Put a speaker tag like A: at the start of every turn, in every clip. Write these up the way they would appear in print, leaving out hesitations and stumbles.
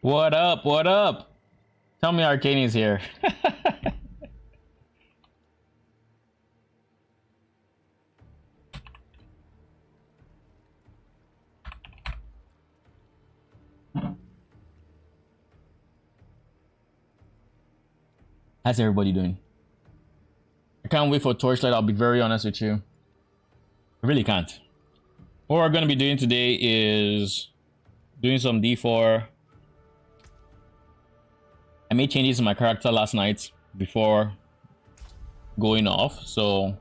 A: What up? What up? Tell me Arcani's here. How's everybody doing? I can't wait for Torchlight, I'll be very honest with you. I really can't. What we're going to be doing today is doing some D4. I made changes in my character last night before going off, so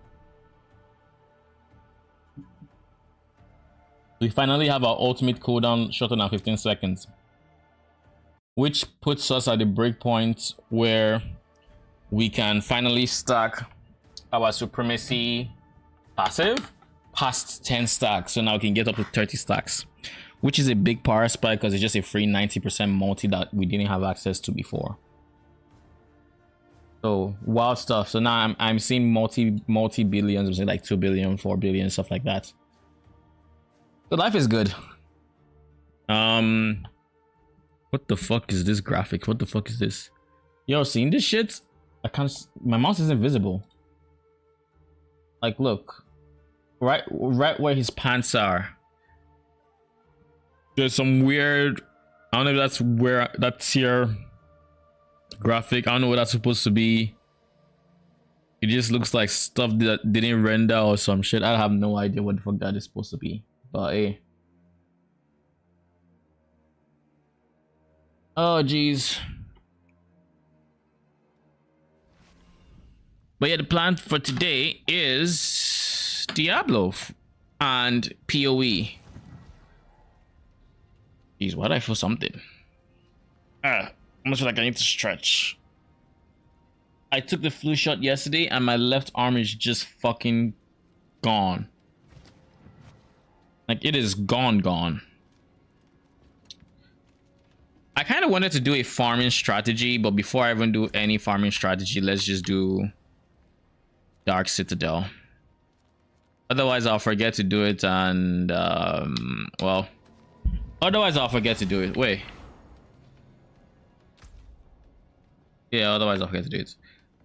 A: we finally have our ultimate cooldown shorter than 15 seconds, which puts us at the breakpoint where we can finally stack our supremacy passive past 10 stacks. So now we can get up to 30 stacks, which is a big power spike because it's just a free 90% multi that we didn't have access to before. So wild stuff. So now I'm seeing multi billions, I'm saying like 2 billion, 4 billion, stuff like that. So life is good. What the fuck is this graphic? What the fuck is this? Yo, seeing this shit? I can't. My mouse isn't visible. Like, look, right where his pants are. There's some weird. I don't know if that's where that's here. Graphic. I don't know what that's supposed to be. It just looks like stuff that didn't render or some shit. I have no idea what the fuck that is supposed to be. But hey. Oh jeez. But yeah, the plan for today is Diablo and PoE. Jeez, why do I feel something? Almost feel like I need to stretch. I took the flu shot yesterday and my left arm is just fucking gone. Like, it is gone. I kind of wanted to do a farming strategy, but before I even do any farming strategy, let's just do Dark Citadel. Otherwise I'll forget to do it, and well, otherwise I'll forget to do it. Wait, yeah, otherwise I'll forget to do it.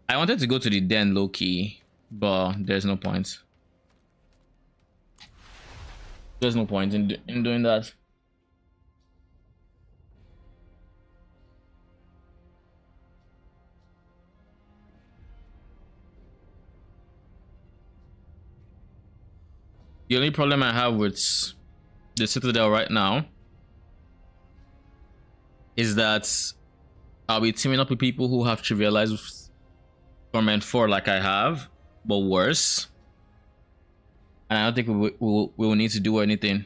A: I wanted to go to the den low-key, but there's no point. There's no point in doing that. The only problem I have with the Citadel right now is that I'll be teaming up with people who have trivialized Torment 4 like I have, but worse. And I don't think we will need to do anything.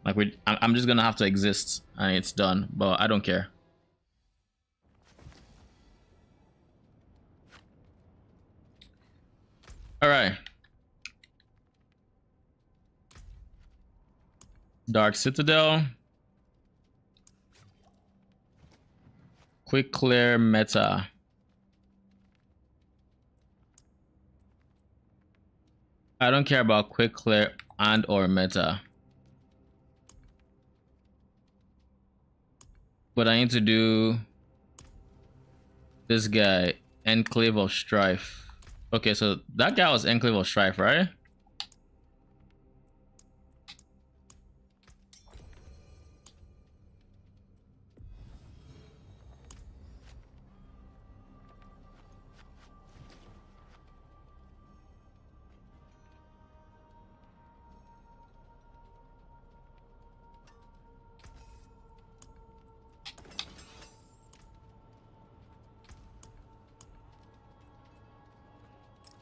A: Like, I'm just gonna have to exist and it's done, but I don't care. All right. Dark Citadel. Quick clear meta. I don't care about quick clear and or meta. But I need to do this guy, Enclave of Strife. Okay, so that guy was Enclave of Strife, right?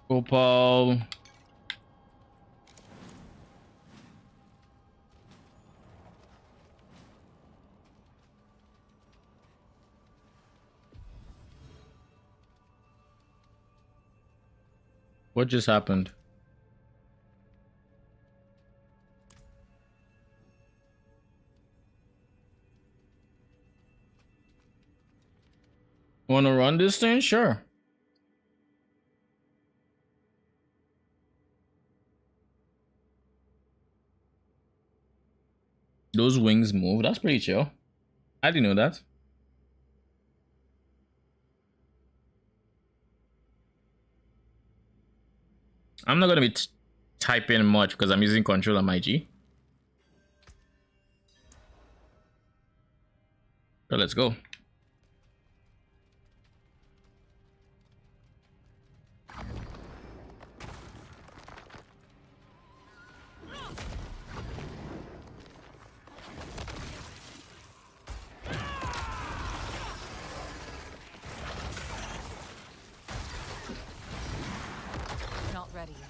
A: Gopal. What just happened? Wanna run this thing? Sure. Those wings move. That's pretty chill. I didn't know that. I'm not gonna be typing much because I'm using control on my G. So let's go.
B: Not ready yet.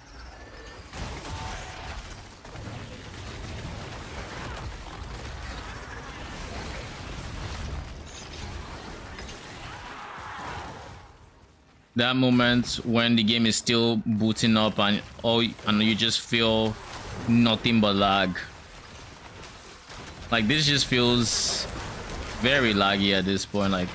A: That moment when the game is still booting up and you just feel nothing but lag. Like this just feels very laggy at this point. Like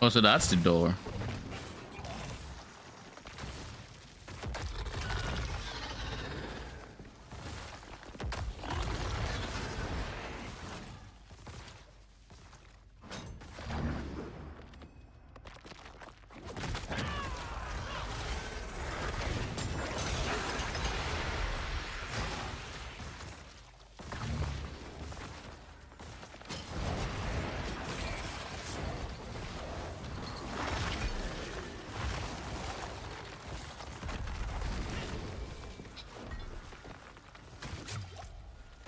A: oh, so that's the door.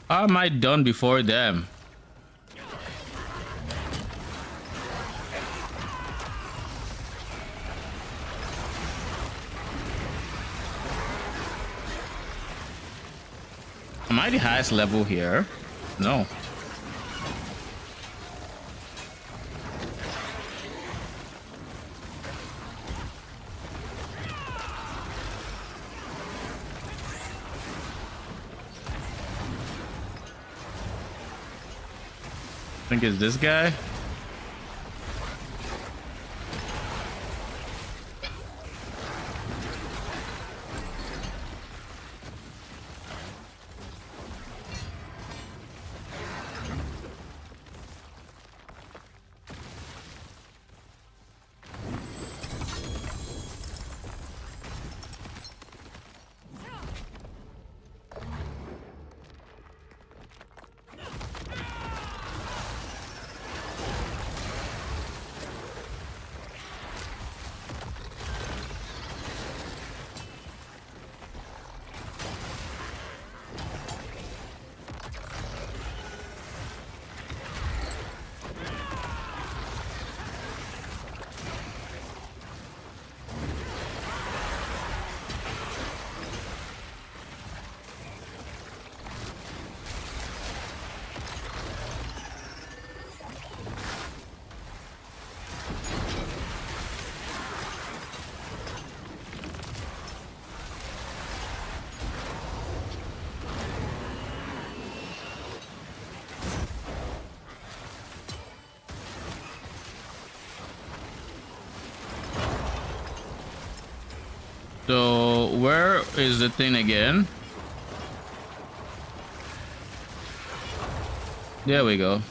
A: How am I done before them? Am I the highest level here? No. I think it's this guy. So where is the thing again? There we go.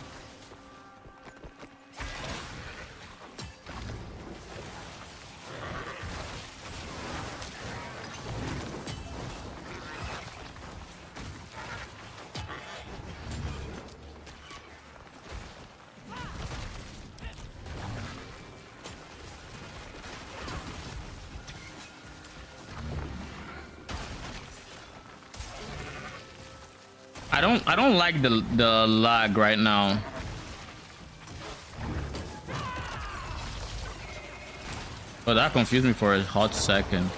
A: I don't like the lag right now. But that confused me for a hot second.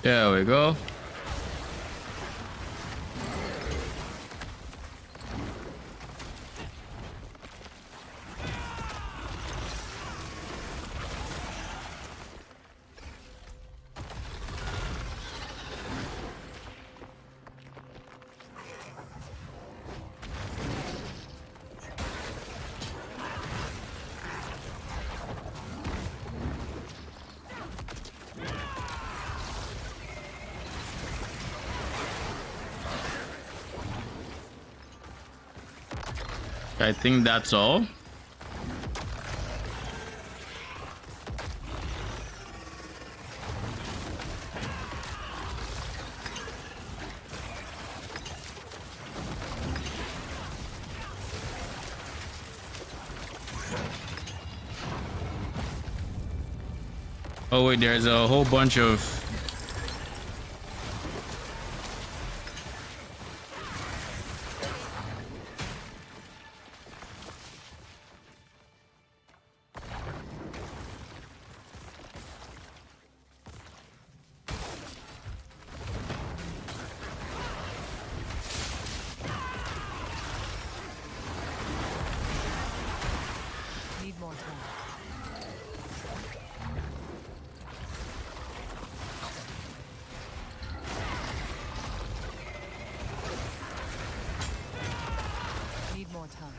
A: There we go. I think that's all. Oh wait, there's a whole bunch of
B: Need more time. Need more time.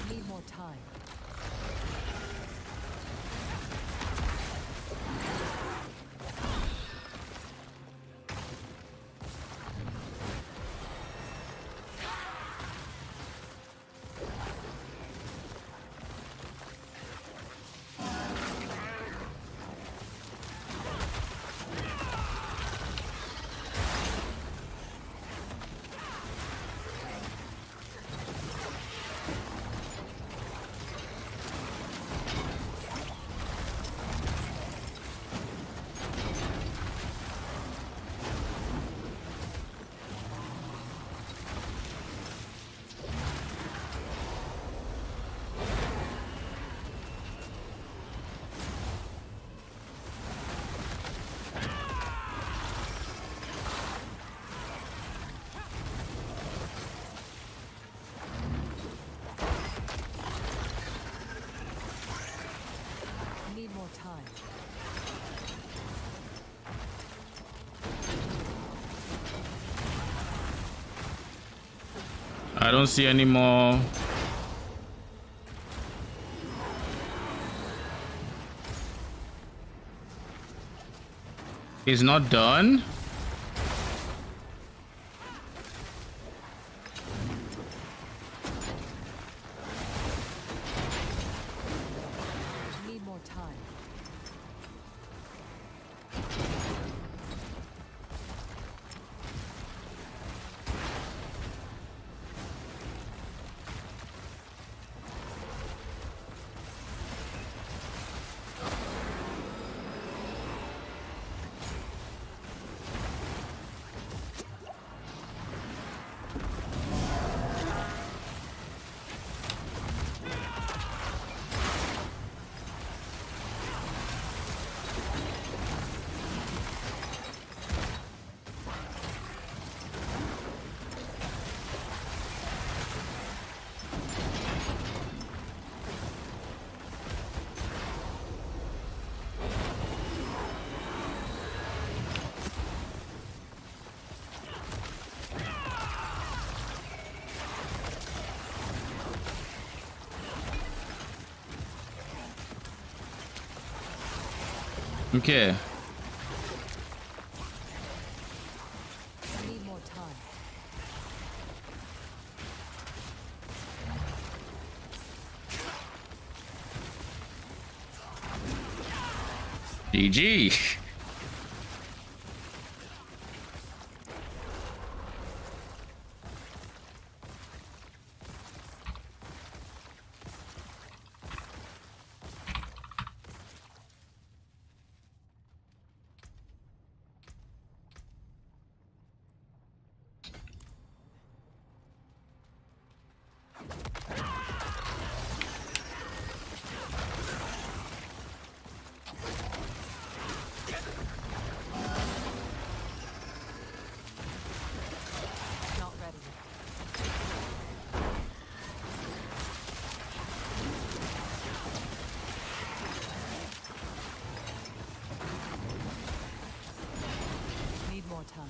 B: Need more time. Need more time.
A: I don't see any more. It's not done.
B: Need more time.
A: Okay.
B: Need more time.
A: GG.
B: Not ready. Need more time.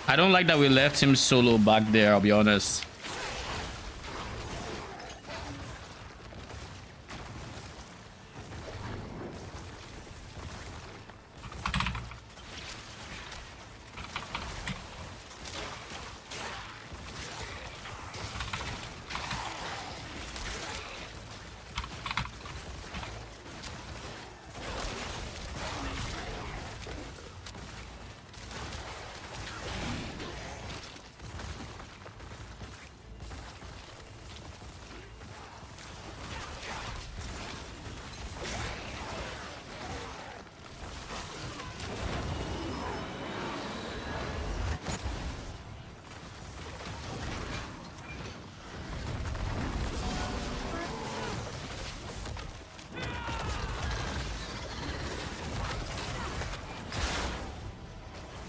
A: I don't like that we left him solo back there, I'll be honest.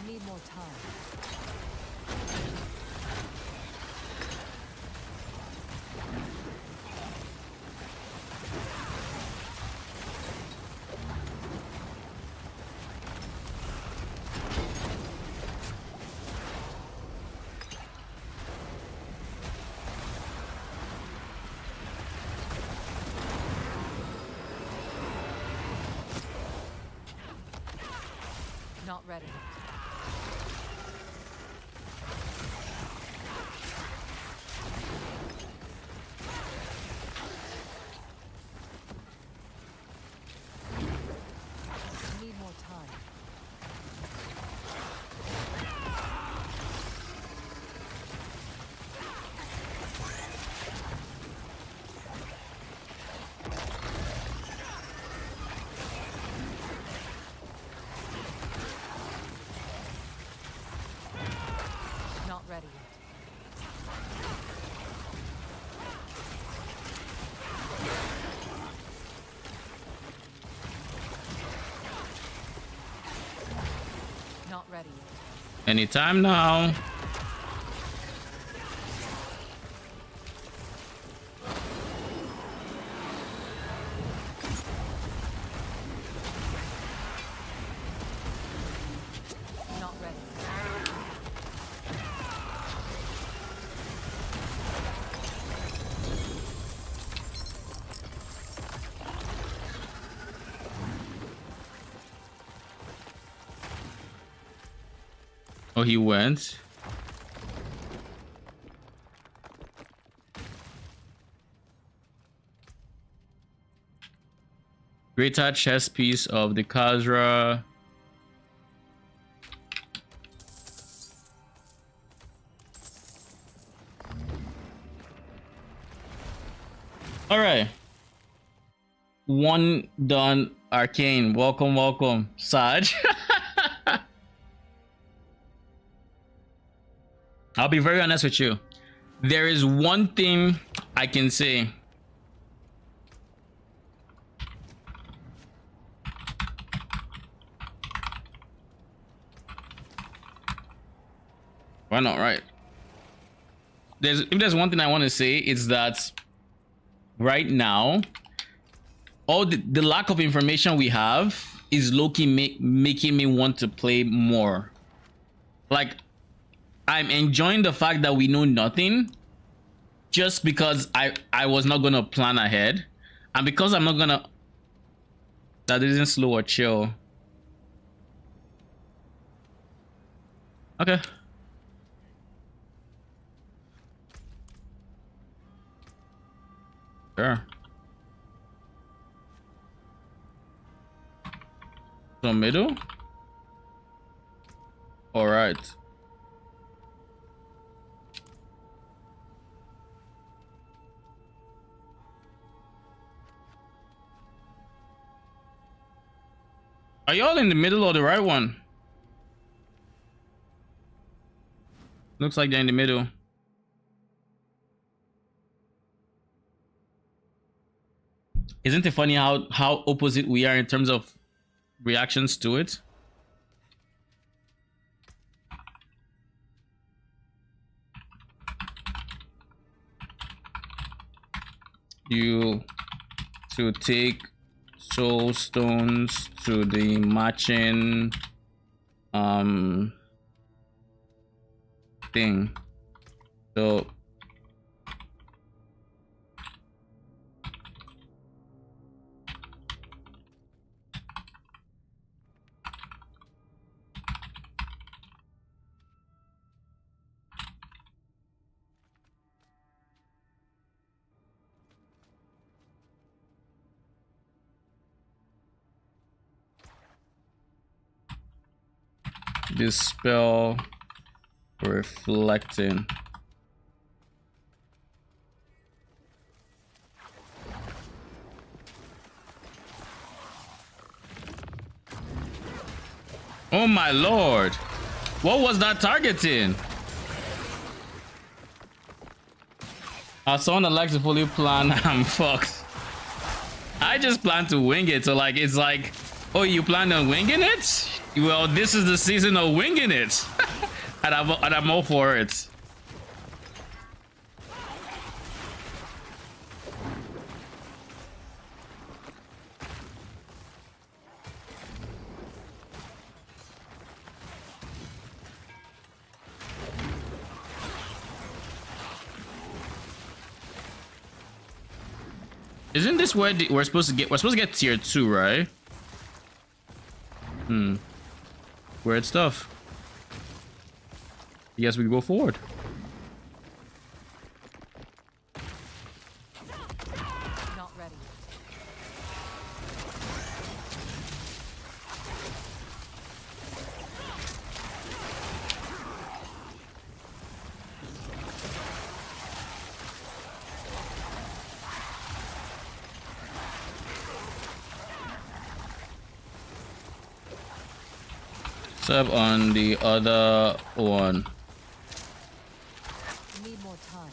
B: Need more time. Not ready. Need more time. Not ready yet. Not ready yet.
A: Anytime now.
B: Not ready.
A: Oh, he went. Greater chess piece of the Khazra. All right. One done. Arcane. Welcome, welcome. Saj. I'll be very honest with you. There is one thing I can say. Why not, right? If there's one thing I want to say, it's that right now, all the lack of information we have is low-key making me want to play more. Like, I'm enjoying the fact that we know nothing, just because I was not gonna plan ahead, and because I'm not gonna. That isn't slow or chill. Okay. Sure. So middle. All right. Are y'all in the middle or the right one? Looks like they're in the middle. Isn't it funny how opposite we are in terms of reactions to it? You to take soul stones to the matching thing. So dispel reflecting. Oh my lord, what was that targeting? As someone that likes to fully plan, I'm fucked. I just plan to wing it. So like, it's like, oh, you plan on winging it? Well, this is the season of winging it. and I'm all for it. Isn't this where we're supposed to get? We're supposed to get tier 2, right? Weird stuff. Yes, we go forward.
B: Not ready.
A: Sub on the other one.
B: Need more time.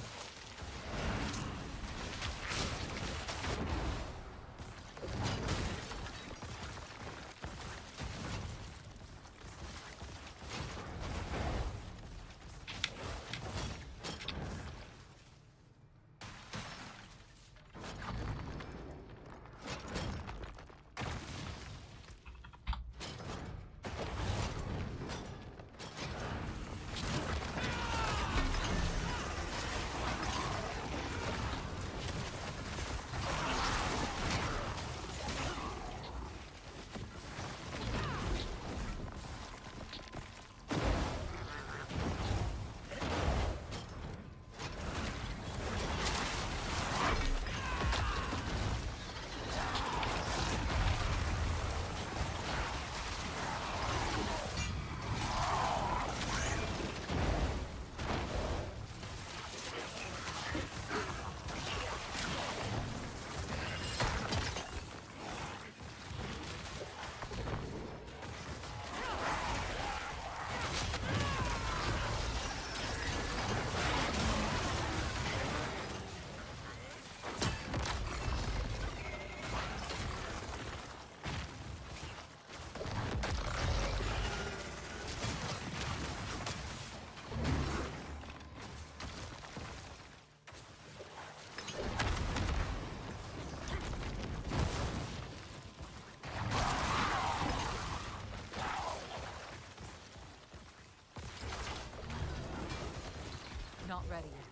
B: Not ready yet.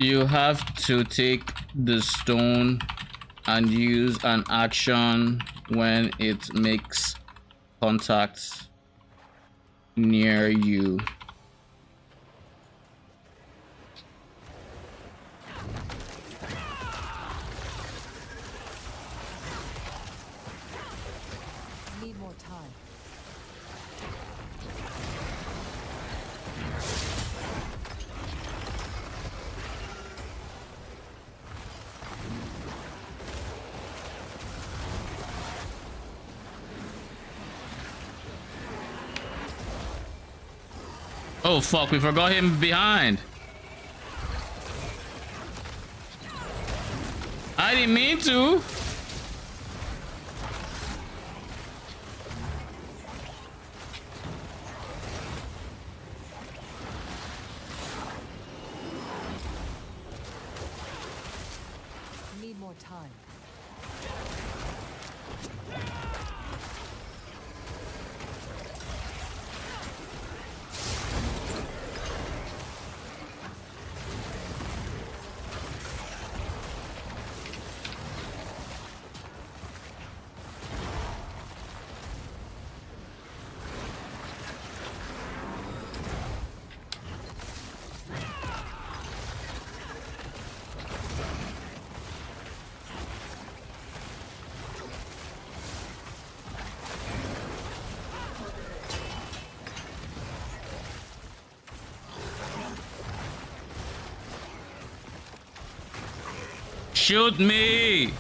A: You have to take the stone and use an action when it makes contact near you.
B: Need more time.
A: Oh fuck, we forgot him behind. I didn't mean to.
B: Need more time.
A: Shoot me!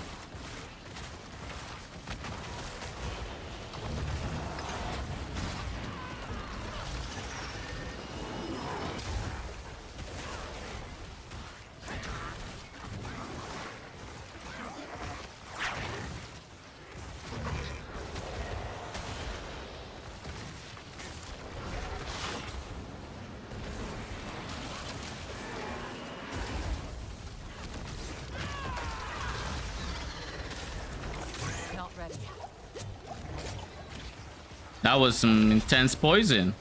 B: Not ready.
A: That was some intense poison.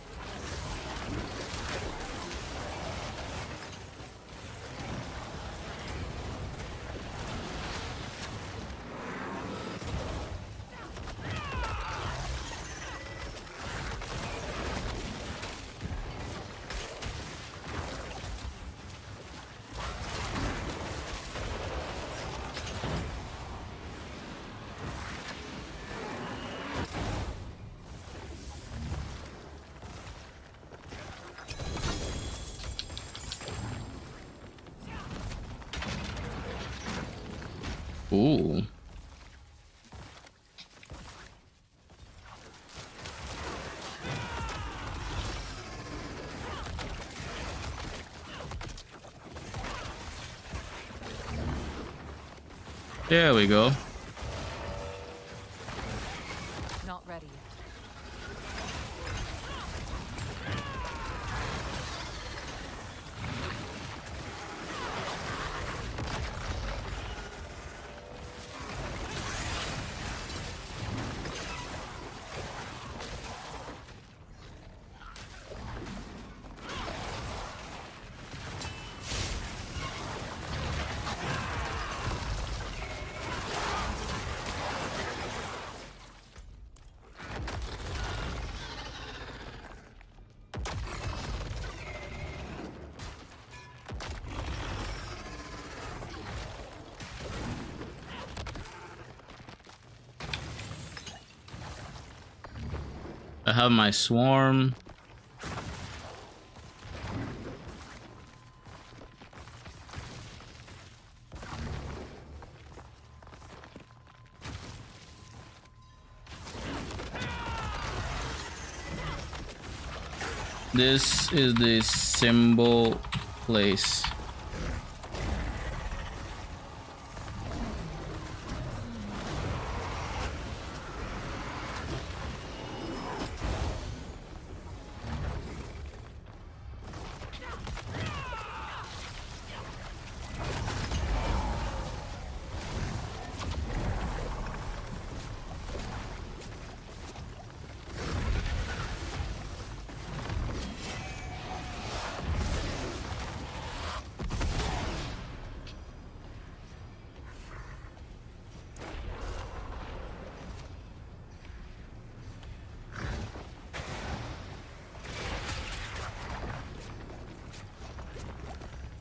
A: Ooh. There we go.
B: Not ready yet.
A: I have my swarm. This is the symbol place.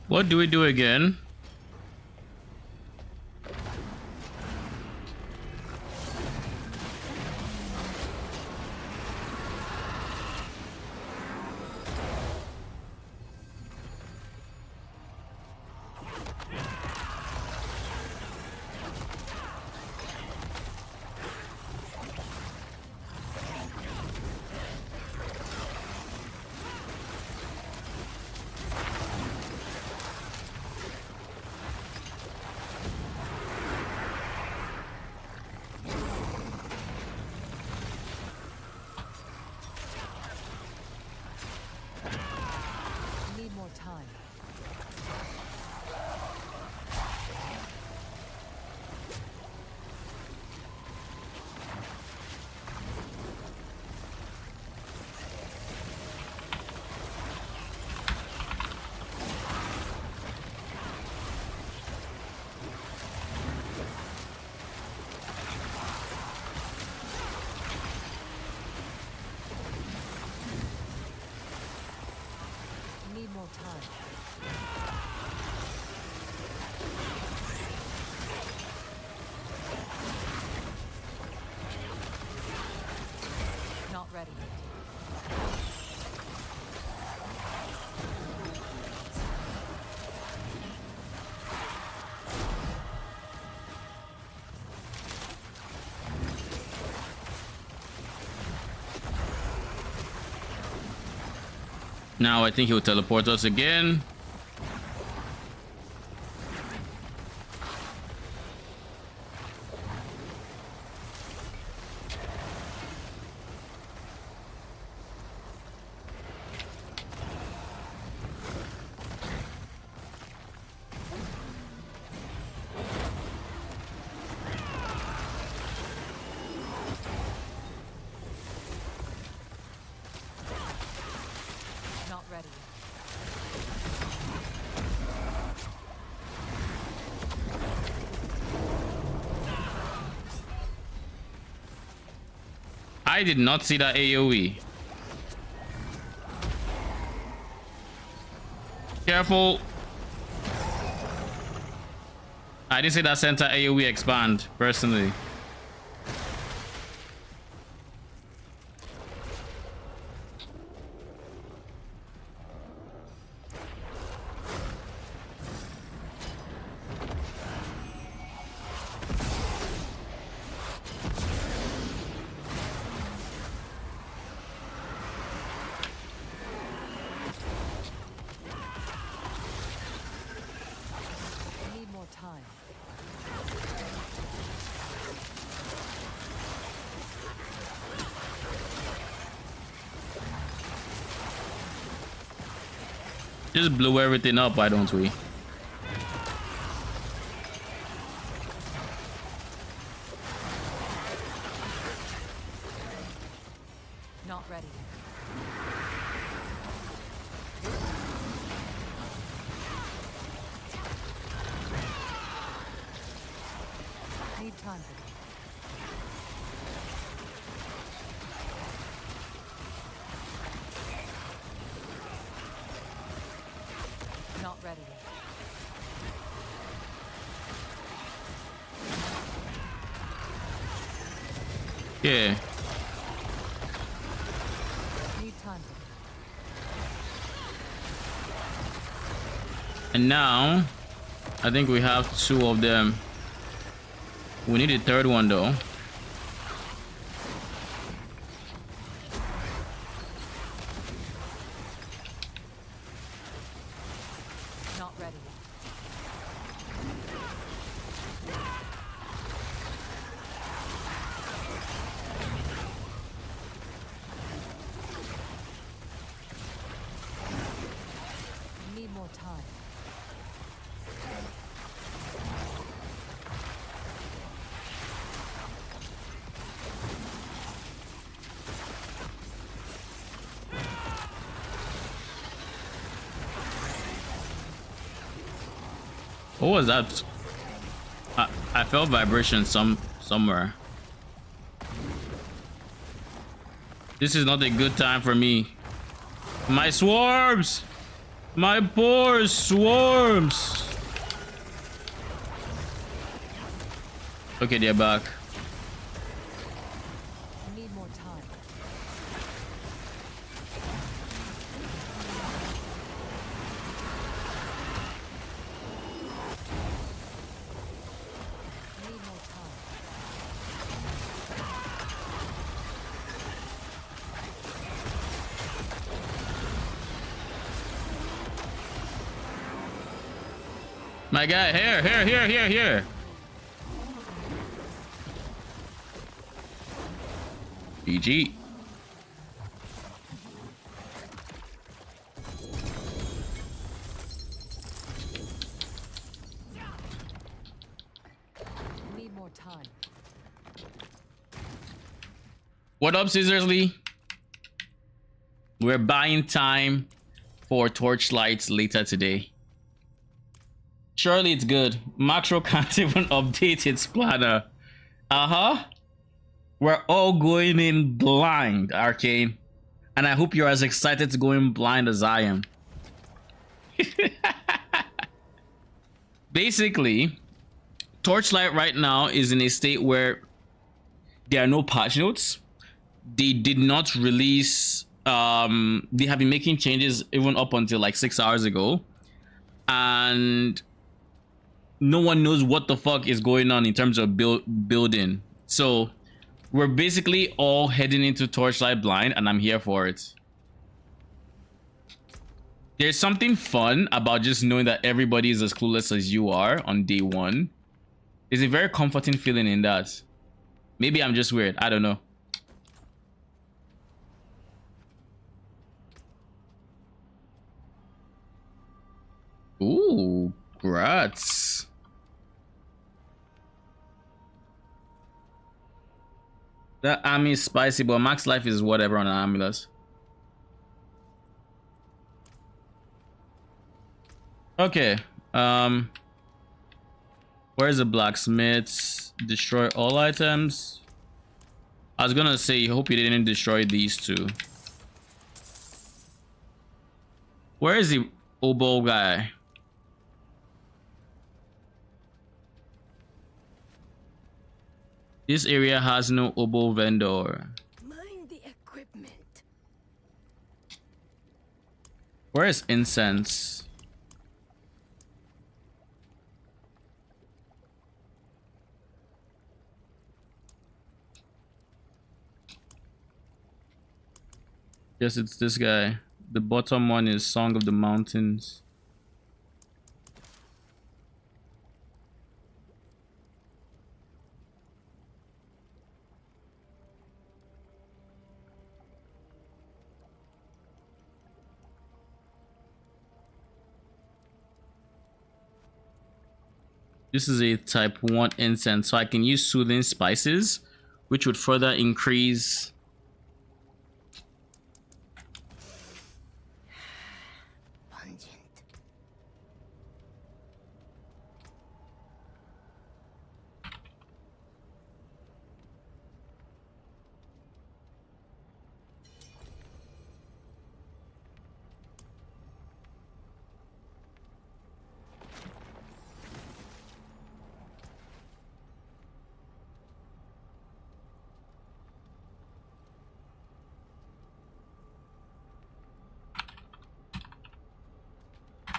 A: What do we do again?
B: Need more time. Need more time. Not ready yet.
A: Now I think he'll teleport us again.
B: Not ready yet.
A: I did not see that AoE. Careful. I didn't see that center AoE expand, personally.
B: Need more time.
A: Just blew everything up, why don't we?
B: Not ready yet. Need time for that. Not ready yet.
A: Yeah.
B: Need time for that.
A: And now, I think we have two of them. We need a third one though.
B: Not ready yet. Need more time.
A: What was that? I felt vibration somewhere. This is not a good time for me. My swarms! My poor swarms. Okay, they're back.
B: Need more time. Need more time.
A: My guy, here. GG.
B: Need more time.
A: What up, Scissorly? We're buying time for torchlights later today. Surely it's good. Macro can't even update its planner. We're all going in blind, Arcane. And I hope you're as excited to go in blind as I am. Basically, Torchlight right now is in a state where there are no patch notes. They did not release... they have been making changes even up until like 6 hours ago. And no one knows what the fuck is going on in terms of building. So we're basically all heading into Torchlight blind, and I'm here for it. There's something fun about just knowing that everybody is as clueless as you are on day one. There's a very comforting feeling in that. Maybe I'm just weird. I don't know. Ooh, grats. That army is spicy, but max life is whatever on an Amulus. Okay. Where's the blacksmiths? Destroy all items. I was gonna say, hope you didn't destroy these two. Where is the oboe guy? This area has no oboe vendor.
C: Mind the equipment.
A: Where is incense? Yes, it's this guy. The bottom one is Song of the Mountains. This is a type 1 incense, so I can use soothing spices, which would further increase
C: Pungent.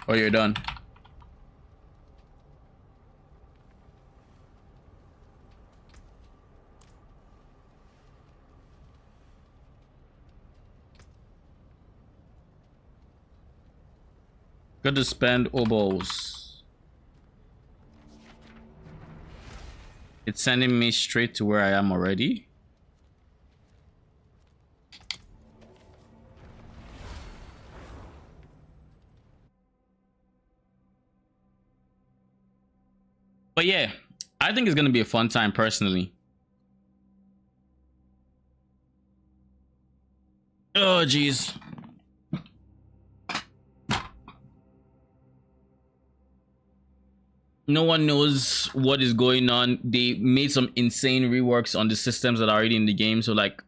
A: or you're done. Got to spend oboes. It's sending me straight to where I am already. But yeah, I think it's going to be a fun time personally. Oh, geez. No one knows what is going on. They made some insane reworks on the systems that are already in the game. So like,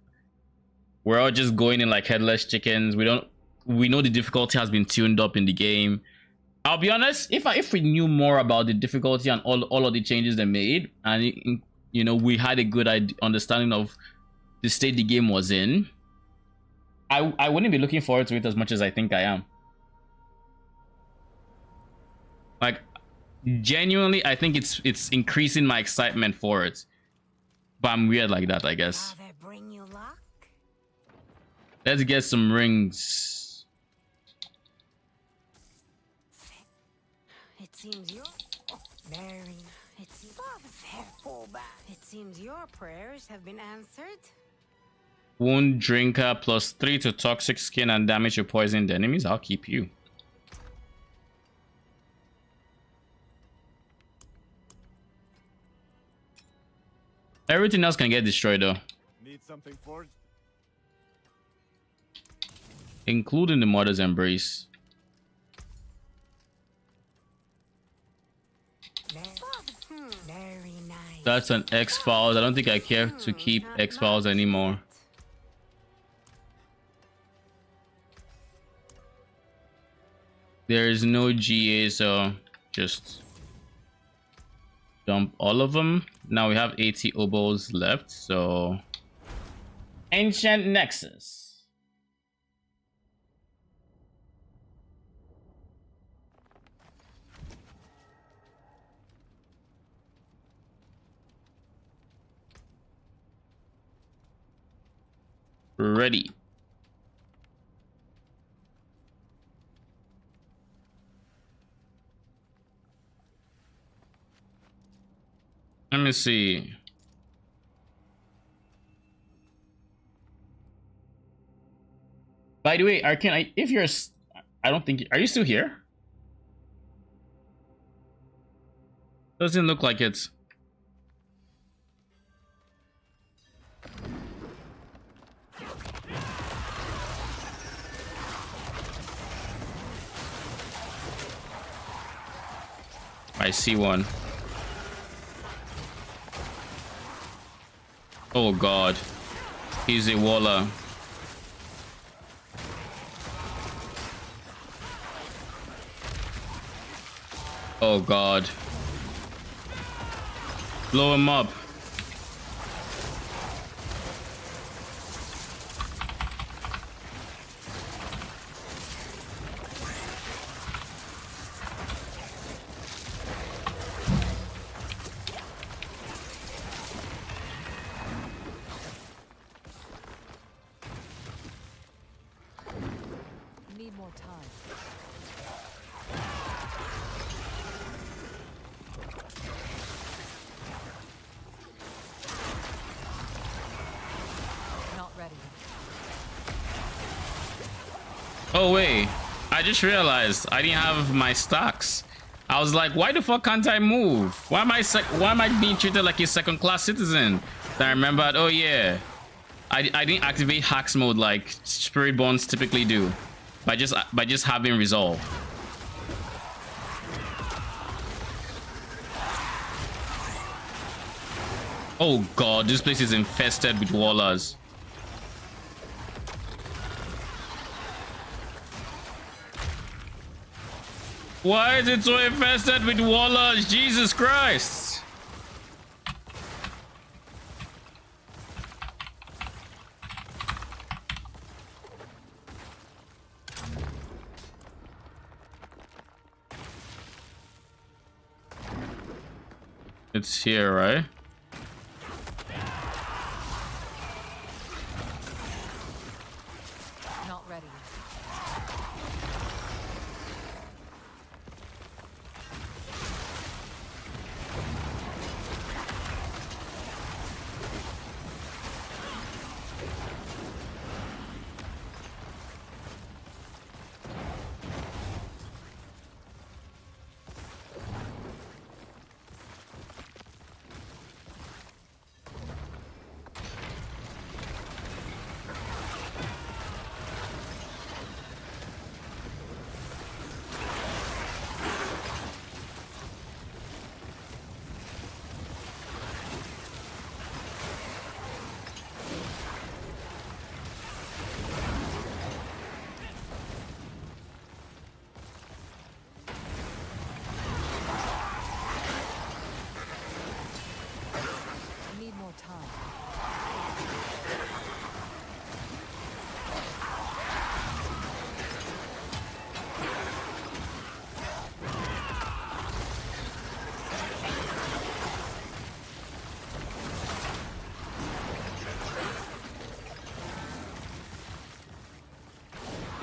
A: we're all just going in like headless chickens. We don't we know the difficulty has been tuned up in the game. I'll be honest, if we knew more about the difficulty and all of the changes they made, and you know, we had a good understanding of the state the game was in, I wouldn't be looking forward to it as much as I think I am. Like, genuinely, I think it's increasing my excitement for it. But I'm weird like that, I guess.
C: Bring you luck?
A: Let's get some rings.
C: It seems your very. It seems It seems your prayers have been answered.
A: Wound drinker +3 to toxic skin and damage to poisoned enemies. I'll keep you. Everything else can get destroyed though.
D: Need something forged?
A: Including the Mother's Embrace.
C: Very nice.
A: That's an X-Files. I don't think I care to keep X-Files anymore. There is no GA, so just dump all of them. Now we have 80 oboes left, so Ancient Nexus. Ready. Let me see. By the way, Arcane, if you're, I don't think, are you still here? Doesn't look like it. I see one. Oh god. He's a waller. Oh god. Blow him up.
B: Need more time. Not ready.
A: Oh wait, I just realized I didn't have my stocks. I was like, why the fuck can't I move? Why am I being treated like a second-class citizen? Then I remembered, oh yeah, I didn't activate hacks mode like spirit bonds typically do by just having resolve. Oh god, this place is infested with wallers. Why is it so infested with wallers? Jesus Christ! It's here, right?
B: Not ready.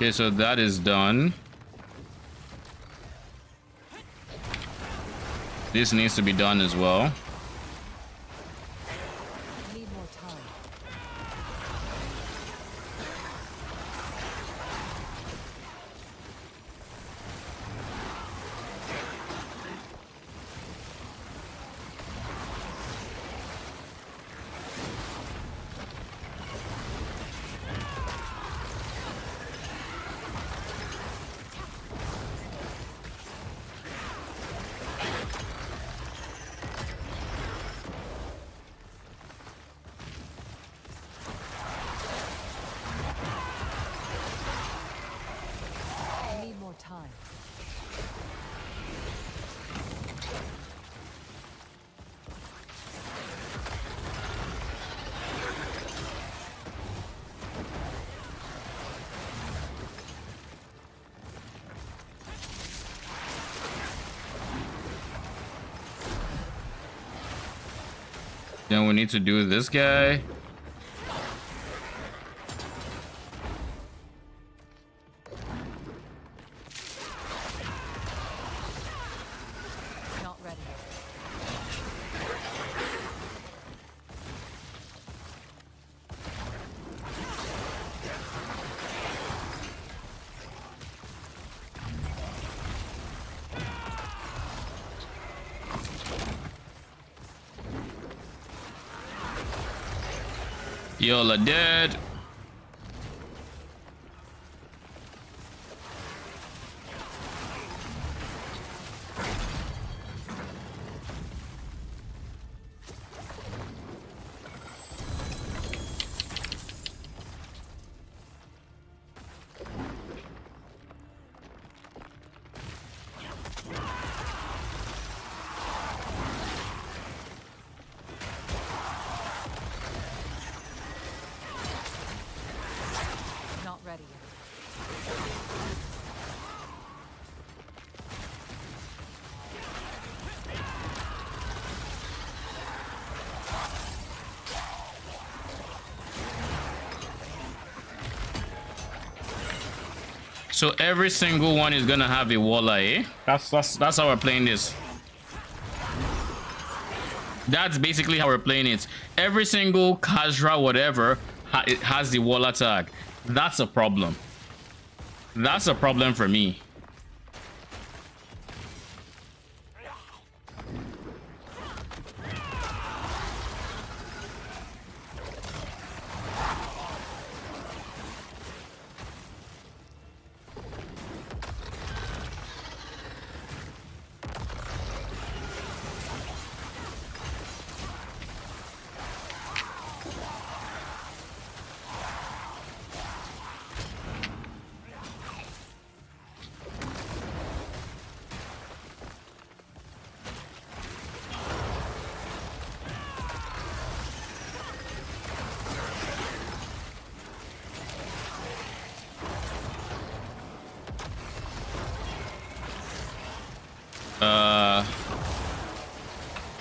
A: Okay, so that is done. This needs to be done as well.
B: Need more time. Need more time.
A: Then we need to do this guy.
B: Not ready.
A: Y'all are dead.
B: Not ready yet.
A: So every single one is gonna have a walla, eh? That's how we're playing this. That's basically how we're playing it. Every single Kazra whatever it has the walla tag. That's a problem. That's a problem for me.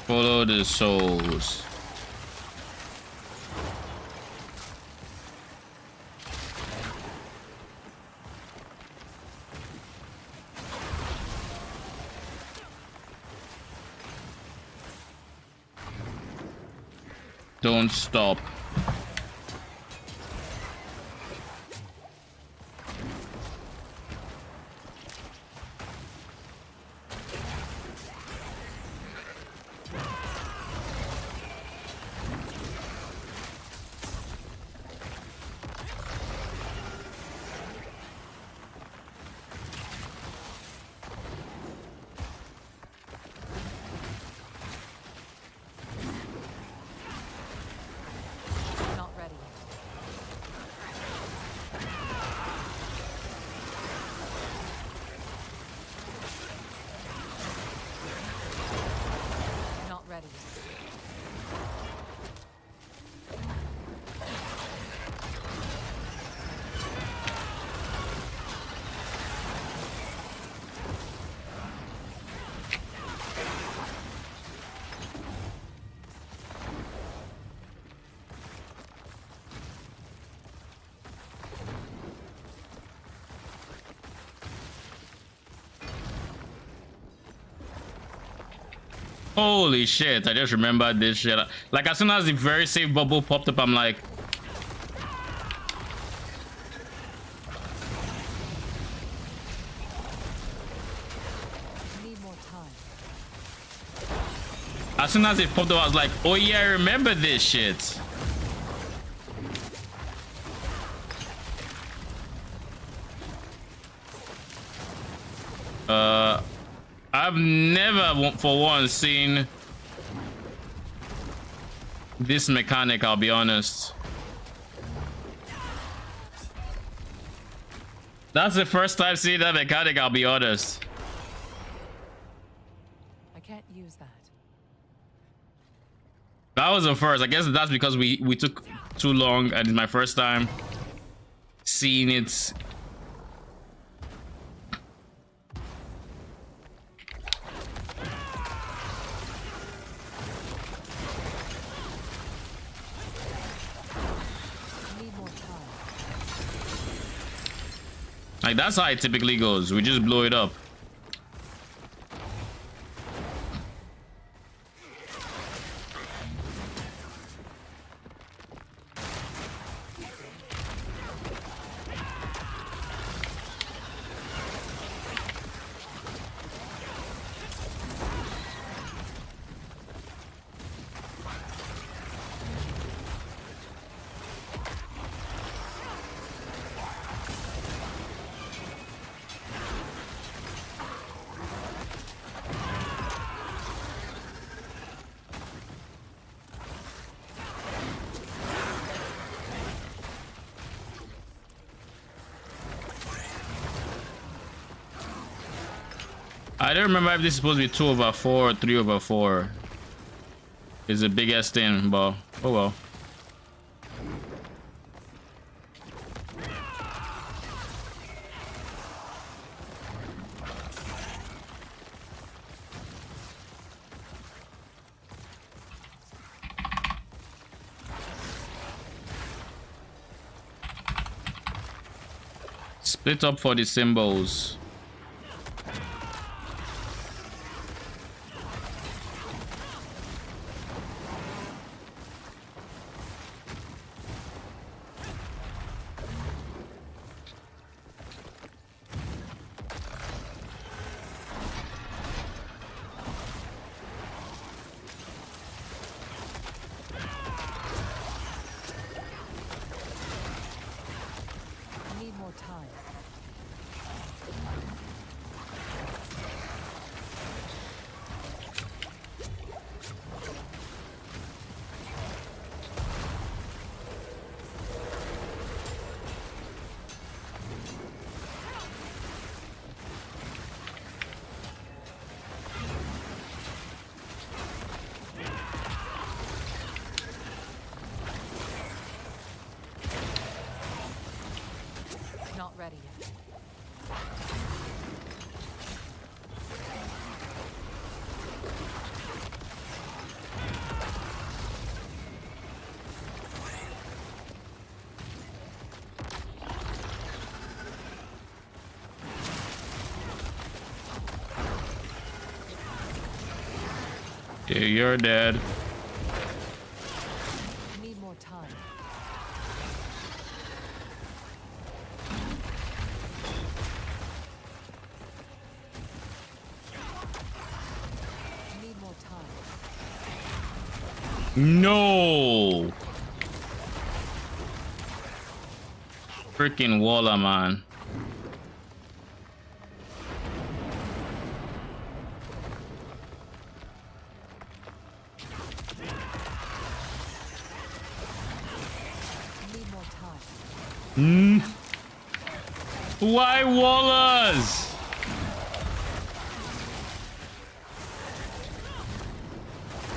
A: Follow the souls. Don't stop. Holy shit, I just remembered this shit. Like, as soon as the very safe bubble popped up, I'm like...
B: Need more time.
A: As soon as it popped up, I was like, oh yeah, I remember this shit. I've never, for one, seen this mechanic, I'll be honest. That's the first time seeing that mechanic, I'll be honest.
B: I can't use that.
A: That was the first. I guess that's because we took too long and it's my first time seeing it. Like, that's how it typically goes. We just blow it up. I don't remember if this is supposed to be 2/4 or 3/4. It's the biggest thing, but oh well. Split up for the symbols.
B: Not ready yet.
A: Yeah, you're dead.
B: Need more time. Need more time.
A: No. Freaking Waller, man.
B: Need more time.
A: Why Wallers?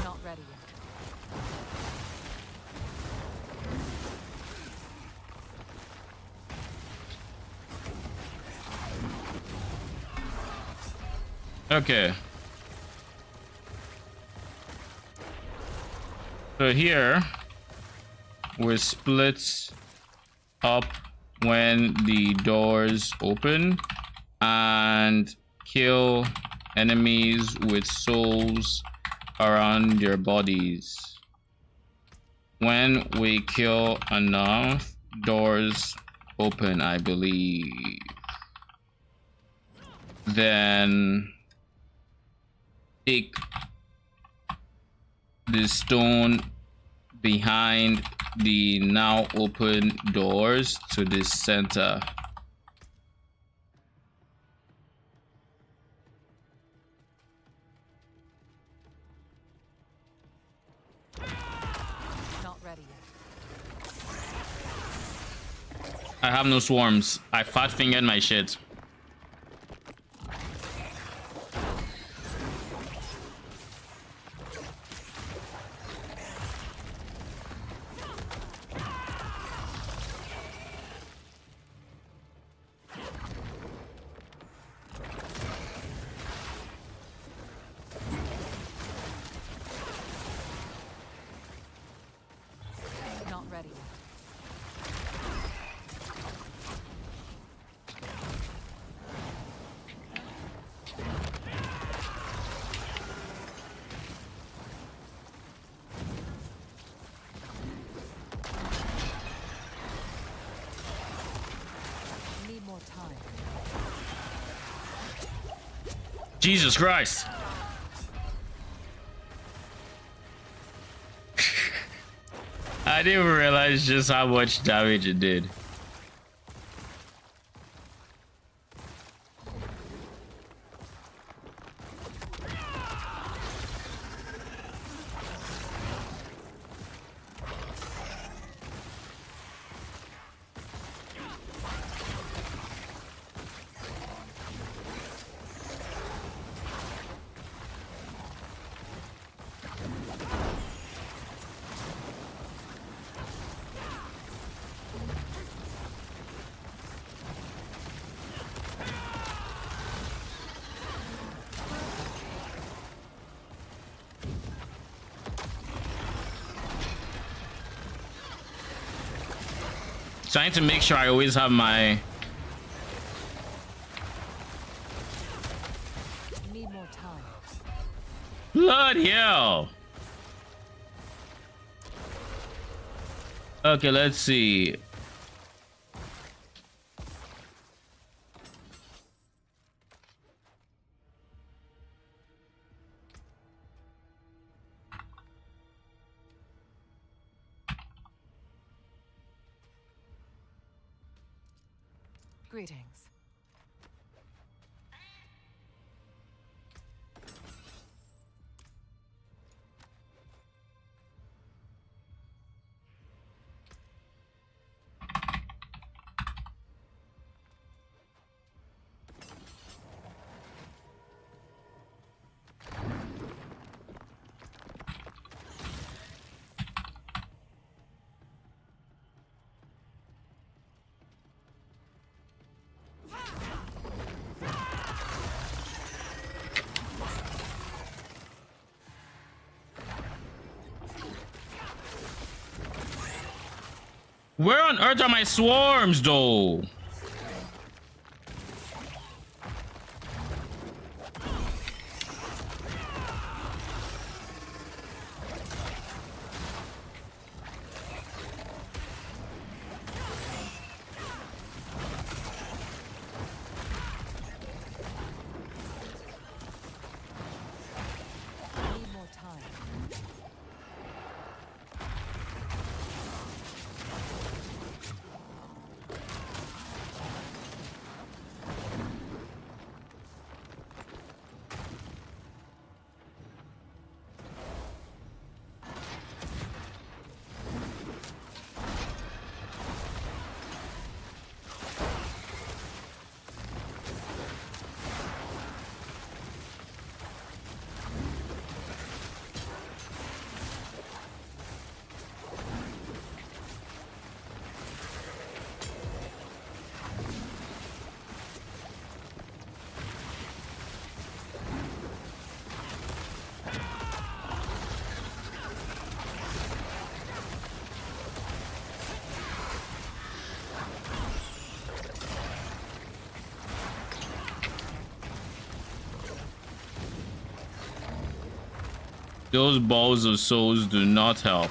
B: Not ready yet.
A: Okay. So here we're split up when the doors open and kill enemies with souls around your bodies. When we kill enough, doors open, I believe. Then take the stone behind the now open doors to the center.
B: Not ready yet.
A: I have no swarms. I fat fingered my shit.
B: Not ready yet. Need more time.
A: Jesus Christ. I didn't even realize just how much damage it did. Trying to make sure I always have my
B: Need more time.
A: blood hell. Okay, let's see.
B: Greetings.
A: Where on earth are my swarms, though?
B: Need more time.
A: Those balls of souls do not help.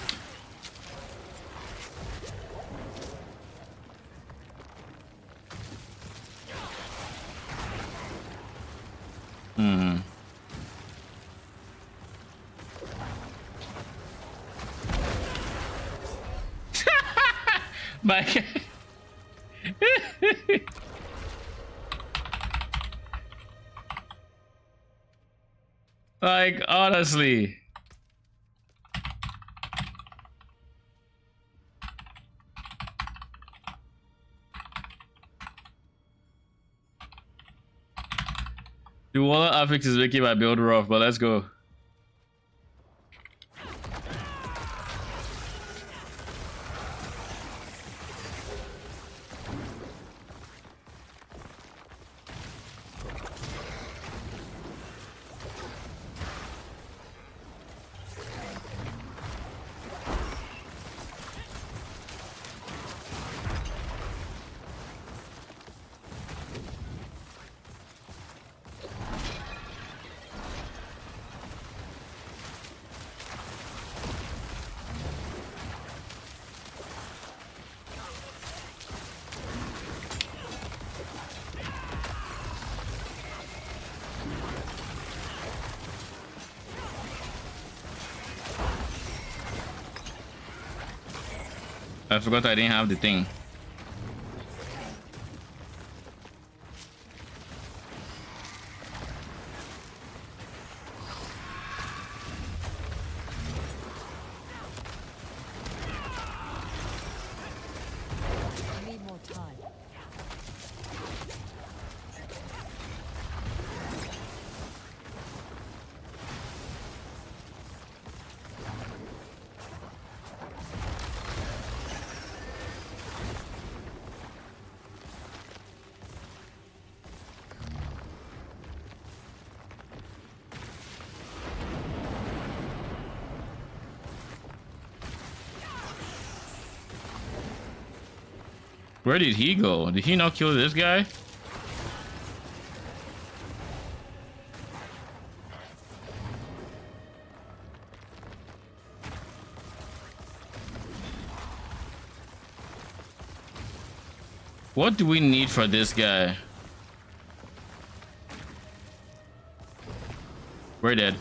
A: Mike. Like, honestly. The water affix is making my build rough, but let's go. I forgot I didn't have the thing.
B: I need more time.
A: Where did he go? Did he not kill this guy? What do we need for this guy? We're dead.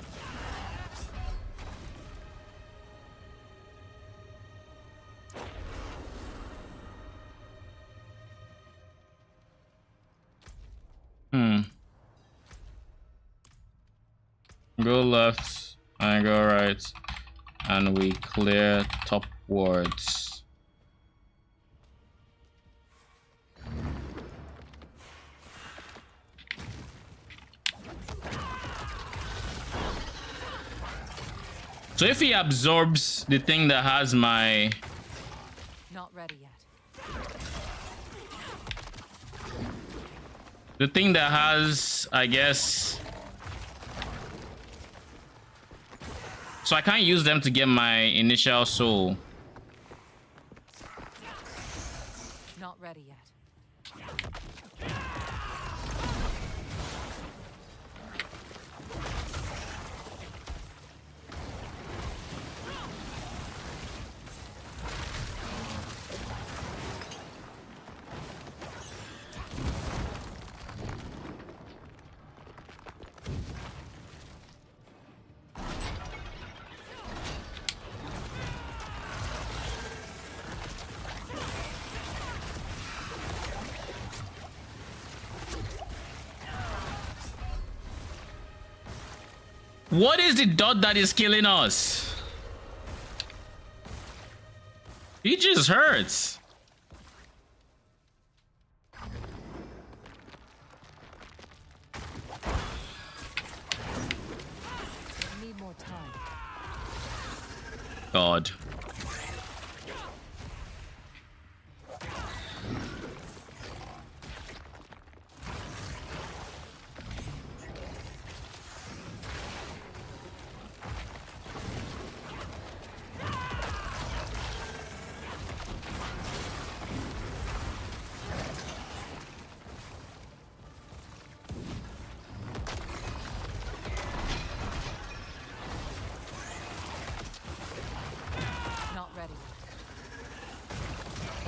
A: Go left and go right, and we clear topwards. So if he absorbs the thing that has my...
B: Not ready yet.
A: The thing that has, I guess... So I can't use them to get my initial soul.
B: Not ready yet.
A: What is the dot that is killing us? He just hurts.
B: I need more time.
A: God.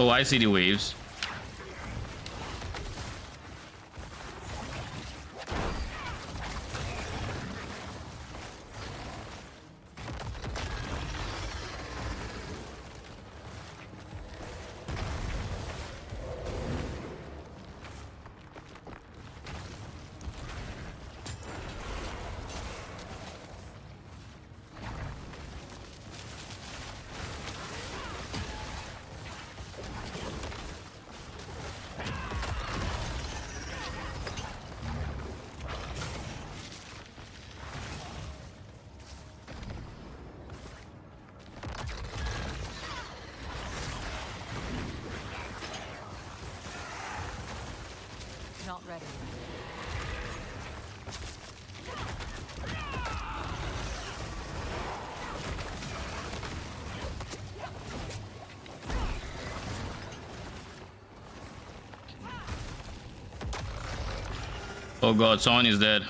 A: Oh, I see the waves.
B: Not ready yet.
A: Oh god, someone is dead.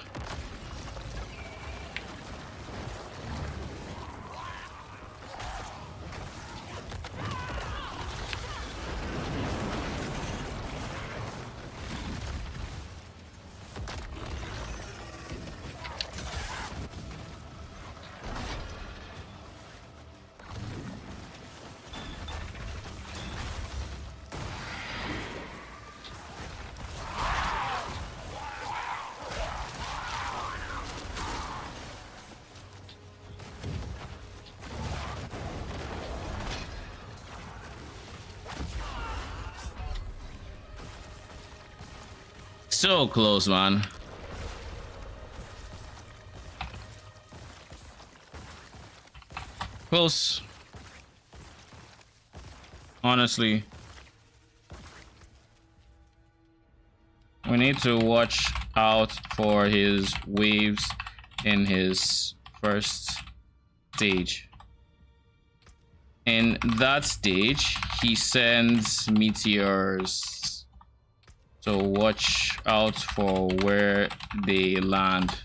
A: So close, man. Close. Honestly. We need to watch out for his waves in his first stage. In that stage, he sends meteors. So watch out for where they land.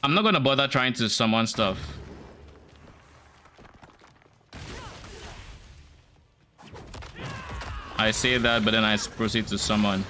A: I'm not gonna bother trying to summon stuff. I say that, but then I proceed to summon.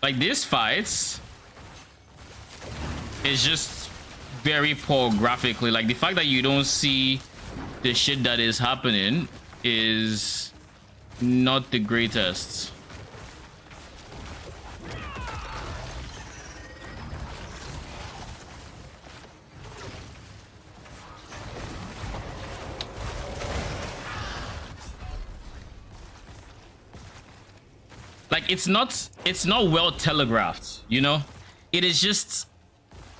A: Like, these fights is just very poor graphically. Like, the fact that you don't see the shit that is happening is not the greatest. Like, it's not well telegraphed, you know. It is just,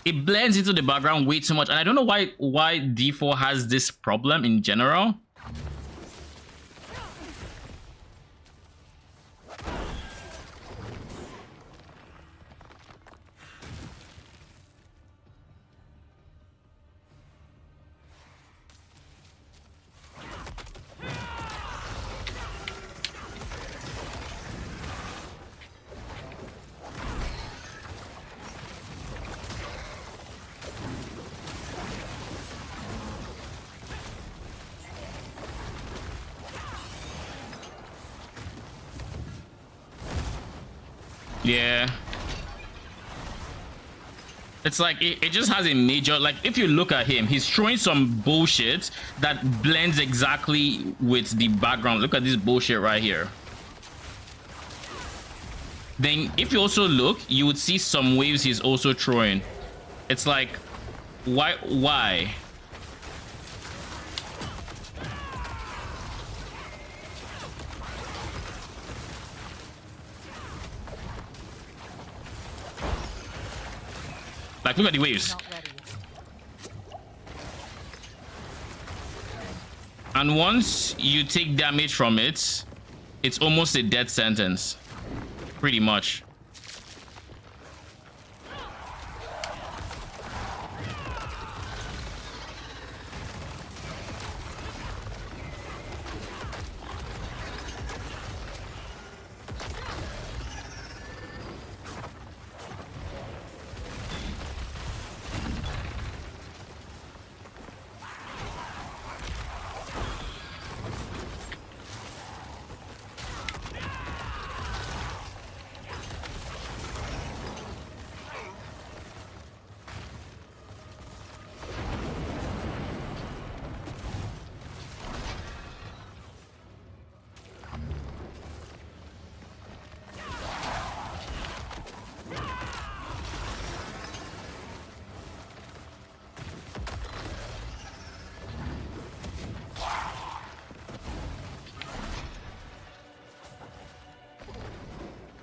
A: it blends into the background way too much, and I don't know why D4 has this problem in general. Yeah. It's like, it just has a major, like, if you look at him, he's throwing some bullshit that blends exactly with the background. Look at this bullshit right here. Then, if you also look, you would see some waves he's also throwing. It's like, why? Like, look at the waves.
B: Not ready yet.
A: And once you take damage from it, it's almost a death sentence. Pretty much.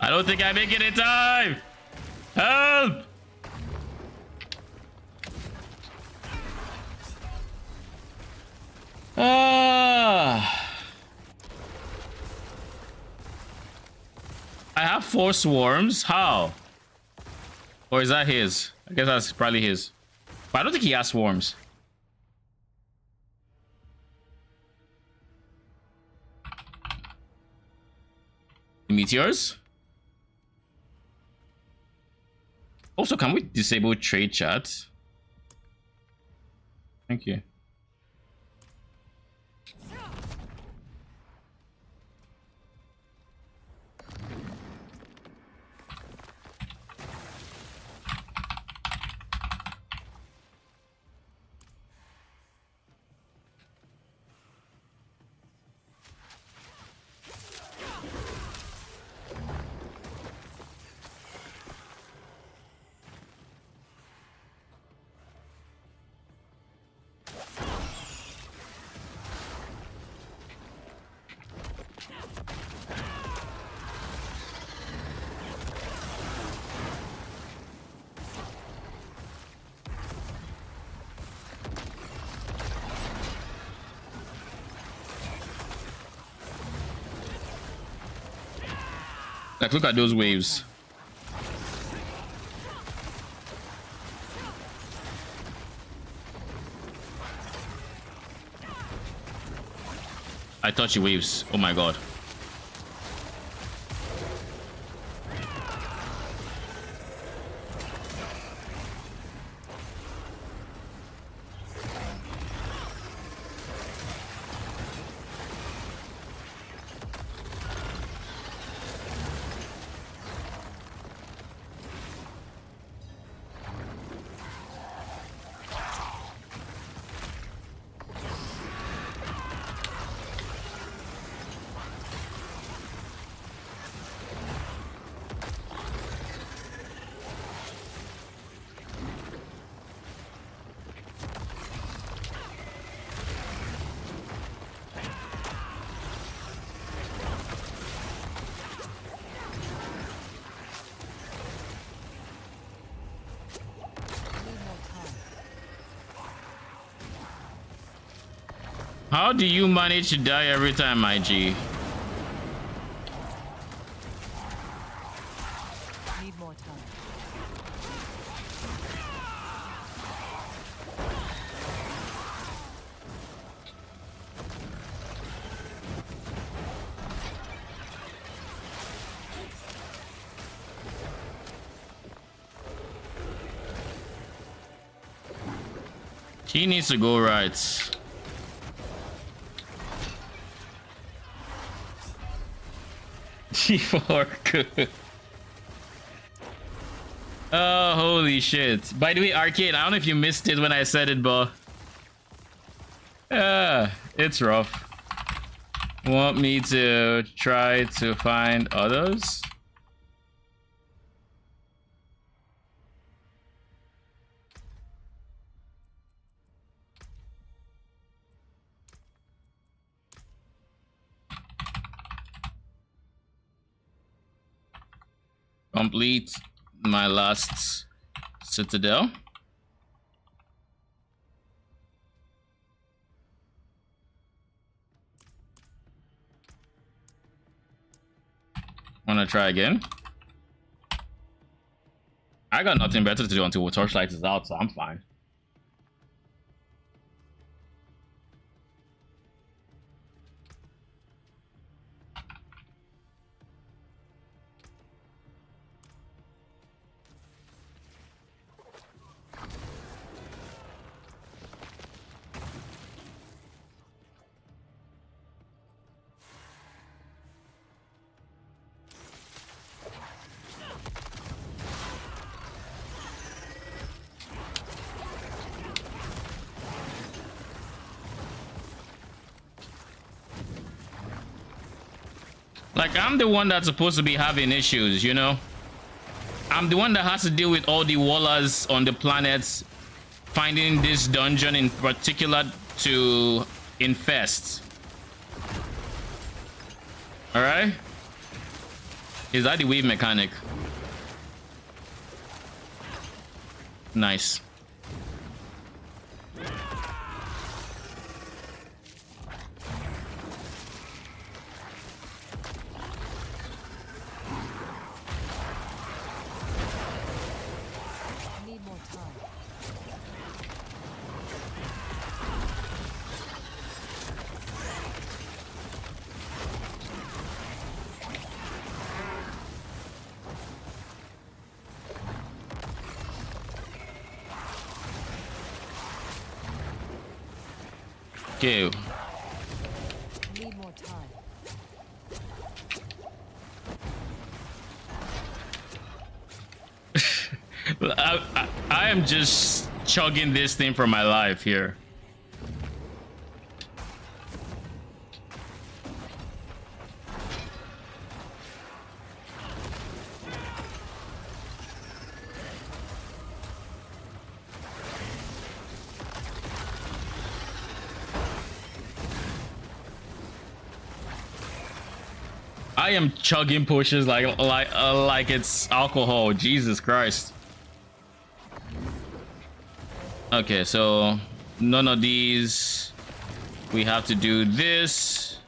A: I don't think I make it in time. Help! I have 4 swarms. How? Or is that his? I guess that's probably his. But I don't think he has swarms. Meteors? Also, can we disable trade chat? Thank you. Like, look at those waves. I touch the waves. Oh my god. How do you manage to die every time, my G?
B: Need more time.
A: He needs to go right. G4. Oh, holy shit. By the way, Arcade, I don't know if you missed it when I said it, but it's rough. Want me to try to find others? Complete my last citadel. wanna try again? I got nothing better to do until torchlight is out, so I'm fine. Like, I'm the one that's supposed to be having issues, you know? I'm the one that has to deal with all the wallers on the planets, finding this dungeon in particular to infest. Alright? Is that the wave mechanic? Nice.
B: Need more time.
A: Okay.
B: Need more time.
A: I am just chugging this thing for my life here. I am chugging pushes like it's alcohol. Jesus Christ. Okay, so none of these. We have to do this.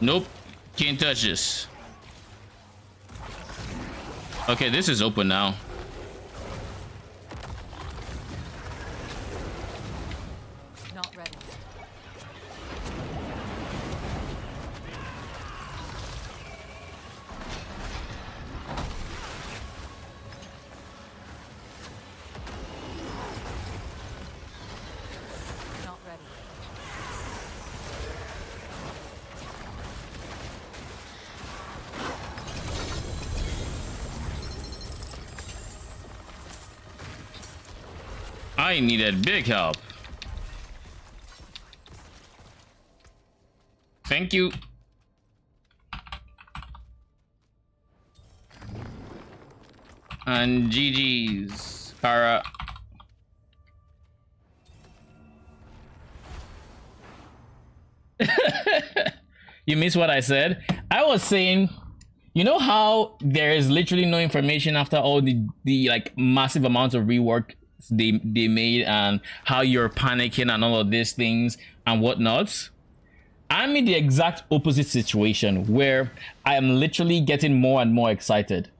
A: Nope, can't touch this. Okay, this is open now.
B: Not ready. Not ready.
A: I needed big help. Thank you. And GG's, Kara. You missed what I said? I was saying, you know how there is literally no information after all the like massive amounts of rework they made, and how you're panicking and all of these things and whatnot? I'm in the exact opposite situation where I am literally getting more and more excited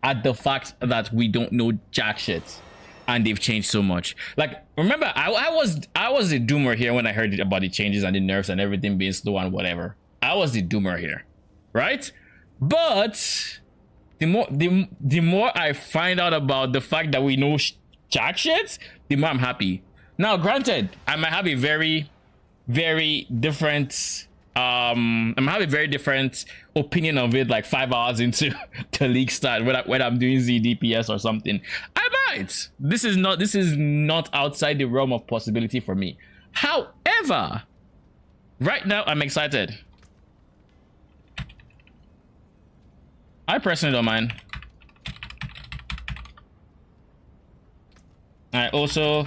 A: at the fact that we don't know jack shit and they've changed so much. Like, remember, I was the doomer here when I heard about the changes and the nerfs and everything being slow and whatever. I was the doomer here, right? But the more I find out about the fact that we know jack shit, the more I'm happy. Now, granted, I might have a very different opinion of it like 5 hours into the league start when I'm doing ZDPS or something. I might. This is not outside the realm of possibility for me. However, right now I'm excited. I personally don't mind. I also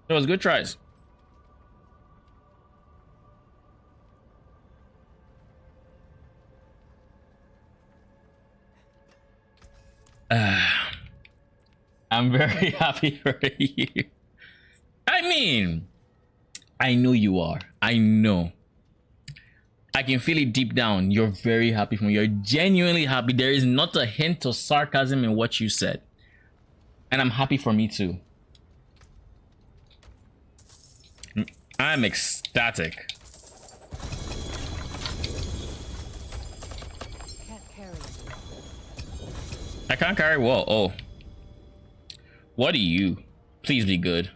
A: it was good tries. I'm very happy for you. I mean, I know you are. I know. I can feel it deep down. You're very happy for me. You're genuinely happy. There is not a hint of sarcasm in what you said. And I'm happy for me too. I'm ecstatic.
B: Can't carry.
A: I can't carry what? Oh. What are you? Please be good.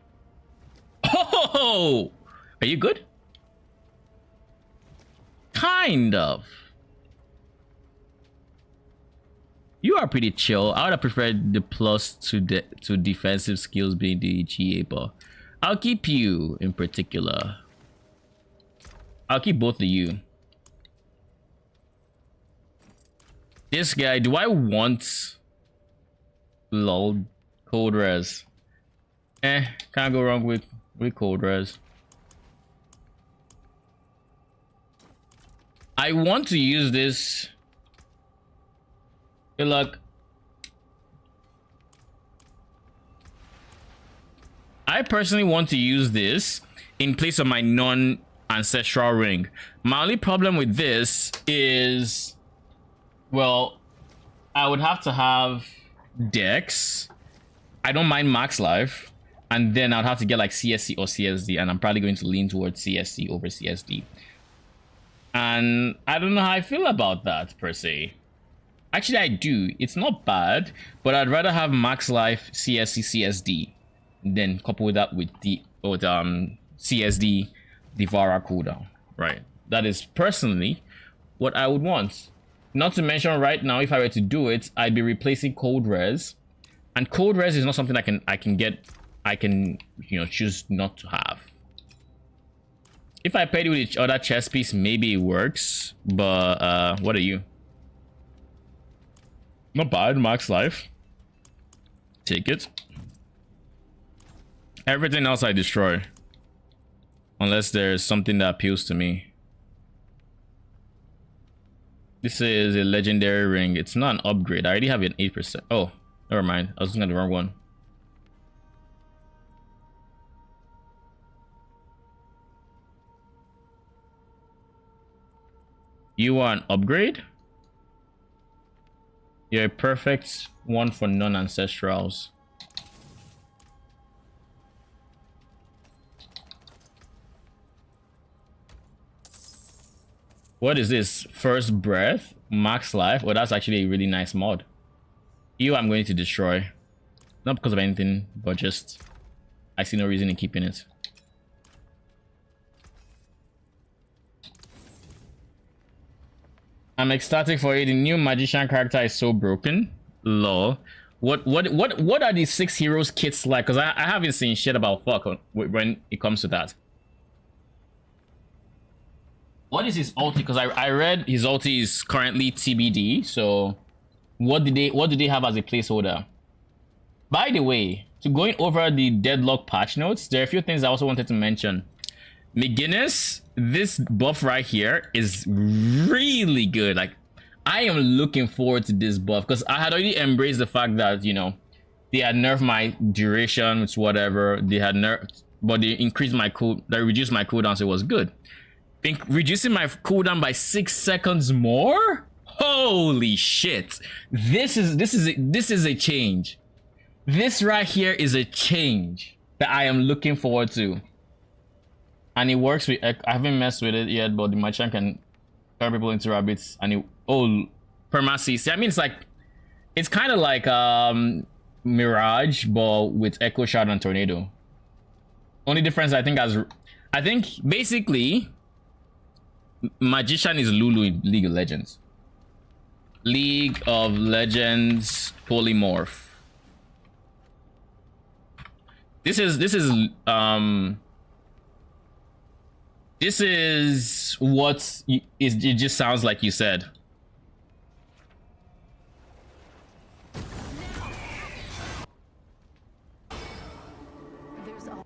A: Oh! Are you good? Kind of. You are pretty chill. I would have preferred the plus to defensive skills being the GA, but I'll keep you in particular. I'll keep both of you. This guy, do I want lol cold res? Can't go wrong with cold res. I want to use this. Good luck. I personally want to use this in place of my non-ancestral ring. My only problem with this is, well, I would have to have Dex. I don't mind max life. And then I'd have to get like CSC or CSD. And I'm probably going to lean towards CSC over CSD. And I don't know how I feel about that per se. Actually, I do. It's not bad, but I'd rather have max life CSC CSD than couple that with the CSD Devourer cooldown. Right. That is personally what I would want. Not to mention right now, if I were to do it, I'd be replacing cold res, and cold res is not something I can choose not to have. If I paired it with each other chess piece, maybe it works. But what are you? Not bad, max life. Take it. Everything else I destroy. Unless there's something that appeals to me. This is a legendary ring. It's not an upgrade. I already have an 8%. Oh, never mind. I was looking at the wrong one. You want upgrade? You're a perfect one for non-ancestrals. What is this? First breath? Max life? Well, that's actually a really nice mod. You I'm going to destroy. Not because of anything, but just I see no reason in keeping it. I'm ecstatic for you. The new magician character is so broken. Lol. What are these 6 heroes kits like? Because I haven't seen shit about fuck when it comes to that. What is his ulti? Because I read his ulti is currently TBD. So what do they have as a placeholder? By the way, to going over the deadlock patch notes, there are a few things I also wanted to mention. McGinnis, this buff right here is really good. Like, I am looking forward to this buff because I had already embraced the fact that, you know, they had nerfed my duration, it's whatever. They had nerfed, but they increased my they reduced my cooldown, so it was good. Reducing my cooldown by 6 seconds more? Holy shit. This is a change. This right here is a change that I am looking forward to. And it works with, I haven't messed with it yet, but the merchant can turn people into rabbits. And perma-CC. I mean, it's kind of like Mirage, but with Echo Shard and Tornado. Only difference I think basically Magician is Lulu in League of Legends. League of Legends polymorph. this is what it just sounds like you said.
B: There's all.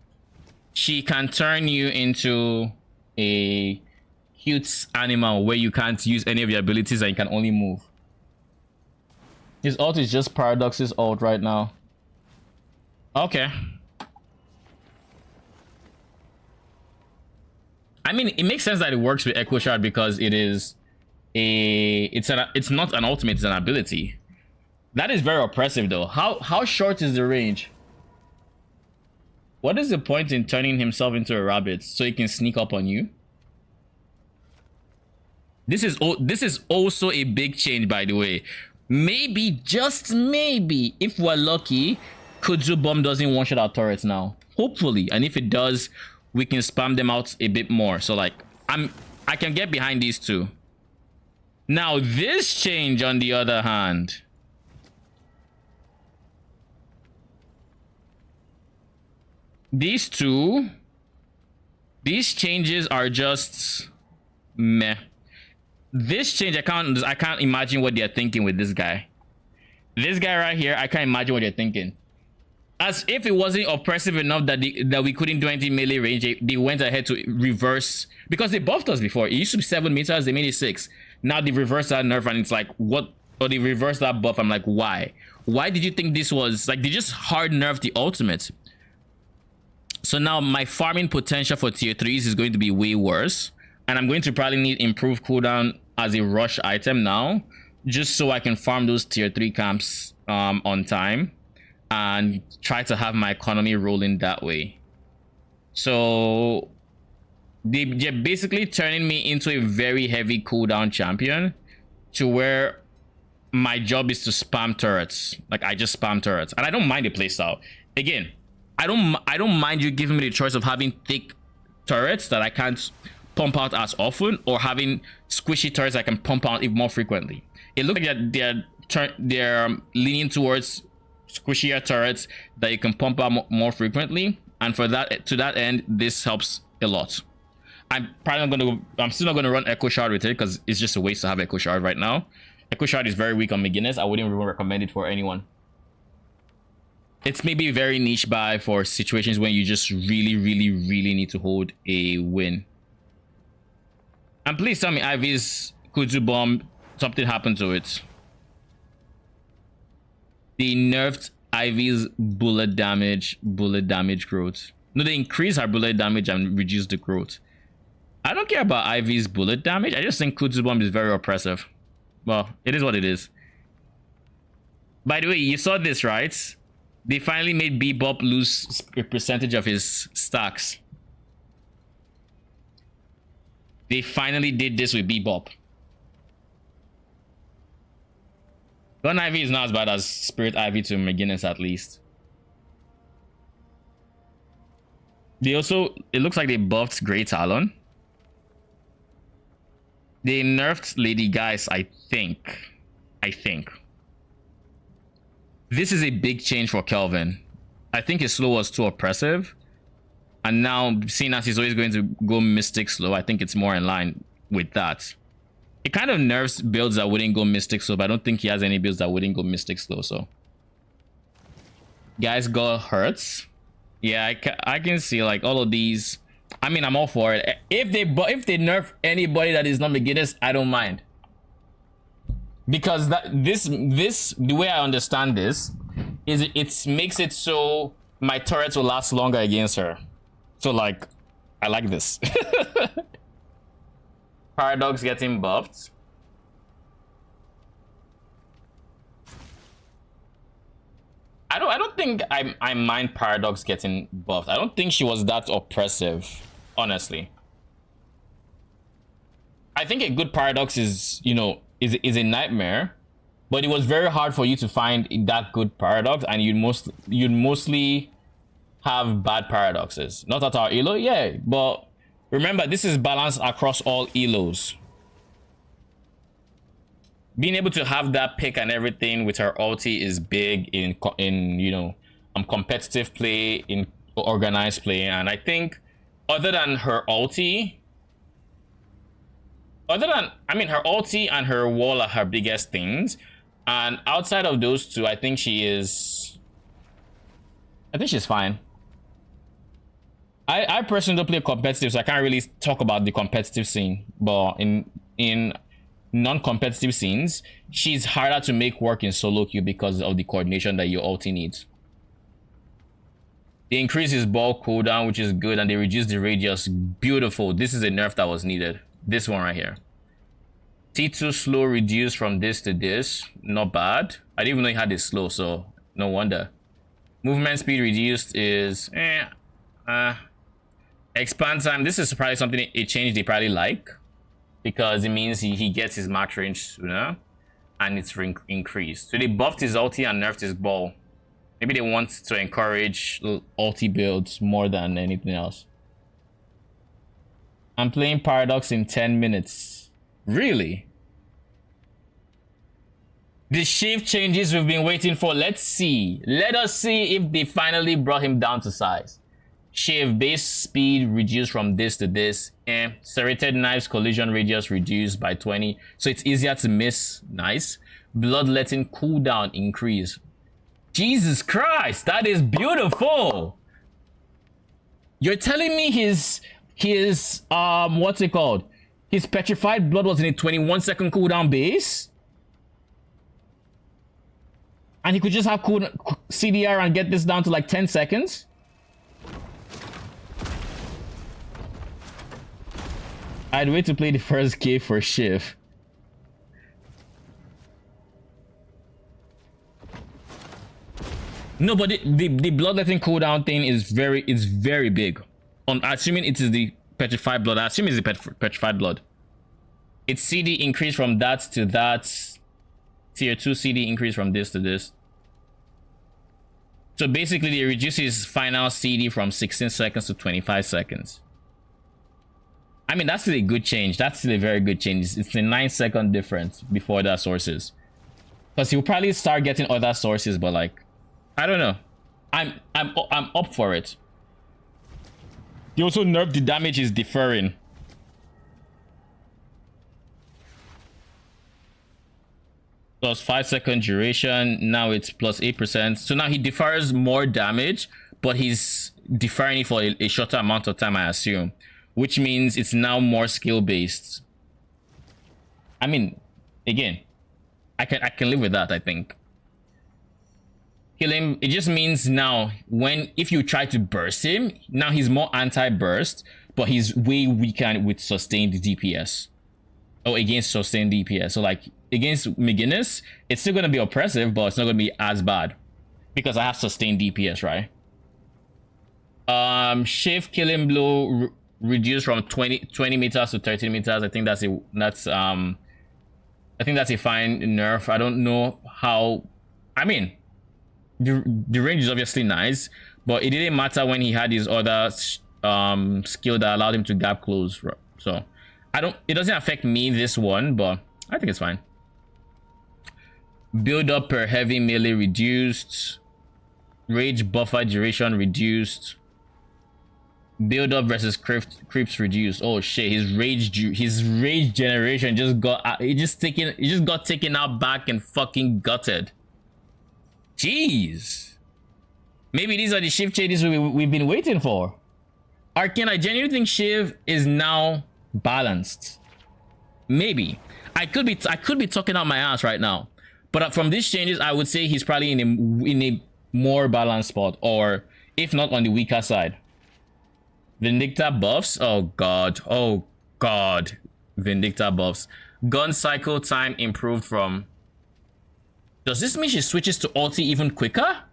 A: She can turn you into a cute animal where you can't use any of your abilities and you can only move. His ult is just Paradox's ult right now. Okay. I mean, it makes sense that it works with Echo Shard because it is it's not an ultimate, it's an ability. That is very oppressive though. How short is the range? What is the point in turning himself into a rabbit so he can sneak up on you? This is also a big change, by the way. Maybe, just maybe, if we're lucky, Kudzu Bomb doesn't one-shot our turrets now. Hopefully, and if it does, we can spam them out a bit more. So like, I can get behind these two. Now this change, on the other hand, these changes are just meh. This change, I can't imagine what they're thinking with this guy. This guy right here, I can't imagine what they're thinking. As if it wasn't oppressive enough that that we couldn't do anything melee range, they went ahead to reverse, because they buffed us before. It used to be 7 meters, they made it 6. Now they reversed that nerf, and it's like, what? Or they reversed that buff. I'm like, why? Why did you think this was like, they just hard nerfed the ultimate? So now my farming potential for tier 3s is going to be way worse, and I'm going to probably need improved cooldown as a rush item now, just so I can farm those tier 3 camps on time and try to have my economy rolling that way. So they're basically turning me into a very heavy cooldown champion, to where my job is to spam turrets. Like, I just spam turrets, and I don't mind the playstyle. Again, I don't mind you giving me the choice of having thick turrets that I can't pump out as often, or having squishy turrets I can pump out even more frequently. It looks like they're leaning towards squishier turrets that you can pump out more frequently, and for that, to that end, this helps a lot. I'm still not gonna run Echo Shard with it because it's just a waste to have Echo Shard right now. Echo Shard is very weak on beginners. I wouldn't even recommend it for anyone. It's maybe a very niche buy for situations when you just really need to hold a win. And please tell me Ivy's Kudzu Bomb, something happened to it. They nerfed Ivy's bullet damage growth. No, they increased her bullet damage and reduced the growth. I don't care about Ivy's bullet damage. I just think Kudzu Bomb is very oppressive. Well, it is what it is. By the way, you saw this, right? They finally made Bebop lose a percentage of his stacks. They finally did this with Bebop. Gun Ivy is not as bad as Spirit Ivy to McGinnis, at least. They also, it looks like they buffed Grey Talon. They nerfed Lady Geist, I think. This is a big change for Kelvin. I think his slow was too oppressive. And now, seeing as he's always going to go Mystic slow, I think it's more in line with that. It kind of nerfs builds that wouldn't go Mystic slow, but I don't think he has any builds that wouldn't go Mystic slow, so. Guys got hurts. Yeah, I can see like all of these. I mean, I'm all for it. If they nerf anybody that is not beginners, I don't mind. Because the way I understand this is it makes it so my turrets will last longer against her. So like, I like this. Paradox getting buffed. I don't think I mind Paradox getting buffed. I don't think she was that oppressive, honestly. I think a good Paradox is, you know, is a nightmare, but it was very hard for you to find that good Paradox, and you'd mostly have bad Paradoxes. Not at our elo, yeah, but remember, this is balanced across all elos. Being able to have that pick and everything with her ulti is big in you know, competitive play, in organized play. And I think other than her ulti, her ulti and her wall are her biggest things. And outside of those two, I think she's fine. I personally don't play competitive, so I can't really talk about the competitive scene. But in non-competitive scenes, she's harder to make work in solo queue because of the coordination that your ulti needs. They increase his ball cooldown, which is good, and they reduce the radius. Beautiful. This is a nerf that was needed. This one right here. T2 slow reduced from this to this. Not bad. I didn't even know he had this slow, so no wonder. Movement speed reduced is expand time. This is probably something a change they probably like, because it means he gets his max range sooner and it's increased. So they buffed his ulti and nerfed his ball. Maybe they want to encourage ulti builds more than anything else. I'm playing Paradox in 10 minutes. Really? The shift changes we've been waiting for. Let's see. Let us see if they finally brought him down to size. Shave base speed reduced from this to this. Serrated knives collision radius reduced by 20. So it's easier to miss. Nice. Bloodletting cooldown increase. Jesus Christ, that is beautiful. You're telling me his what's it called? His petrified blood was in a 21-second cooldown base? And he could just have cool CDR and get this down to like 10 seconds? I'd wait to play the first game for Shiv. No, but the bloodletting cooldown thing is very big. Assuming it is the petrified blood. I assume it's the petrified blood. Its CD increase from that to that. Tier 2 CD increase from this to this. So basically, it reduces final CD from 16 seconds to 25 seconds. I mean, that's still a good change. That's still a very good change. It's a 9-second difference before other sources. Because he'll probably start getting other sources, but like, I don't know. I'm up for it. He also nerfed the damage is deferring. Plus 5-second duration. Now it's plus 8%. So now he defers more damage, but he's deferring it for a shorter amount of time, I assume. Which means it's now more skill based. I mean, again, I can live with that, I think. Kill him, it just means now if you try to burst him, now he's more anti-burst, but he's way weaker with sustained DPS. Or against sustained DPS. So like against McGinnis, it's still gonna be oppressive, but it's not gonna be as bad. Because I have sustained DPS, right? Shift killing blow reduced from 20 meters to 30 meters. I think that's a fine nerf. I don't know how. I mean, the range is obviously nice, but it didn't matter when he had his other skill that allowed him to gap close. So it doesn't affect me, this one, but I think it's fine. Build up per heavy melee reduced. Rage buffer duration reduced. Build up versus creeps reduced. Oh shit, his rage generation just got taken out back and fucking gutted. Jeez. Maybe these are the shift changes we've been waiting for. Arcane, I genuinely think Shiv is now balanced. Maybe. I could be talking out my ass right now. But from these changes, I would say he's probably in a more balanced spot, or if not on the weaker side. Vindicta buffs. Oh god. Vindicta buffs. Gun cycle time improved from. Does this mean she switches to ulti even quicker?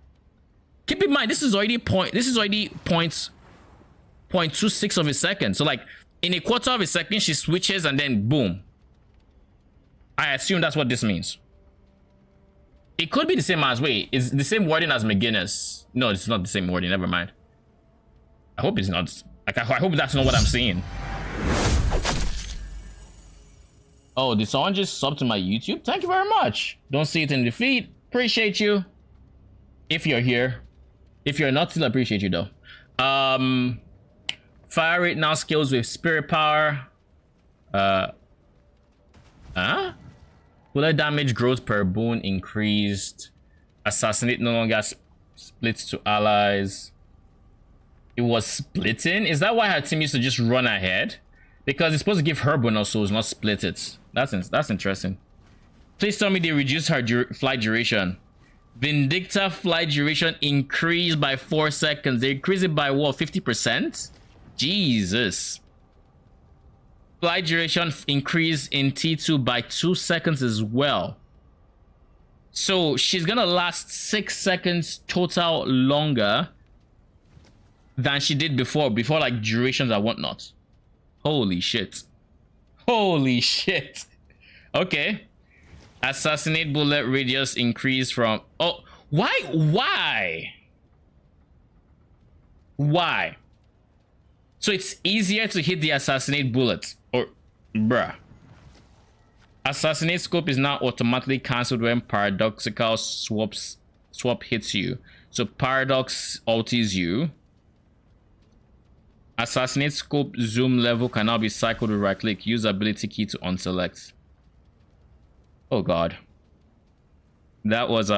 A: Keep in mind, this is already 0.26 of a second. So like in a quarter of a second, she switches and then boom. I assume that's what this means. It could be the same as, wait, it's the same wording as McGinnis. No, it's not the same wording, never mind. I hope it's not. Like, I hope that's not what I'm seeing. Oh, did someone just sub to my YouTube? Thank you very much. Don't see it in the feed. Appreciate you. If you're here. If you're not, still appreciate you though. Fire rate now scales with spirit power. Bullet damage growth per boon increased. Assassinate no longer splits to allies. It was splitting? Is that why her team used to just run ahead? Because it's supposed to give her bonus souls, not split it. That's interesting. Please tell me they reduced her flight duration. Vindicta flight duration increased by 4 seconds. They increased it by what, 50%? Jesus. Flight duration increased in T2 by 2 seconds as well. So she's gonna last 6 seconds total longer than she did before like durations and whatnot. Holy shit. Holy shit. Okay. Assassinate bullet radius increased from... Oh, why? Why? So it's easier to hit the assassinate bullet. Or, bruh. Assassinate scope is now automatically cancelled when paradoxical swap hits you. So paradox ultis you. Assassinate scope zoom level can now be cycled with right click. Use ability key to unselect. Oh god. That was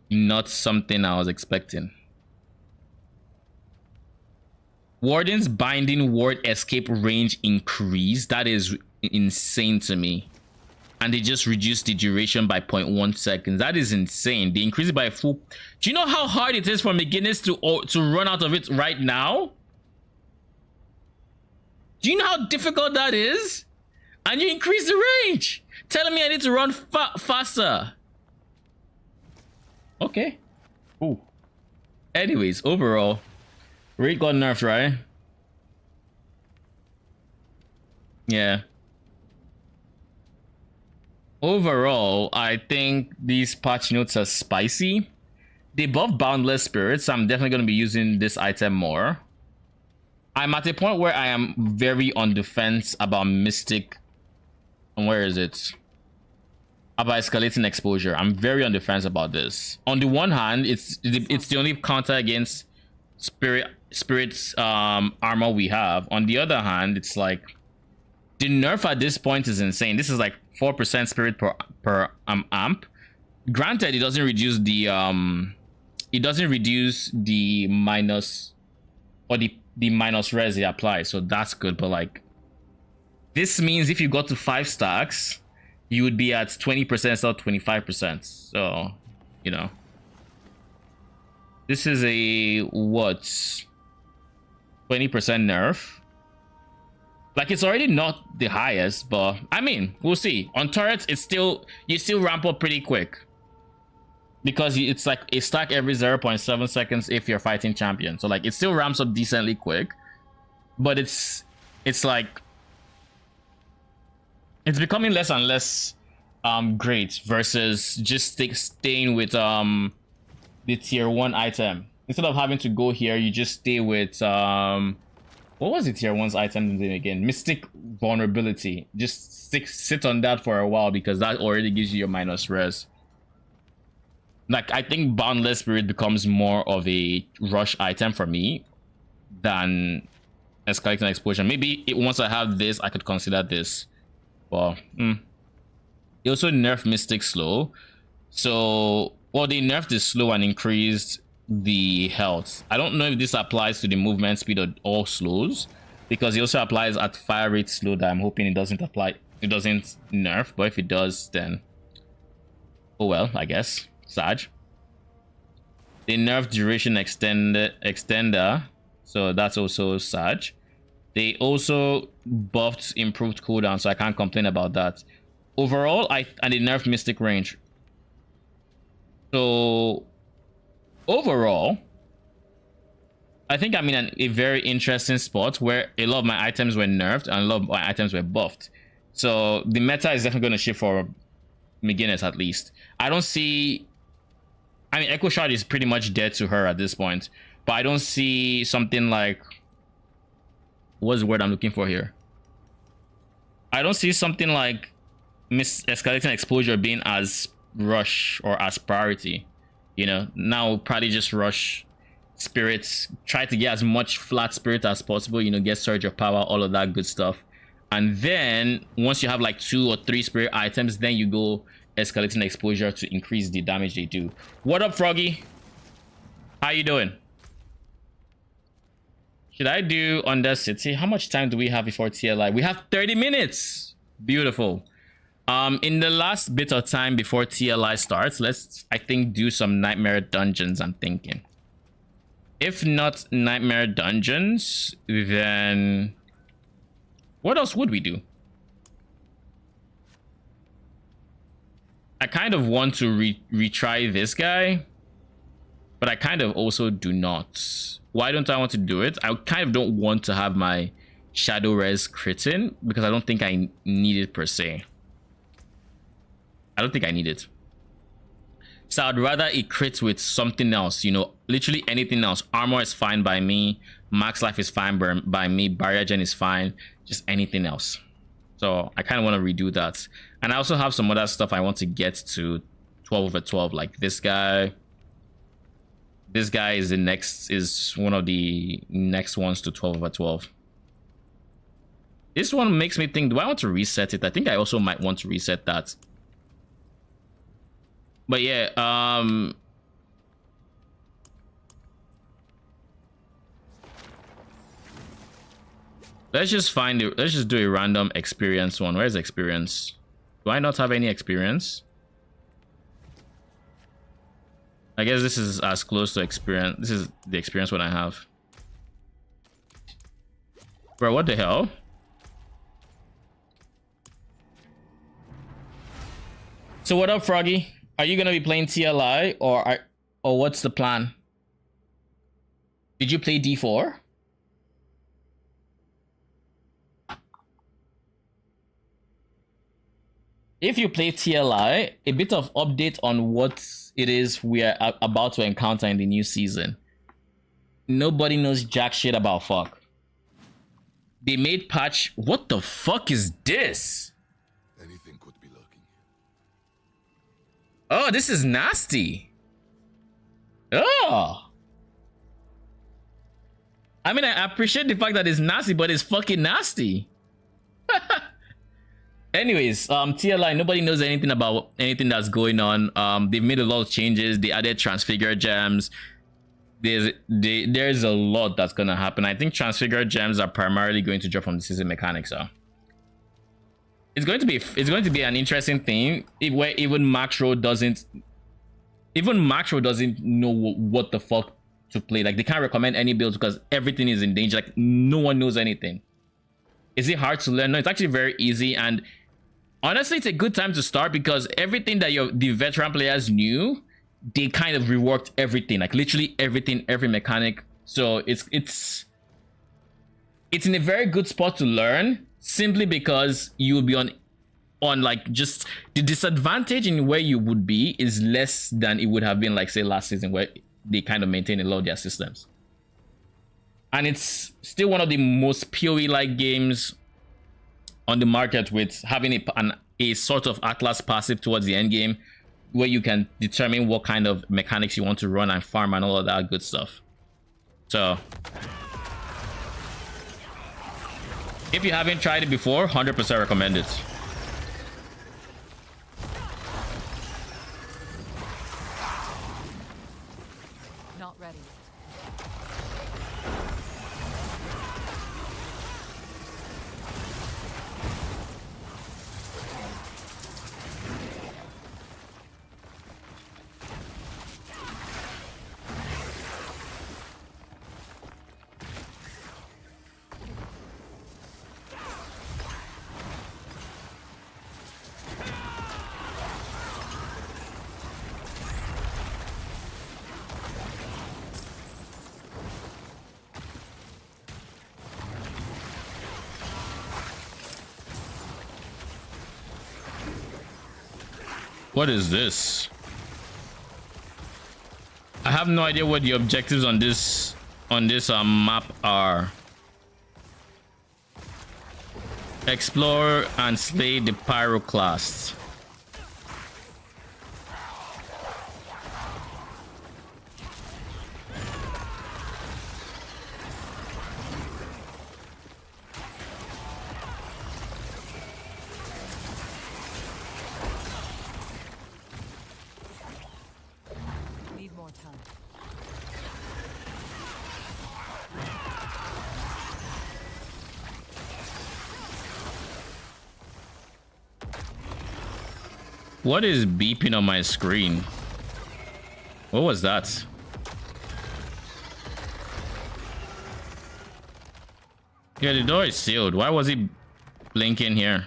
A: not something I was expecting. Warden's binding ward escape range increased. That is insane to me. And they just reduced the duration by 0.1 seconds. That is insane. They increased it by a full... Do you know how hard it is for beginners to run out of it right now? Do you know how difficult that is? And you increase the range. Telling me I need to run faster. Okay. Ooh. Anyways, overall, Raid got nerfed, right? Yeah. Overall, I think these patch notes are spicy. They buff Boundless Spirits, so I'm definitely going to be using this item more. I'm at a point where I am very on defense about Mystic. And where is it? About escalating exposure. I'm very on defense about this. On the one hand, it's the only counter against Spirit's armor we have. On the other hand, it's like the nerf at this point is insane. This is like 4% spirit per amp. Granted, it doesn't reduce the minus or the minus res it applies, so that's good. But like, this means if you got to 5 stacks, you would be at 20% instead of 25%. So, you know, this is a what, 20% nerf. Like, it's already not the highest, but I mean, we'll see. On turrets, it's still, you still ramp up pretty quick, because it's like a stack every 0.7 seconds if you're fighting champion. So like, it still ramps up decently quick, but it's like, it's becoming less and less great versus just staying with the tier 1 item. Instead of having to go here, you just stay with what was the tier 1's item name again? Mystic Vulnerability. Just sit on that for a while, because that already gives you your minus res. Like, I think Boundless Spirit becomes more of a rush item for me than Escalating Explosion. Maybe once I have this, I could consider this. Well, They also nerfed Mystic Slow. So, well, they nerfed the slow and increased the health. I don't know if this applies to the movement speed of all slows, because it also applies at fire rate slow that I'm hoping it doesn't apply. It doesn't nerf, but if it does, then oh well, I guess. Sag. They nerfed duration extender, so that's also Sag. They also buffed improved cooldown, so I can't complain about that. Overall, and they nerfed Mystic range. So overall, I think I'm in a very interesting spot where a lot of my items were nerfed and a lot of my items were buffed. So the meta is definitely going to shift for beginners, at least. I don't see... I mean, Echo Shard is pretty much dead to her at this point, but I don't see something like... What's the word I'm looking for here? I don't see something like Escalating Exposure being as rush or as priority. You know, now we'll probably just rush spirits. Try to get as much flat spirit as possible, you know, get surge of power, all of that good stuff. And then once you have like 2 or 3 spirit items, then you go escalating exposure to increase the damage they do. What up, Froggy? How you doing? Should I do Under City? How much time do we have before TLI? We have 30 minutes. Beautiful. In the last bit of time before TLI starts, let's, I think, do some Nightmare Dungeons, I'm thinking. If not Nightmare Dungeons, then what else would we do? I kind of want to retry this guy, but I kind of also do not. Why don't I want to do it? I kind of don't want to have my Shadow Res crit in because I don't think I need it per se. I don't think I need it. So I'd rather it crits with something else, you know, literally anything else. Armor is fine by me. Max life is fine by me. Barrier gen is fine. Just anything else. So I kind of want to redo that. And I also have some other stuff I want to get to 12 over 12, like this guy. This guy is is one of the next ones to 12 over 12. This one makes me think, do I want to reset it? I think I also might want to reset that. But yeah, let's just find it. Let's just do a random experience one. Where's experience? Do I not have any experience? I guess this is as close to experience. This is the experience one I have. Bro, what the hell? So what up, Froggy? Are you gonna be playing TLI or what's the plan? Did you play D4? If you play TLI, a bit of update on what it is we are about to encounter in the new season. Nobody knows jack shit about fuck. They made patch. What the fuck is this?
D: Anything could be lurking.
A: Oh, this is nasty. Oh. I mean, I appreciate the fact that it's nasty, but it's fucking nasty. Anyways, TLI, nobody knows anything about anything that's going on. They've made a lot of changes. They added transfigure gems. There's a lot that's gonna happen. I think transfigure gems are primarily going to drop from the season mechanics. So it's going to be an interesting thing where even Macro doesn't know what the fuck to play. Like, they can't recommend any builds because everything is in danger. Like, no one knows anything. Is it hard to learn? No, it's actually very easy. And honestly, it's a good time to start because everything that the veteran players knew, they kind of reworked everything, like literally everything, every mechanic. So it's in a very good spot to learn, simply because you will be on like, just the disadvantage in where you would be is less than it would have been, like, say, last season, where they kind of maintain a lot of their systems. And it's still one of the most PoE-like games on the market, with having a sort of Atlas passive towards the end game, where you can determine what kind of mechanics you want to run and farm and all of that good stuff. So if you haven't tried it before, 100% recommend it.
B: Not ready.
A: What is this? I have no idea what the objectives on this map are. Explore and slay the pyroclasts. What is beeping on my screen? What was that? Yeah, the door is sealed. Why was it blinking here?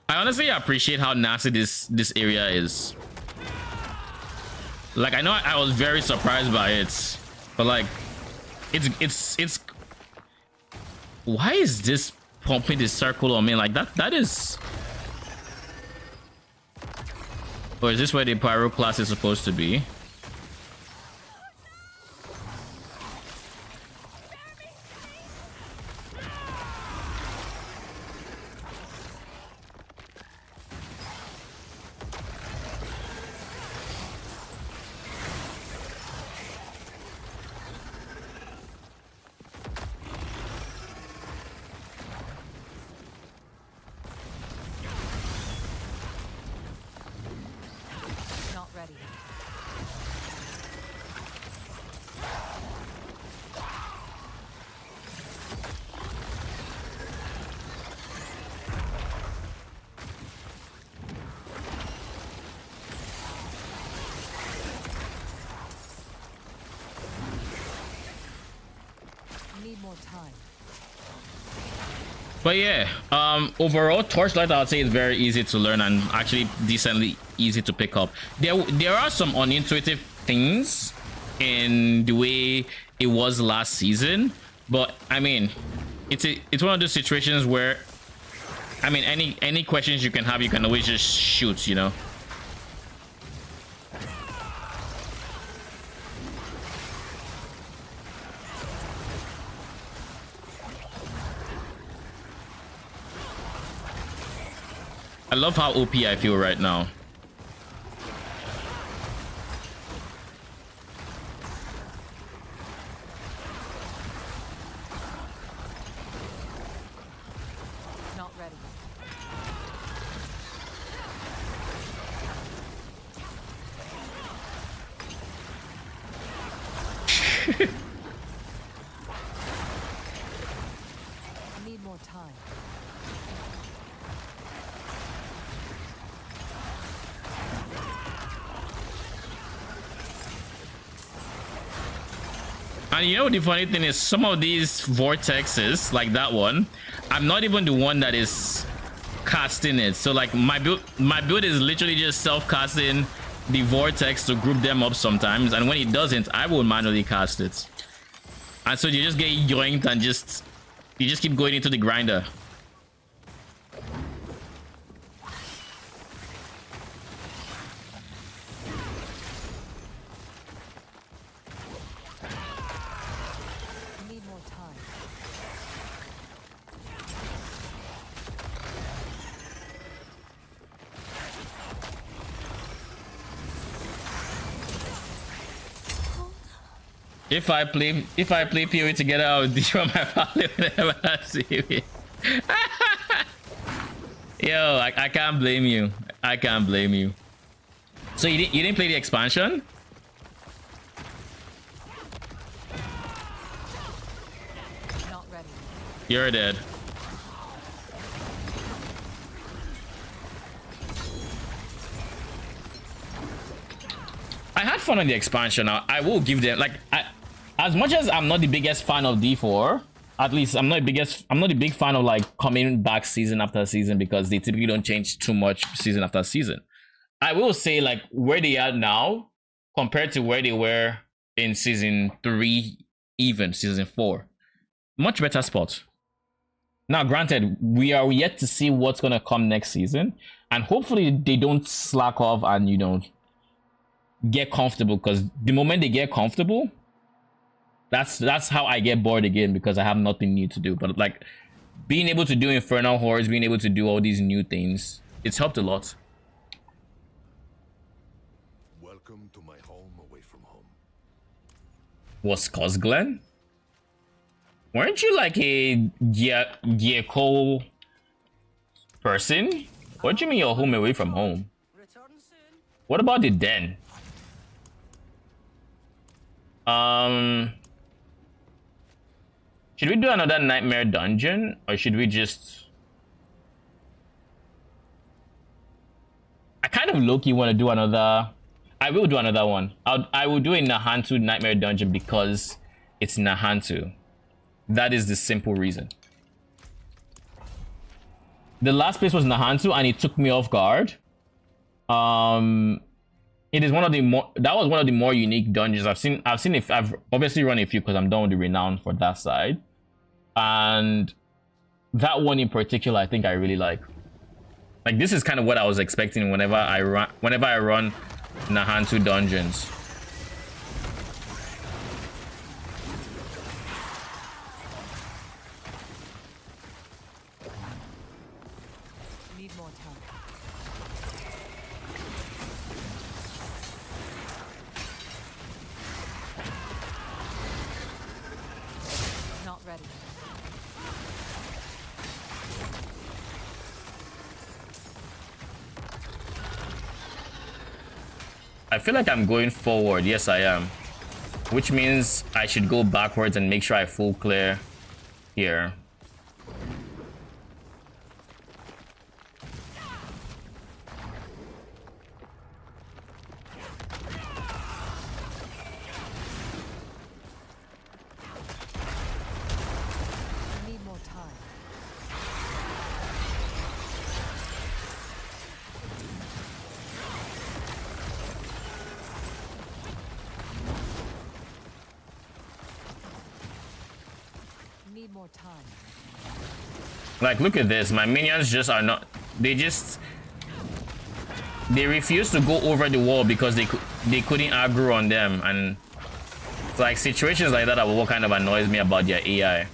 A: I honestly appreciate how nasty this area is. Like, I know I was very surprised by it, but like, it's. Why is this pumping this circle on me like that? That is. Or is this where the pyro class is supposed to be?
B: Not ready. Need more time.
A: But yeah, overall, Torchlight, I would say, is very easy to learn and actually decently easy to pick up. There are some unintuitive things in the way it was last season, but I mean, it's one of those situations where, I mean, any questions you can have, you can always just shoot, you know. I love how OP I feel right now.
B: Not ready. Need more time.
A: And you know the funny thing is, some of these vortexes, like that one, I'm not even the one that is casting it. So like my build is literally just self-casting the vortex to group them up sometimes, and when it doesn't, I will manually cast it. And so you just get yoinked and you just keep going into the grinder.
B: Need more time.
A: If I play PoE together, I would destroy my family whenever I see it. Yo, I can't blame you. I can't blame you. So you didn't play the expansion?
B: Not ready.
A: You're dead. I had fun on the expansion. I will give them, like, as much as I'm not the biggest fan of D4, at least I'm not the big fan of like coming back season after season, because they typically don't change too much season after season. I will say, like, where they are now compared to where they were in season 3, even season 4, much better spot. Now, granted, we are yet to see what's gonna come next season, and hopefully they don't slack off and, you know, get comfortable, because the moment they get comfortable, that's how I get bored again, because I have nothing new to do. But like, being able to do Infernal Hordes, being able to do all these new things, it's helped a lot.
D: Welcome to my home away from home.
A: Was Cosglen? Weren't you like a Gearco person? What do you mean you're home away from home?
C: Return soon.
A: What about the den? Should we do another nightmare dungeon, or should we just... I kind of low-key want to do another... I will do another one. I will do a Nahantu nightmare dungeon because it's Nahantu. That is the simple reason. The last place was Nahantu and it took me off guard. It is one of the more... That was one of the more unique dungeons I've seen. I've obviously run a few because I'm done with the renown for that side. And that one in particular, I think I really like. Like, this is kind of what I was expecting whenever I run Nahantu dungeons.
B: Need more time. Not ready.
A: I feel like I'm going forward. Yes, I am. Which means I should go backwards and make sure I full clear here.
B: I need more time. Need more time.
A: Like, look at this. My minions just are not... They refuse to go over the wall because they couldn't aggro on them. And it's like situations like that are what kind of annoys me about their AI.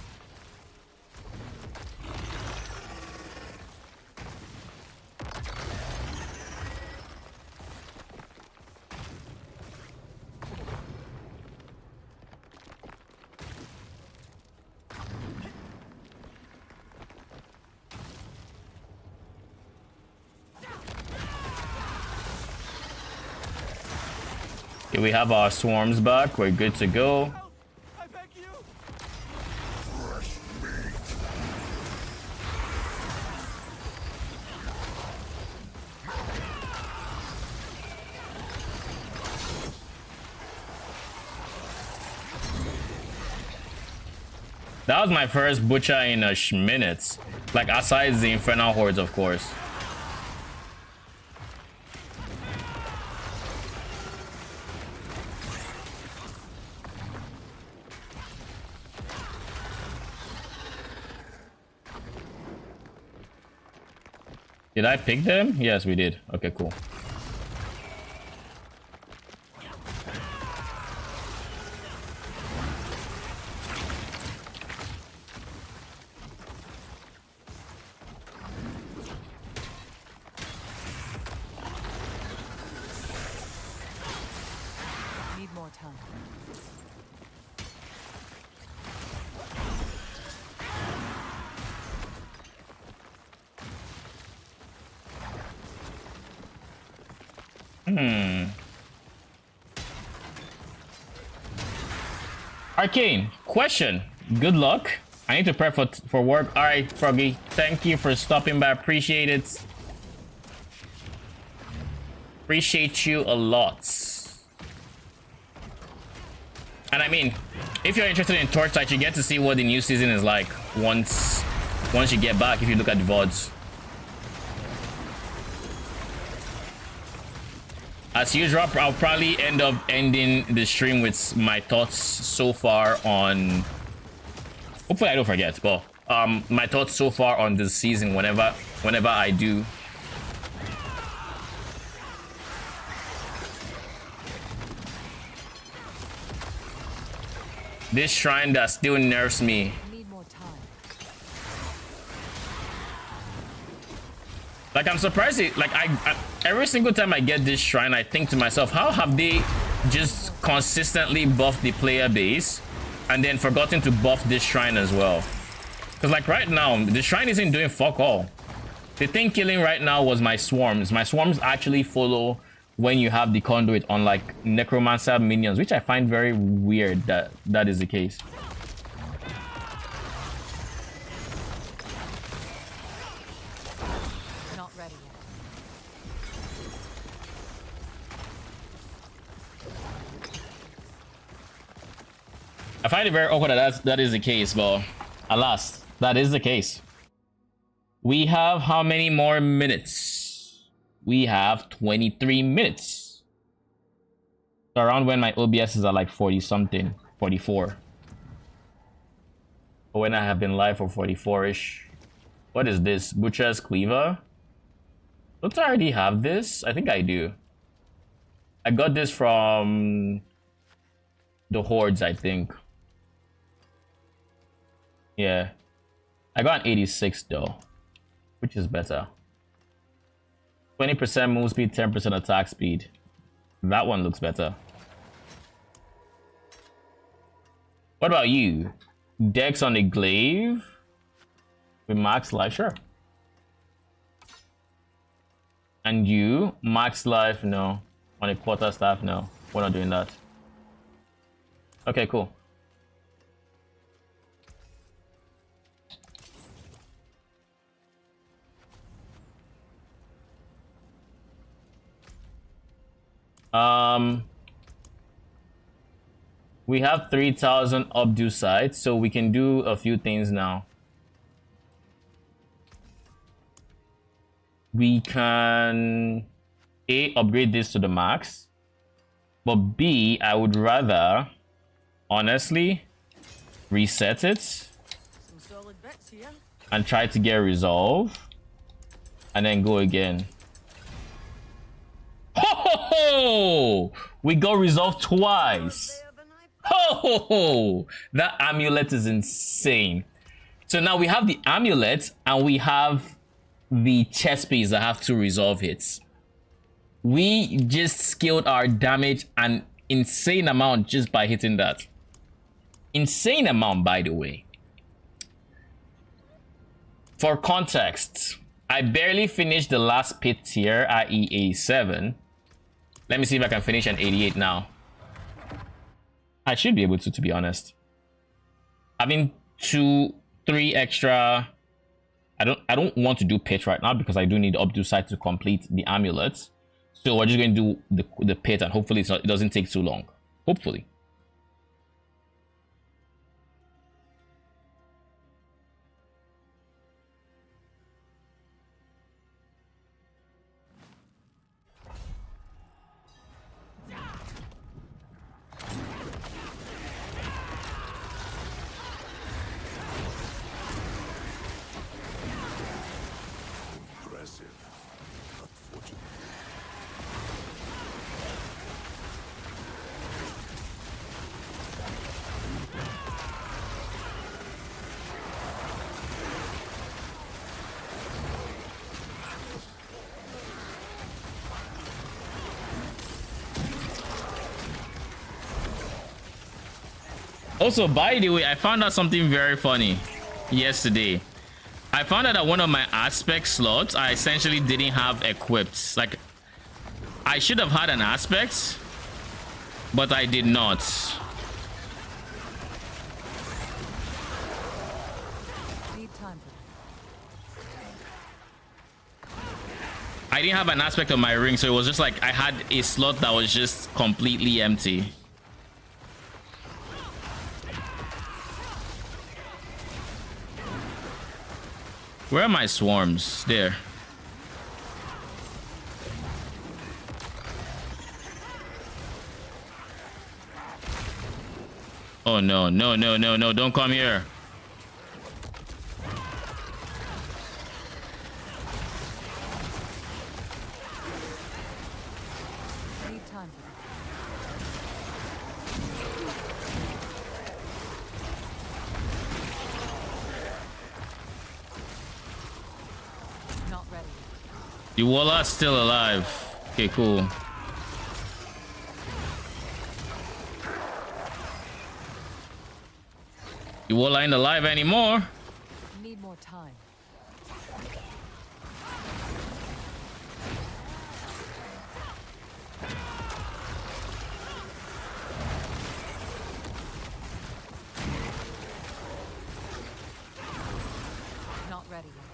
A: Okay, we have our swarms back. We're good to go.
E: I beg you.
A: That was my first butcher in a minute. Like, aside the infernal hordes, of course. Did I pick them? Yes, we did. Okay, cool.
B: Need more time.
A: Arcane, question. Good luck. I need to prep for work. All right, Froggy. Thank you for stopping by. Appreciate it. Appreciate you a lot. And I mean, if you're interested in Torchlight, you get to see what the new season is like once you get back, if you look at the VODs. As usual, I'll probably end up ending the stream with my thoughts so far on... Hopefully I don't forget, but my thoughts so far on this season whenever I do. This shrine that still nerves me.
B: Need more time.
A: Like, I'm surprised I every single time I get this shrine, I think to myself, how have they just consistently buffed the player base and then forgotten to buff this shrine as well? Because like right now, the shrine isn't doing fuck all. The thing killing right now was my swarms. My swarms actually follow when you have the conduit on like necromancer minions, which I find very weird that that is the case. I find it very awkward that that is the case, but alas, that is the case. We have how many more minutes? We have 23 minutes. So around when my OBS is at like 40 something, 44. Or when I have been live for 44-ish. What is this? Butcher's Cleaver? Don't I already have this? I think I do. I got this from the Hordes, I think. Yeah. I got an 86 though, which is better. 20% move speed, 10% attack speed. That one looks better. What about you? Dex on the glaive? With max life? Sure. And you? Max life? No. On a quarterstaff? No. We're not doing that. Okay, cool. We have 3,000 updo sites, so we can do a few things now. We can A, upgrade this to the max, but B, I would rather honestly reset it
C: Some solid bits here.
A: and try to get resolve and then go again. Ho ho ho! We got resolve twice. Ho ho ho! That amulet is insane. So now we have the amulet and we have the chest piece that have to resolve hits. We just scaled our damage an insane amount just by hitting that. Insane amount, by the way. For context, I barely finished the last pit tier at EA7. Let me see if I can finish an 88 now. I should be able to be honest. Having 2-3 extra. I don't want to do pit right now because I do need updo site to complete the amulet. So we're just going to do the pit and hopefully it doesn't take too long. Hopefully.
D: Impressive. Unfortunate.
A: Also, by the way, I found out something very funny yesterday. I found out that one of my aspect slots I essentially didn't have equipped. Like, I should have had an aspect, but I did not.
B: Need time for
A: I didn't have an aspect of my ring, so it was just like I had a slot that was just completely empty. Where are my swarms? There. Oh no, no, no, no, no, don't come here.
B: Need time for Not ready.
A: The Warlock's still alive. Okay, cool. The Warlock ain't alive anymore.
B: Need more time. Not ready yet.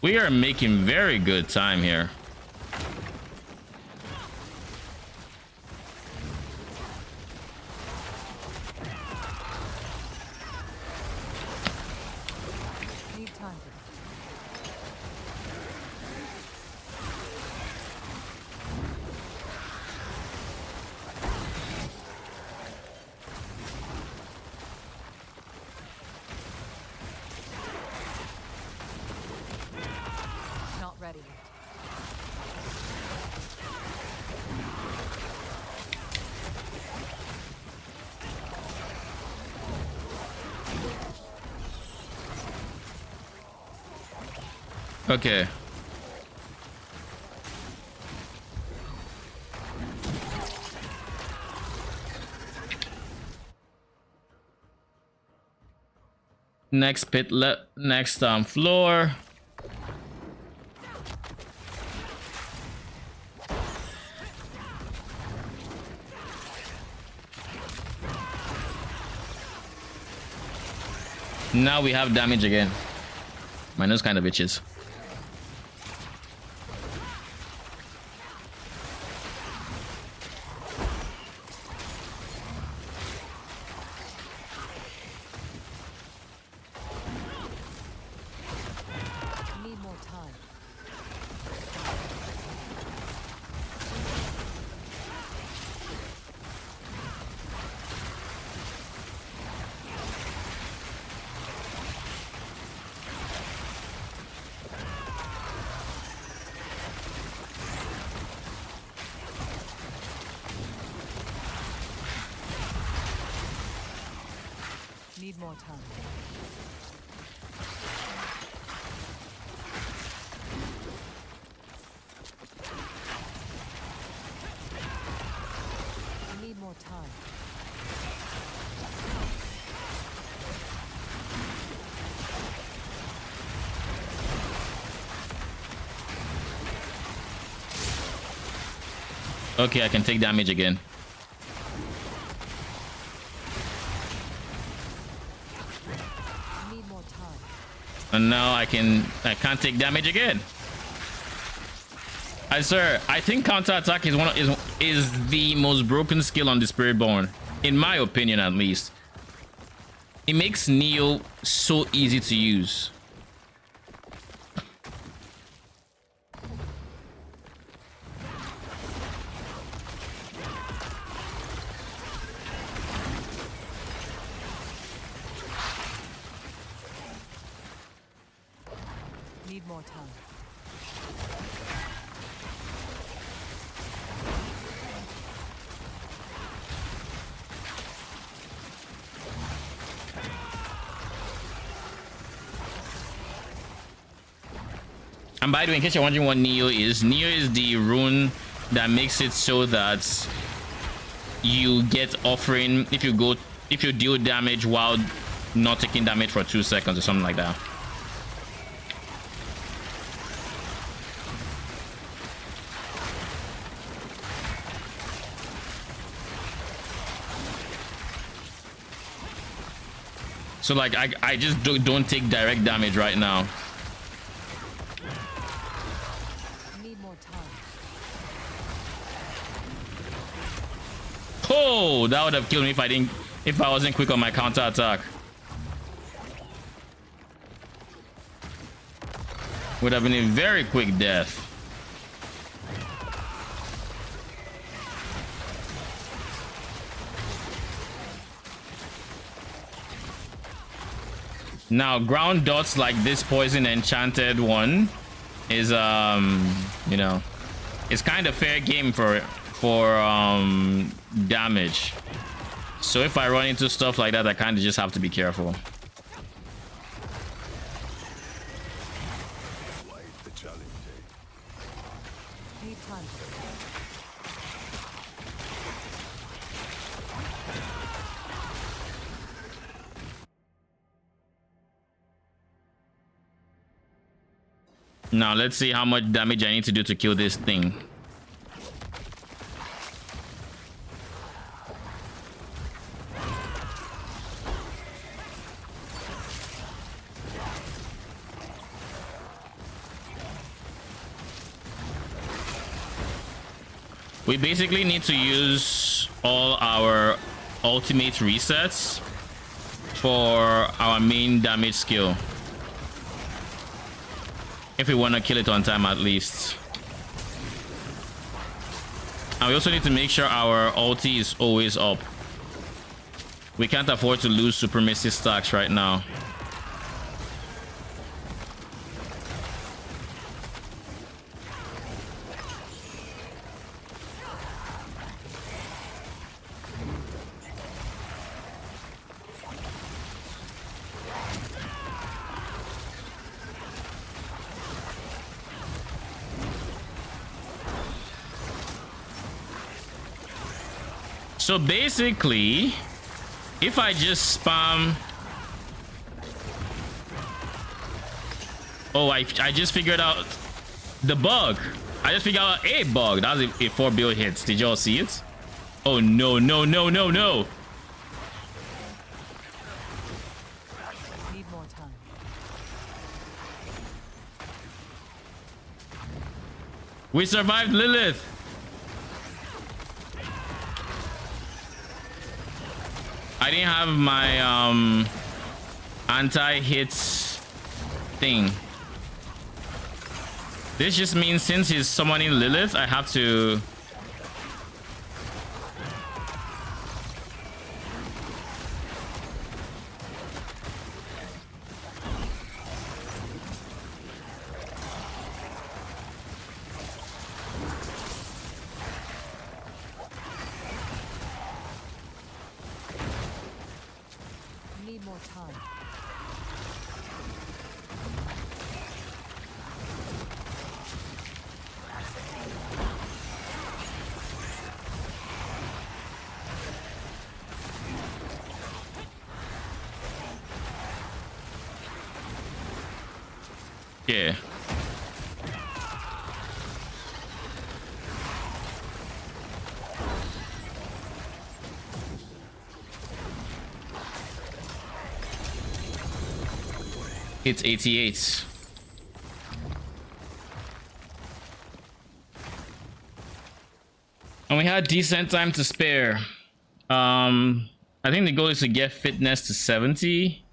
A: We are making very good time here.
B: Need time for that. Not ready yet.
A: Okay. Next pit, next floor. Now we have damage again. My nose kind of itches.
B: Need more time. Need more time. I need more time.
A: Okay, I can take damage again.
B: I need more time.
A: And now I can't take damage again. Sir, I think counterattack is the most broken skill on the Spiritborn, in my opinion at least. It makes Neo so easy to use.
B: Need more time.
A: And by the way, in case you're wondering what Neo is the rune that makes it so that you get offering if you deal damage while not taking damage for 2 seconds or something like that. So like I just don't take direct damage right now.
B: Need more time.
A: Oh, that would have killed me if I wasn't quick on my counter attack. Would have been a very quick death. Now, ground dots like this poison enchanted one is you know, it's kind of fair game for damage. So if I run into stuff like that, I kind of just have to be careful.
D: Quite the challenge, eh?
B: Need time for that.
A: Now let's see how much damage I need to do to kill this thing. We basically need to use all our ultimate resets for our main damage skill. If we want to kill it on time at least. And we also need to make sure our ulti is always up. We can't afford to lose supremacy stacks right now. So basically, if I just spam... Oh, I just figured out the bug. I just figured out a bug. That was a 4 build hits. Did y'all see it? Oh, no, no, no, no, no.
B: Need more time.
A: We survived Lilith. I didn't have my anti-hits thing. This just means since he's summoning Lilith, I have to...
B: Need more time.
A: Yeah. It's 88. And we had decent time to spare. I think the goal is to get fitness to 70.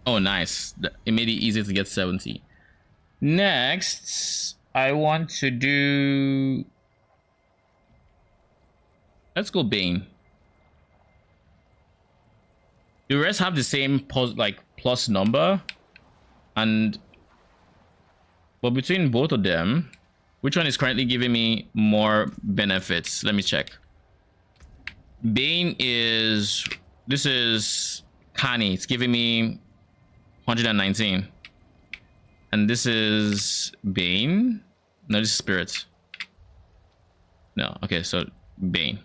A: Oh, nice. It made it easy to get 70. Next, I want to do... Let's go Bane. The rest have the same plus number, and but between both of them, which one is currently giving me more benefits? Let me check. Bane is... This is Kani. It's giving me 119. And this is Bane. No, this is Spirit. No, okay, so Bane.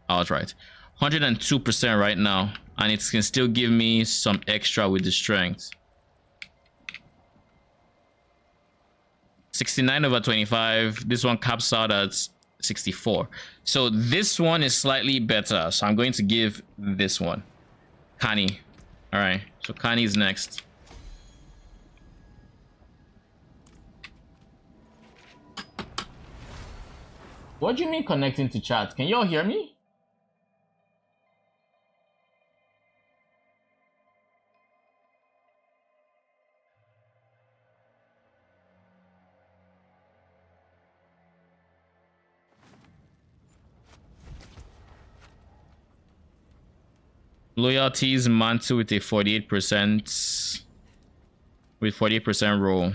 A: I was right. 102% right now. And it can still give me some extra with the strength. 69/25. This one caps out at 64. So this one is slightly better. So I'm going to give this one. Kani. Alright. So Kani is next. What do you mean connecting to chat? Can y'all hear me? Loyalties mantle with a 48% with 48% roll.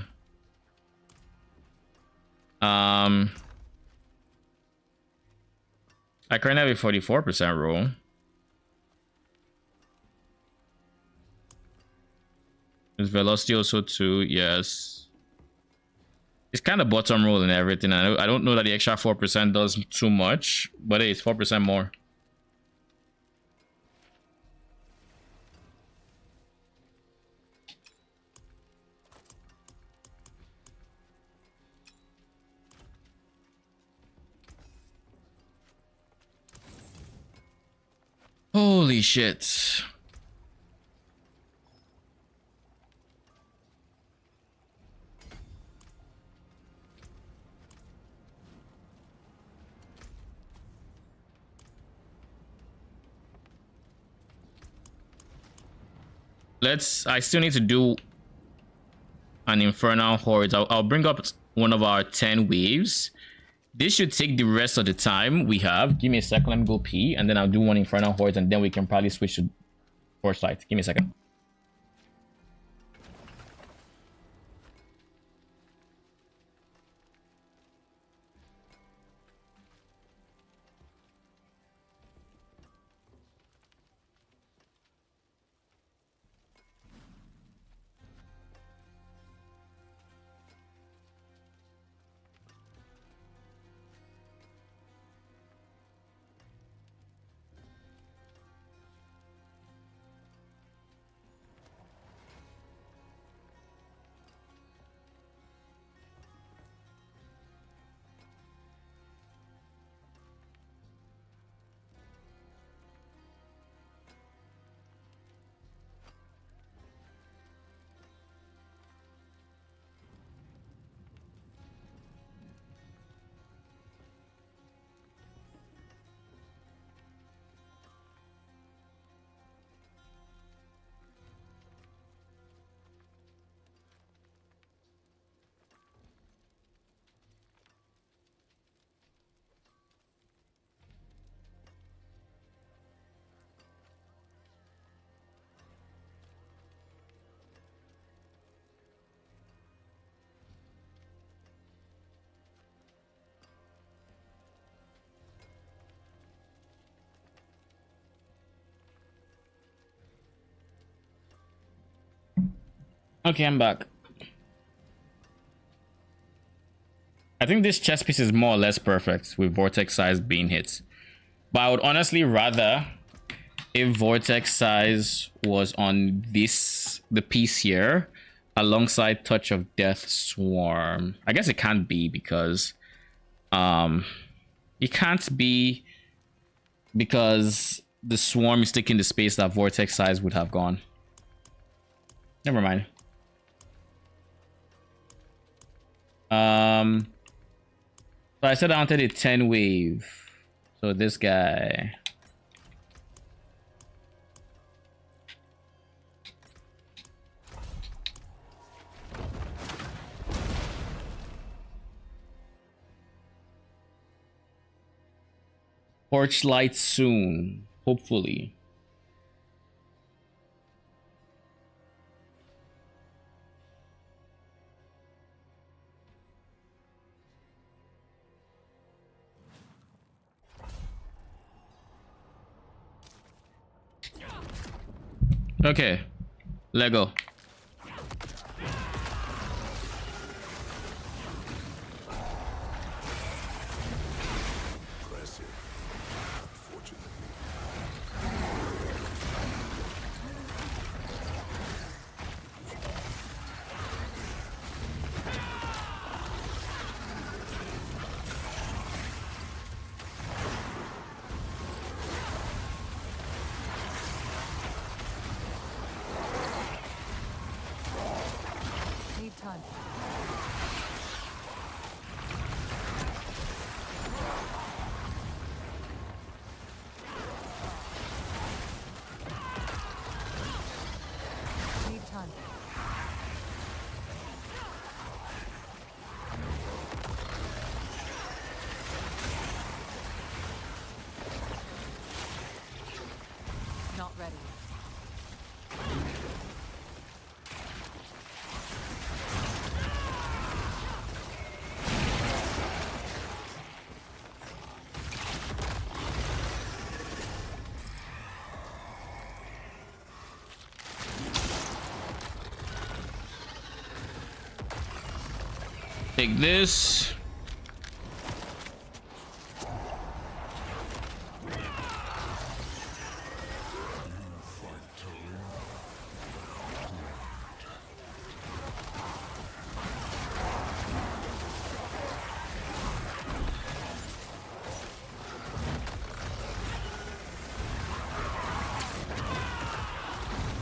A: I currently have a 44% roll. Is velocity also too? Yes. It's kind of bottom roll and everything. I don't know that the extra 4% does too much, but hey, it's 4% more. Holy shit. I still need to do an Infernal Horde. I'll bring up one of our 10 waves. This should take the rest of the time we have. Give me a second. Let me go pee. And then I'll do one Infernal Horde. And then we can probably switch to Foresight. Give me a second. Okay, I'm back. I think this chess piece is more or less perfect with vortex size being hit. But I would honestly rather if vortex size was on the piece here alongside Touch of Death Swarm. I guess it can't be because it can't be because the swarm is taking the space that vortex size would have gone. Never mind. So I said I wanted a 10 wave. So this guy. Porch light soon, hopefully. Okay, Lego.
D: Impressive. Unfortunately.
B: Need time. Need time. Not ready.
A: Take this.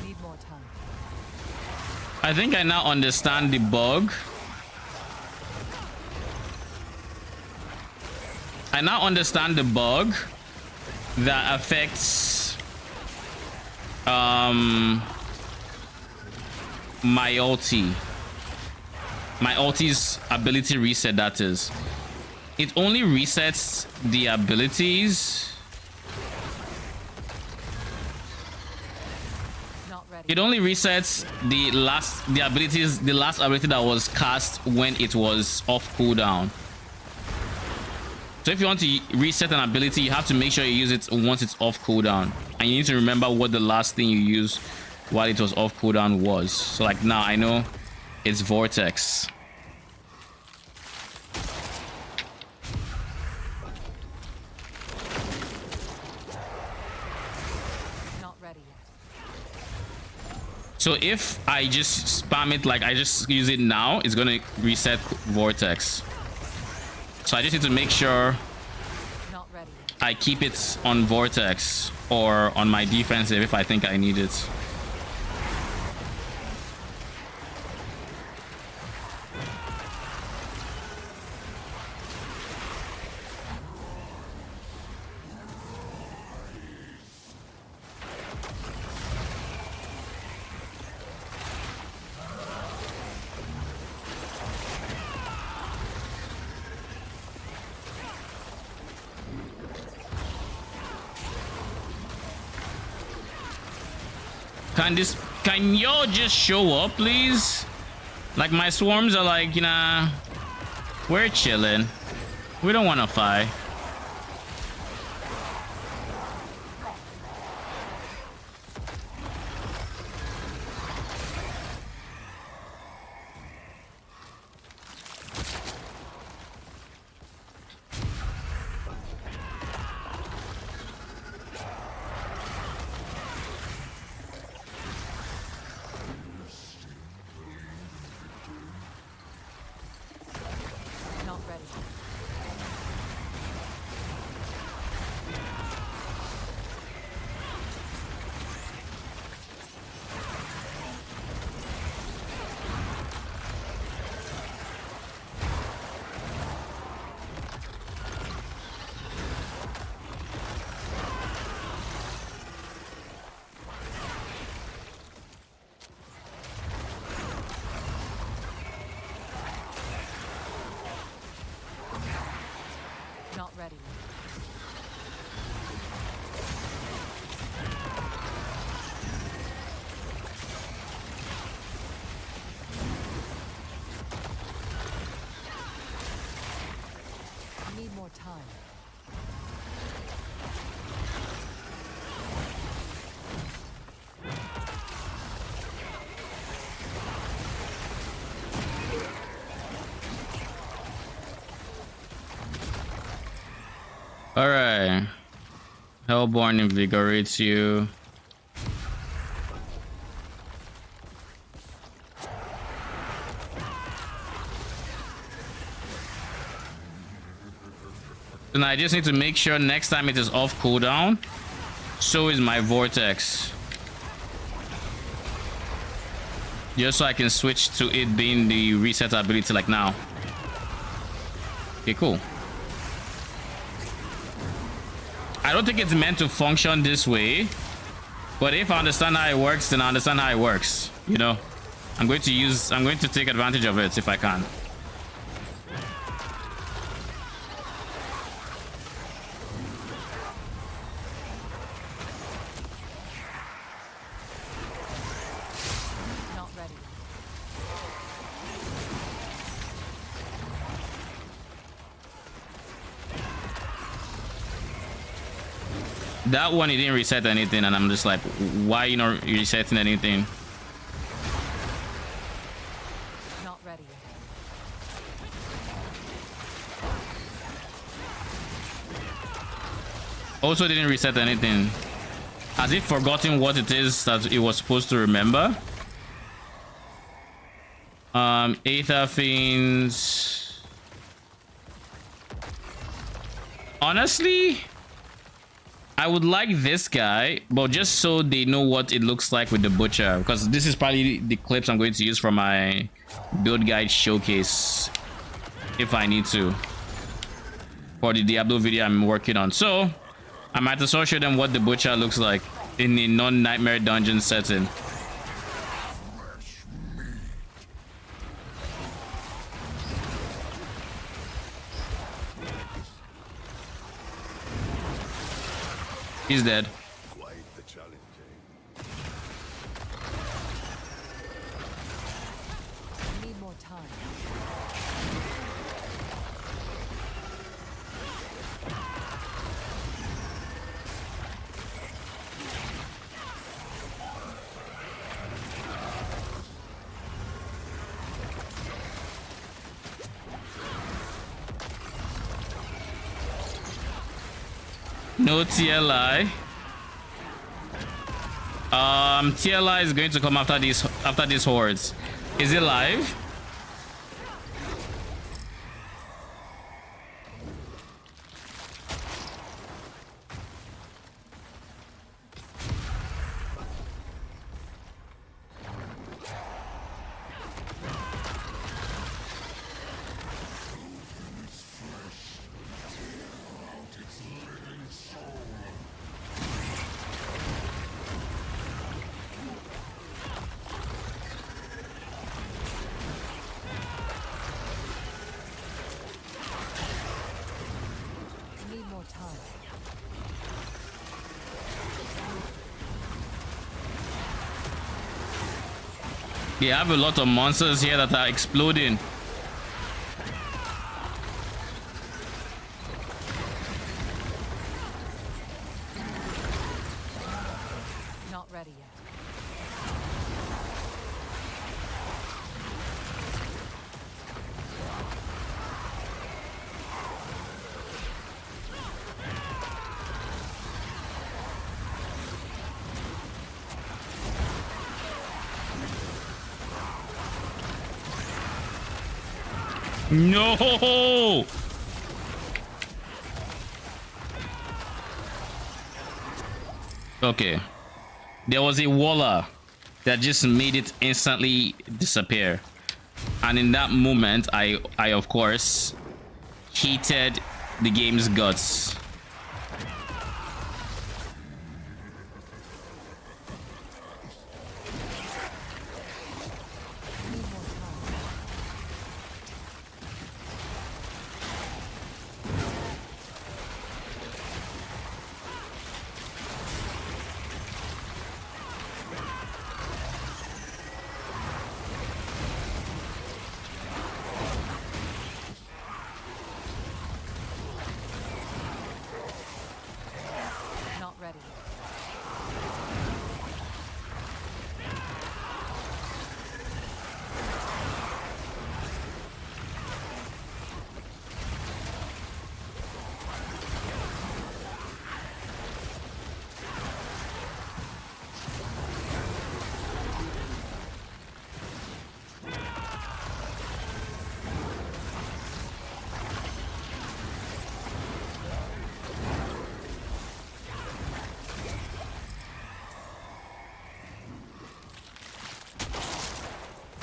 B: Need more time.
A: I think I now understand the bug. I now understand the bug that affects my ulti. My ulti's ability reset, that is. It only resets the abilities.
B: Not ready.
A: It only resets the last ability that was cast when it was off cooldown. So if you want to reset an ability, you have to make sure you use it once it's off cooldown. And you need to remember what the last thing you used while it was off cooldown was. So like now I know it's Vortex.
B: Not ready yet.
A: So if I just spam it, like I just use it now, it's gonna reset Vortex. So I just need to make sure
B: Not ready yet.
A: I keep it on Vortex or on my defensive if I think I need it. Can y'all just show up, please? Like my swarms are like, you know, we're chilling. We don't want to fight.
B: Not ready. Not ready. I need more time.
A: All right. Hellborn invigorates you. And I just need to make sure next time it is off cooldown. So is my Vortex. Just so I can switch to it being the reset ability like now. Okay, cool. I don't think it's meant to function this way, but if I understand how it works, then I understand how it works. You know, I'm going to take advantage of it if I can.
B: Not ready.
A: That one, it didn't reset anything, and I'm just like, why you not resetting anything?
B: Not ready yet.
A: Also didn't reset anything. Has it forgotten what it is that it was supposed to remember? Aether Fiends. Honestly, I would like this guy, but just so they know what it looks like with the Butcher, because this is probably the clips I'm going to use for my build guide showcase if I need to, for the Diablo video I'm working on. So I might as well show them what the Butcher looks like in a non-nightmare dungeon setting. He's dead.
D: Quite the challenge, eh?
B: We need more time.
A: No TLI. TLI is going to come after these hordes. Is it live?
B: We need more time.
A: Yeah, I have a lot of monsters here that are exploding.
B: Not ready yet.
A: No! Okay. There was a waller that just made it instantly disappear. And in that moment, I of course heated the game's guts.
B: We need more time. Not ready yet.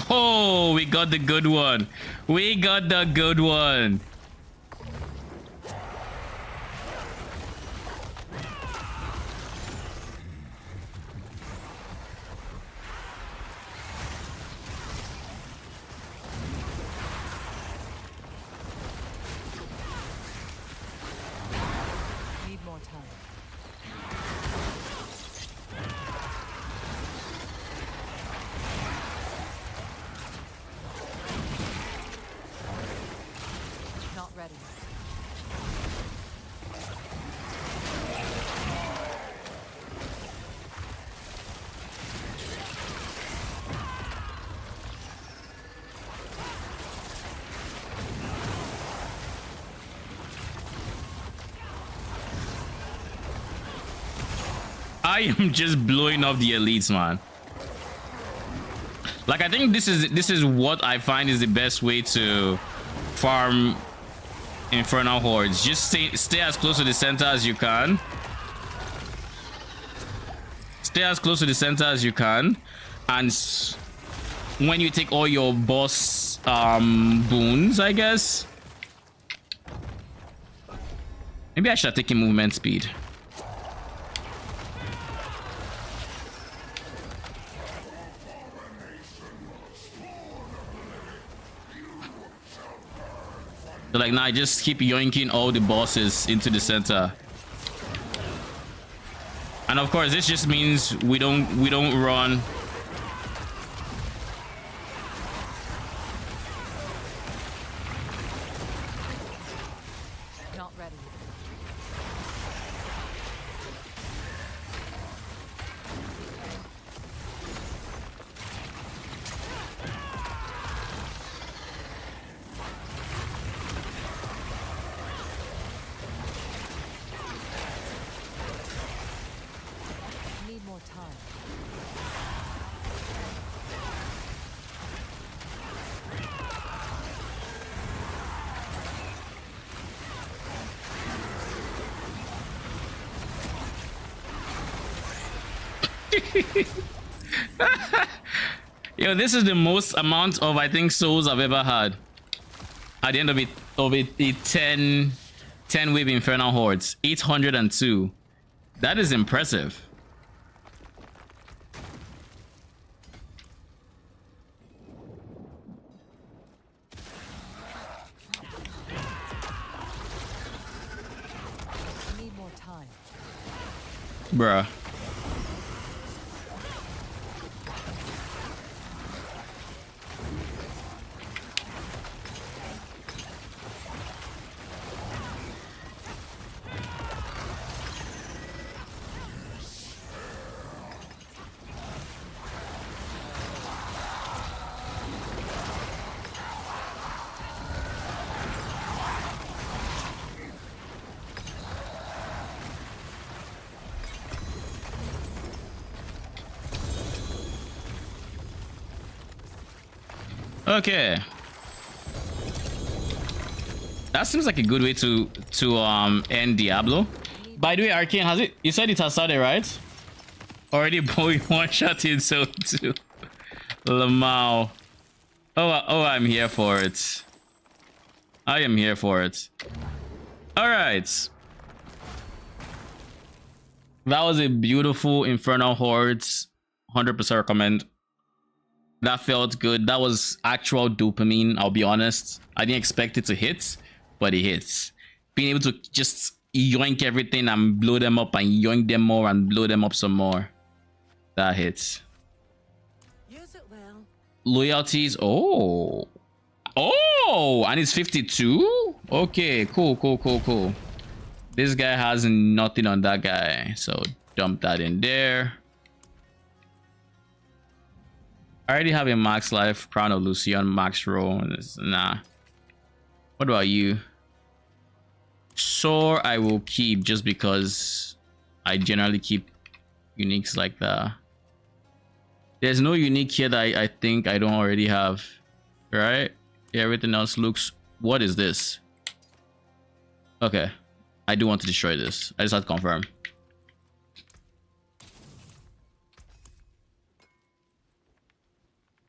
A: Oh, we got the good one. We got the good one.
B: Need more time. Not ready yet.
A: I am just blowing off the elites, man. Like, I think this is what I find is the best way to farm infernal hordes. Just stay as close to the center as you can. Stay as close to the center as you can, and when you take all your boss boons, I guess. Maybe I should have taken movement speed. So like now, I just keep yoinking all the bosses into the center. And of course, this just means we don't run.
B: Not ready. Need more time.
A: Yo, this is the most amount of, I think, souls I've ever had. At the end of it 10 wave infernal hordes. 802. That is impressive.
B: Need more time.
A: Bruh. Okay. That seems like a good way to end Diablo. By the way, Arcane, has it? You said it has started, right? Already boy one shot in so too. Lamau. Oh, I'm here for it. I am here for it. All right. That was a beautiful Infernal Hordes. 100% recommend. That felt good. That was actual dopamine, I'll be honest. I didn't expect it to hit, but it hits. Being able to just yoink everything and blow them up and yoink them more and blow them up some more. That hits.
C: Use it well.
A: Loyalties. Oh, and it's 52. Okay, cool. This guy has nothing on that guy, so dump that in there. I already have a max life, Crown of Lucian, max roll. Nah. What about you? Soar I will keep just because I generally keep uniques like that. There's no unique here that I think I don't already have. Right? Everything else looks... What is this? Okay. I do want to destroy this. I just have to confirm.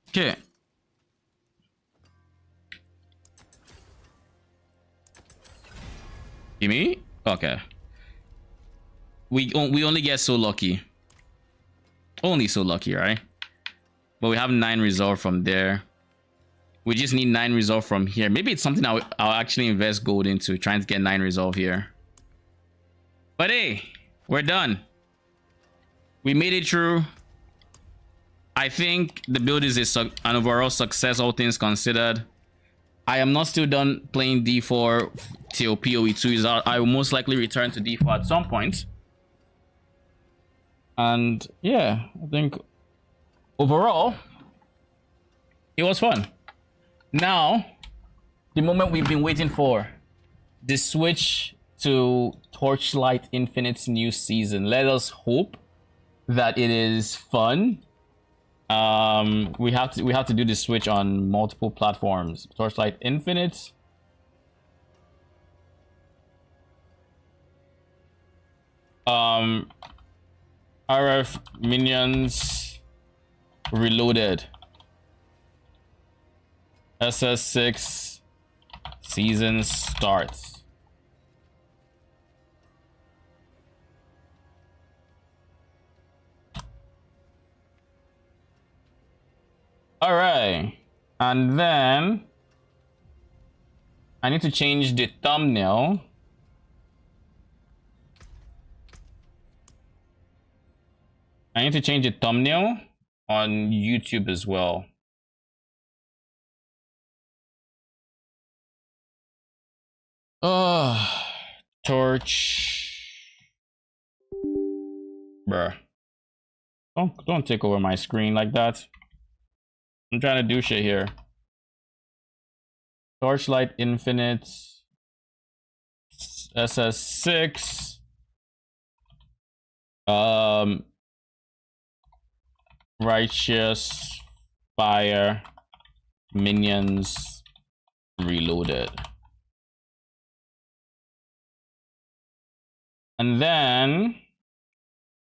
A: Okay. Gimme? Okay. We only get so lucky. Only so lucky, right? But we have 9 resolve from there. We just need 9 resolve from here. Maybe it's something I'll actually invest gold into, trying to get 9 resolve here. But hey, we're done. We made it through. I think the build is an overall success, all things considered. I am not still done playing D4 till PoE 2 is out. I will most likely return to D4 at some point. And yeah, I think overall, it was fun. Now, the moment we've been waiting for. The switch to Torchlight Infinite's new season. Let us hope that it is fun. We have to do the switch on multiple platforms. Torchlight Infinite. RF Minions Reloaded. SS6 season starts. All right, and then I need to change the thumbnail I need to change the thumbnail on YouTube as well. Torch. Bruh. Don't take over my screen like that. I'm trying to do shit here. Torchlight Infinite. SS6. Righteous Fire Minions Reloaded. And then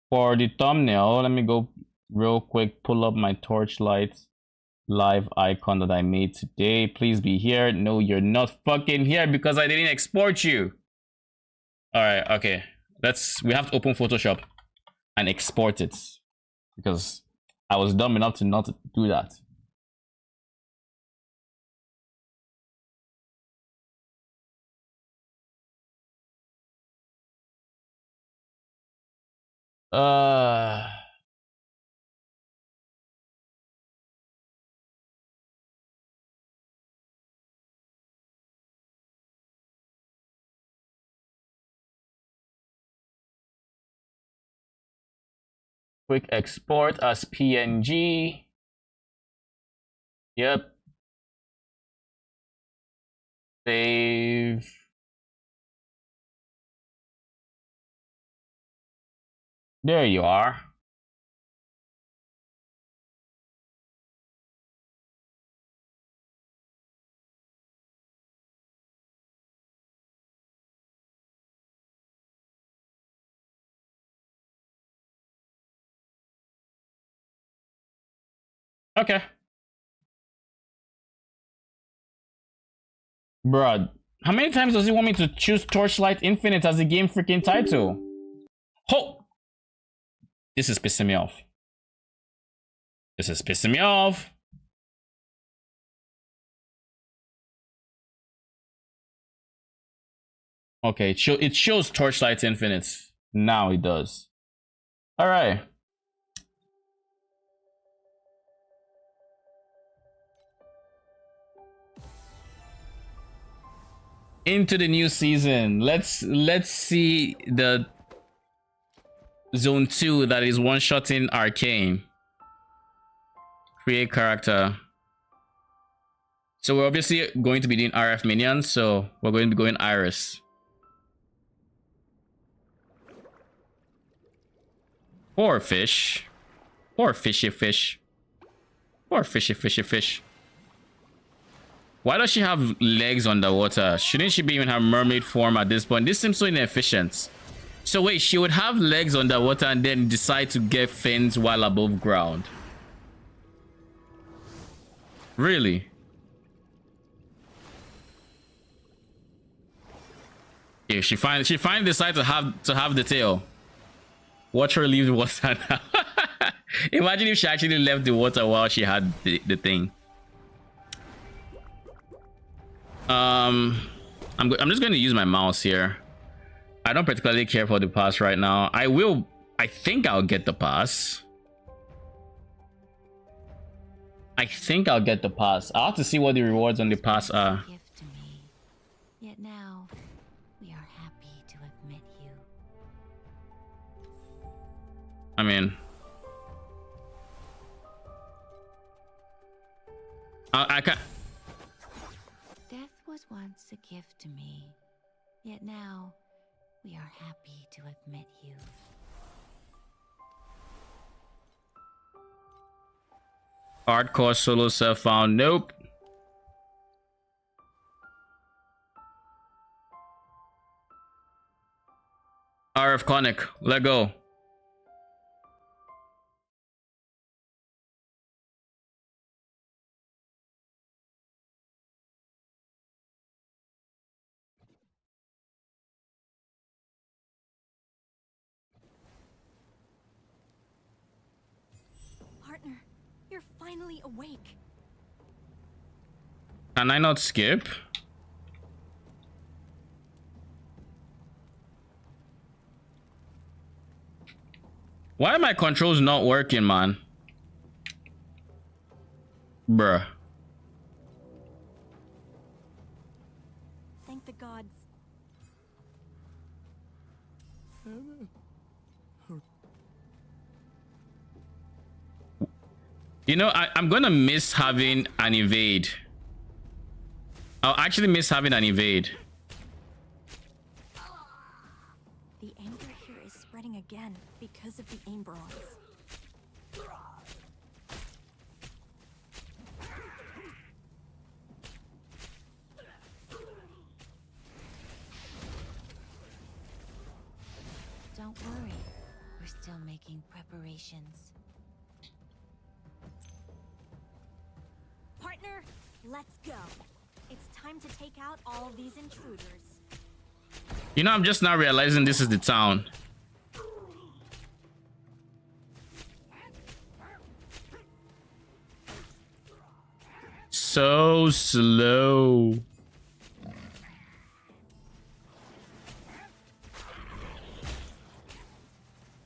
A: for the thumbnail, let me go real quick, pull up my Torchlight live icon that I made today. Please be here. No, you're not fucking here because I didn't export you. All right, okay. We have to open Photoshop and export it because I was dumb enough to not do that. Quick export as PNG. Yep. Save. There you are. Okay. Bruh, how many times does he want me to choose Torchlight Infinite as the game freaking title? Ho! This is pissing me off. This is pissing me off. Okay, it shows Torchlight Infinite. Now it does. All right. Into the new season. Let's see the Zone 2 that is one-shotting Arcane. Create character. So we're obviously going to be doing RF minions, so we're going to be going Iris. Poor fish. Poor fishy fish. Poor fishy fishy fish. Why does she have legs underwater? Shouldn't she be even have mermaid form at this point? This seems so inefficient. So wait, she would have legs underwater and then decide to get fins while above ground. Really? Yeah, she finally decided to have the tail. Watch her leave the water now. Imagine if she actually left the water while she had the thing. I'm just going to use my mouse here. I don't particularly care for the pass right now. I think I'll get the pass. I think I'll get the pass. I'll have to see what the rewards on the pass are.
C: Gift to me. Yet now we are happy to have met you.
A: I mean, I can't.
C: Death was once a gift to me. Yet now we are happy to have met you.
A: Hardcore solo self found. Nope. RF Conic. Let go.
C: Partner, you're finally awake.
A: Can I not skip? Why are my controls not working, man? Bruh.
E: Thank the gods.
A: You know, I'm gonna miss having an evade. I'll actually miss having an evade.
E: The anger here is spreading again because of the aim bronze.
C: Don't worry. We're still making preparations.
E: Partner, let's go. It's time to take out all of these intruders.
A: You know, I'm just now realizing this is the town. So slow.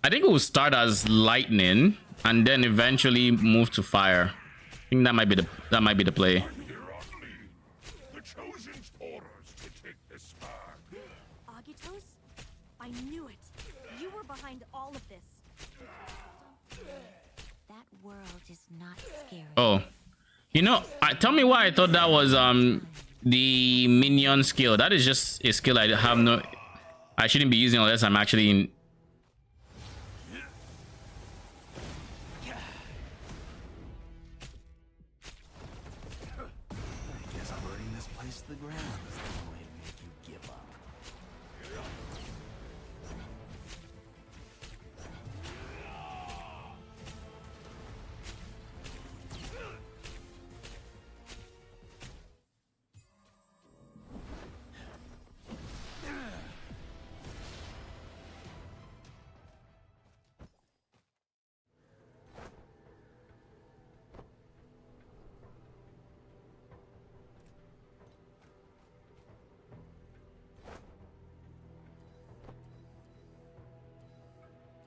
A: I think it will start as lightning and then eventually move to fire. I think that might be the play.
D: The Chosen's orders to take this back.
E: Agitos? I knew it. You were behind all of this.
C: That world is not scary.
A: Oh, you know, tell me why I thought that was the minion skill. That is just a skill I shouldn't be using unless I'm actually in.
F: I guess burning this place to the ground is the only way to make you give up.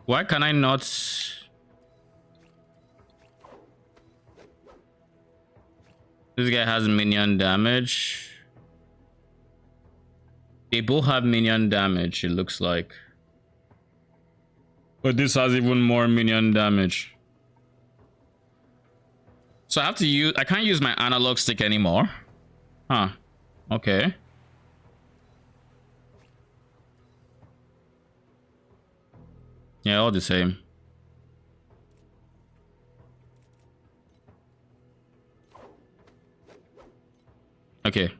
A: Why can I not? This guy has minion damage. They both have minion damage, it looks like. But this has even more minion damage. So I can't use my analog stick anymore. Huh. Okay. Yeah, all the same. Okay.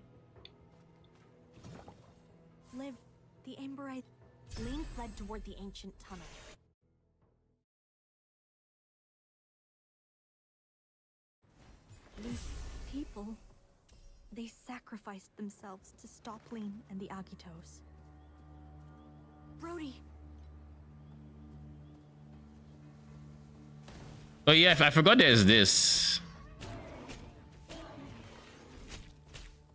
E: Liv, the Amberite. Lane fled toward the ancient tunnel. These people, they sacrificed themselves to stop Lane and the Agitos. Brody,
A: Oh yeah, I forgot there's this.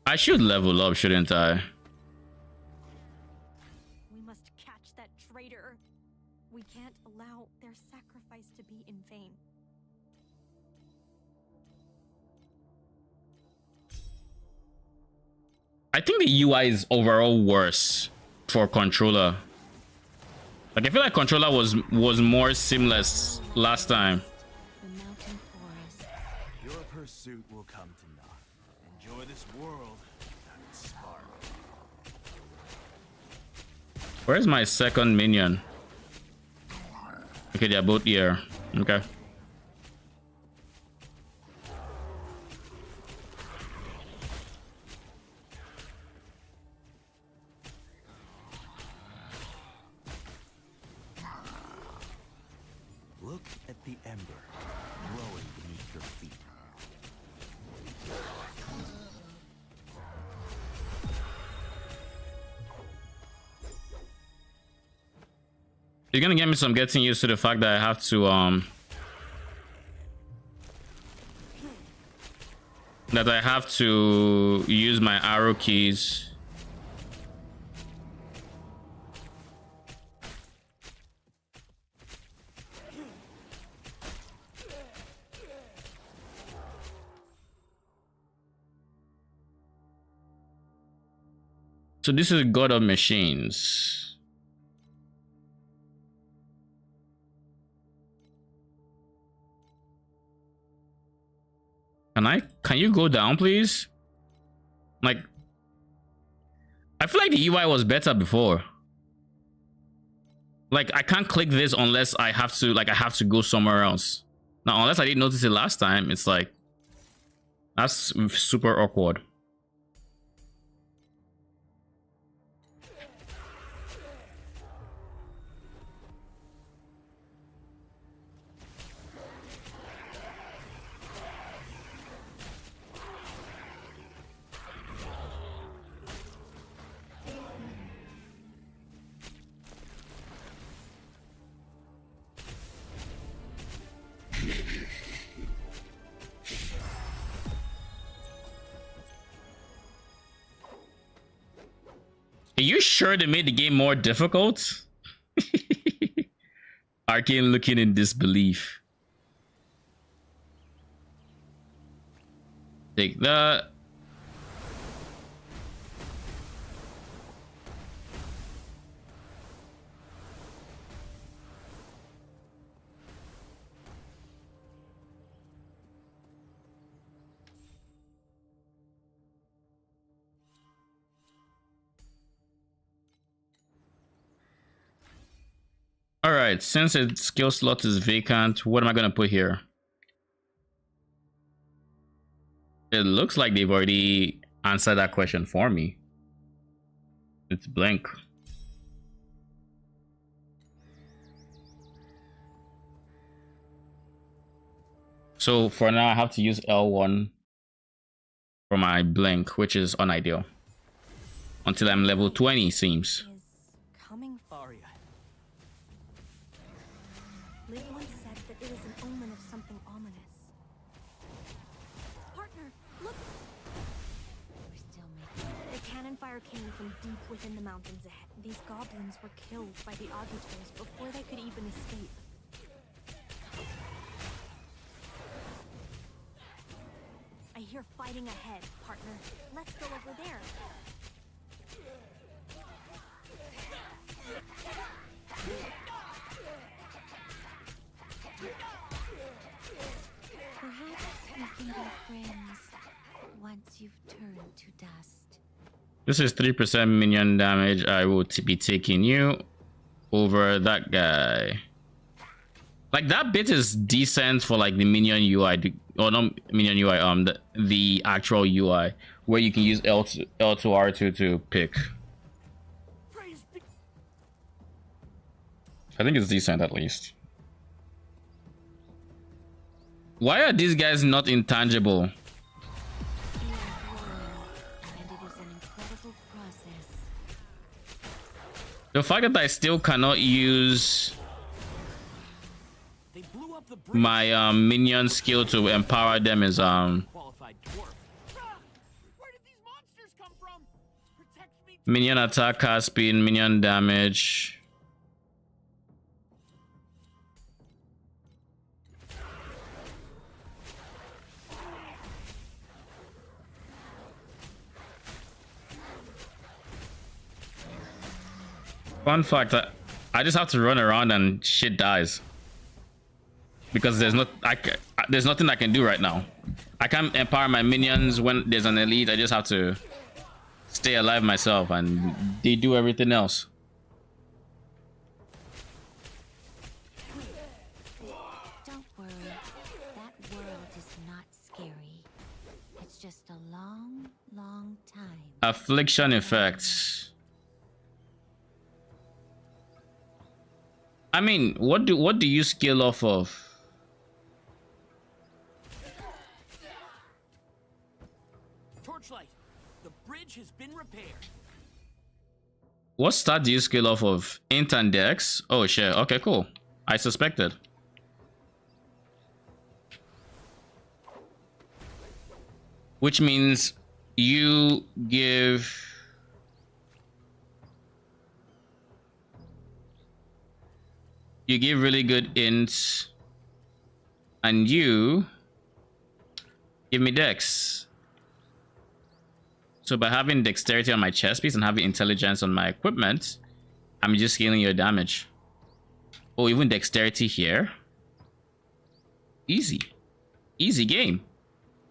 A: I should level up, shouldn't I?
E: we must catch that traitor. We can't allow their sacrifice to be in vain.
A: I think the UI is overall worse for controller. Like I feel like controller was more seamless last time.
C: The mountain forest.
F: Your pursuit will come to naught. Enjoy this world without its spark.
A: Where's my second minion? Okay, they're both here. Okay.
F: Look at the ember glowing beneath your feet.
A: It's gonna get me some getting used to the fact that I have to use my arrow keys. So this is God of Machines. Can you go down, please? Like, I feel like the UI was better before. Like, I can't click this unless I have to go somewhere else. Now, unless I didn't notice it last time, it's like, that's super awkward. Are you sure they made the game more difficult? Arcane looking in disbelief. Take that. All right, since its skill slot is vacant, what am I gonna put here? It looks like they've already answered that question for me. It's blank. So for now, I have to use L1 for my blink, which is unideal. Until I'm level 20, seems.
E: Is coming.
F: Arya.
E: Liv once said that it is an omen of something ominous. Partner, look!
C: We're still making
E: The cannon fire came from deep within the mountains ahead. These goblins were killed by the auditors before they could even escape. I hear fighting ahead, partner. Let's go over there.
C: Perhaps we can be friends once you've turned to dust.
A: This is 3% minion damage. I will be taking you over that guy. Like, that bit is decent for like the minion UI, or not minion UI, the actual UI, where you can use L2 R2 to pick. I think it's decent at least. Why are these guys not intangible?
C: We are growing, and it is an incredible process.
A: The fact that I still cannot use
F: They blew up the bridge.
A: my minion skill to empower them is
F: Qualified dwarf. Where did these monsters come from? Protect me.
A: minion attack, cast speed, minion damage. Fun fact, I just have to run around and shit dies. Because there's nothing I can do right now. I can't empower my minions when there's an elite. I just have to stay alive myself and they do everything else.
C: Don't worry, that world is not scary. It's just a long, long time.
A: Affliction effects. I mean, what do you scale off of?
F: Torchlight. The bridge has been repaired.
A: What stat do you scale off of? Int and Dex? Oh shit. Okay, cool. I suspected. Which means you give really good ints, and you give me Dex. So by having dexterity on my chest piece and having intelligence on my equipment, I'm just scaling your damage. Oh, even dexterity here. Easy. Easy game.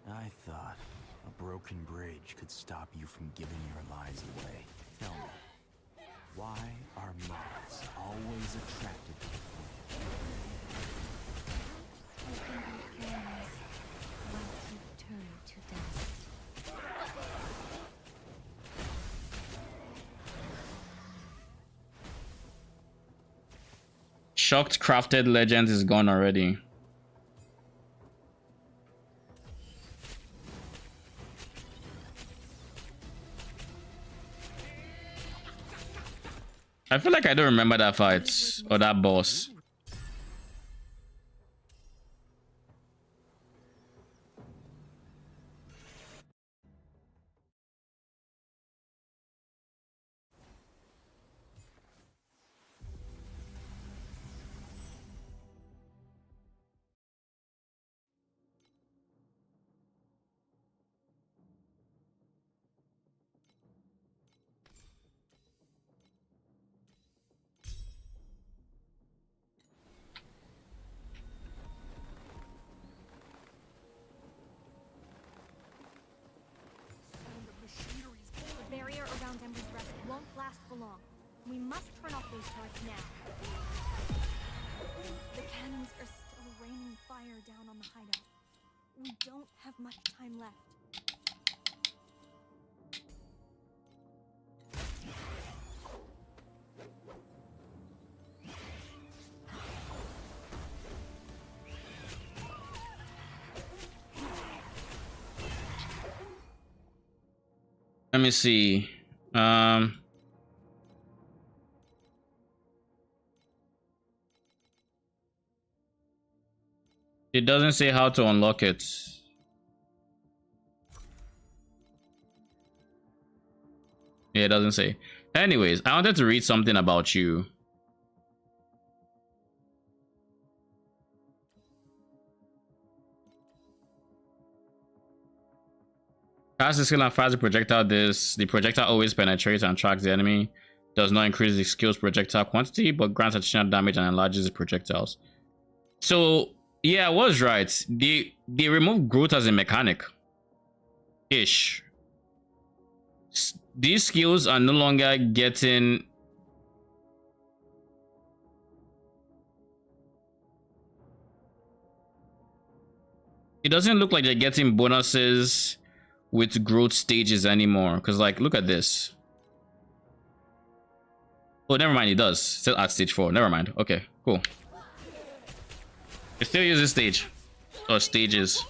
F: I thought a broken bridge could stop you from giving your lives away. Tell me, why are moths always attracted to the flame?
C: Once you turn to dust.
A: Shocked crafted legend is gone already. I feel like I don't remember that fight or that boss.
E: The barrier around Ember's Rest won't last for long. We must turn off those turrets now. The cannons are still raining fire down on the hideout. We don't have much time left.
A: Let me see. It doesn't say how to unlock it. Yeah, it doesn't say. Anyways, I wanted to read something about you. Cast the skill and fires the projectile. The projectile always penetrates and tracks the enemy. Does not increase the skill's projectile quantity, but grants additional damage and enlarges the projectiles. So yeah, I was right. They remove growth as a mechanic. Ish. These skills are no longer getting. It doesn't look like they're getting bonuses with growth stages anymore, because like look at this. Oh, never mind, it does. Still at stage 4. Never mind. Okay, cool. It still uses stage or stages.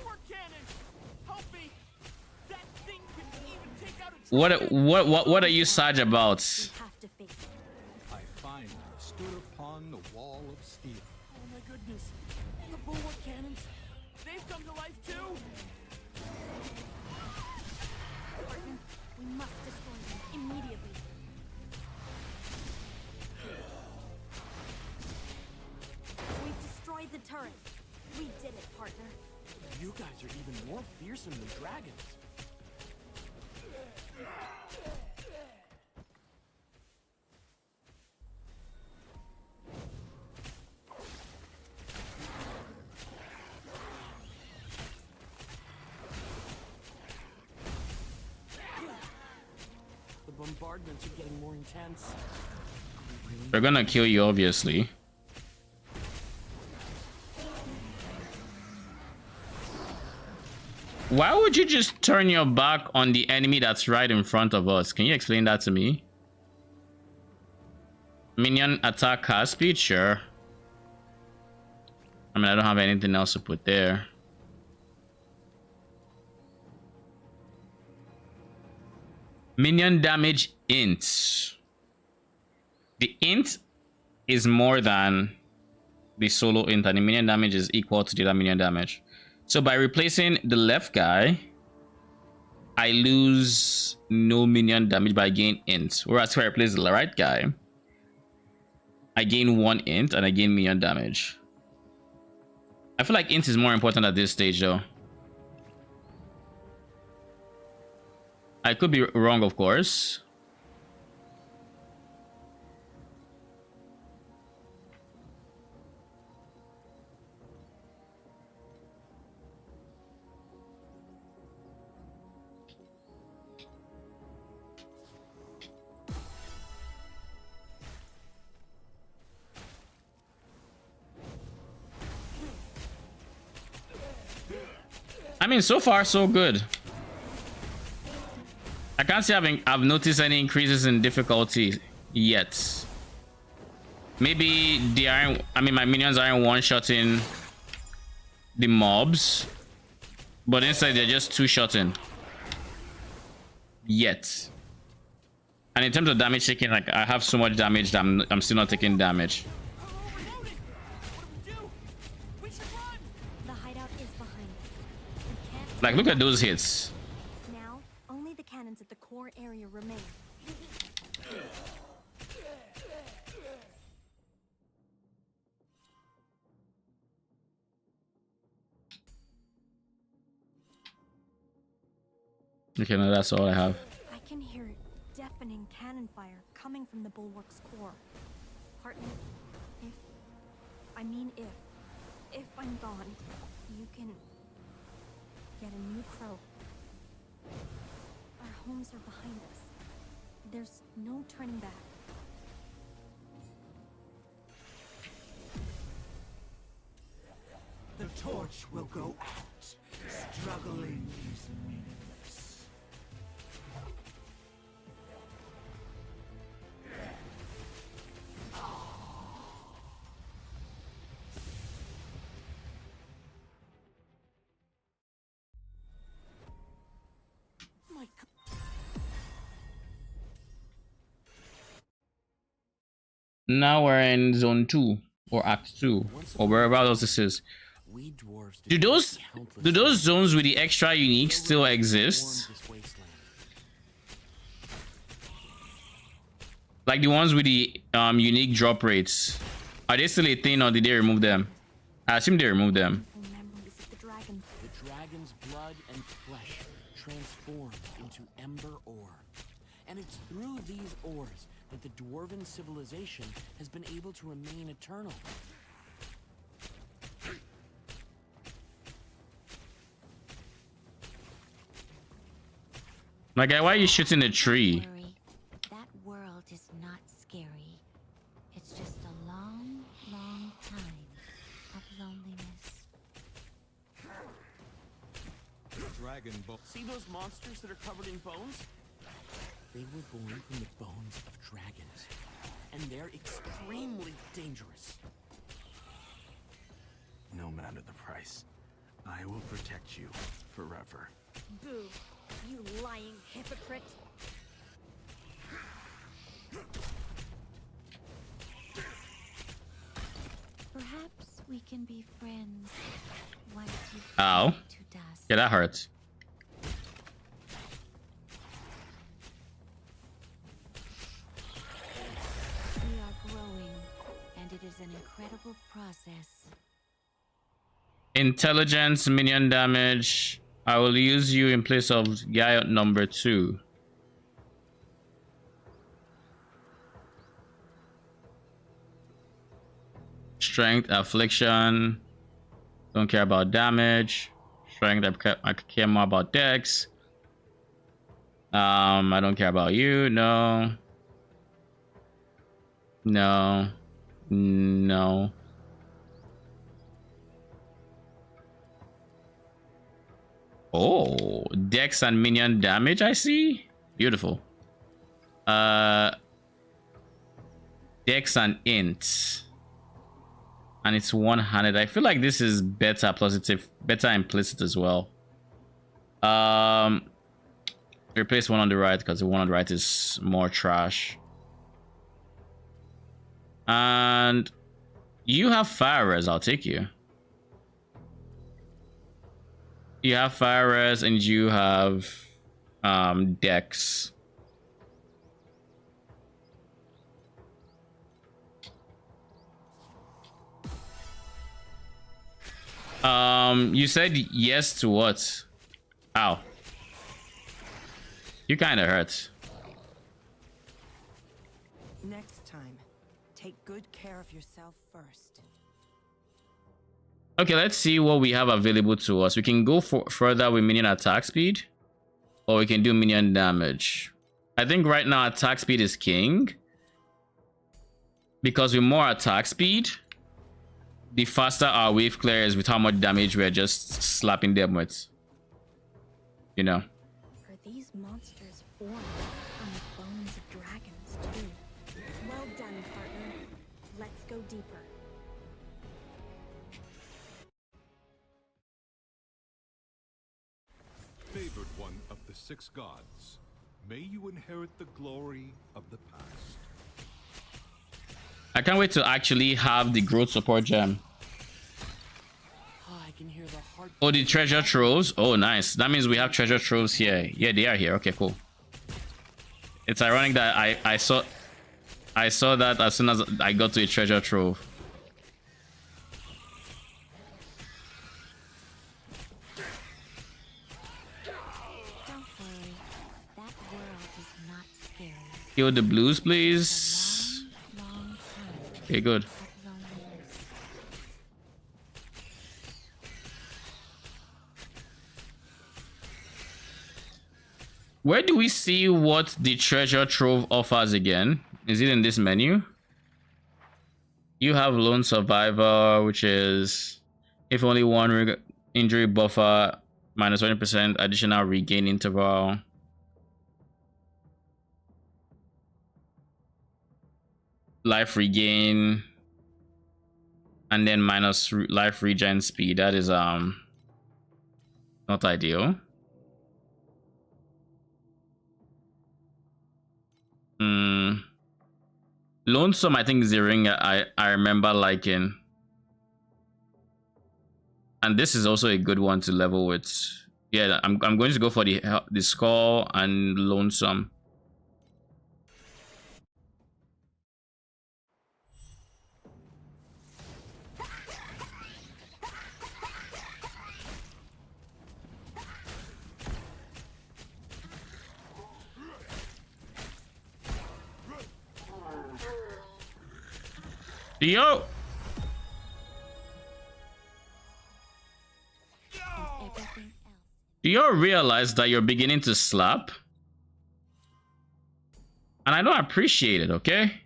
A: What are you sad about?
E: We have to face it.
G: I finally stood upon the wall of steel. Oh my goodness. The bulwark cannons. They've come to life too.
E: Barton, we must destroy them immediately. We've destroyed the turret. We did it, partner.
G: You guys are even more fearsome than dragons. The bombardments are getting more intense.
A: They're gonna kill you, obviously. Why would you just turn your back on the enemy that's right in front of us? Can you explain that to me? Minion attack cast speed? Sure. I mean, I don't have anything else to put there. Minion damage int. The int is more than the solo int, and the minion damage is equal to the other minion damage. So by replacing the left guy, I lose no minion damage, but I gain int. Whereas if I replace the right guy, I gain 1 int and I gain minion damage. I feel like int is more important at this stage though. I could be wrong, of course. I mean, so far so good. I can't say I've noticed any increases in difficulty yet. Maybe they aren't. I mean, my minions aren't one-shotting the mobs, but instead they're just two-shotting. Yet. And in terms of damage taking, like I have so much damage that I'm still not taking damage.
E: The hideout is behind us. We can't.
A: Like, look at those hits.
E: Now, only the cannons at the core area remain.
A: Okay, no, that's all I have.
E: I can hear deafening cannon fire coming from the bulwark's core. Partner, if I'm gone, you can get a new crow. Our homes are behind us. There's no turning back.
G: The torch will go out. Struggling is meaningless. My God.
A: Now we're in zone 2 or act 2 or wherever else this is.
F: We dwarves
A: Do those zones with the extra unique still exist? Like the ones with the unique drop rates, are they still a thing or did they remove them? I assume they removed them.
E: Full memories of the dragons.
F: The dragon's blood and flesh transformed into ember ore. And it's through these ores that the dwarven civilization has been able to remain eternal.
A: My guy, why are you shooting a tree?
C: Don't worry. That world is not scary. It's just a long, long time of loneliness.
G: Dragon bolt.
F: See those monsters that are covered in bones? They were born from the bones of dragons. And they're extremely dangerous.
H: No matter the price, I will protect you forever.
E: Boo! You lying hypocrite!
C: Perhaps we can be friends once you
A: Ow.
C: fall to dust.
A: Yeah, that hurts.
C: We are growing, and it is an incredible process.
A: Intelligence, minion damage. I will use you in place of guy number 2. Strength, affliction. Don't care about damage. Strength, I care more about dex. I don't care about you. No. No. No. Oh, dex and minion damage, I see. Beautiful. Dex and int. And it's one-handed. I feel like this is better positive, better implicit as well. Replace one on the right because the one on the right is more trash. And you have fire res, I'll take you. You have fire res and you have dex. You said yes to what? Ow. You kind of hurt.
I: Next time, take good care of yourself first.
A: Okay, let's see what we have available to us. We can go further with minion attack speed, or we can do minion damage. I think right now attack speed is king, because with more attack speed, the faster our wave clear is with how much damage we're just slapping them with. You know.
E: Are these monsters formed from the bones of dragons, too? Well done, partner. Let's go deeper.
D: Favored one of the 6 gods, may you inherit the glory of the past.
A: I can't wait to actually have the growth support gem.
G: I can hear the heart.
A: Oh, the treasure troves. Oh, nice. That means we have treasure troves here. Yeah, they are here. Okay, cool. It's ironic that I saw that as soon as I got to a treasure trove.
C: Don't worry. That world is not scary.
A: Kill the blues, please.
C: Long time
A: Okay, good.
C: of loneliness.
A: Where do we see what the treasure trove offers again? Is it in this menu? You have lone survivor, which is if only one injury buffer, minus 20% additional regain interval. Life regain, and then minus life regen speed. That is not ideal. Lonesome, I think, is the ring I remember liking. And this is also a good one to level with. Yeah, I'm going to go for the skull and lonesome. Yo!
C: Everything else.
A: Do you realize that you're beginning to slap? And I don't appreciate it, okay?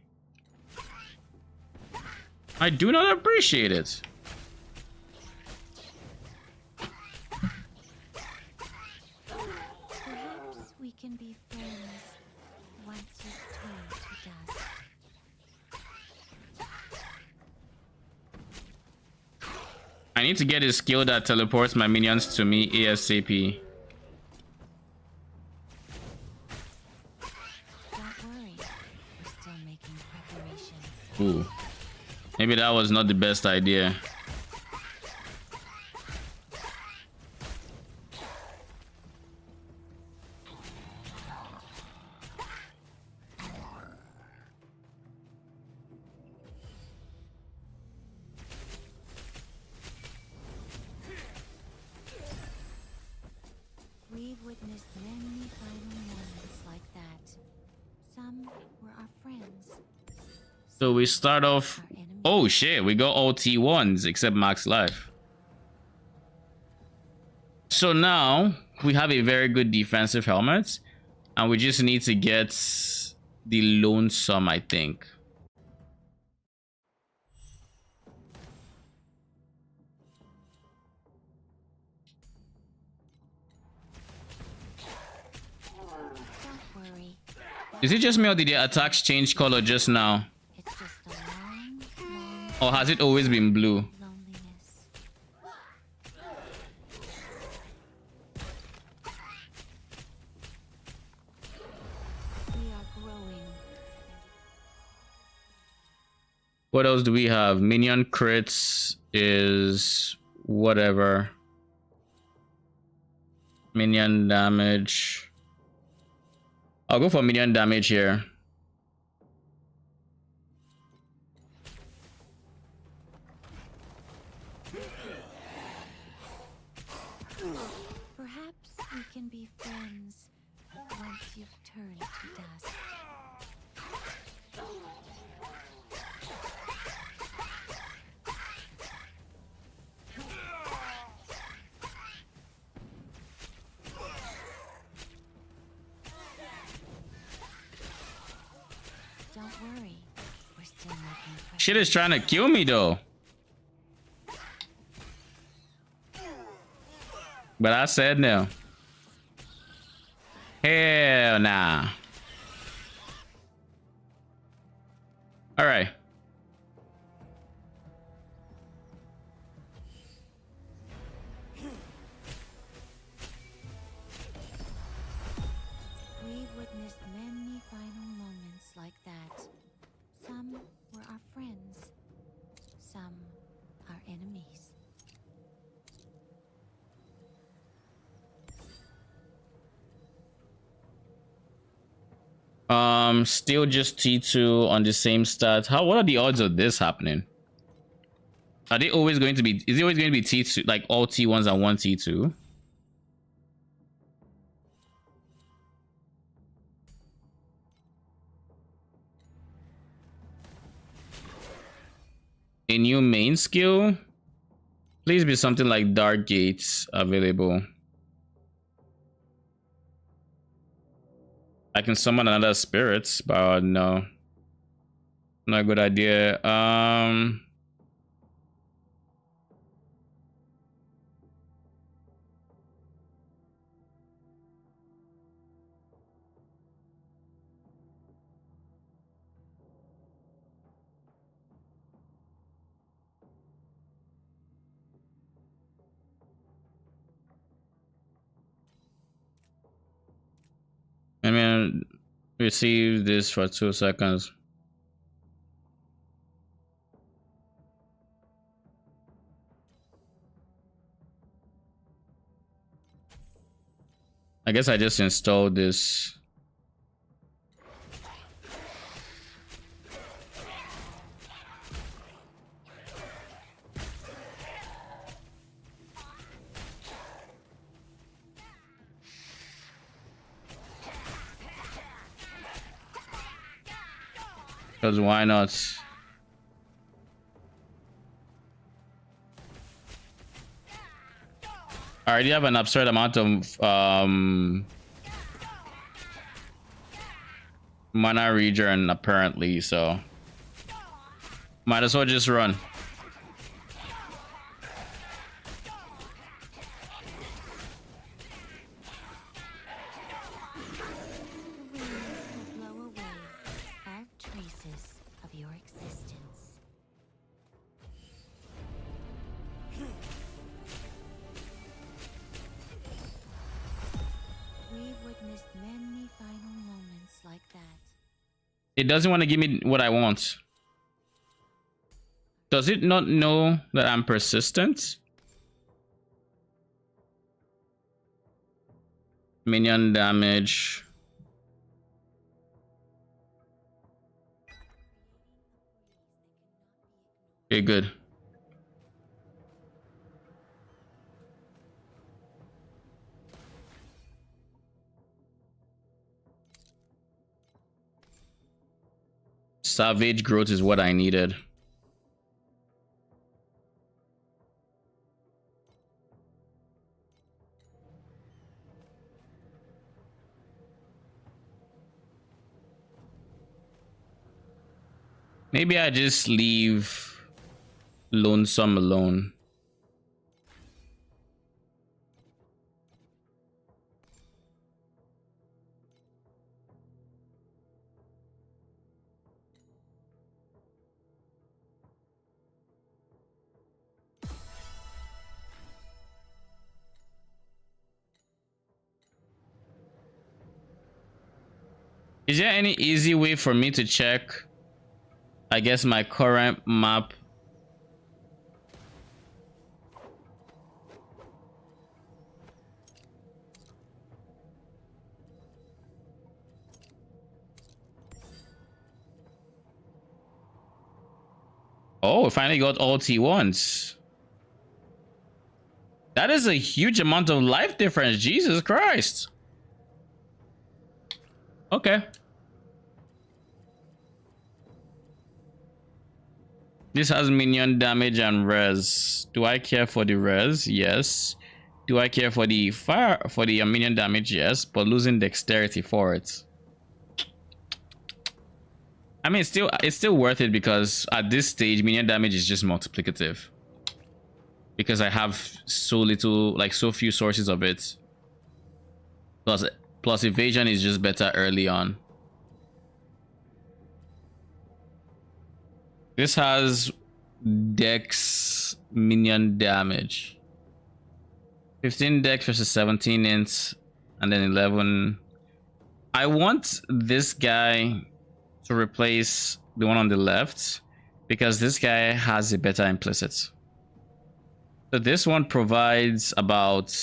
A: I do not appreciate it.
C: Perhaps we can be friends once you've turned to dust.
A: I need to get a skill that teleports my minions to me ASAP.
C: Don't worry, we're still making preparations.
A: Ooh. Maybe that was not the best idea.
C: We've witnessed many final moments like that. Some were our friends.
A: So we start off.
C: Our enemies.
A: Oh shit, we got all T1s except max life. So now we have a very good defensive helmet, and we just need to get the lonesome, I think.
C: Don't worry,
A: Is it just me or did the attacks change color just now?
C: it's just a long, long
A: Or has it always been blue?
C: loneliness. We are growing.
A: What else do we have? Minion crits is whatever. Minion damage. I'll go for minion damage here.
C: Perhaps we can be friends Once you've turned to dust. Don't worry, we're still making progress.
A: Shit is trying to kill me though. But I said no. Hell nah. All right.
C: We've witnessed many final moments like that. Some were our friends, some our enemies.
A: Still just T2 on the same stat. What are the odds of this happening? Are they always going to be, is it always going to be T2, like all T1s and one T2? A new main skill? Please be something like Dark Gates available. I can summon another spirits, but no. Not a good idea. I mean, receive this for 2 seconds. I guess I just installed this. Because why not? I already have an absurd amount of mana regen apparently, so might as well just run.
C: The wind will blow away all traces of your existence. We've witnessed many final moments like that.
A: It doesn't want to give me what I want. Does it not know that I'm persistent? Minion damage. Okay, good. Savage growth is what I needed. Maybe I just leave Lonesome alone. Is there any easy way for me to check, I guess, my current map? Oh, we finally got all T1s. That is a huge amount of life difference. Jesus Christ. Okay. This has minion damage and res. Do I care for the res? Yes. Do I care for the fire for the minion damage? Yes, but losing dexterity for it. I mean, it's still worth it because at this stage, minion damage is just multiplicative. Because I have so little, like so few sources of it. Plus evasion is just better early on. This has dex minion damage. 15 dex versus 17 int, and then 11. I want this guy to replace the one on the left because this guy has a better implicit. So this one provides about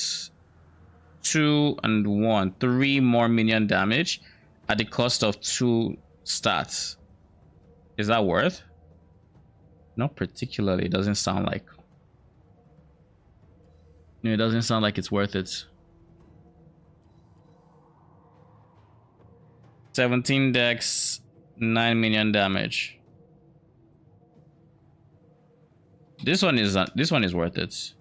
A: 2 and 1, 3 more minion damage at the cost of 2 stats. Is that worth? Not particularly. It doesn't sound like. It doesn't sound like it's worth it. 17 dex, 9 minion damage. This one is worth it.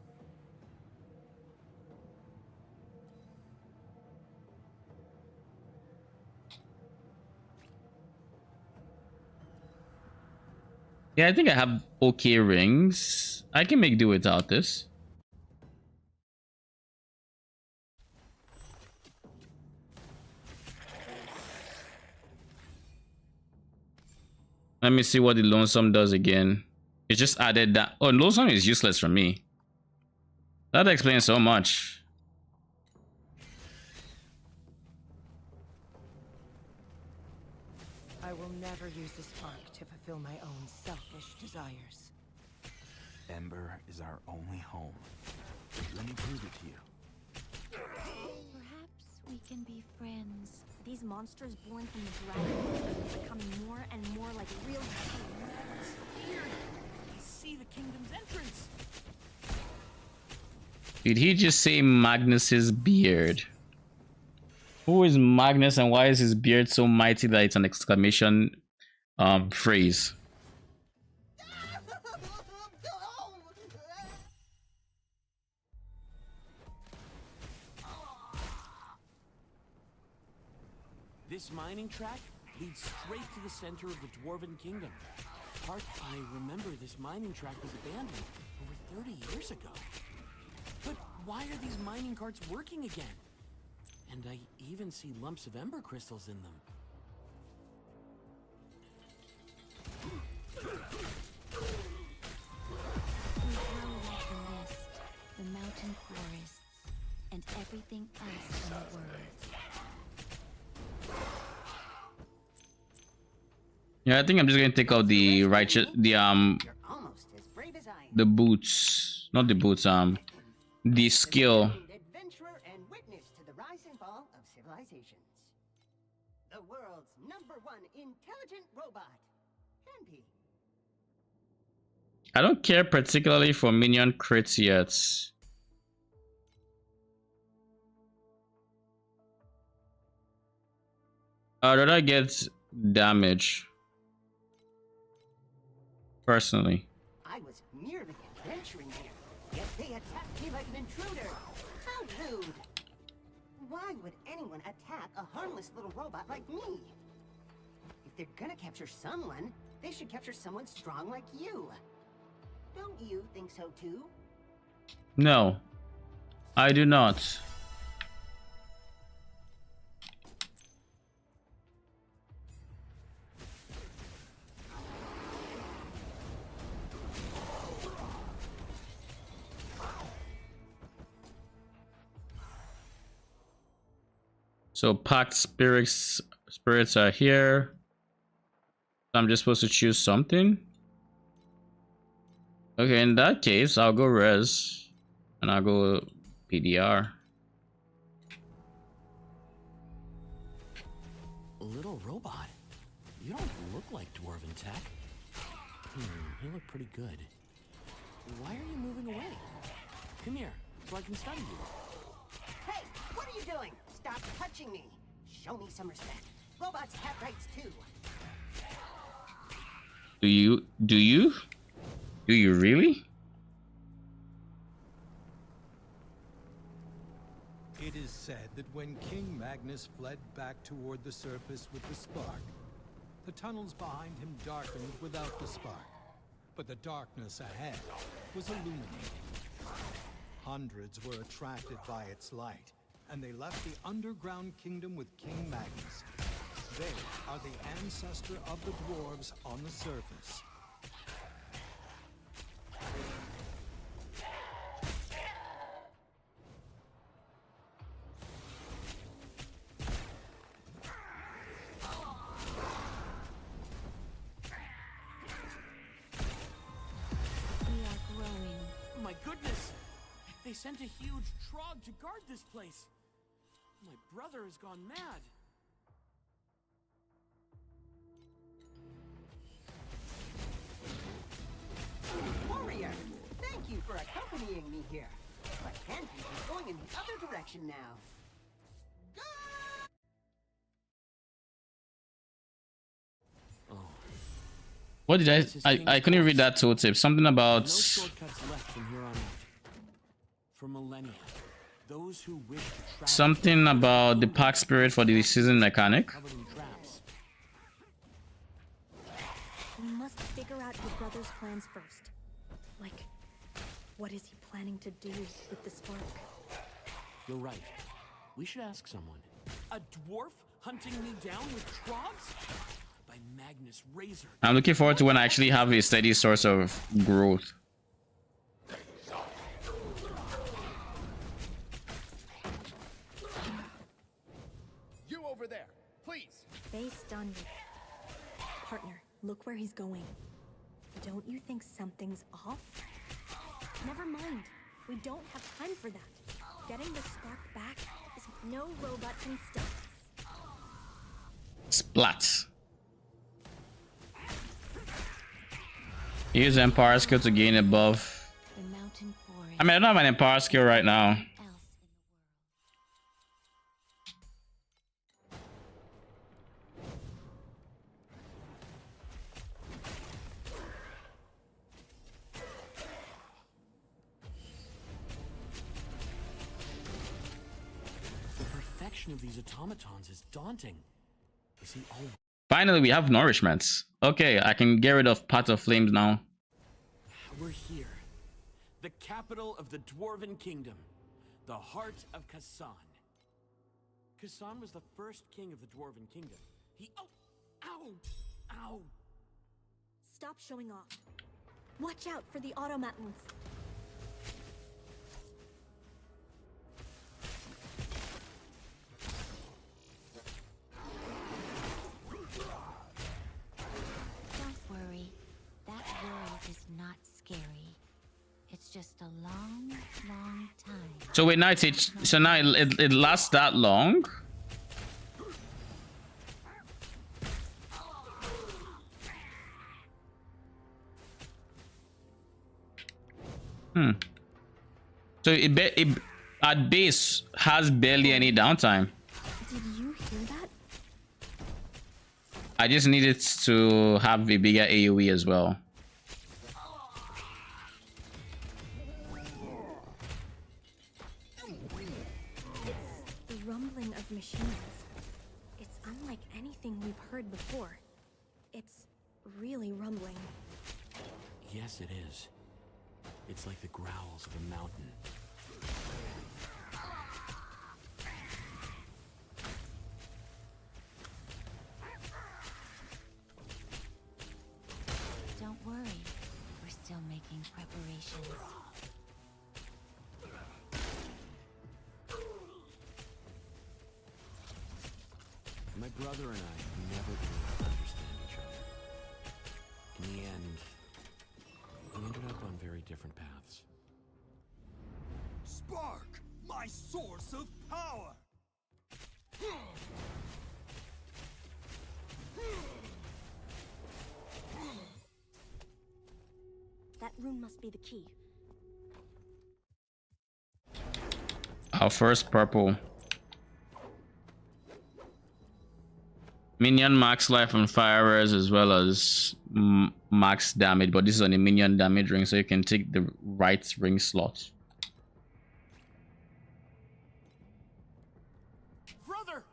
A: Yeah, I think I have okay rings. I can make do without this. Let me see what the lonesome does again. It just added that. Oh, lonesome is useless for me. That explains so much.
I: I will never use the spark to fulfill my own selfish desires.
F: Ember is our only home. Let me prove it to you.
C: Perhaps we can be friends.
E: These monsters born from the dragon are becoming more and more like real kings.
G: Weird. I see the kingdom's entrance.
A: Did he just say Magnus's beard? Who is Magnus and why is his beard so mighty that it's an exclamation phrase?
F: This mining track leads straight to the center of the Dwarven Kingdom. Hart, I remember this mining track was abandoned over 30 years ago. But why are these mining carts working again? And I even see lumps of ember crystals in them.
C: We grow like the mist, the mountain forests, and everything else in the world.
A: Yeah, I think I'm just gonna take out the the boots, not the boots, the skill.
J: Adventurer and witness to the rise and fall of civilizations. The world's #1 intelligent robot, Handy.
A: I don't care particularly for minion crits yet. I'd rather get damage. Personally.
J: I was merely adventuring here, yet they attacked me like an intruder. How rude. Why would anyone attack a harmless little robot like me? If they're gonna capture someone, they should capture someone strong like you. Don't you think so too?
A: No, I do not. So packed spirits are here. I'm just supposed to choose something. Okay, in that case, I'll go res and I'll go PDR.
F: Little robot, you don't look like Dwarven tech. You look pretty good. Why are you moving away? Come here, so I can study you.
J: Hey, what are you doing? Stop touching me. Show me some respect. Robots have rights too.
A: Do you? Do you? Do you really?
G: It is said that when King Magnus fled back toward the surface with the spark, the tunnels behind him darkened without the spark, but the darkness ahead was illuminating. Hundreds were attracted by its light, and they left the underground kingdom with King Magnus. They are the ancestor of the dwarves on the surface.
C: We are growing.
F: My goodness! They sent a huge trog to guard this place. My brother has gone mad.
J: Warrior, thank you for accompanying me here. But Candy is going in the other direction now.
A: What did I couldn't read that tooltip. Something about
F: No shortcuts left from here on out. For millennia, those who wish to travel
A: something about the pack spirit for the season mechanic.
F: covered in traps.
E: We must figure out your brother's plans first. Like, what is he planning to do with the spark?
F: You're right. We should ask someone. A dwarf hunting me down with trogs? By Magnus Razor.
A: I'm looking forward to when I actually have a steady source of growth.
G: You over there, please.
E: They stunned me. Partner, look where he's going. Don't you think something's off? Never mind. We don't have time for that. Getting the spark back is no robot can stop us.
A: Splat. Use Empire skill to gain above.
C: The mountain forest.
A: I mean, I don't have an Empire skill right now.
C: Else in the world.
F: The perfection of these automatons is daunting. Is he all...
A: Finally, we have nourishments. Okay, I can get rid of Pot of Flames now.
F: We're here. The capital of the Dwarven Kingdom. The heart of Kasan. Kasan was the first king of the Dwarven Kingdom. He... Oh! Ow! Ow!
E: Stop showing off. Watch out for the automatons.
C: Don't worry. That world is not scary. It's just a long, long time.
A: So wait, now so now it lasts that long? So it at base has barely any downtime.
E: Did you hear that?
A: I just needed to have a bigger AoE as well.
E: The rumbling of machines. It's unlike anything we've heard before. It's really rumbling.
F: Yes, it is. It's like the growls of a mountain.
C: Don't worry. We're still making preparations.
F: My brother and I have never been able to understand each other. In the end, we ended up on very different paths.
G: Spark, my source of power.
E: That rune must be the key.
A: Our first purple. Minion max life and fire res as well as max damage, but this is on a minion damage ring, so you can take the right ring slot.
F: Brother!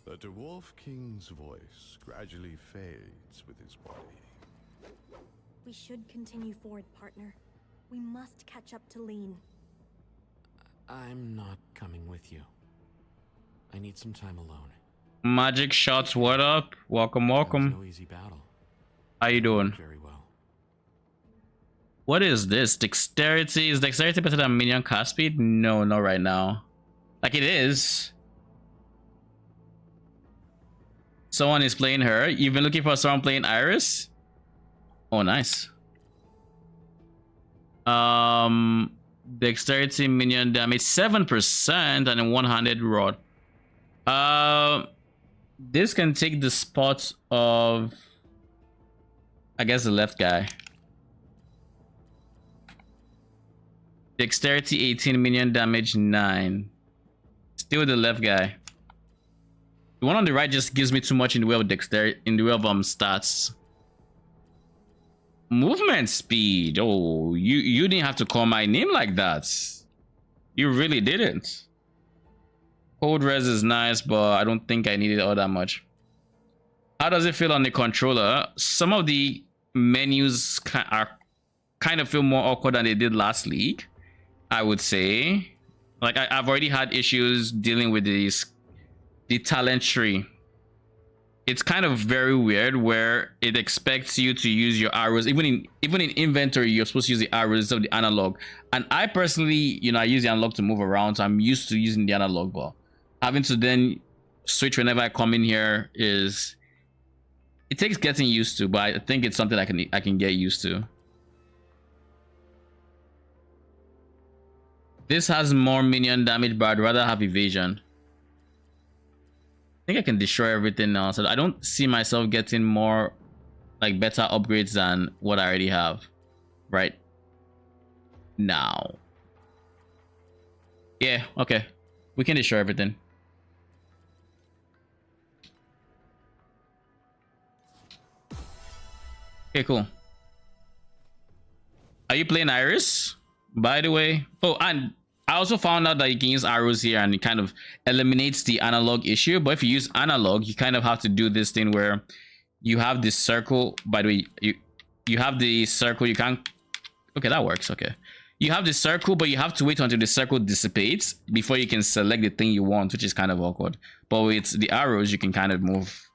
D: The Dwarf King's voice gradually fades with his body.
E: We should continue forward, partner. We must catch up to Lean.
F: I'm not coming with you. I need some time alone.
A: Magic shots, what up? Welcome, welcome.
F: No easy battle.
A: How you doing?
F: Very well.
A: What is this? Dexterity? Is dexterity better than minion cast speed? No, not right now. Like it is. Someone is playing her. You've been looking for someone playing Iris? Oh, nice. Dexterity minion damage 7% and a one-handed rod. This can take the spot of, I guess, the left guy. Dexterity 18, minion damage 9. Still the left guy. The one on the right just gives me too much in the way of dexterity, in the way of stats. Movement speed. Oh, you didn't have to call my name like that. You really didn't. Cold res is nice, but I don't think I need it all that much. How does it feel on the controller? Some of the menus kind of feel more awkward than they did last league, I would say. Like I've already had issues dealing with the talent tree. It's kind of very weird where it expects you to use your arrows. Even in inventory, you're supposed to use the arrows instead of the analog. And I personally, I use the analog to move around, so I'm used to using the analog, but having to then switch whenever I come in here it takes getting used to, but I think it's something I can get used to. This has more minion damage, but I'd rather have evasion. I think I can destroy everything now, so I don't see myself getting more, like, better upgrades than what I already have right now. Yeah, okay, we can destroy everything. Okay, cool. Are you playing Iris, by the way? Oh, and I also found out that you can use arrows here and it kind of eliminates the analog issue. But if you use analog, you kind of have to do this thing where you have this circle. By the way, you have the circle. You can't. Okay, that works. Okay, you have the circle, but you have to wait until the circle dissipates before you can select the thing you want, which is kind of awkward. But with the arrows, you can kind of move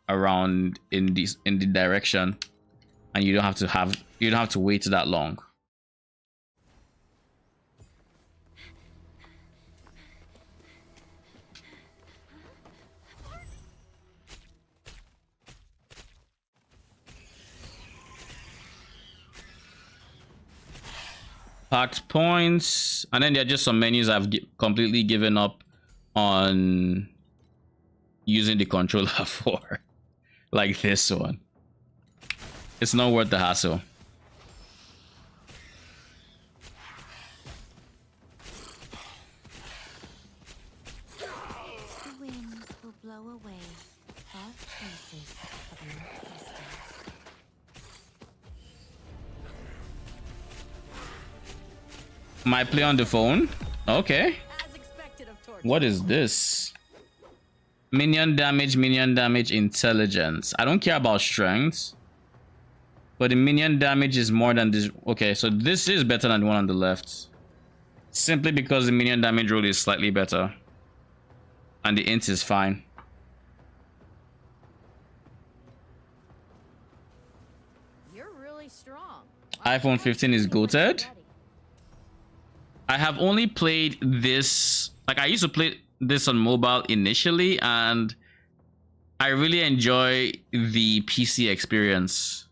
A: around in the direction, and you don't have to wait that long. Packed points, and then there are just some menus I've completely given up on using the controller for, like this one. It's not worth the hassle.
C: The winds will blow away all traces of your existence.
A: My play on the phone? Okay.
B: As expected of Torch.
A: What is this? Minion damage, intelligence. I don't care about strength, but the minion damage is more than this. Okay, so this is better than the one on the left, simply because the minion damage roll is slightly better and the int is fine.
B: You're really strong.
A: iPhone 15 is goated. I have only played this, like I used to play this on mobile initially, and I really enjoy the PC experience,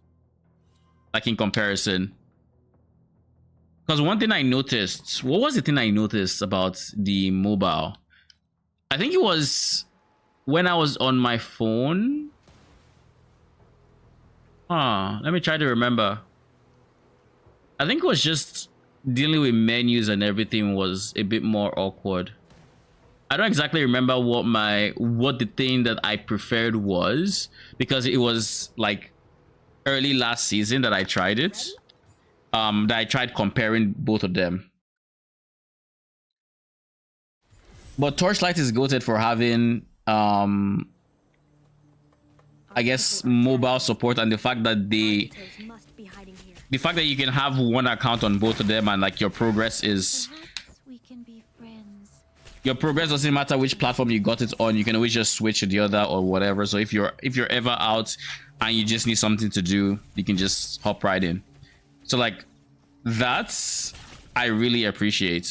A: like in comparison. Because one thing I noticed, what was the thing I noticed about the mobile? I think it was when I was on my phone. Let me try to remember. I think it was just dealing with menus and everything was a bit more awkward. I don't exactly remember what the thing that I preferred was, because it was like early last season that I tried it. That I tried comparing both of them. But Torchlight is goated for having I guess mobile support, and the fact that the fact that you can have one account on both of them, and like your progress is
C: we can be friends.
A: your progress doesn't matter which platform you got it on. You can always just switch to the other or whatever. So if you're ever out and you just need something to do, you can just hop right in. So like that's I really appreciate,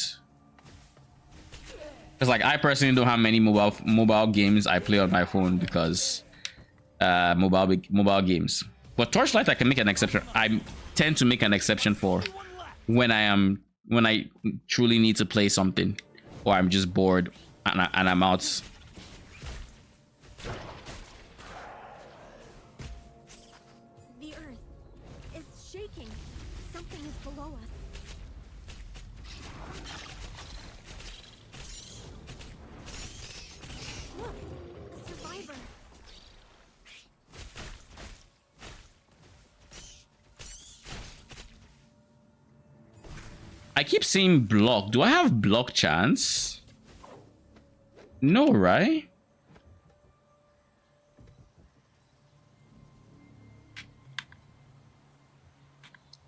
A: because like I personally don't have many mobile games I play on my phone because mobile games. But Torchlight I can make an exception. I tend to make an exception for when I truly need to play something, or I'm just bored and I'm out.
E: The earth is shaking. Something is below us. Look, a survivor.
A: I keep seeing block. Do I have block chance? No, right?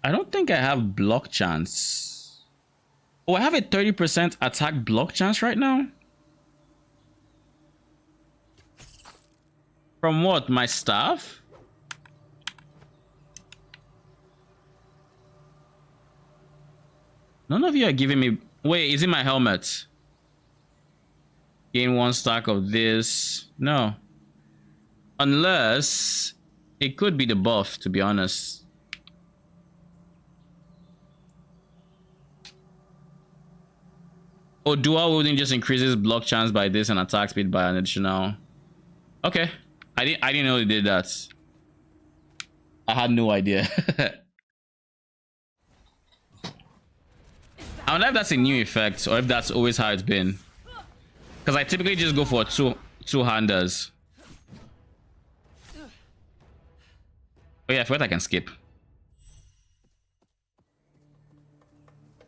A: I don't think I have block chance. Oh, I have a 30% attack block chance right now. From what? My staff? None of you are giving me... Wait, is it my helmet? Gain 1 stack of this. No. Unless... It could be the buff, to be honest. Oh, dual wielding just increases block chance by this and attack speed by an additional... Okay. I didn't know they did that. I had no idea. I don't know if that's a new effect or if that's always how it's been. Because I typically just go for two-handers. Oh yeah, I forgot I can skip.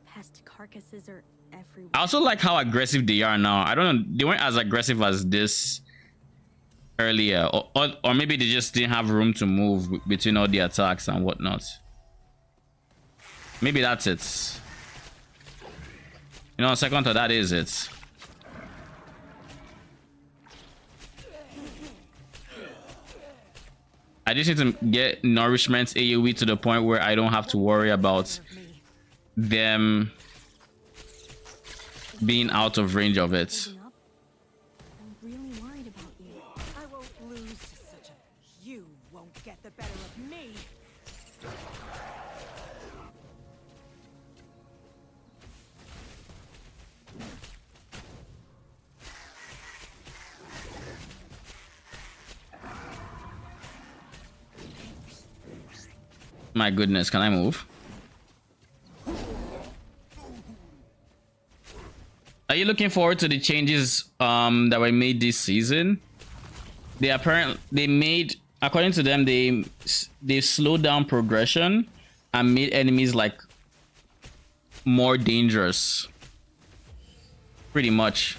E: Pest carcasses are everywhere.
A: I also like how aggressive they are now. I don't know, they weren't as aggressive as this earlier. Or maybe they just didn't have room to move between all the attacks and whatnot. Maybe that's it. You know, second thought, that is it. I just need to get nourishment AoE to the point where I don't have to worry about them being out of range of it.
E: I'm really worried about you.
I: I won't lose to such a... You won't get the better of me.
A: My goodness, can I move? Are you looking forward to the changes that were made this season? They made, according to them, they slowed down progression and made enemies like more dangerous. Pretty much.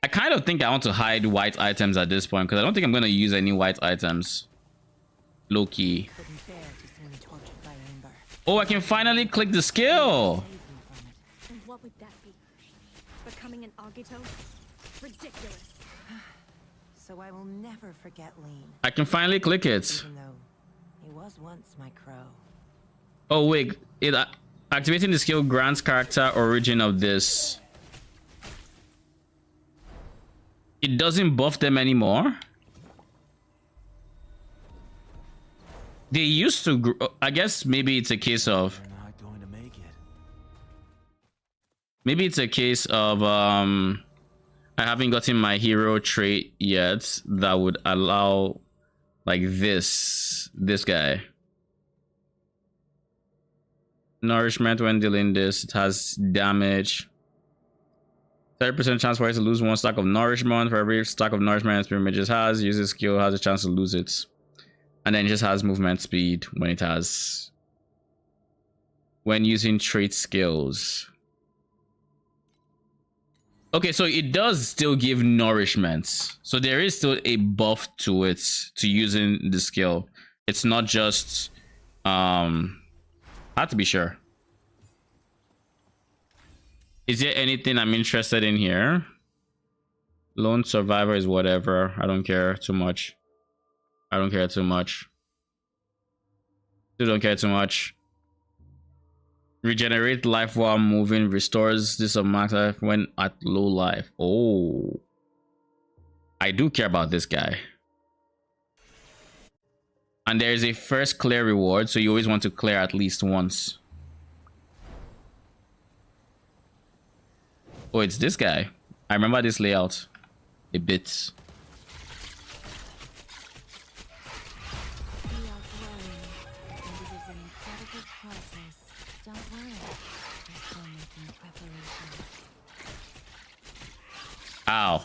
A: I kind of think I want to hide white items at this point because I don't think I'm going to use any white items. Low key. Oh, I can finally click the skill.
E: And what would that be? Becoming an Agito? Ridiculous.
I: So I will never forget Lean.
A: I can finally click it.
I: Even though he was once my crow.
A: Oh wait, activating the skill grants character origin of this. It doesn't buff them anymore. They used to. I guess maybe it's a case of.
H: You're not going to make it.
A: Maybe it's a case of I haven't gotten my hero trait yet that would allow Like this guy. Nourishment when dealing this, it has damage. 30% chance for it to lose 1 stack of nourishment. For every stack of nourishment Spirit Mages has, uses skill has a chance to lose it. And then it just has movement speed when it has. When using trait skills. Okay, so it does still give nourishment. So there is still a buff to it, to using the skill. It's not just I have to be sure. Is there anything I'm interested in here? Lone survivor is whatever. I don't care too much. I don't care too much. Still don't care too much. Regenerate life while moving. Restores this of max life when at low life. Oh. I do care about this guy. And there is a first clear reward, so you always want to clear at least once. Oh, it's this guy. I remember this layout a bit. Ow.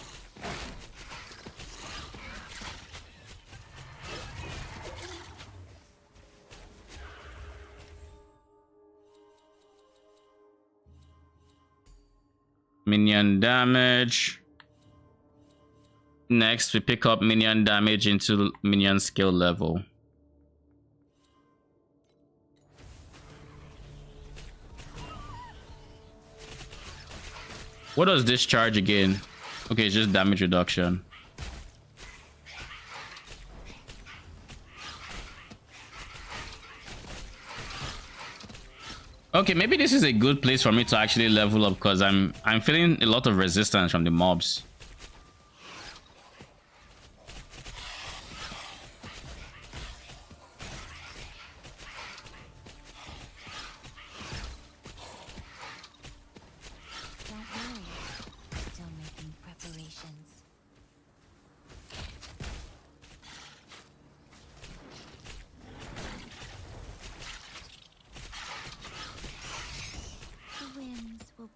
A: Minion damage. Next, we pick up minion damage into minion skill level. What does this charge again? Okay, it's just damage reduction. Okay, maybe this is a good place for me to actually level up because I'm feeling a lot of resistance from the mobs.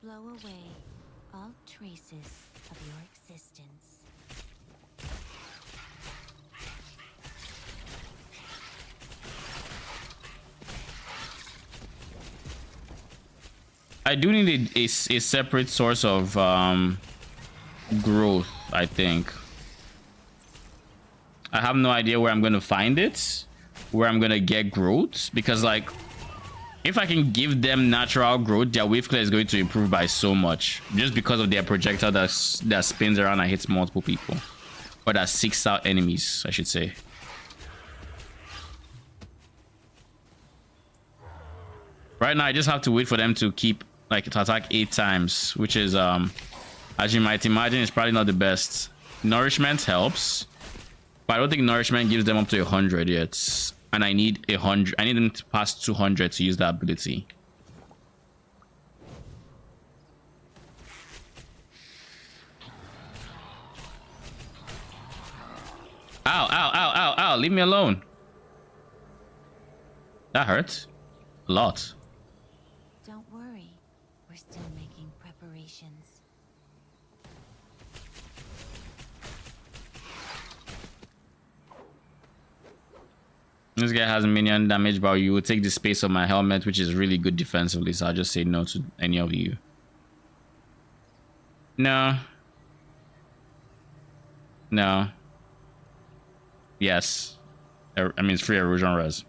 C: Blow away all traces of your existence.
A: I do need a separate source of growth, I think. I have no idea where I'm going to find it, where I'm going to get growth, because like if I can give them natural growth, their wave clear is going to improve by so much, just because of their projectile that spins around and hits multiple people, or that seeks out enemies, I should say. Right now, I just have to wait for them to keep like to attack 8 times, which is as you might imagine, it's probably not the best. Nourishment helps, but I don't think nourishment gives them up to 100 yet. And I need 100. I need them to pass 200 to use that ability. Ow, ow, ow, ow, ow. Leave me alone. That hurts a lot.
C: Don't worry. We're still making preparations.
A: This guy has minion damage, but you will take the space of my helmet, which is really good defensively, so I'll just say no to any of you. No. No. Yes. I mean, it's free erosion res.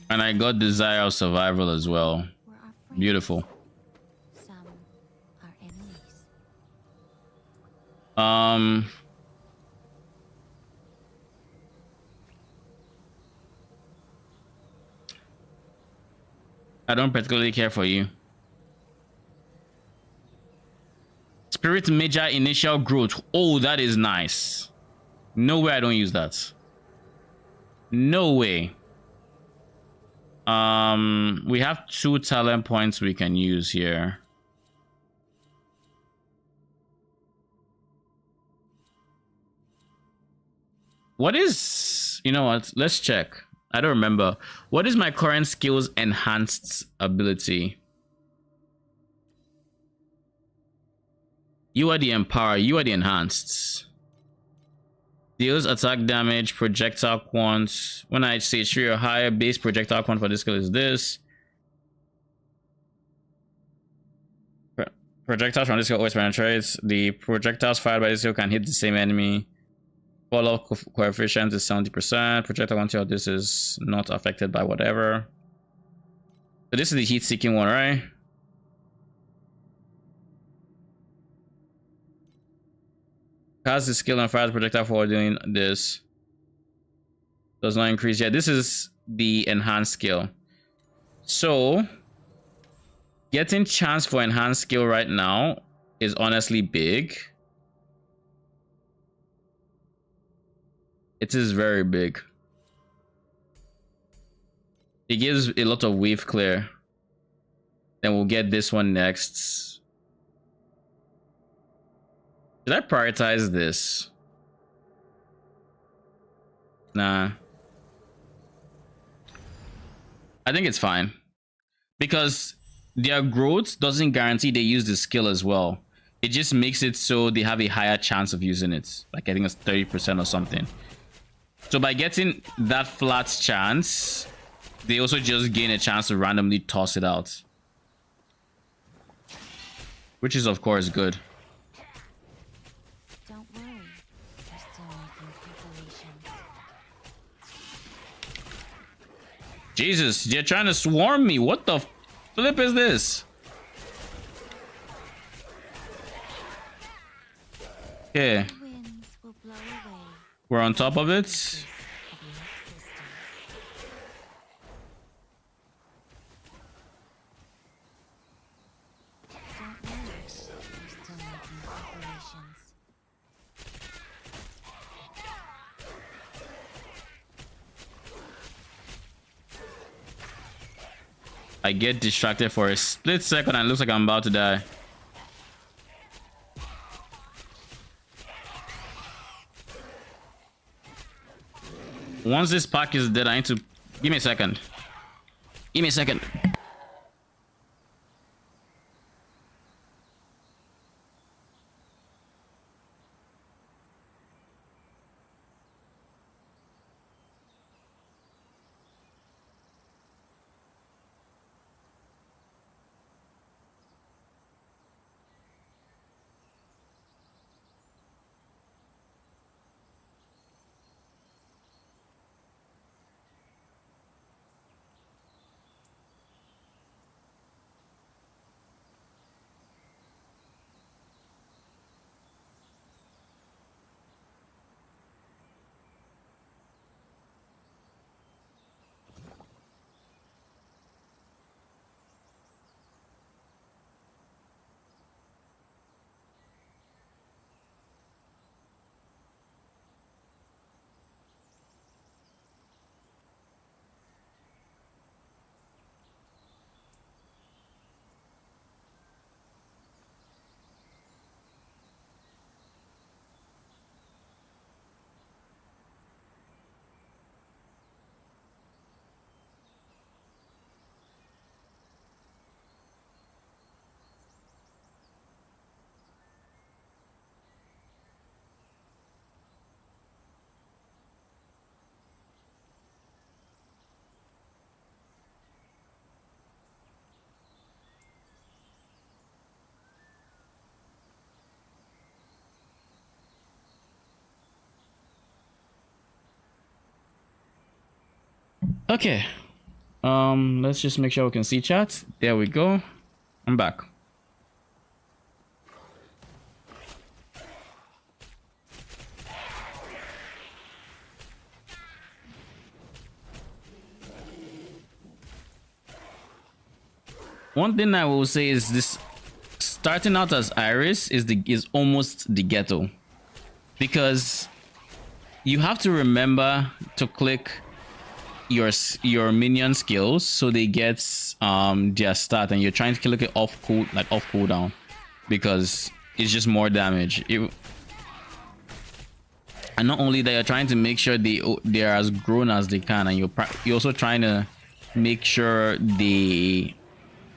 A: And I got Desire of Survival as well. Beautiful.
C: Some are enemies.
A: I don't particularly care for you. Spirit Major initial growth. Oh, that is nice. No way I don't use that. No way. We have 2 talent points we can use here. What is, you know what? Let's check. I don't remember. What is my current skills enhanced ability? You are the empower. You are the enhanced. Deals attack damage, projectile quant. When I say 3 or higher, base projectile quant for this skill is this. Projectiles from this skill always penetrates. The projectiles fired by this skill can hit the same enemy. Fallout coefficient is 70%. Projectile quantity of this is not affected by whatever. So this is the heat-seeking one, right? Has the skill and fires projectile for doing this. Does not increase yet. This is the enhanced skill. So getting chance for enhanced skill right now is honestly big. It is very big. It gives a lot of wave clear. Then we'll get this one next. Should I prioritize this? Nah. I think it's fine. Because their growth doesn't guarantee they use the skill as well. It just makes it so they have a higher chance of using it. Like I think it's 30% or something. So by getting that flat chance, they also just gain a chance to randomly toss it out. Which is of course good. Jesus, they're trying to swarm me. What the flip is this? Okay. We're on top of it. I get distracted for a split second and it looks like I'm about to die. Once this pack is dead, I need to... Give me a second. Give me a second. Okay. Let's just make sure we can see chat. There we go. I'm back. One thing I will say is this: starting out as Iris is almost the ghetto, because you have to remember to click your minion skills so they get their stat, and you're trying to click it off cooldown because it's just more damage. And not only that, you're trying to make sure they're as grown as they can, and you're also trying to make sure you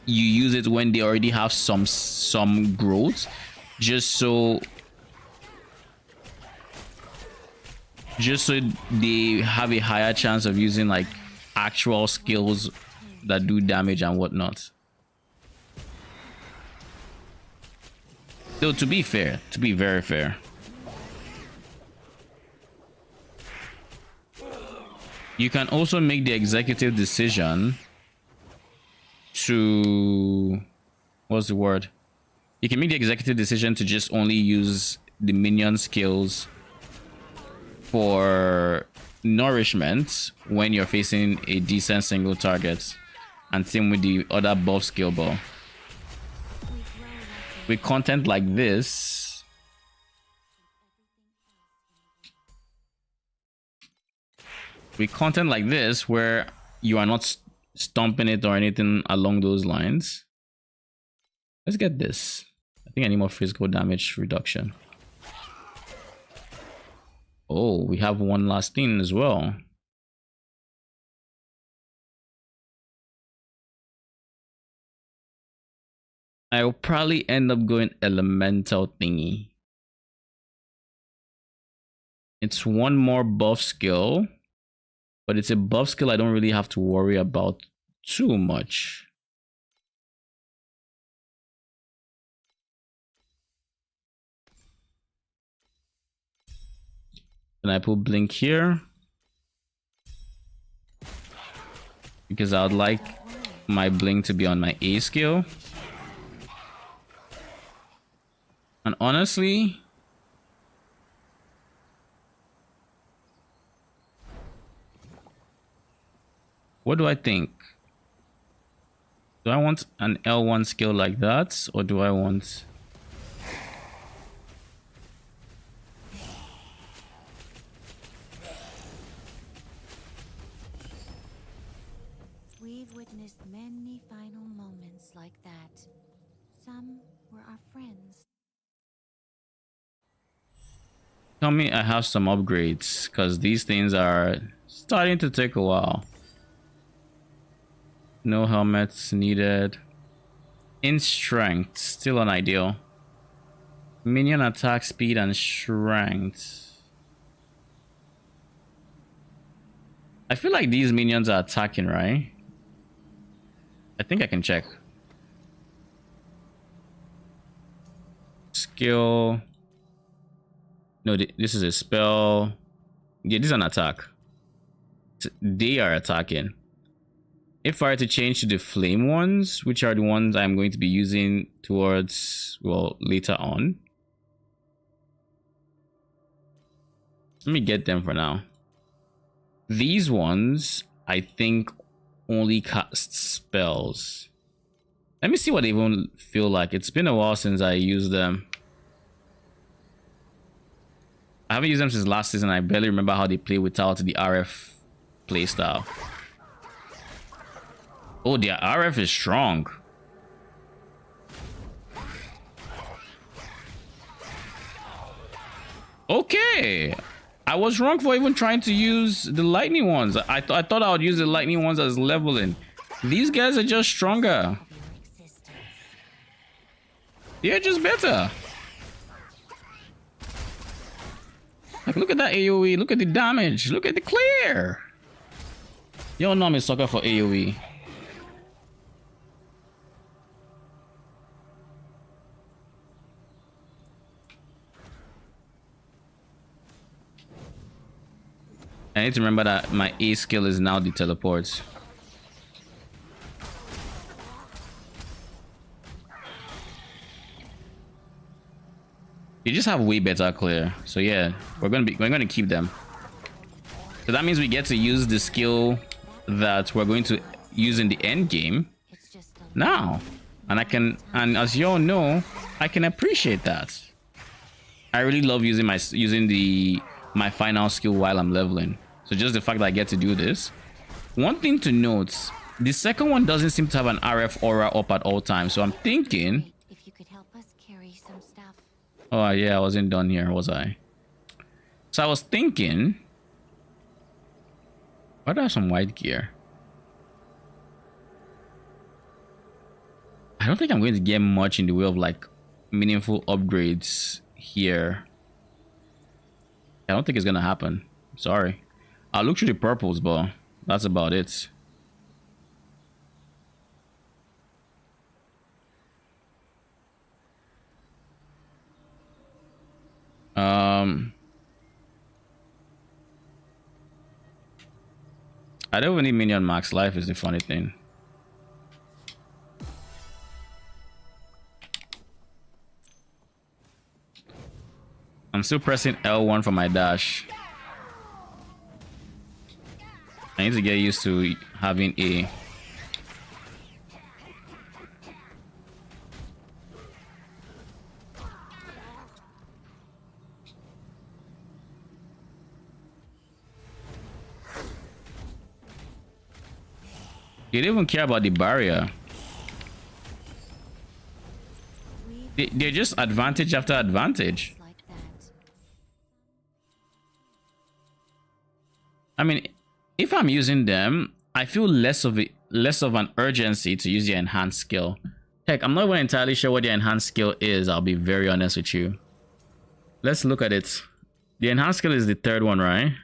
A: use it when they already have some growth, just so they have a higher chance of using like actual skills that do damage and whatnot. Though, to be fair, to be very fair, you can also make the executive decision to, what's the word? You can make the executive decision to just only use the minion skills for nourishment when you're facing a decent single target, and same with the other buff skill bar. With content like this, where you are not stomping it or anything along those lines, let's get this. I think I need more physical damage reduction. Oh, we have one last thing as well. I'll probably end up going elemental thingy. It's one more buff skill, but it's a buff skill I don't really have to worry about too much. And I put blink here because I would like my blink to be on my A skill. And honestly, what do I think? Do I want an L1 skill like that, or do I want...
C: We've witnessed many final moments like that. Some were our friends.
A: Tell me I have some upgrades, because these things are starting to take a while. No helmets needed. In strength, still an ideal. Minion attack speed and strength. I feel like these minions are attacking, right? I think I can check. Skill. No, this is a spell. Yeah, this is an attack. They are attacking. If I were to change to the flame ones, which are the ones I'm going to be using towards, well, later on. Let me get them for now. These ones, I think, only cast spells. Let me see what they even feel like. It's been a while since I used them. I haven't used them since last season. I barely remember how they play without the RF playstyle. Oh, the RF is strong. Okay. I was wrong for even trying to use the lightning ones. I thought I would use the lightning ones as leveling. These guys are just stronger. They're just better. Like, look at that AoE. Look at the damage. Look at the clear. Y'all know I'm a sucker for AoE. I need to remember that my A skill is now the teleports. You just have way better clear. So yeah, we're gonna keep them. So that means we get to use the skill that we're going to use in the end game.
C: It's just a
A: now. And I can, and as you all know, I can appreciate that. I really love using my final skill while I'm leveling. So just the fact that I get to do this. One thing to note, the second one doesn't seem to have an RF aura up at all times. So I'm thinking,
C: If you could help us carry some stuff.
A: oh yeah, I wasn't done here, was I? So I was thinking, why do I have some white gear? I don't think I'm going to get much in the way of like meaningful upgrades here. I don't think it's gonna happen. Sorry. I'll look through the purples, but that's about it. I don't even need minion max life is the funny thing. I'm still pressing L1 for my dash. I need to get used to having A. They don't even care about the barrier. They're just advantage after advantage. I mean, if I'm using them, I feel less of an urgency to use the enhanced skill. Heck, I'm not even entirely sure what the enhanced skill is. I'll be very honest with you. Let's look at it. The enhanced skill is the third one, right?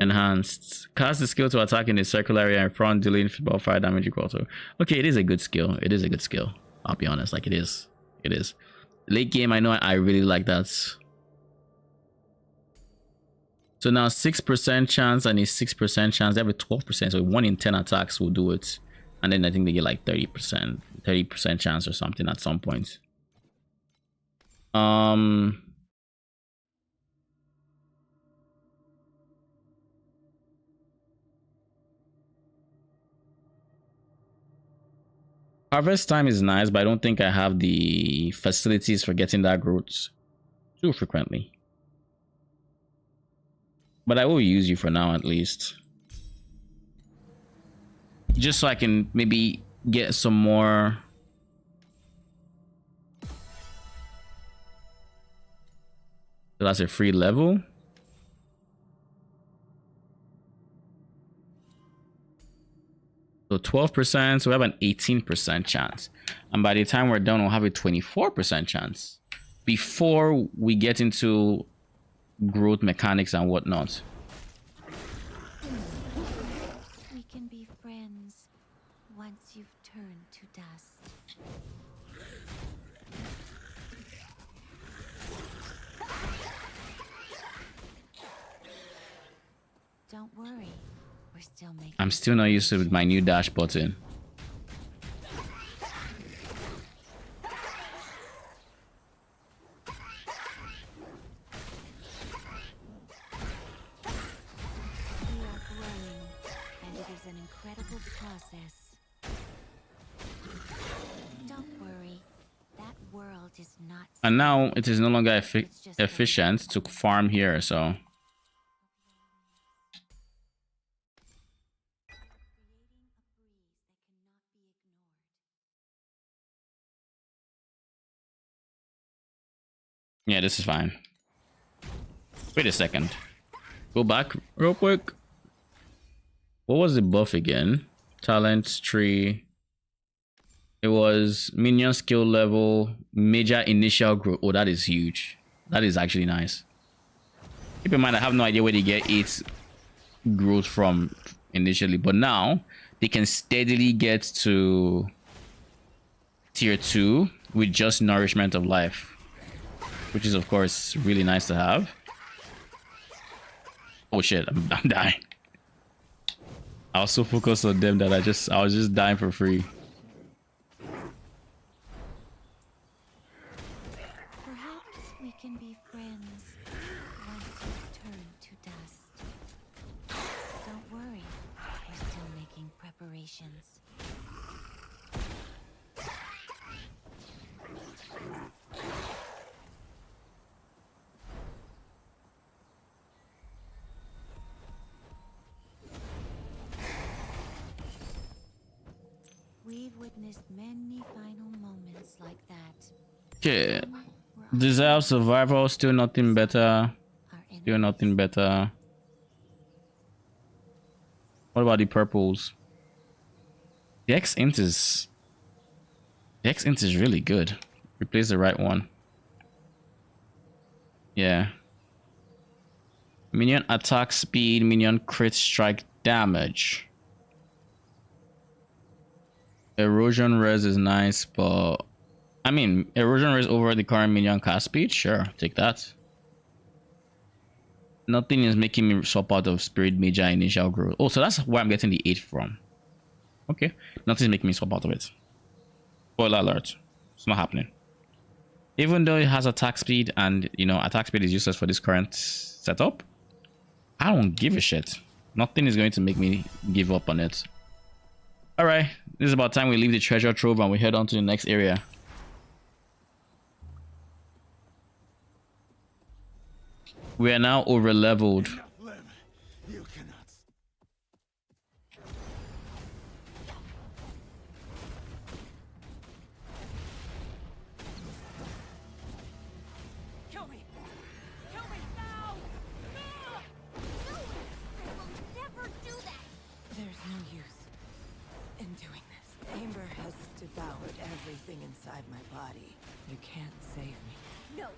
A: Enhanced. Cast the skill to attack in the circular area in front, dealing football fire damage equal to. Okay, it is a good skill. It is a good skill. I'll be honest, like it is. It is. Late game, I know I really like that. So now 6% chance and a 6% chance. They have a 12%. So 1 in 10 attacks will do it. And then I think they get like 30% chance or something at some point. Harvest time is nice, but I don't think I have the facilities for getting that growth too frequently. But I will use you for now at least. Just so I can maybe get some more. So that's a free level. So 12%, so we have an 18% chance. And by the time we're done, we'll have a 24% chance before we get into growth mechanics and whatnot.
C: We can be friends once you've turned to dust. Don't worry. We're still making.
A: I'm still not used to with my new dash button. And now it is no longer efficient to farm here, so yeah, this is fine. Wait a second. Go back real quick. What was the buff again? Talent tree. It was minion skill level, major initial growth. Oh, that is huge. That is actually nice. Keep in mind, I have no idea where they get 8 growth from initially, but now they can steadily get to tier 2 with just nourishment of life, which is of course really nice to have. Oh shit, I'm dying. I was so focused on them that I was just dying for free.
C: witnessed many final moments like that.
A: Okay. Desire of survival, still nothing better. Still nothing better. What about the purples? The X-int is really good. Replace the right one. Yeah. Minion attack speed, minion crit strike damage. Erosion res is nice, but I mean, erosion res over the current minion cast speed? Sure, take that. Nothing is making me swap out of Spirit Major initial growth. Oh, so that's where I'm getting the 8 from. Okay. Nothing's making me swap out of it. Spoiler alert. It's not happening. Even though it has attack speed and, you know, attack speed is useless for this current setup, I don't give a shit. Nothing is going to make me give up on it. Alright. This is about time we leave the treasure trove and we head on to the next area. We are now over leveled.
H: You cannot.
B: Kill me! Kill me now! No! No! I will never do that!
I: There's no use in doing this. Amber has devoured everything inside my body. You can't save me.
C: No.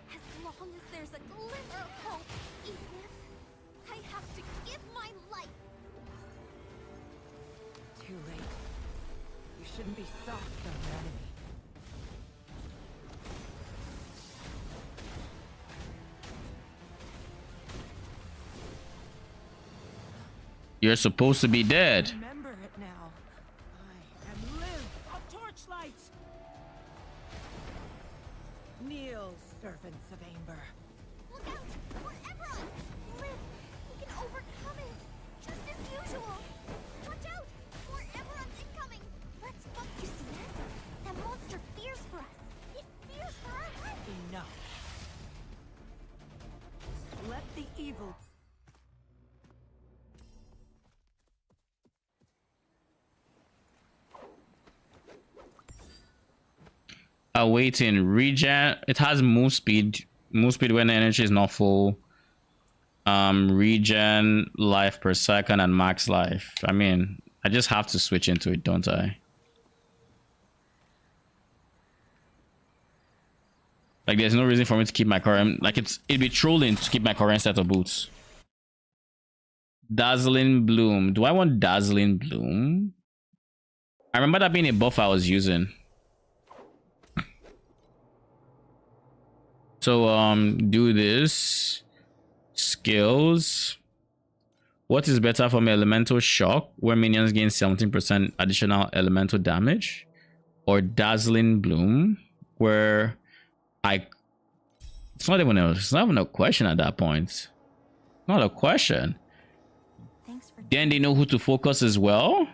C: As long as there's a glimmer of hope, even if I have to give my life.
I: Too late. You shouldn't be soft on your enemy.
A: You're supposed to be dead.
I: Remember it now. I am live of torchlight. Kneel, servants of Amber.
C: Look out! Wherever live, we can overcome it. Just as usual. Watch out! Forever incoming. Let's fuck. You see that? That monster fears for us. It fears for our life.
I: Enough. Let the evil.
A: Awaiting regen. It has move speed. Move speed when the energy is not full. Regen life per second and max life. I mean, I just have to switch into it, don't I? Like, there's no reason for me to keep my current. Like, it'd be trolling to keep my current set of boots. Dazzling Bloom. Do I want Dazzling Bloom? I remember that being a buff I was using. So do this. Skills. What is better for me? Elemental Shock, where minions gain 17% additional elemental damage, or Dazzling Bloom, where it's not even a question at that point. Not a question.
E: Thanks for
A: Then they know who to focus as well.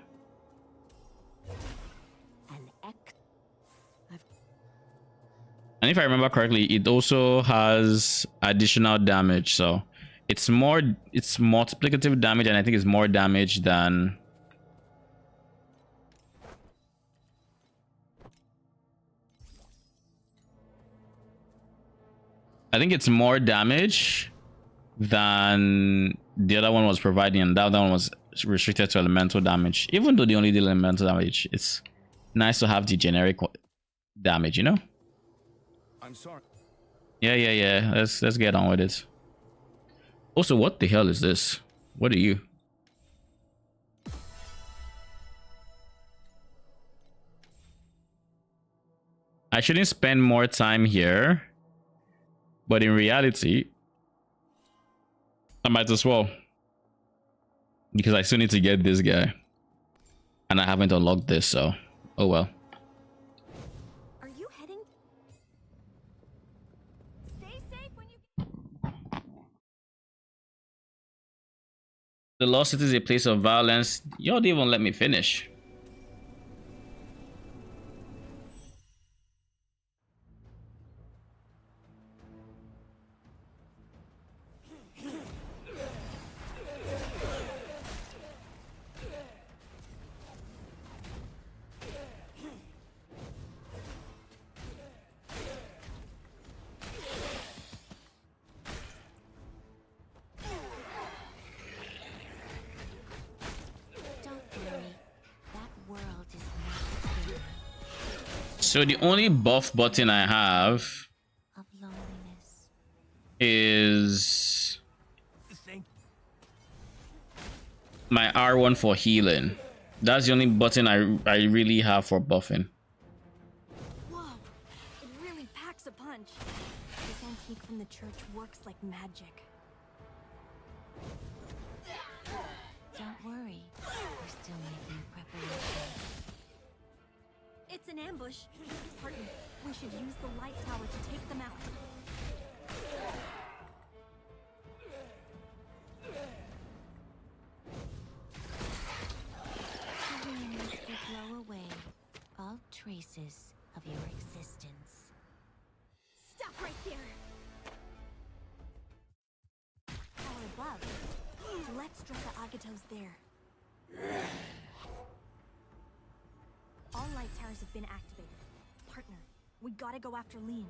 A: And if I remember correctly, it also has additional damage, so it's multiplicative damage, and I think it's more damage than more damage than the other one was providing, and the other one was restricted to elemental damage. Even though they only did elemental damage, it's nice to have the generic damage, you know?
H: I'm sorry.
A: Yeah. Let's get on with it. Also, what the hell is this? What are you? I shouldn't spend more time here, but in reality, I might as well, because I still need to get this guy, and I haven't unlocked this, so oh well.
E: Are you heading? Stay safe when you.
A: The Lost City is a place of violence. Y'all didn't even let me finish. So the only buff button I have
C: Of loneliness.
A: is my R1 for healing. That's the only button I really have for buffing.
E: Whoa! It really packs a punch. This antique from the church works like magic.
C: Don't worry. We're still making preparations.
E: It's an ambush. Partner, we should use the light tower to take them out.
C: The wind will blow away all traces of your existence.
E: Stop right there! Tower above. Let's draw the Agatos there. All light towers have been activated. Partner, we gotta go after Lean.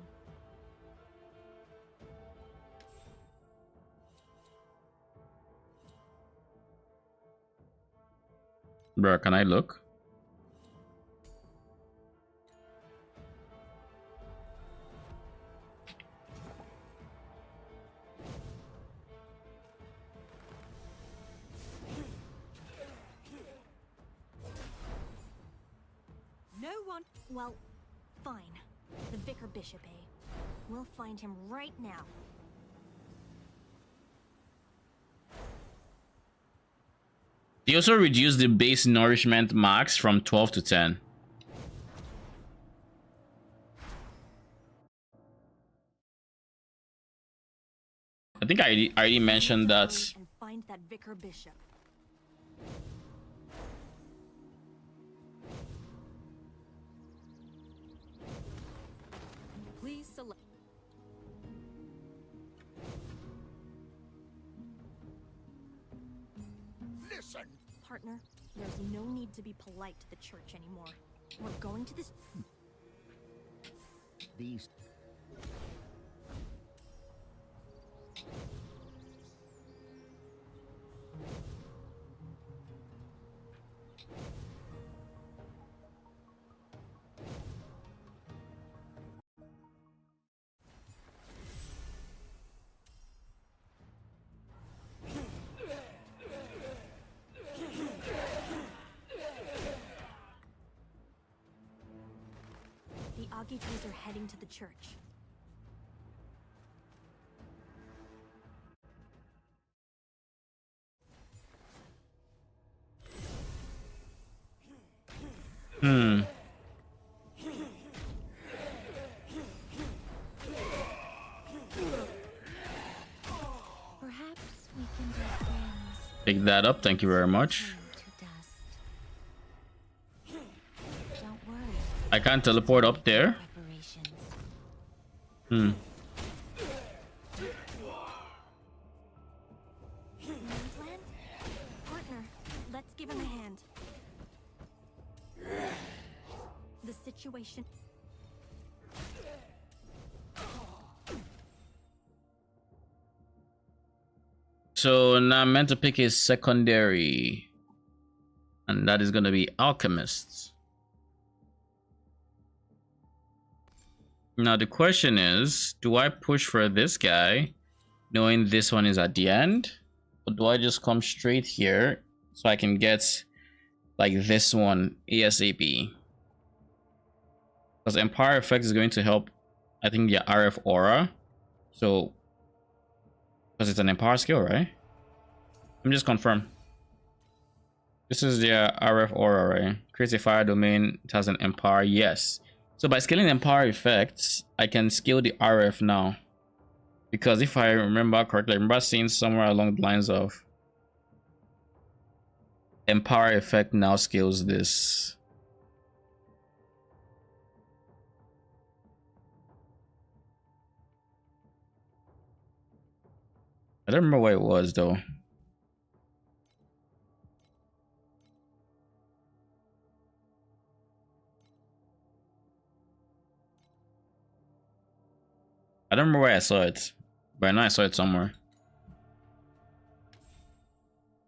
A: Bro, can I look?
E: No one. Well, fine. The Vicar Bishop, eh? We'll find him right now.
A: They also reduced the base nourishment max from 12 to 10. I think I already mentioned that.
E: And find that Vicar Bishop. Please select.
D: Listen!
E: Partner, there's no need to be polite to the church anymore. We're going to this.
J: These.
E: The Agitos are heading to the church.
C: Perhaps we can be friends.
A: Pick that up. Thank you very much.
C: Turn to dust. Don't worry.
A: I can't teleport up there.
C: Preparations.
E: Plan? Partner, let's give him a hand. The situation.
A: So now I'm meant to pick a secondary. And that is going to be Alchemists. Now the question is, do I push for this guy, knowing this one is at the end? Or do I just come straight here so I can get like this one ASAP? Because Empire Effect is going to help, I think, the RF Aura. So, because it's an Empire skill, right? Let me just confirm. This is the RF Aura, right? Creates a fire domain. It has an Empire, yes. So by scaling Empire effects, I can scale the RF now. Because if I remember correctly, I remember seeing somewhere along the lines of Empire effect now scales this. I don't remember what it was though. I don't remember where I saw it, but I know I saw it somewhere.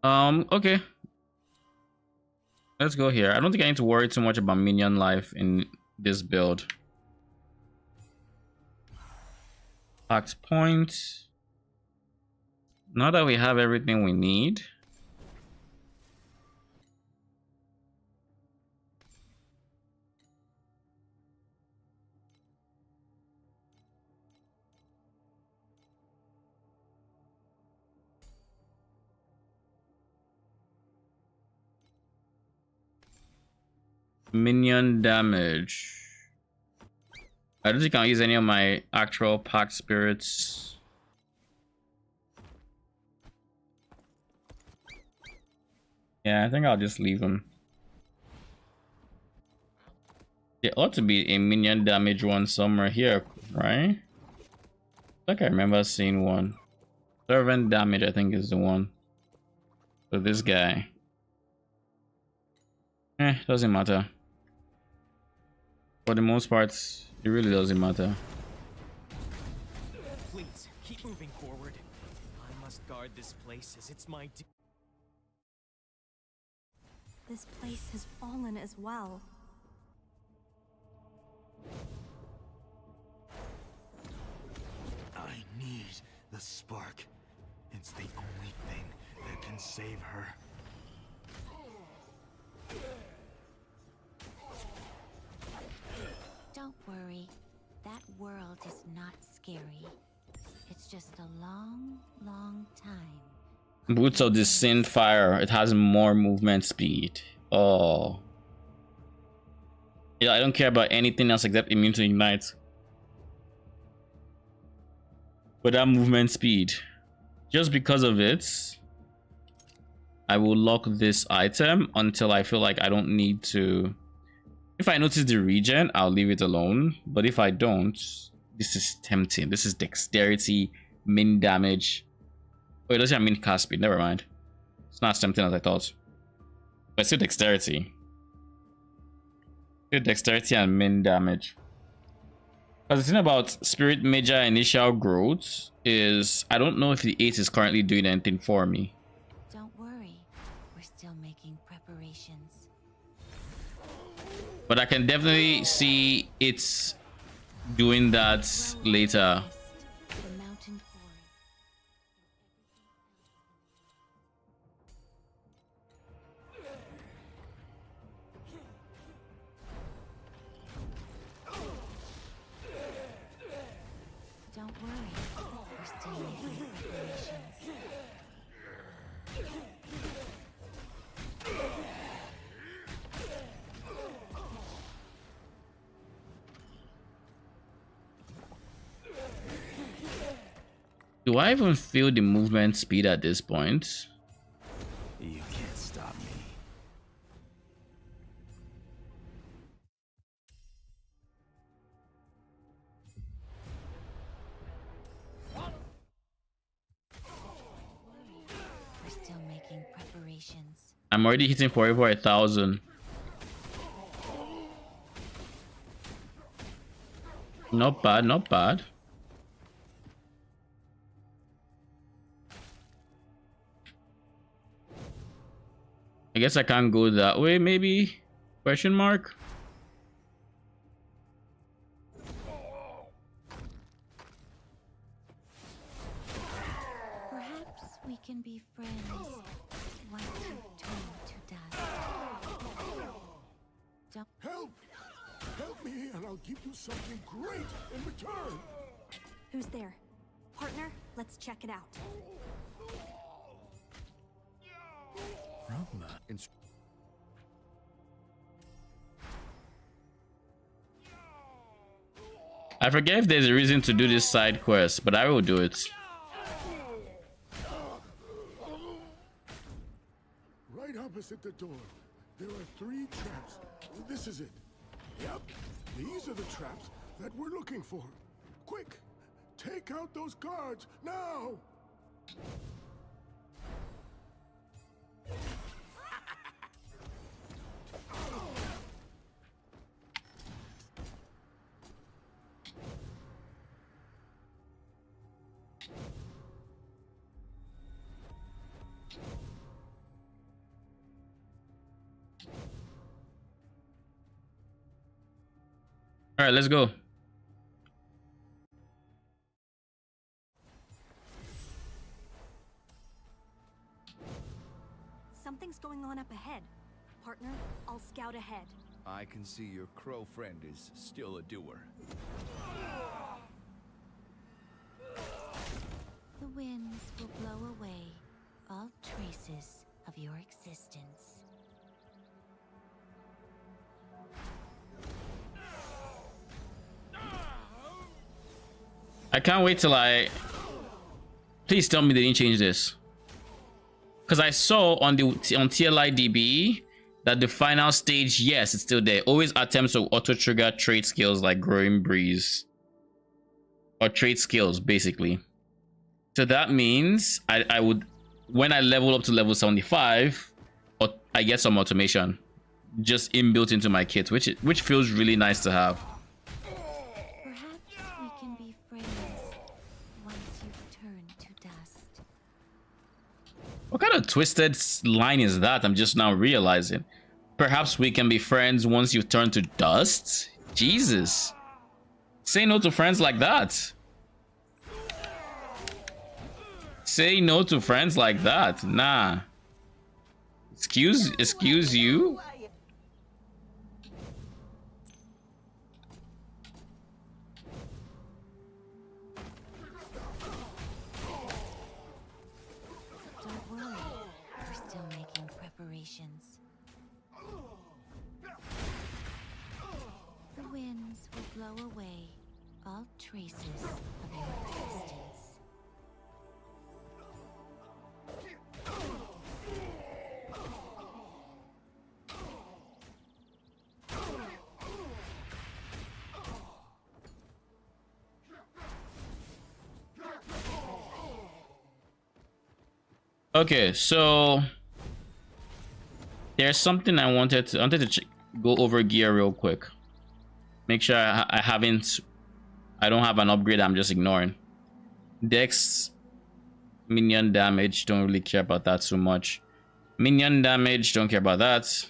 A: Okay. Let's go here. I don't think I need to worry too much about minion life in this build. Pact point. Now that we have everything we need, minion damage. I don't think I'll use any of my actual pact spirits. Yeah, I think I'll just leave them. There ought to be a minion damage one somewhere here, right? I think I remember seeing one. Servant damage, I think, is the one. So this guy. Doesn't matter. For the most part, it really doesn't matter.
K: Please, keep moving forward. I must guard this place as it's my duty.
E: This place has fallen as well.
H: I need the spark. It's the only thing that can save her.
B: Don't worry. That world is not scary. It's just a long, long time.
A: Boots of the Sin Fire. It has more movement speed. Oh. Yeah, I don't care about anything else except immune to ignite. But that movement speed. Just because of it, I will lock this item until I feel like I don't need to. If I notice the regen, I'll leave it alone. But if I don't, this is tempting. This is dexterity, min damage. Oh, it doesn't have min cast speed. Never mind. It's not as tempting as I thought. But it's still dexterity. Still dexterity and min damage. Because the thing about Spirit Major initial growth is I don't know if the 8 is currently doing anything for me.
B: Don't worry. We're still making preparations.
A: But I can definitely see it's doing that later.
B: The mountain forest. Don't worry. We're still making preparations.
A: Do I even feel the movement speed at this point?
H: You can't stop me.
B: We're still making preparations.
A: I'm already hitting for over 1,000. Not bad, not bad. I guess I can't go that way, maybe? Question mark?
B: Perhaps we can be friends once you've turned to dust. Don't
D: Help! Help me and I'll give you something great in return!
E: Who's there? Partner, let's check it out.
G: Roma.
A: I forget if there's a reason to do this side quest, but I will do it.
D: Right opposite the door, there are 3 traps. This is it. Yep, these are the traps that we're looking for. Quick, take out those guards, now!
A: All right, let's go.
E: Something's going on up ahead. Partner, I'll scout ahead.
L: I can see your crow friend is still a doer.
B: The winds will blow away all traces of your existence.
A: I can't wait till please tell me they didn't change this. Because I saw on TLI DB that the final stage, yes, it's still there. Always attempts to auto-trigger trait skills like Growing Breeze. Or trait skills, basically. So that means I would, when I level up to level 75, I get some automation just inbuilt into my kit, which feels really nice to have.
B: Perhaps we can be friends once you've turned to dust.
A: What kind of twisted line is that? I'm just now realizing. Perhaps we can be friends once you turn to dust? Jesus. Say no to friends like that. Say no to friends like that. Nah. Excuse you?
B: Don't worry, we're still making preparations. The winds will blow away all traces of your existence.
A: Okay, so there's something I wanted to go over gear real quick. Make sure I don't have an upgrade I'm just ignoring. Dex, minion damage, don't really care about that so much. Minion damage, don't care about that.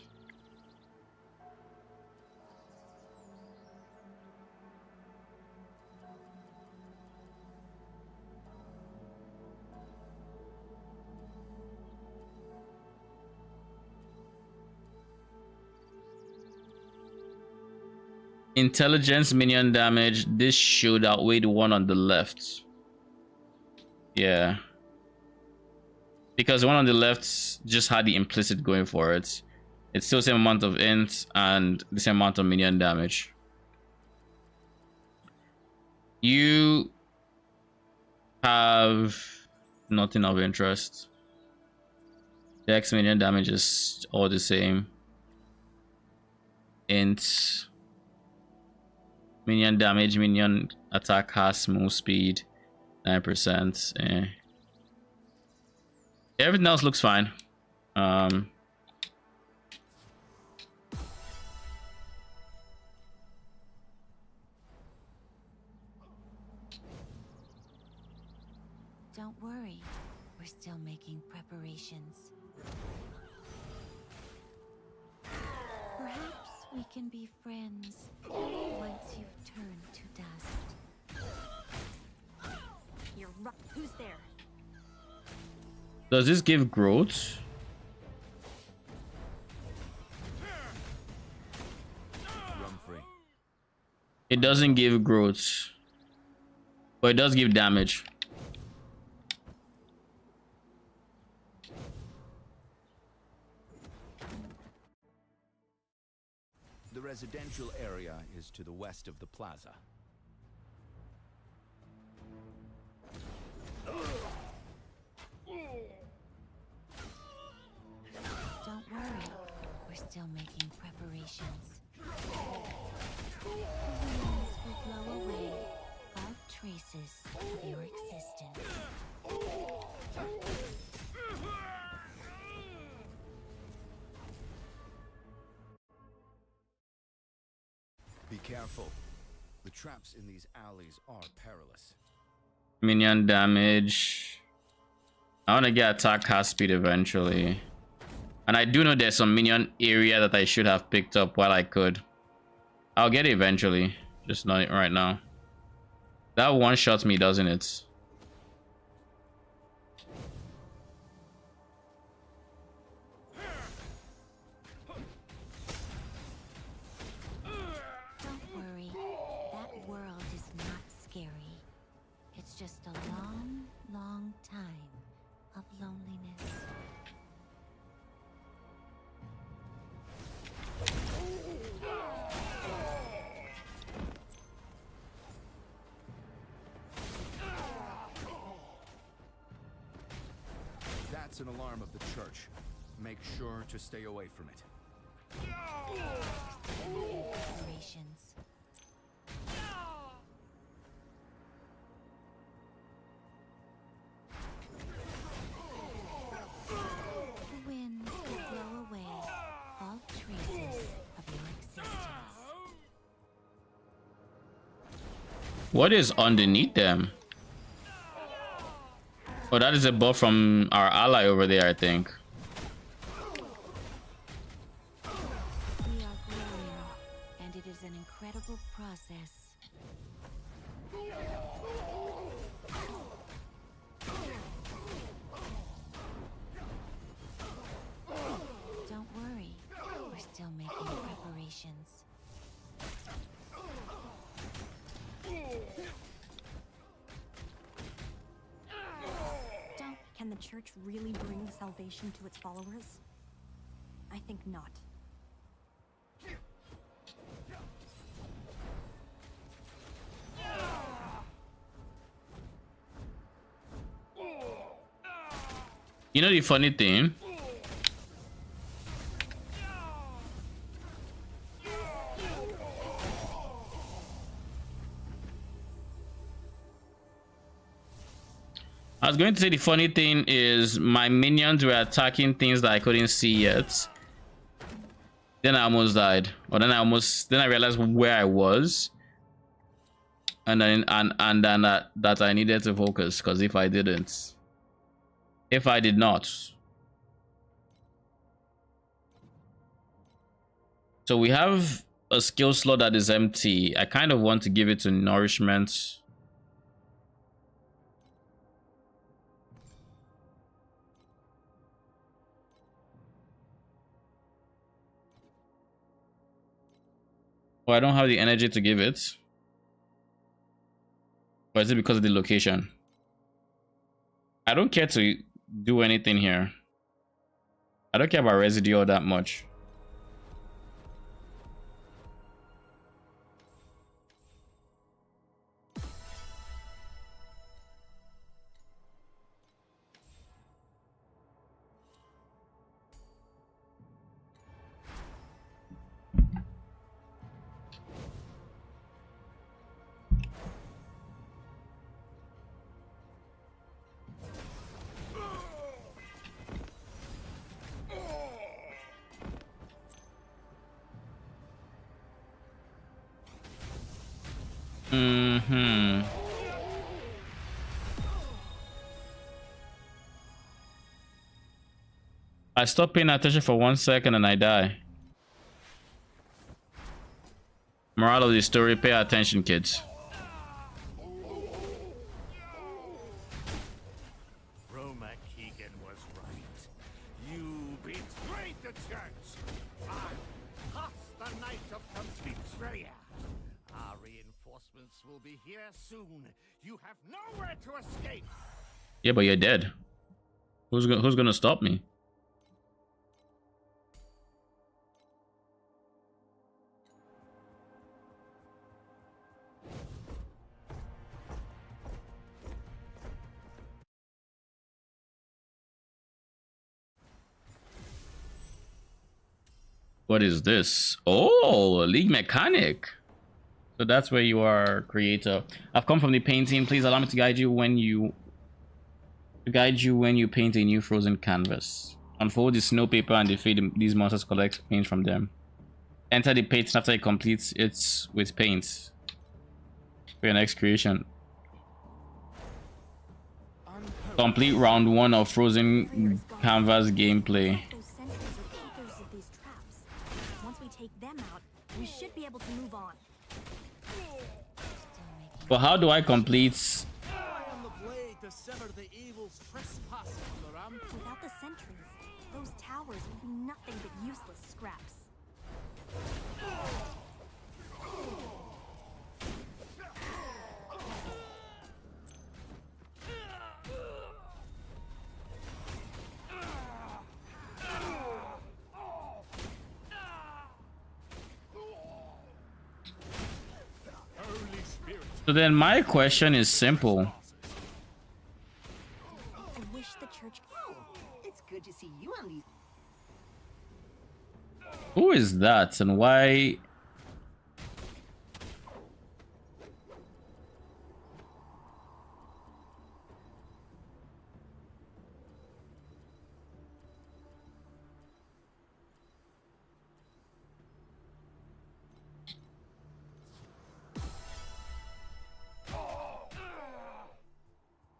A: Intelligence, minion damage, this should outweigh the one on the left. Yeah, because the one on the left just had the implicit going for it. It's still the same amount of int and the same amount of minion damage. You have nothing of interest. Dex, minion damage is all the same. Int, minion damage, minion attack has move speed, 9%. Everything else looks fine.
B: Don't worry, we're still making preparations. Perhaps we can be friends once you've turned to dust.
E: You're right. Who's there?
A: Does this give growth?
L: Run free.
A: It doesn't give growth, but it does give damage.
L: The residential area is to the west of the plaza.
B: Don't worry, we're still making preparations. The winds will blow away all traces of your existence.
L: Be careful. The traps in these alleys are perilous.
A: Minion damage. I want to get attack cast speed eventually. And I do know there's some minion area that I should have picked up while I could. I'll get it eventually. Just not right now. That one shots me, doesn't it?
B: Don't worry. That world is not scary. It's just a long, long time of loneliness.
L: That's an alarm of the church. Make sure to stay away from it.
B: Preparations. The wind will blow away all traces of your existence.
A: What is underneath them? Oh, that is a buff from our ally over there, I think.
B: We are growing, and it is an incredible process. Don't worry, we're still making preparations.
E: Can the church really bring salvation to its followers? I think not.
A: You know the funny thing? I was going to say the funny thing is my minions were attacking things that I couldn't see yet. Then I almost died. Or then I realized where I was. And then that I needed to focus, because if I did not. So we have a skill slot that is empty. I kind of want to give it to nourishment. Well, I don't have the energy to give it. Or is it because of the location? I don't care to do anything here. I don't care about residue all that much. I stop paying attention for 1 second and I die. Moral of the story, pay attention, kids.
M: Roma Keegan was right. You betrayed the church. I, Huss, the Knight of Betrayer. Our reinforcements will be here soon. You have nowhere to escape.
A: Yeah, but you're dead. Who's gonna stop me? What is this? Oh, a league mechanic. So that's where you are, creator. I've come from the painting. Please allow me to guide you when you paint a new frozen canvas. Unfold the snow paper and defeat these monsters. Collect paint from them. Enter the paint after it completes it with paint. For your next creation. Complete round 1 of frozen canvas gameplay.
E: Once we take them out, we should be able to move on.
A: But how do I complete?
K: I am the blade to sever the evil's trespass from the ramp.
E: Without the sentries, those towers would be nothing but useless scraps.
A: So then my question is simple.
E: I wish the church.
J: It's good to see you on these.
A: Who is that and why?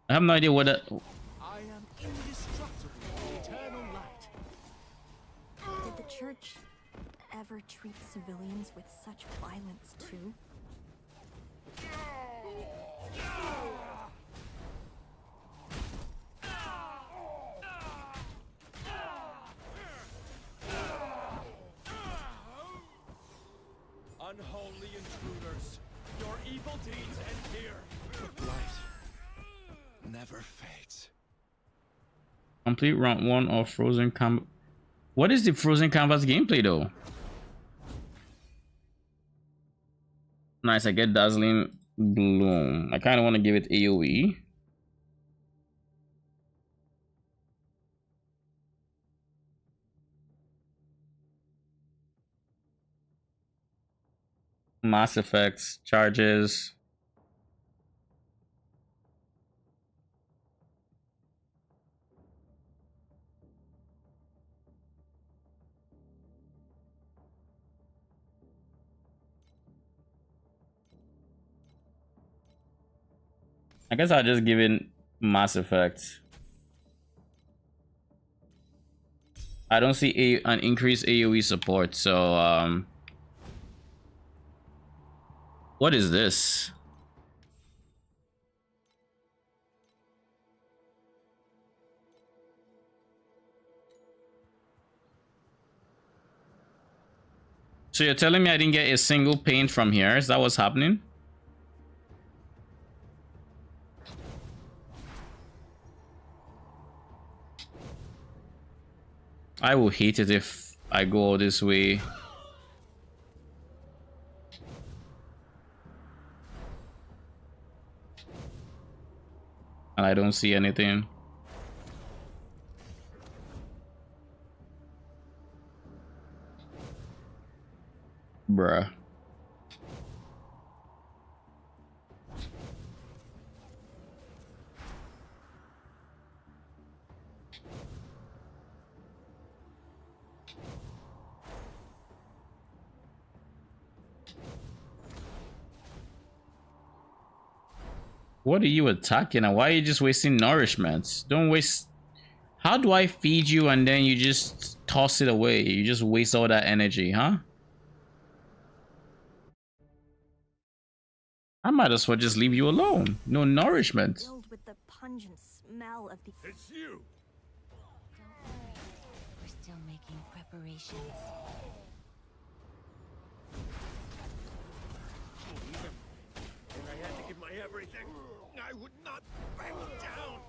A: I have no idea what that.
K: I am indestructible, eternal light.
E: Did the church ever treat civilians with such violence too?
K: Unholy intruders, your evil deeds end here.
H: Light never fades.
A: Complete round 1 of Frozen Canvas. What is the Frozen Canvas gameplay though? Nice, I get Dazzling Bloom. I kind of want to give it AoE. Mass effects, charges. I guess I'll just give it Mass Effect. I don't see an increased AoE support, so what is this? So you're telling me I didn't get a single paint from here? Is that what's happening? I will hate it if I go all this way. And I don't see anything. Bruh. What are you attacking and why are you just wasting nourishment? Don't waste. How do I feed you and then you just toss it away? You just waste all that energy, huh? I might as well just leave you alone. No nourishment.
E: Filled with the pungent smell of the.
M: It's you.
B: Don't worry. We're still making preparations.
M: And I had to give my everything. I would not back down.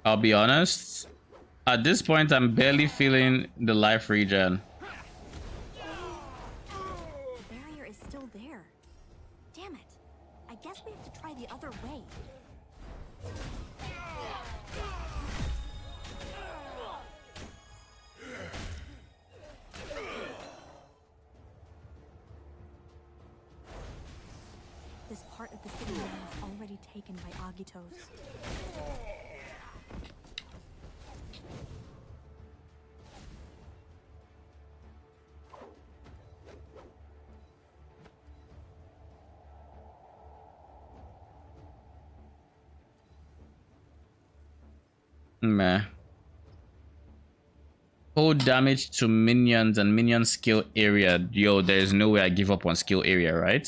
A: I'll be honest. At this point, I'm barely feeling the life regen.
E: The barrier is still there. Damn it. I guess we have to try the other way. This part of the city is already taken by Agitos.
A: Meh. Hold damage to minions and minion skill area. Yo, there's no way I give up on skill area, right?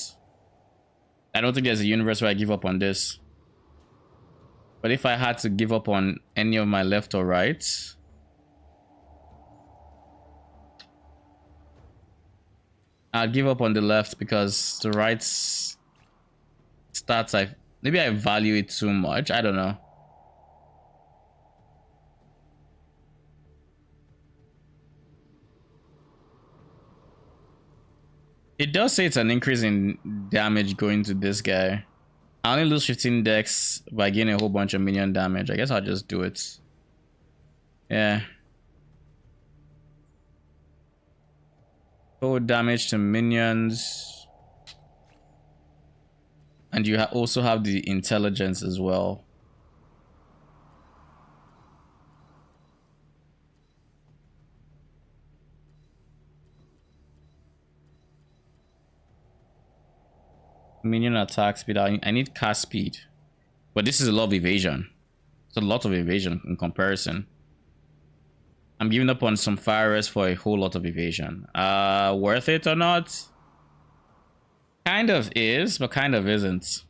A: I don't think there's a universe where I give up on this. But if I had to give up on any of my left or right, I'd give up on the left because the right stats, maybe I value it too much. I don't know. It does say it's an increase in damage going to this guy. I only lose 15 dex by getting a whole bunch of minion damage. I guess I'll just do it. Yeah. Full damage to minions. And you also have the intelligence as well. Minion attack speed. I need cast speed. But this is a lot of evasion. It's a lot of evasion in comparison. I'm giving up on some fire rest for a whole lot of evasion. Worth it or not? Kind of is, but kind of isn't.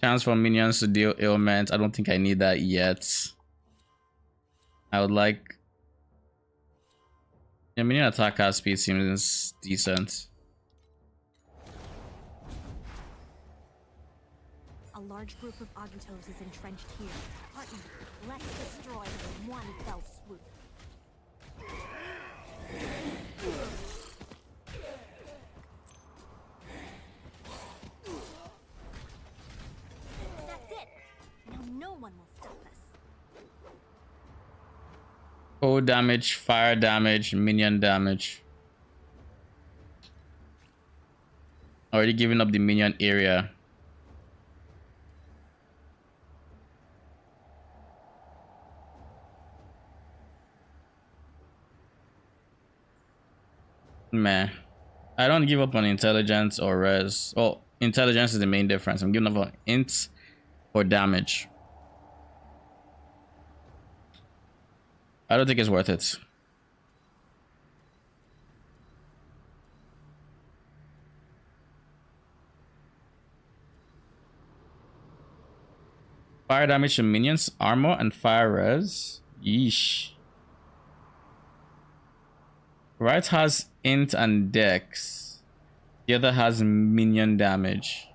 A: Chance for minions to deal ailments. I don't think I need that yet. I would like... Yeah, minion attack cast speed seems decent.
E: A large group of Agutos is entrenched here. Partner, let's destroy them in one fell swoop. That's it. Now no one will stop us.
A: Cold damage, fire damage, minion damage. Already giving up the minion area. Meh. I don't give up on intelligence or res. Oh, intelligence is the main difference. I'm giving up on int or damage. I don't think it's worth it. Fire damage to minions, armor, and fire res. Yeesh. Right has int and dex. The other has minion damage.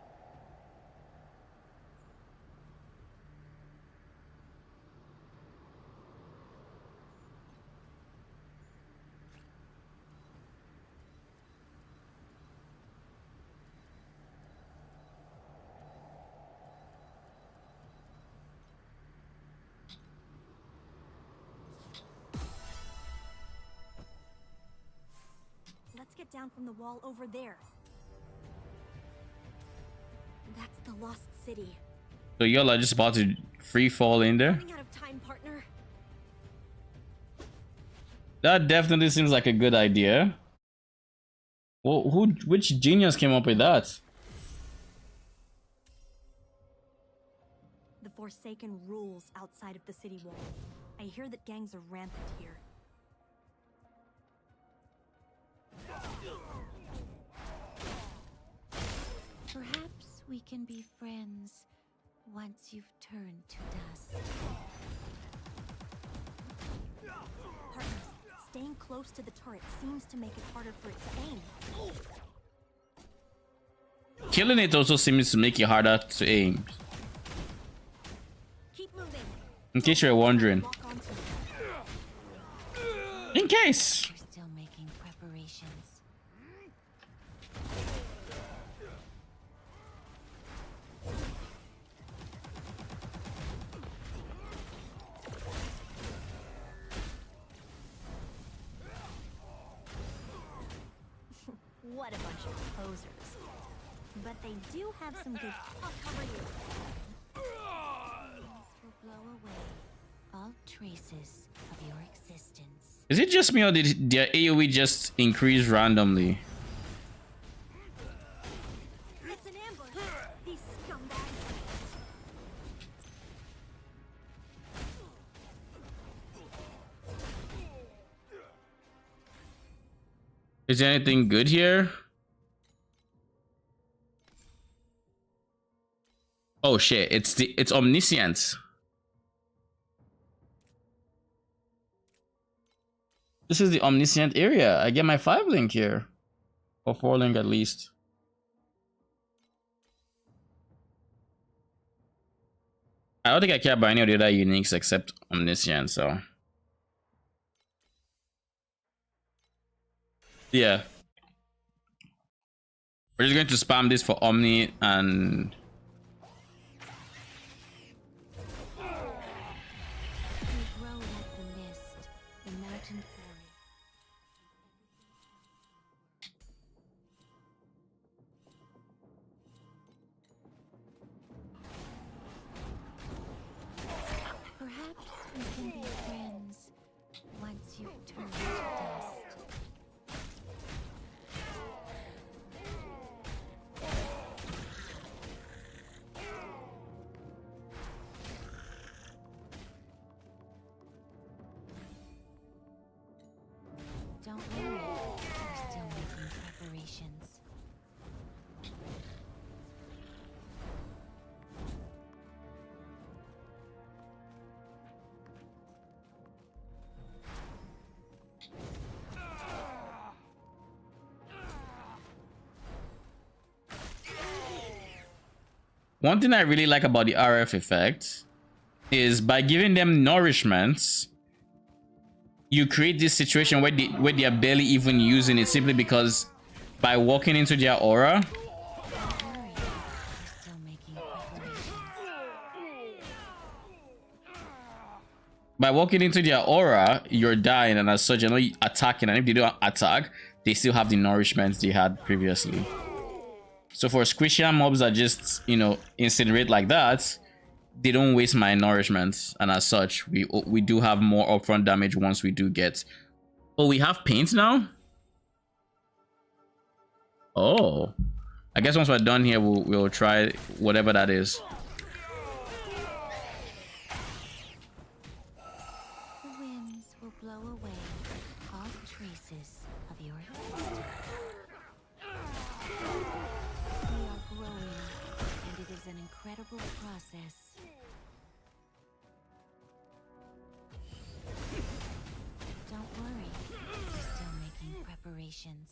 E: Let's get down from the wall over there. That's the lost city.
A: So y'all are just about to free fall in there?
E: Running out of time, partner.
A: That definitely seems like a good idea. Well, which genius came up with that?
E: The Forsaken rules outside of the city wall. I hear that gangs are rampant here.
B: Perhaps we can be friends once you've turned to dust.
E: Partner, staying close to the turret seems to make it harder for it to aim.
A: Killing it also seems to make it harder to aim.
E: Keep moving.
A: In case you're wondering.
E: Lock onto it.
A: In case.
B: We're still making preparations.
E: What a bunch of posers. But they do have some good... I'll cover you.
B: blow away all traces of your existence.
A: Is it just me or did their AoE just increase randomly?
E: It's an ambush. These scumbags.
A: Is there anything good here? Oh shit, it's omniscient. This is the omniscient area. I get my 5 link here. Or 4 link at least. I don't think I care about any of the other uniques except omniscient, so. Yeah. We're just going to spam this for Omni and
B: You grow like the mist, the mountain forest. Perhaps we can be friends once you've turned to dust. Don't worry, we're still making preparations.
A: one thing I really like about the RF effect is by giving them nourishments, you create this situation where they are barely even using it simply because by walking into their aura,
B: Don't worry, we're still making preparations.
A: you're dying, and as such, you're not attacking. And if they don't attack, they still have the nourishments they had previously. So for squishier mobs that just, you know, incinerate like that, they don't waste my nourishments, and as such, we do have more upfront damage once we do get. Oh, we have paint now. Oh, I guess once we're done here, we'll try whatever that is.
B: The winds will blow away all traces of your existence. We are growing, and it is an incredible process. Don't worry, we're still making preparations.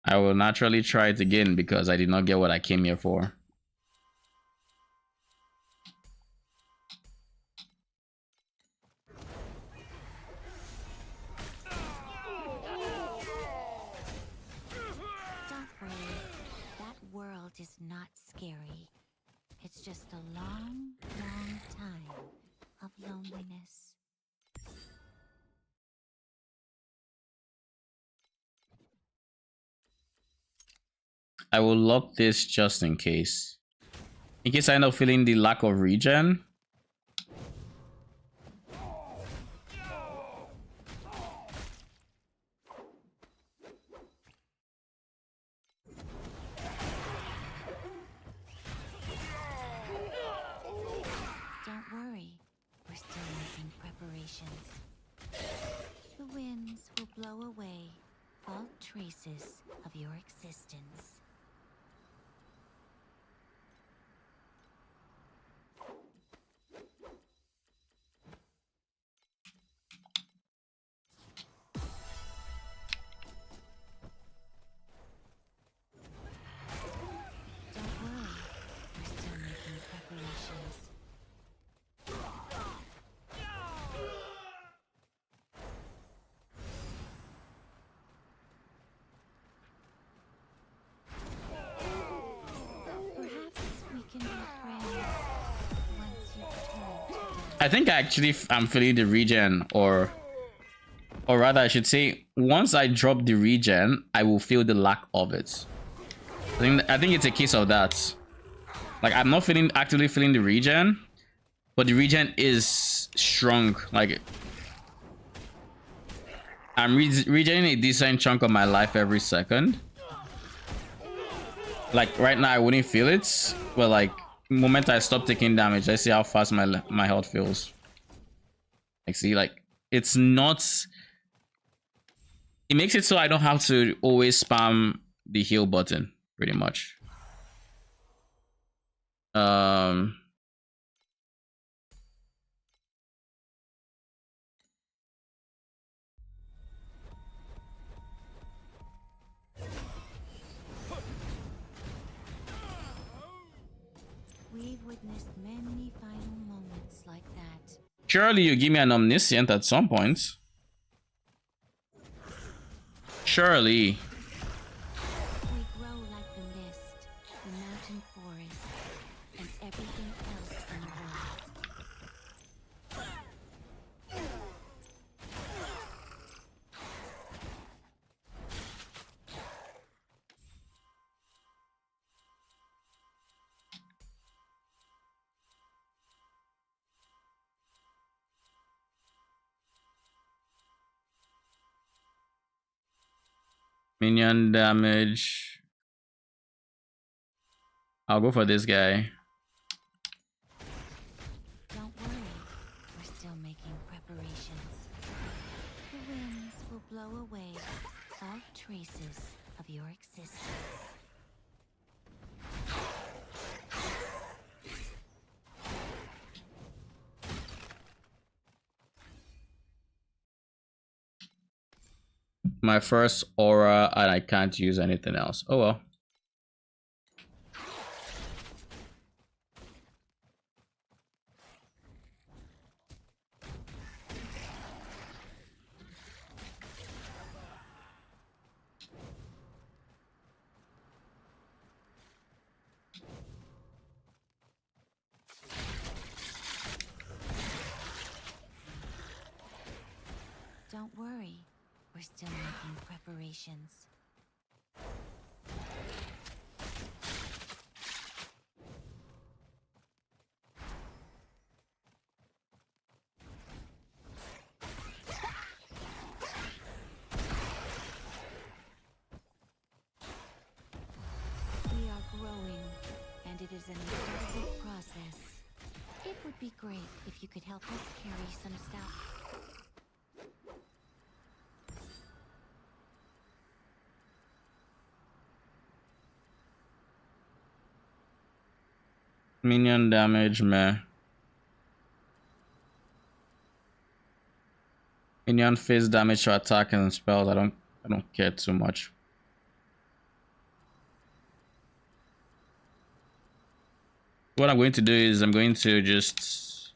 A: I will naturally try it again because I did not get what I came here for.
B: Don't worry, that world is not scary. It's just a long, long time of loneliness.
A: I will lock this just in case. In case I end up feeling the lack of regen.
B: Don't worry, we're still making preparations. The winds will blow away all traces of your existence. Don't worry, we're still making preparations. Perhaps we can be friends once you've turned to dust.
A: I think I'm feeling the regen, or rather I should say, once I drop the regen, I will feel the lack of it. I think it's a case of that. Like, I'm not actively feeling the regen, but the regen is strong. Like, I'm regenerating a decent chunk of my life every second. Like right now I wouldn't feel it, but like the moment I stop taking damage, I see how fast my health feels. Like, see, like it's not, it makes it so I don't have to always spam the heal button pretty much.
B: We've witnessed many final moments like that.
A: Surely you give me an omniscient at some point. Surely.
B: We grow like the mist, the mountain forest, and everything else in the world.
A: Minion damage. I'll go for this guy.
B: Don't worry, we're still making preparations. The winds will blow away all traces of your existence.
A: My first aura and I can't use anything else. Oh well.
B: Don't worry, we're still making preparations. We are growing, and it is an incredible process. It would be great if you could help us carry some stuff.
A: Minion damage, meh. Minion face damage to attack and spells. I don't care too much. What I'm going to do is I'm going to just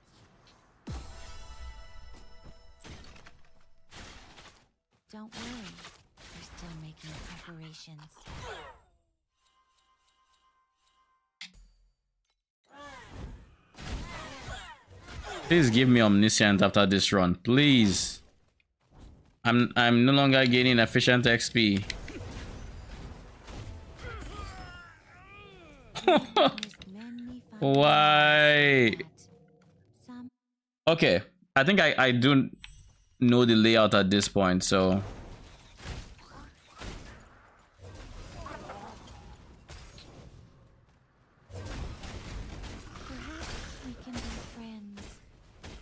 B: Don't worry, we're still making preparations.
A: please give me omniscient after this run, please. I'm no longer gaining efficient XP. Why? Okay, I think I do know the layout at this point, so
B: Perhaps we can be friends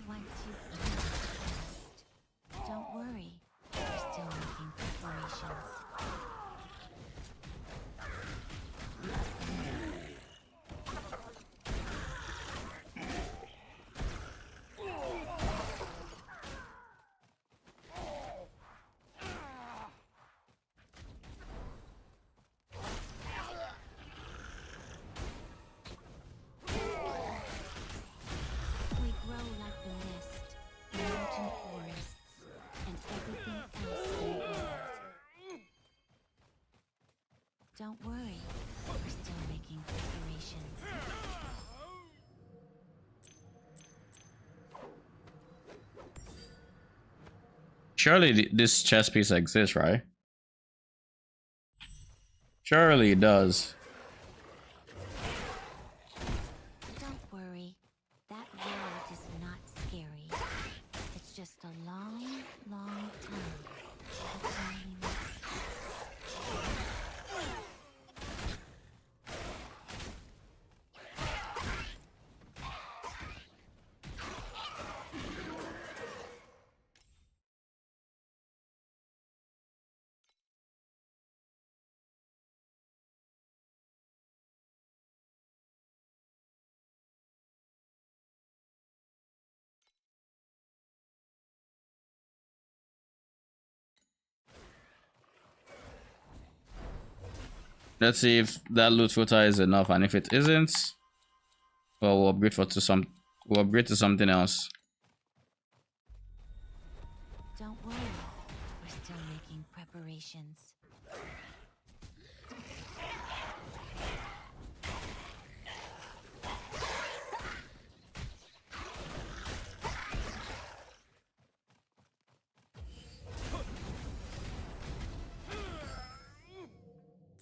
B: once you've passed the test. Don't worry, we're still making preparations. We grow like the mist, the mountain forests, and everything else in the world. Don't worry, we're still making preparations.
A: surely this chess piece exists, right? Surely it does.
B: Don't worry. That world is not scary. It's just a long, long time. Of loneliness.
A: Let's see if that loot filter is enough, and if it isn't, well, we'll upgrade we'll upgrade to something else.
B: Don't worry. We're still making preparations.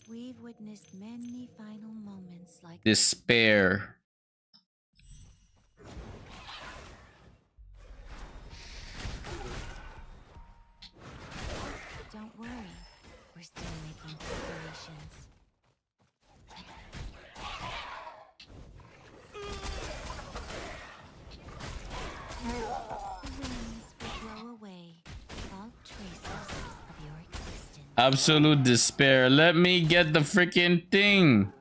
B: We've witnessed many final moments like
A: Despair.
B: Don't worry. We're still making preparations. The winds will blow away all traces of your existence.
A: Absolute despair. Let me get the freaking thing.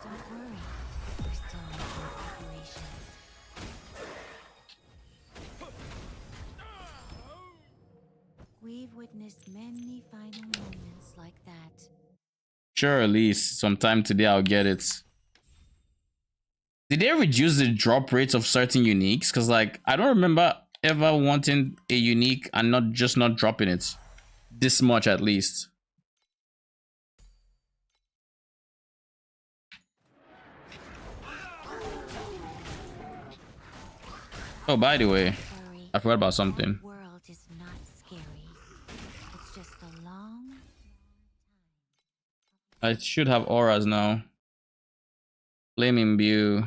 B: Don't worry. We're still making preparations. We've witnessed many final moments like that.
A: Sure, at least sometime today I'll get it. Did they reduce the drop rates of certain uniques? Because like I don't remember ever wanting a unique and not dropping it this much at least. Oh, by the way, I forgot about something.
B: The world is not scary. It's just a long
A: I should have auras now. Flame imbue.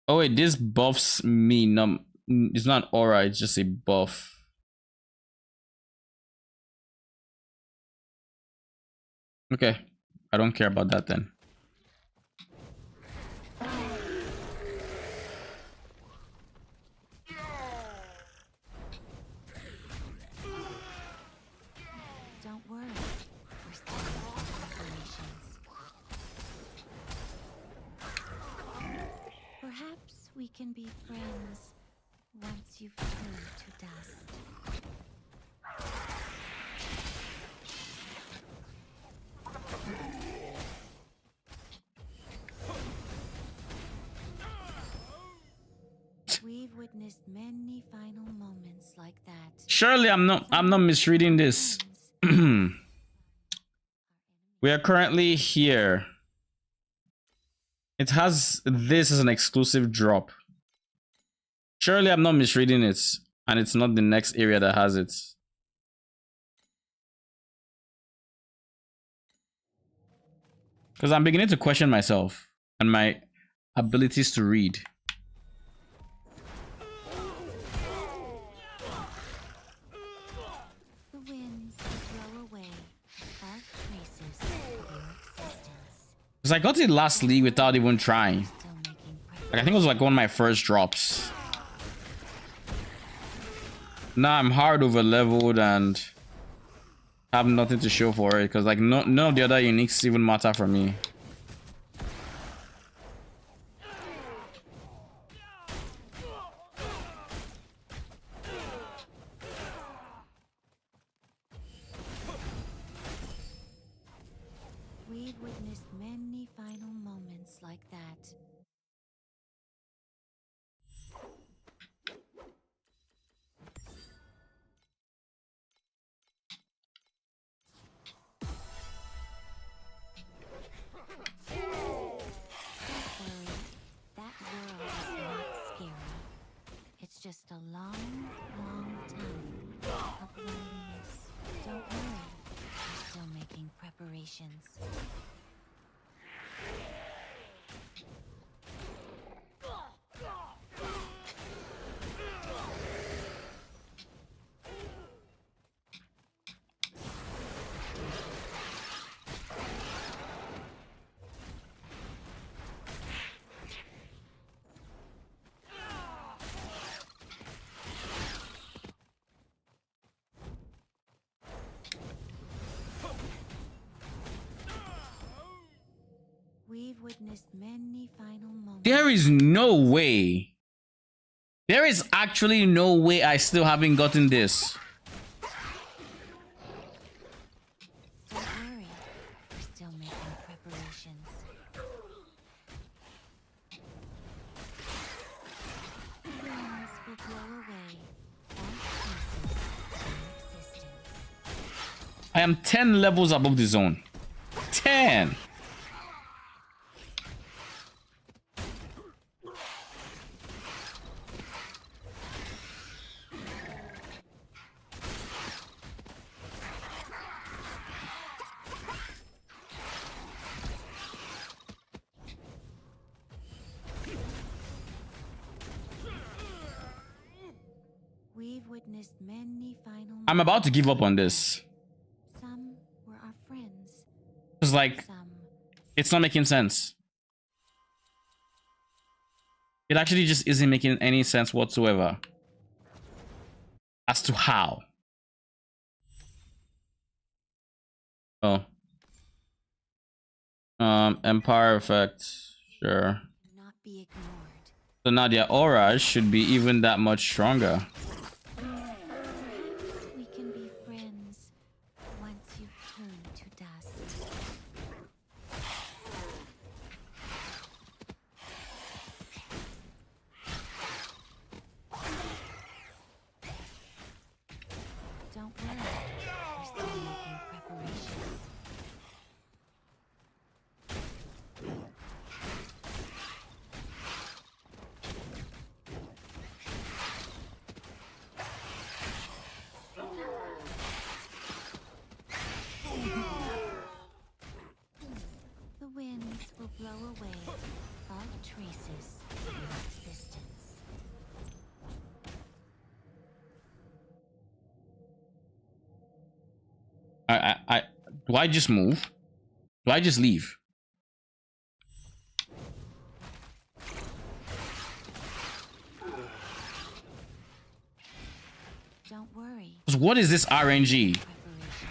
A: Oh wait, this buffs me. No, it's not an aura, it's just a buff. Okay, I don't care about that then.
B: Don't worry. We're still making preparations. Perhaps we can be friends once you've turned to dust. We've witnessed many final moments like that.
A: Surely I'm not misreading this. We are currently here. It has this as an exclusive drop. Surely I'm not misreading it, and it's not the next area that has it. Because I'm beginning to question myself and my abilities to read.
B: The winds blow away all traces of your existence.
A: Because I got it last league without even trying.
B: Still making
A: Like I think it was like one of my first drops. Now I'm hard over leveled and have nothing to show for it because like none of the other uniques even matter for me.
B: We've witnessed many final moments like that. Don't worry, that world is not scary. We've witnessed many final moments.
A: There is no way. There is actually no way I still haven't gotten this.
B: Don't worry, we're still making preparations. The winds will blow away all traces of your existence.
A: I am 10 levels above the zone. 10.
B: We've witnessed many final
A: I'm about to give up on this.
B: Some were our friends.
A: It's like,
B: Some
A: it's not making sense. It actually just isn't making any sense whatsoever as to how. Oh. Empire effect. Sure.
B: not be ignored.
A: So now their auras should be even that much stronger.
B: We can be friends once you've turned to dust. Don't worry, we're still making preparations. The winds will blow away all traces of your existence.
A: Do I just move? Do I just leave?
B: Don't worry.
A: 'Cause what is this RNG?
B: Preparations.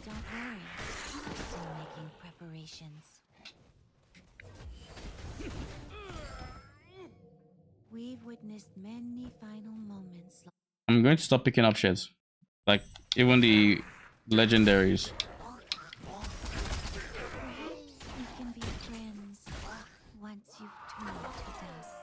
B: Don't worry, we're still making preparations. We've witnessed many final moments.
A: I'm going to stop picking up shits. Like, even the legendaries.
B: Perhaps we can be friends once you've turned to dust.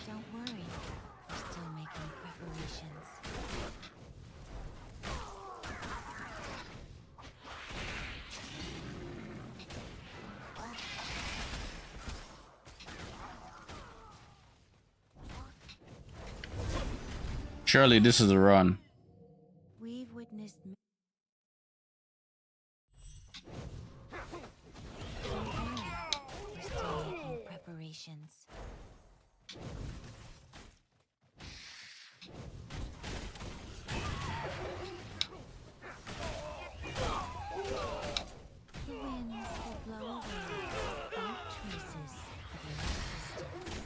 B: Don't worry, we're still making preparations.
A: Surely this is a run.
B: We've witnessed. Don't worry, we're still making preparations. The winds will blow away all traces of your existence.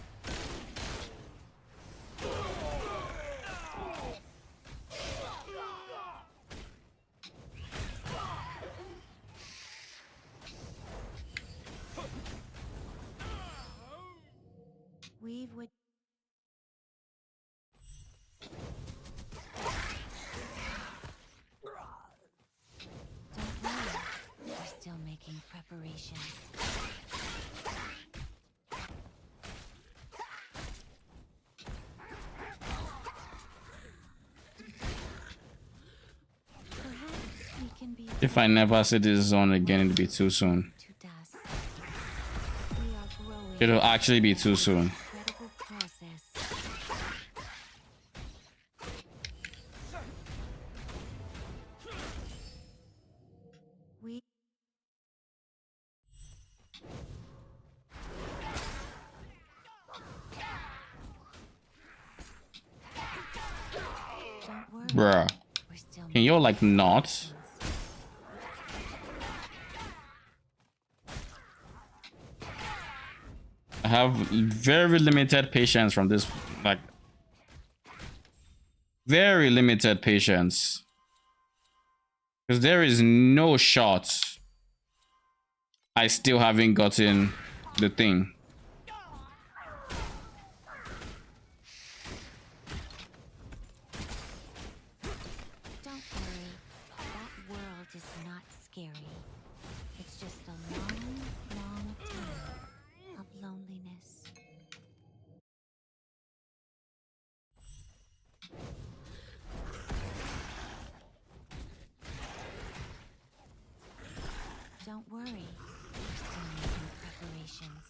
B: We've wit- Don't worry, we're still making preparations. Perhaps we can be
A: If I never see this zone again, it'll be too soon.
B: to dust. We are growing.
A: It'll actually be too soon.
B: Incredible process. We We're still
A: Can you like not? I have very limited patience from this, like very limited patience, because there is no shot I still haven't gotten the thing.
B: Don't worry. That world is not scary. It's just a long, long time of loneliness. Don't worry. We're still making preparations.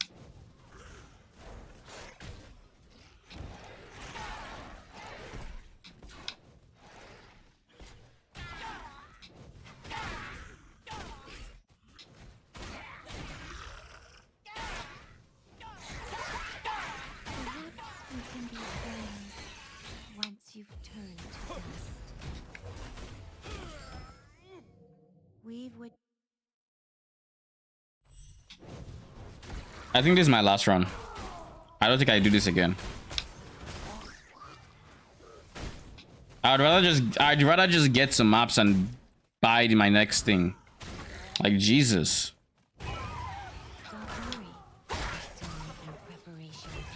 B: Perhaps we can be friends once you've turned to dust. We would.
A: I think this is my last run. I don't think I do this again. I'd rather just get some maps and buy my next thing. Like Jesus.
B: Don't worry. We're still making preparations.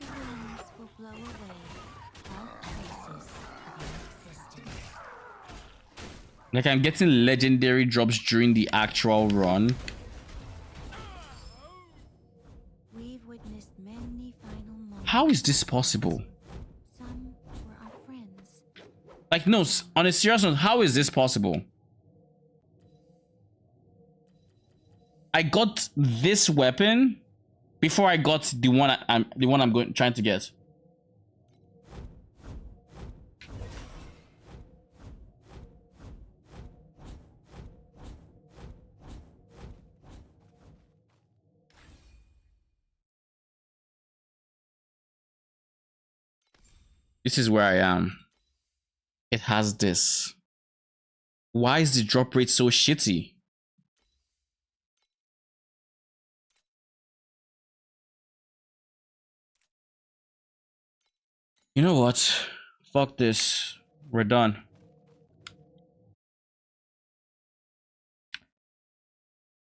B: The winds will blow away all traces of your existence.
A: Like I'm getting legendary drops during the actual run.
B: We've witnessed many final moments.
A: How is this possible?
B: Some were our friends.
A: Like no, on a serious note, how is this possible? I got this weapon before I got the one I'm trying to get. This is where I am. It has this. Why is the drop rate so shitty? You know what? Fuck this. We're done.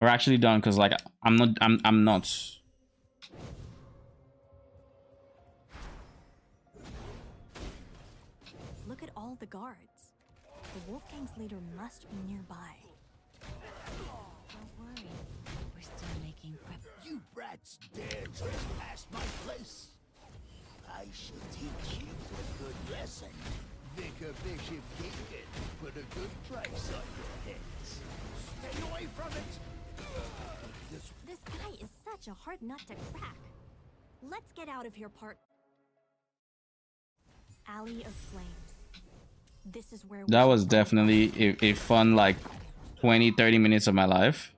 A: We're actually done because like I'm not.
E: Look at all the guards. The Wolfgang's leader must be nearby.
B: Don't worry. We're still making prep.
M: You brats dare trespass my place? I shall teach you a good lesson. Vicar Bishop Deacon put a good price on your heads. Stay away from it!
E: This guy is such a hard nut to crack. Let's get out of here, Alley of Flames. This is where
A: That was definitely a fun like 20-30 minutes of my life.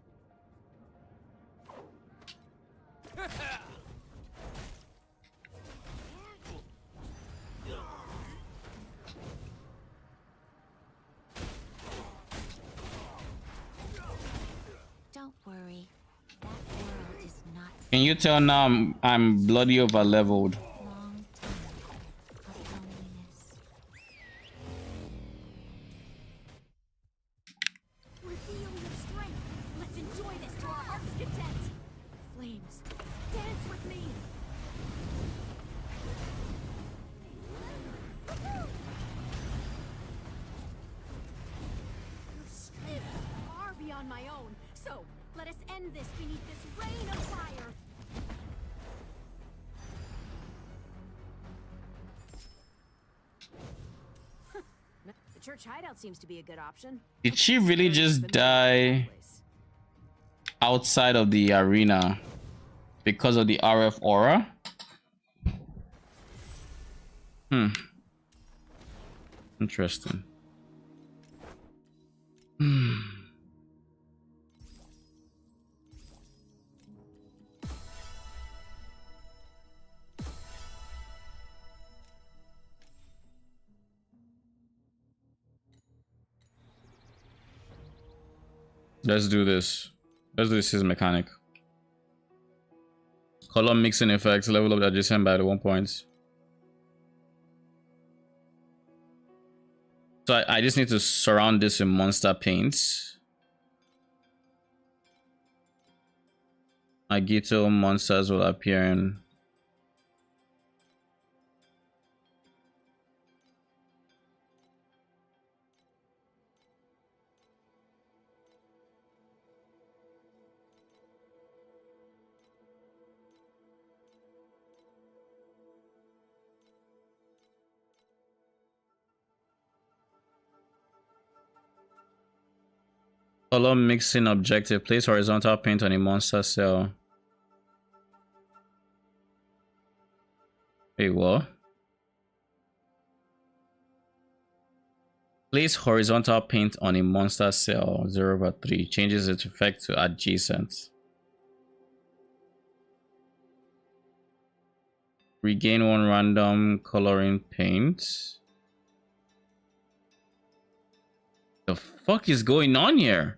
B: Don't worry. That world is not
A: Can you tell now I'm bloody over leveled?
B: long time of loneliness.
E: we're feeling of strength. Let's enjoy this to our heart's content. Flames, dance with me. This is far beyond my own. So let us end this beneath this rain of fire.
N: The church hideout seems to be a good option.
A: Did she really just die outside of the arena because of the RF aura? Interesting. Let's do this. Let's do this as mechanic. Color mixing effects, level up adjacent by the 1 point. So I just need to surround this with monster paints. Agito monsters will appear in. Color mixing objective. Place horizontal paint on a monster cell. Wait, what? Place horizontal paint on a monster cell 0/3. Changes its effect to adjacent. Regain 1 random coloring paint. The fuck is going on here?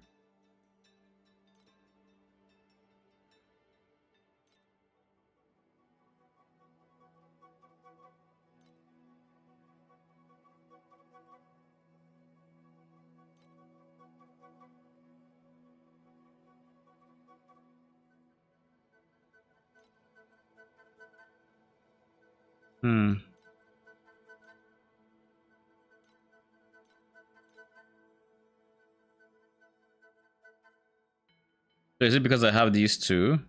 A: So is it because I have these two?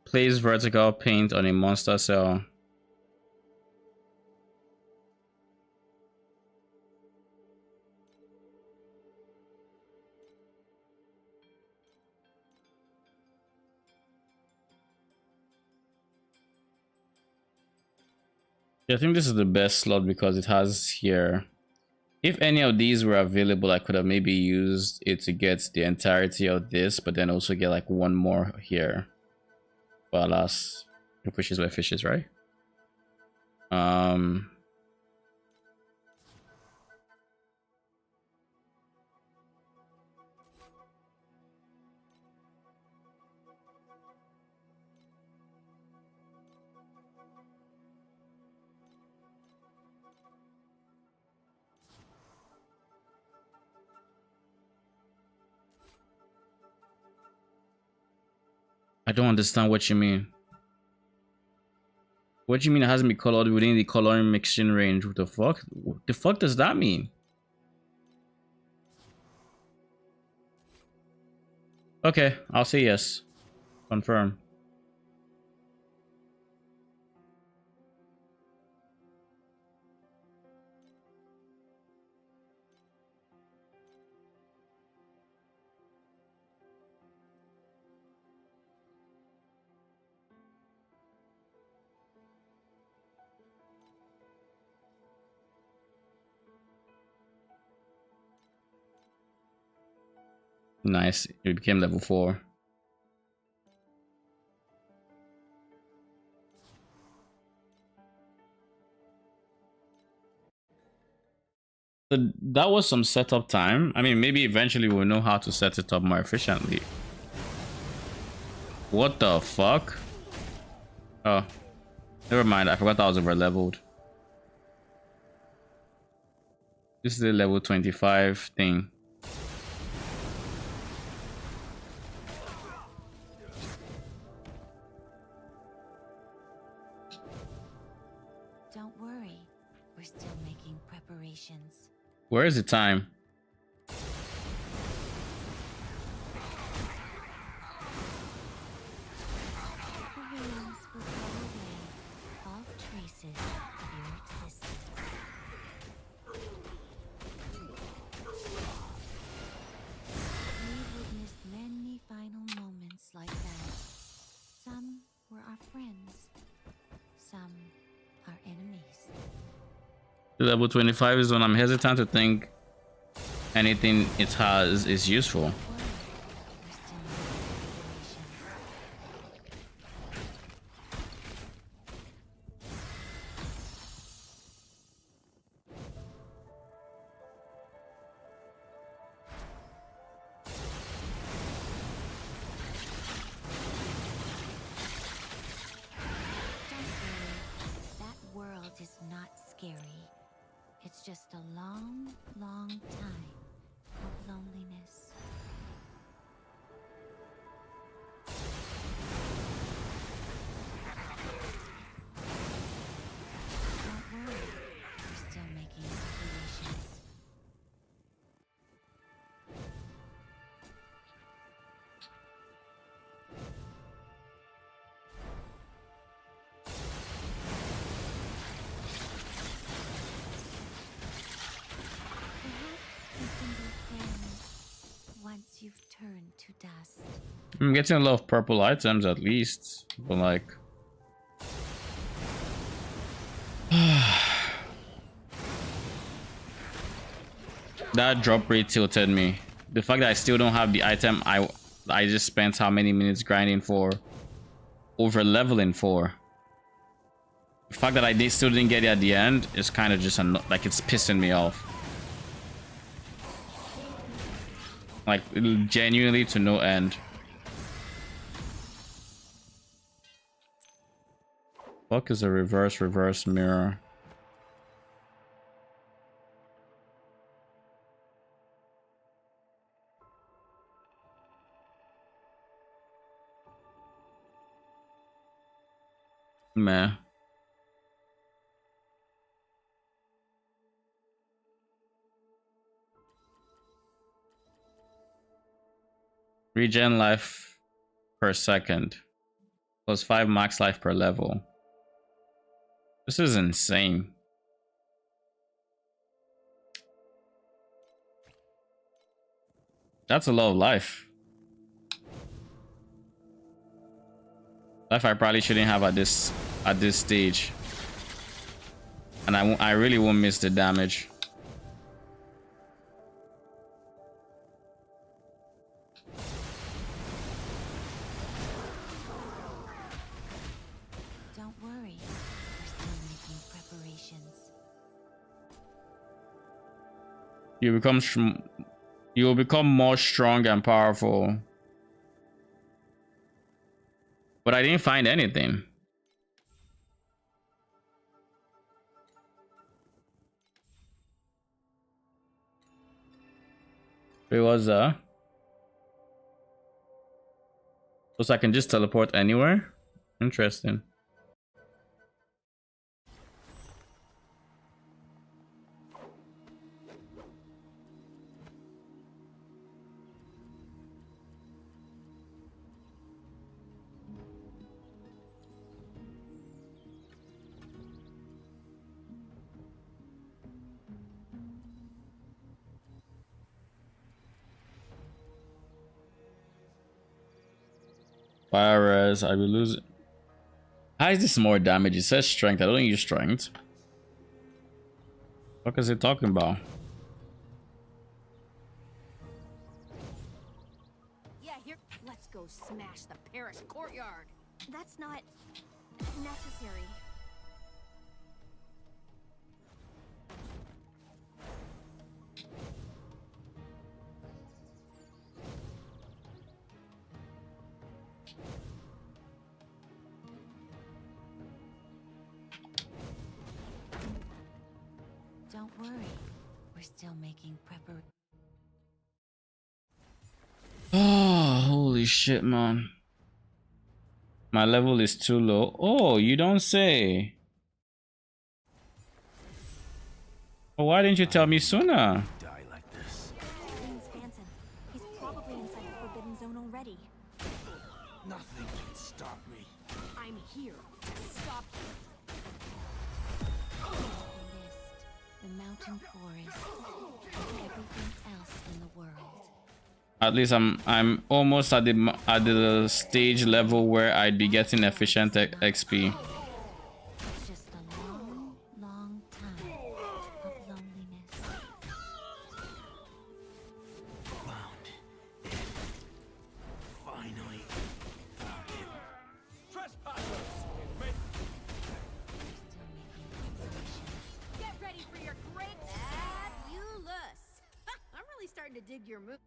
A: Place vertical paint on a monster cell. Yeah, I think this is the best slot because it has here. If any of these were available, I could have maybe used it to get the entirety of this, but then also get like one more here. But alas, fishes were fishes, right? I don't understand what you mean. What do you mean it hasn't been colored within the coloring mixing range? What the fuck? What the fuck does that mean? Okay, I'll say yes. Confirm. Nice. It became level 4. So that was some setup time. I mean, maybe eventually we'll know how to set it up more efficiently. What the fuck? Oh, never mind. I forgot that was over leveled. This is the level 25 thing.
B: Don't worry, we're still making preparations.
A: Where is the time?
B: The winds will blow away all traces
A: Level 25 is when I'm hesitant to think anything it has is useful.
B: Is not scary. It's just a long, long time of loneliness. Don't worry, we're still making preparations. Once you've turned to dust.
A: I'm getting a lot of purple items at least, but like that drop rate tilted me. The fact that I still don't have the item I just spent how many minutes grinding for, over leveling for. The fact that I still didn't get it at the end is kind of just like it's pissing me off. Like genuinely to no end. Fuck is a reverse mirror? Meh. Regen life per second. Plus 5 max life per level. This is insane. That's a lot of life. Life I probably shouldn't have at this stage. And I really won't miss the damage.
B: Don't worry, we're still making preparations.
A: You will become more strong and powerful. But I didn't find anything. It was so I can just teleport anywhere? Interesting. Fire res, I will lose it. How is this more damage? It says strength. I don't use strength. What is it talking about?
N: Yeah, here. Let's go smash the Paris courtyard.
E: That's not necessary.
B: Don't worry, we're still making preparations.
A: Oh, holy shit, man. My level is too low. Oh, you don't say. Well, why didn't you tell me sooner?
H: Die like this.
E: Queen's Phantom. He's probably inside the Forbidden Zone already.
F: Nothing can stop me.
N: I'm here. Stop you.
B: The mountain forest, and everything else in the world.
A: At least I'm almost at the stage level where I'd be getting efficient XP.
B: It's just a long, long time
N: dig your move.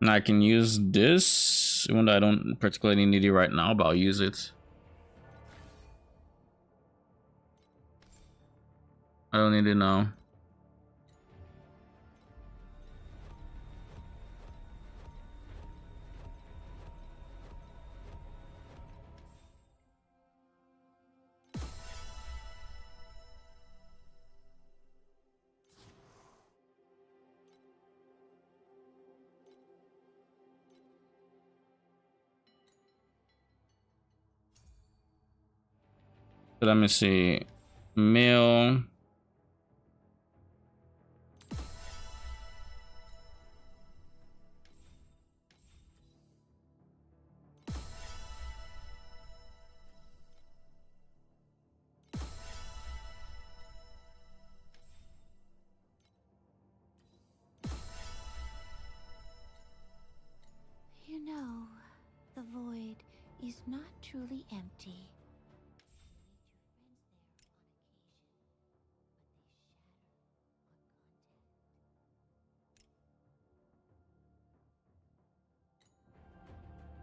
A: And I can use this, even though I don't particularly need it right now, but I'll use it. I don't need it now. So let me see. Mail.
B: You know, the void is not truly empty.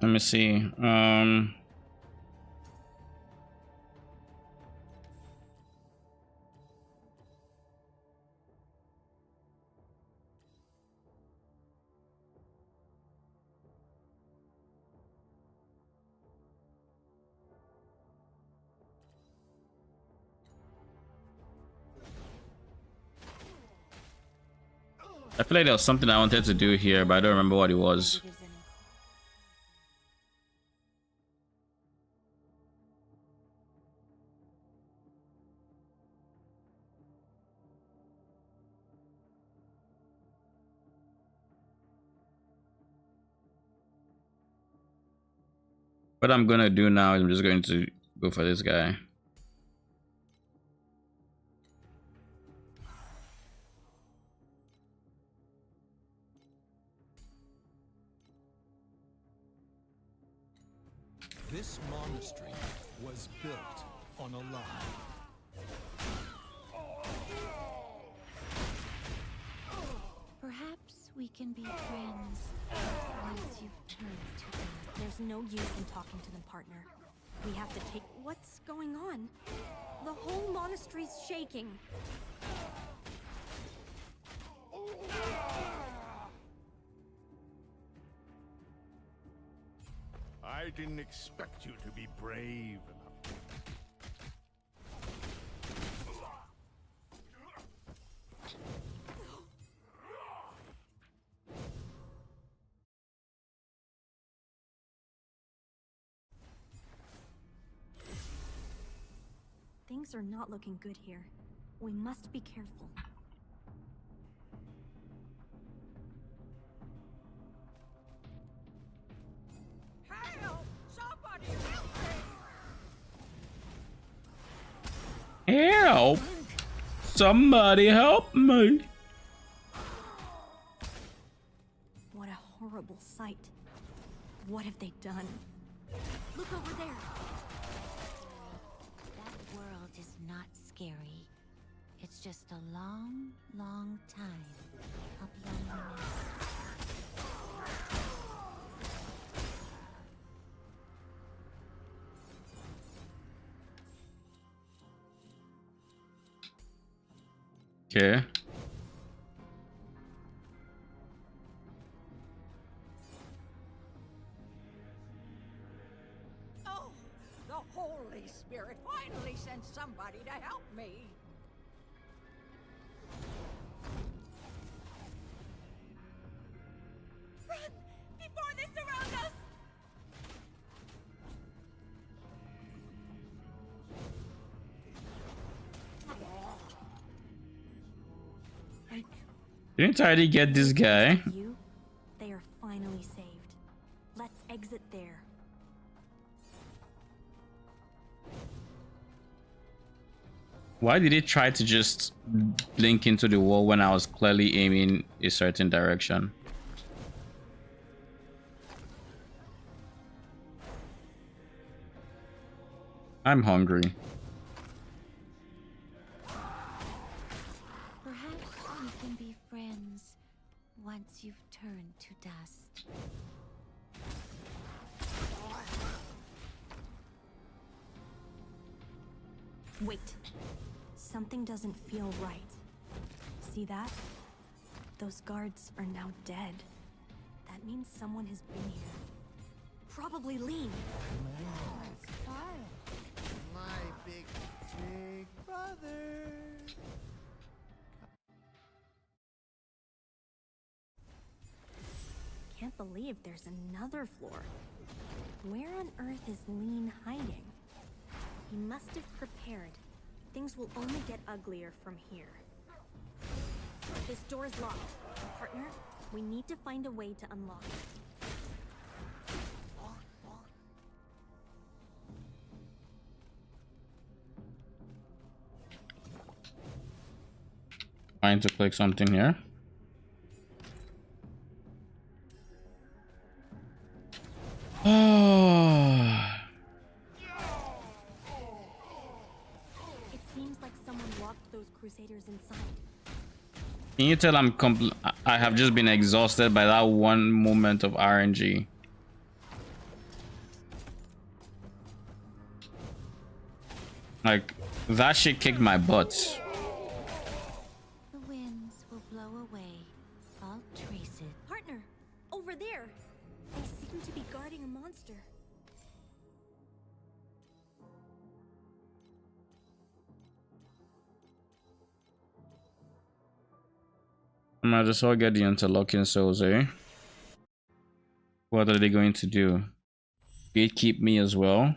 A: Let me see. I feel like there was something I wanted to do here, but I don't remember what it was. What I'm gonna do now is I'm just going to go for this guy.
G: This monastery was built on a lie.
B: Perhaps we can be friends once you've turned to them.
E: There's no use in talking to them, partner. We have to take... What's going on? The whole monastery's shaking.
M: I didn't expect you to be brave enough.
E: Things are not looking good here. We must be careful.
N: Help! Somebody help me!
A: Help! Somebody help me!
E: What a horrible sight. What have they done? Look over there.
B: That world is not scary. It's just a long, long time of loneliness.
A: Okay.
N: Oh, the Holy Spirit finally sent somebody to help me. Run! Before they surround us!
A: Didn't I already get this guy?
E: You? They are finally saved. Let's exit there.
A: Why did it try to just blink into the wall when I was clearly aiming a certain direction? I'm hungry.
B: Perhaps we can be friends once you've turned to dust.
E: Wait. Something doesn't feel right. See that? Those guards are now dead. That means someone has been here. Probably Lean.
M: My big brother.
E: Can't believe there's another floor. Where on earth is Lean hiding? He must have prepared. Things will only get uglier from here. This door is locked. Partner, we need to find a way to unlock it.
A: Trying to click something here.
E: It seems like someone locked those crusaders inside.
A: Can you tell I have just been exhausted by that one moment of RNG. Like, that shit kicked my butt.
B: The winds will blow away all traces.
E: Partner, over there. They seem to be guarding a monster.
A: I might as well get the interlocking souls, eh? What are they going to do? Gatekeep me as well?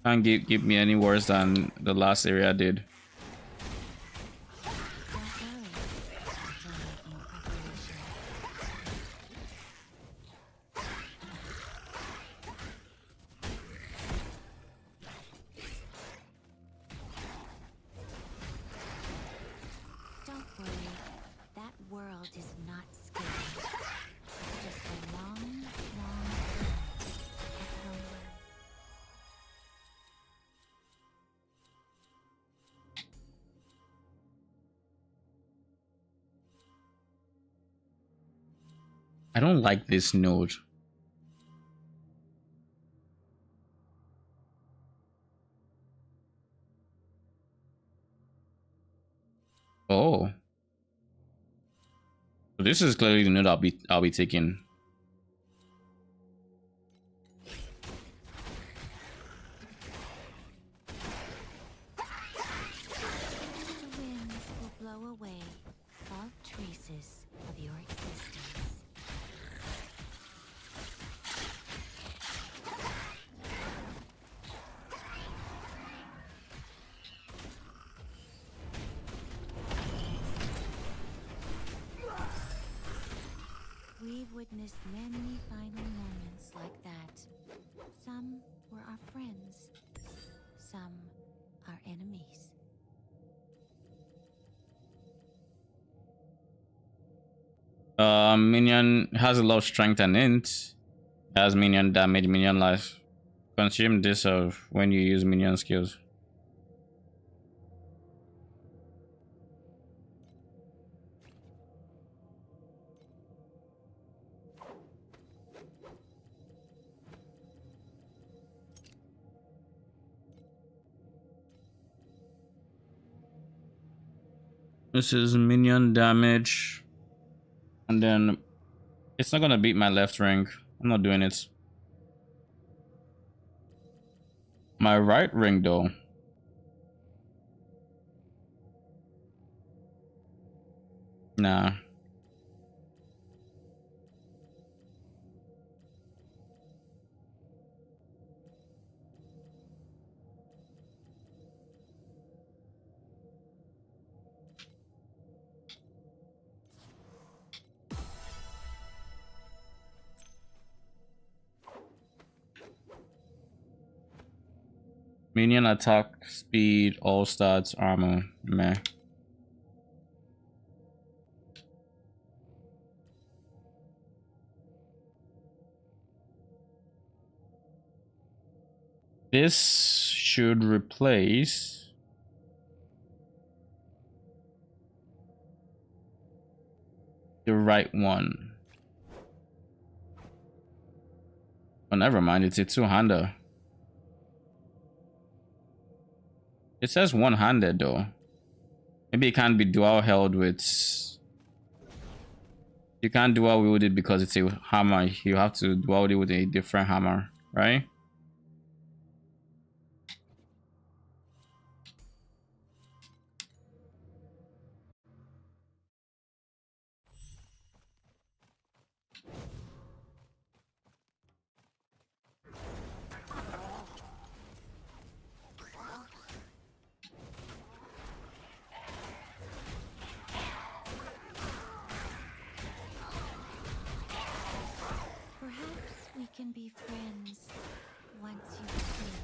A: Can't give me any worse than the last area did.
B: Don't worry, that world is not scary. It's just a long, long journey at home.
A: I don't like this node. Oh. So this is clearly the node I'll be taking.
B: The winds will blow away all traces of your existence. We've witnessed many final moments like that. Some were our friends, some our enemies.
A: Minion has a lot of strength and int. Has minion damage, minion life. Consume this when you use minion skills. This is minion damage. And then it's not gonna beat my left ring. I'm not doing it. My right ring though. Nah. Minion attack speed, all stats, armor, meh. This should replace the right one. Oh, never mind. It's a two-hander. It says one-handed though. Maybe it can't be dual held with. You can't dual wield it because it's a hammer. You have to dual wield it with a different hammer, right?
B: Perhaps we can be friends once you sleep.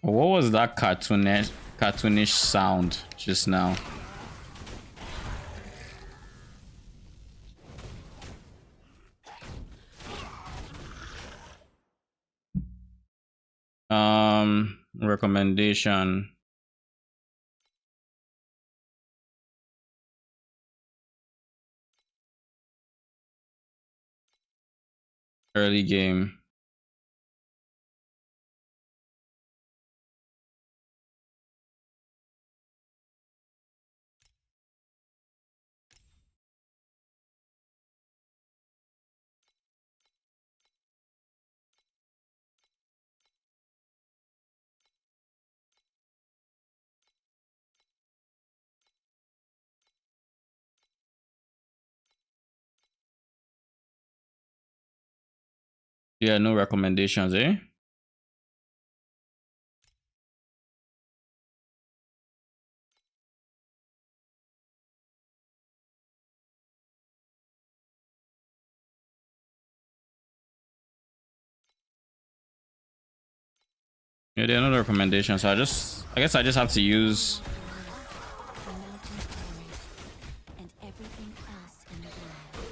A: What was that cartoonish sound just now? Recommendation. Early game. Yeah, no recommendations, eh? Yeah, there are no recommendations. So I guess I just have to use.
B: The mountain forest and everything else in the world.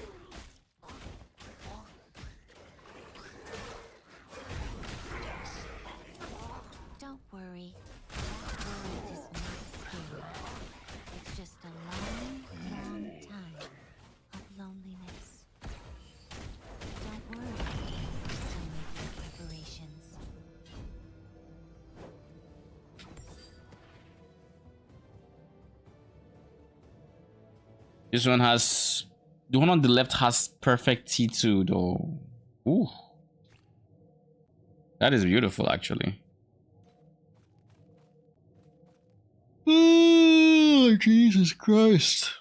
B: Don't worry. That world is not scary. It's just a long, long time of loneliness. Don't worry. We're still making preparations.
A: This one has. The one on the left has perfect T2 though. Ooh. That is beautiful actually. Oh, Jesus Christ.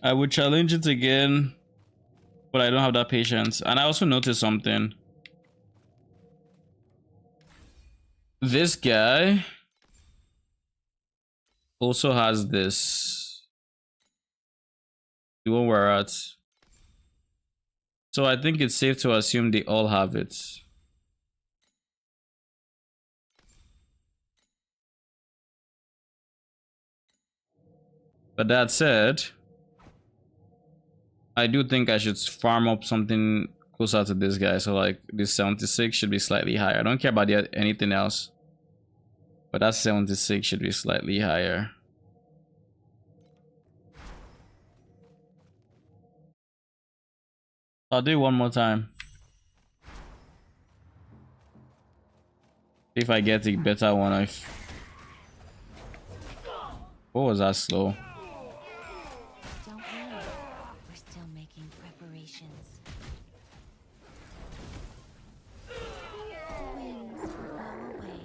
A: I would challenge it again, but I don't have that patience. And I also noticed something. This guy also has this. The one we're at. So I think it's safe to assume they all have it. But that said, I do think I should farm up something closer to this guy. So like this 76 should be slightly higher. I don't care about anything else. But that 76 should be slightly higher. I'll do it one more time. If I get a better one. What was that slow?
B: Don't worry. We're still making preparations. The winds will blow away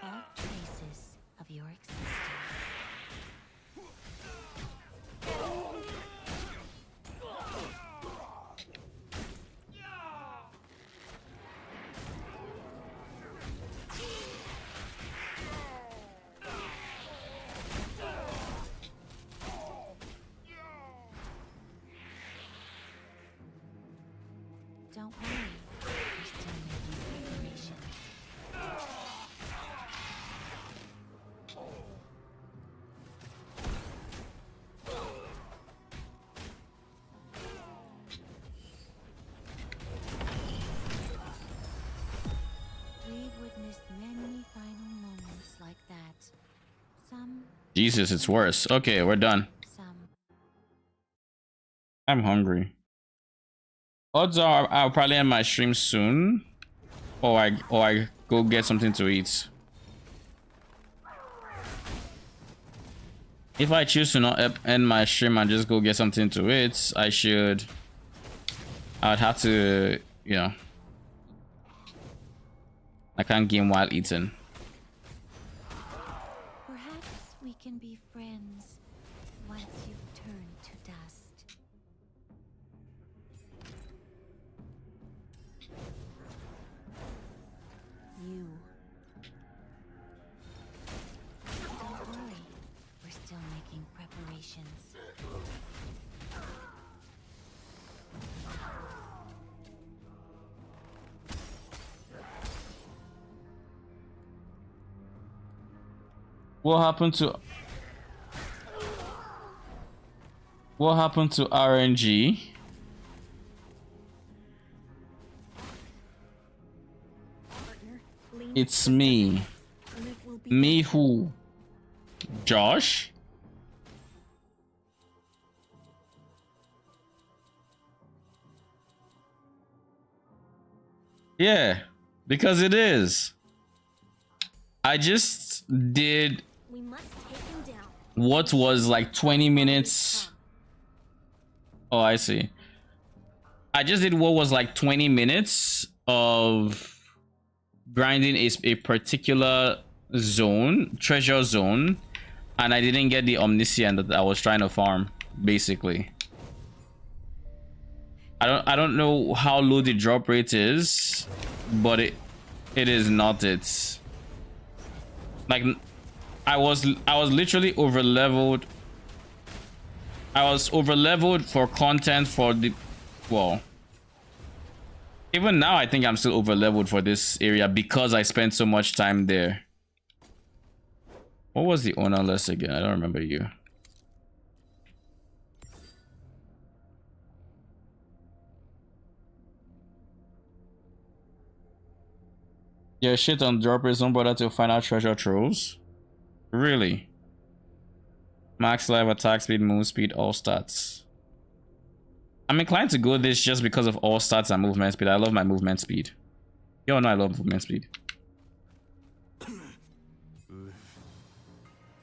B: all traces of your existence.
A: Jesus, it's worse. Okay, we're done. I'm hungry. Odds are I'll probably end my stream soon, or I go get something to eat. If I choose to not end my stream and just go get something to eat, I'd have to, you know, I can't game while eating.
B: Perhaps we can be friends once you've turned to dust. You. Don't worry. We're still making preparations.
A: What happened to RNG? It's me. Me who? Josh? Yeah, because it is. I just did what was like 20 minutes. Oh, I see. I just did what was like 20 minutes of grinding a particular zone, treasure zone, and I didn't get the omniscient that I was trying to farm, basically. I don't know how low the drop rate is, but it is not it. Like I was literally over leveled. I was over leveled for content for the, well, even now I think I'm still over leveled for this area because I spent so much time there. What was the owner list again? I don't remember you. Yeah, shit on droppers, don't bother to find out treasure trolls. Really? Max life, attack speed, move speed, all stats. I'm inclined to go this just because of all stats and movement speed. I love my movement speed. You all know I love movement speed.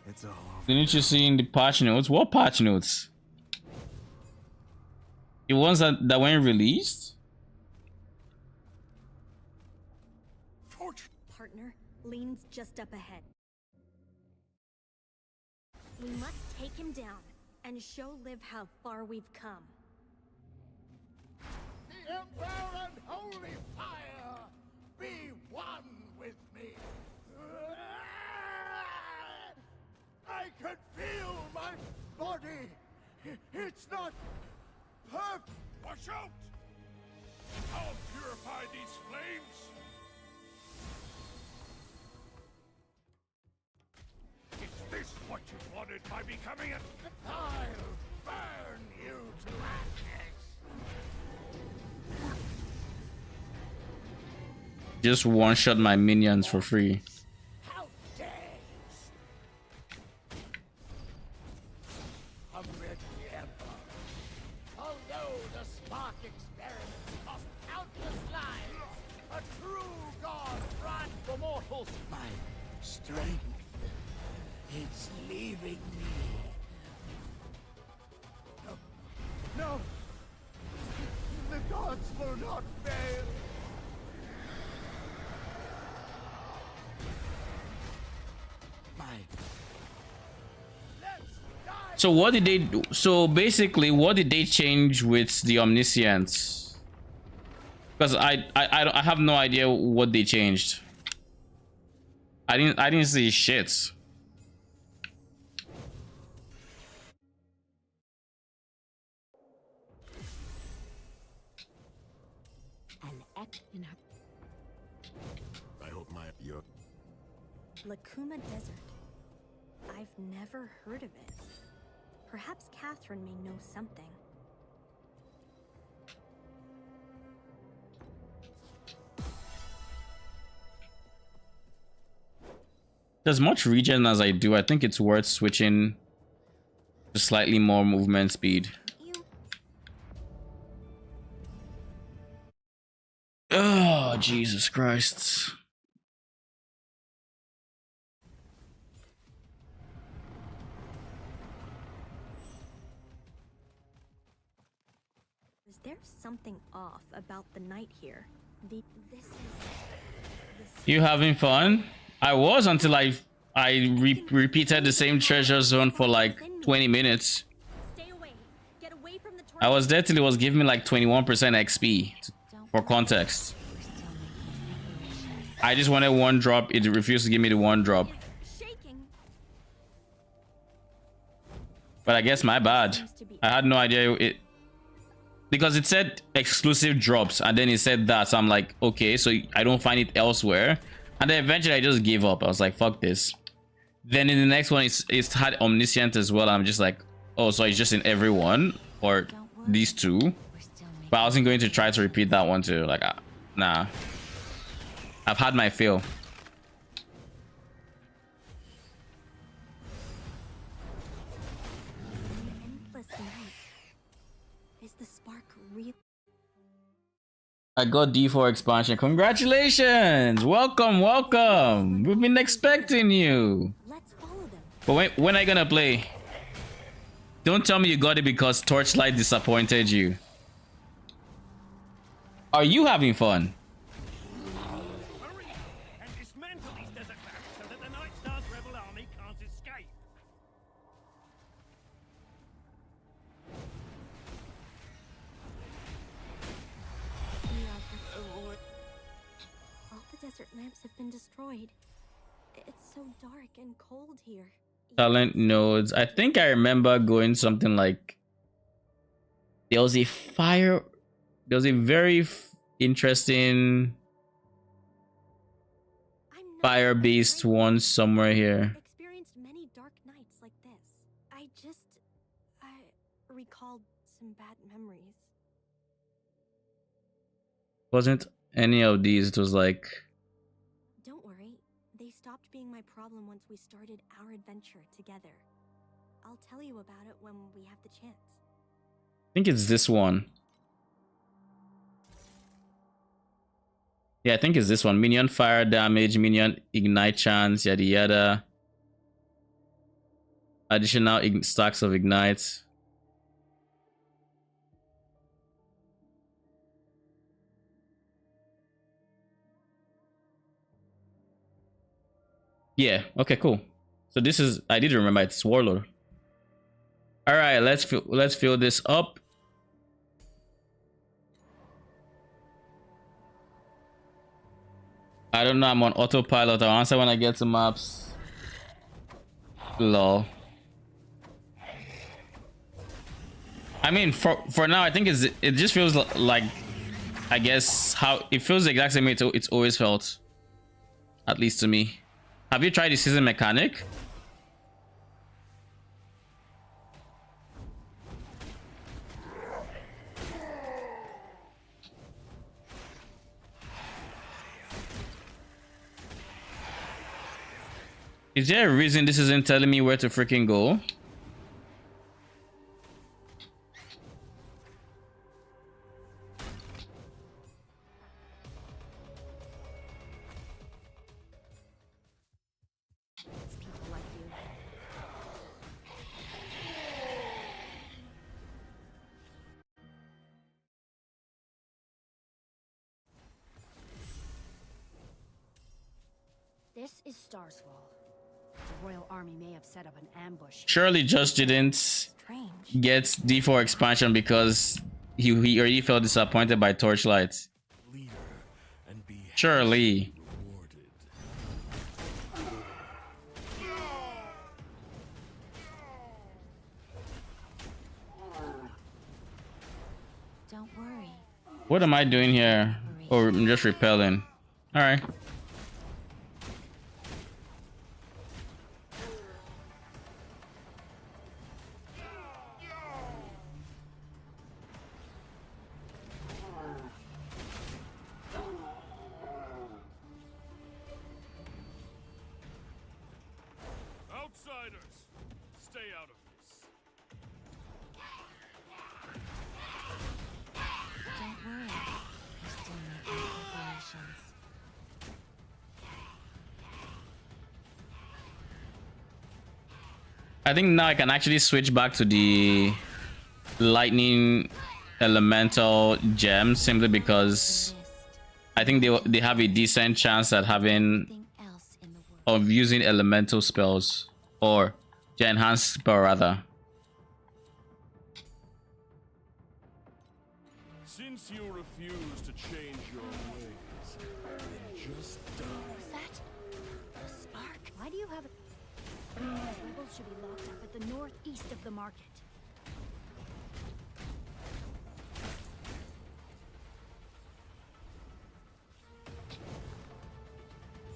H: It's all over.
A: Didn't you see in the patch notes? What patch notes? The ones that weren't released?
E: Partner, Lean's just up ahead. We must take him down and show Liv how far we've come.
M: The Emperor and Holy Fire, be one with me. I can feel my body. It's not perfect. Watch out! I'll purify these flames. Is this what you wanted by becoming a... I'll burn you to ashes.
A: Just one shot my minions for free.
M: How dare you! Comrade the Emperor, although the spark experiments cost countless lives, a true god grants the mortals my strength. It's leaving me. No! No! The gods will not fail!
A: So what did they do? So basically, what did they change with the omniscience? Because I have no idea what they changed. I didn't see shit.
H: I hope your
E: Lacuma Desert. I've never heard of it. Perhaps Catherine may know something.
A: as much regen as I do, I think it's worth switching to slightly more movement speed. Oh, Jesus Christ.
E: Is there something off about the night here?
A: You having fun? I was until I repeated the same treasure zone for like 20 minutes.
E: Stay away. Get away from the
A: I was there till it was giving me like 21% XP. For context, I just wanted one drop. It refused to give me the one drop. But I guess my bad. I had no idea it, because it said exclusive drops and then it said that, so I'm like, okay, so I don't find it elsewhere. And then eventually I just gave up. I was like, fuck this. Then in the next one it's had omniscient as well. I'm just like, oh, so it's just in every one or these two. But I wasn't going to try to repeat that one too. Like, nah, I've had my fill.
E: Is the spark real?
A: I got D4 expansion. Congratulations! Welcome, welcome. We've been expecting you.
E: Let's follow them.
A: But when are you gonna play? Don't tell me you got it because Torchlight disappointed you. Are you having fun?
M: Hurry and dismantle these desert bats so that the Night Star's rebel army can't escape.
E: All the desert lamps have been destroyed. It's so dark and cold here.
A: Talent nodes. I think I remember going something like there was a very interesting fire-based one somewhere here.
E: Experienced many dark nights like this. I recalled some bad memories.
A: Wasn't any of these. It was like,
E: Don't worry. They stopped being my problem once we started our adventure together. I'll tell you about it when we have the chance.
A: I think it's this one. Yeah, I think it's this one. Minion fire damage, minion ignite chance, yada yada. Additional stacks of ignite. Yeah, okay, cool. So this is, I did remember, it's Warlord. All right, let's fill this up. I don't know, I'm on autopilot. I'll answer when I get to maps. Lol. I mean, for now, I think it just feels like, I guess, how it feels the exact same way it's always felt. At least to me. Have you tried the season mechanic? Is there a reason this isn't telling me where to freaking go?
E: It's people like you.
O: This is Starsfall. The Royal Army may have set up an ambush.
A: Surely just didn't get D4 expansion because he already felt disappointed by Torchlight. Surely.
B: Don't worry.
A: What am I doing here? Oh, I'm just repelling. All right. I think now I can actually switch back to the lightning elemental gem simply because I think they have a decent chance at having of using elemental spells or the enhanced spell rather.
M: Since you refuse to change your ways, then just die.
O: Was that a spark? Why do you have it? Rebels should be locked up at the northeast of the market.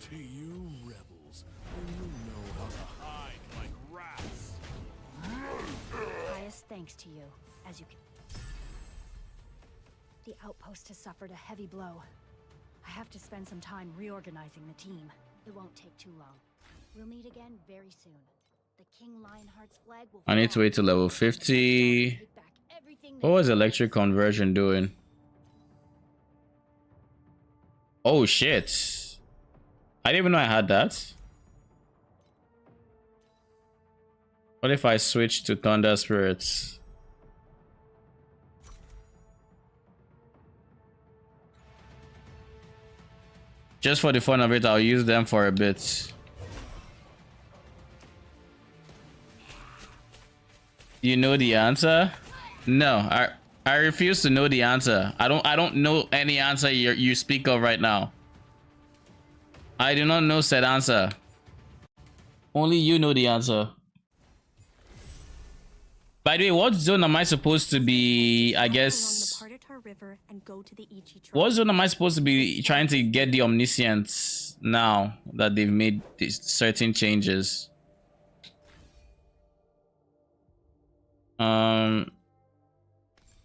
M: To you rebels, you know how to hide like rats.
O: Highest thanks to you, as you can. The outpost has suffered a heavy blow. I have to spend some time reorganizing the team. It won't take too long. We'll meet again very soon. The King Lionheart's flag will
A: I need to wait till level 50. What was electric conversion doing? Oh shit. I didn't even know I had that. What if I switch to Thunder Spirits? Just for the fun of it, I'll use them for a bit. You know the answer? No, I refuse to know the answer. I don't know any answer you speak of right now. I do not know said answer. Only you know the answer. By the way, what zone am I supposed to be? I guess. What zone am I supposed to be trying to get the omniscience now that they've made these certain changes?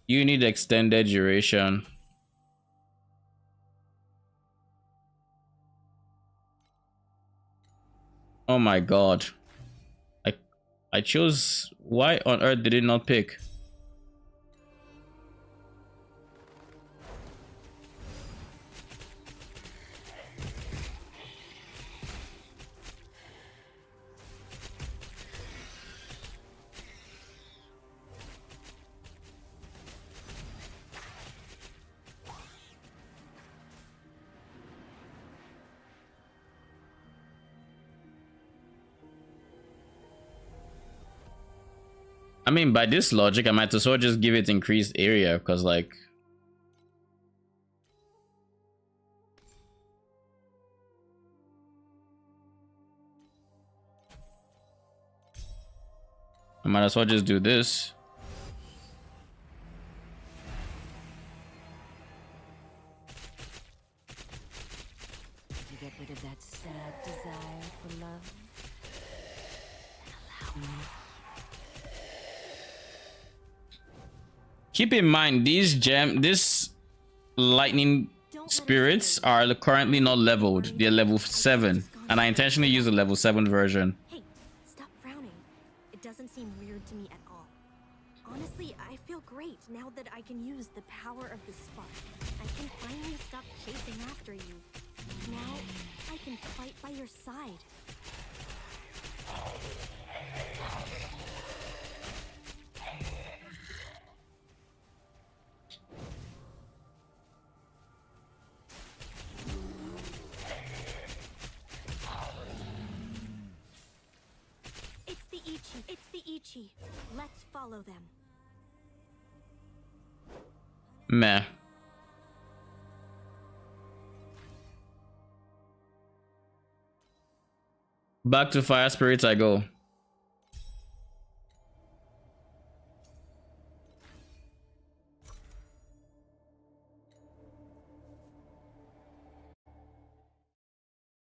A: You need extended duration. Oh my god. I chose. Why on earth did it not pick? I mean, by this logic, I might as well just give it increased area, because like... I might as well just do this.
B: Did you get rid of that sad desire for love? Allow me.
A: Keep in mind, this lightning spirits are currently not leveled. They're level 7, and I intentionally use the level 7 version.
E: Hey, stop frowning. It doesn't seem weird to me at all. Honestly, I feel great now that I can use the power of the spark. I can finally stop chasing after you. Now, I can fight by your side. It's the Ichi. Let's follow them.
A: Meh. Back to fire spirits I go.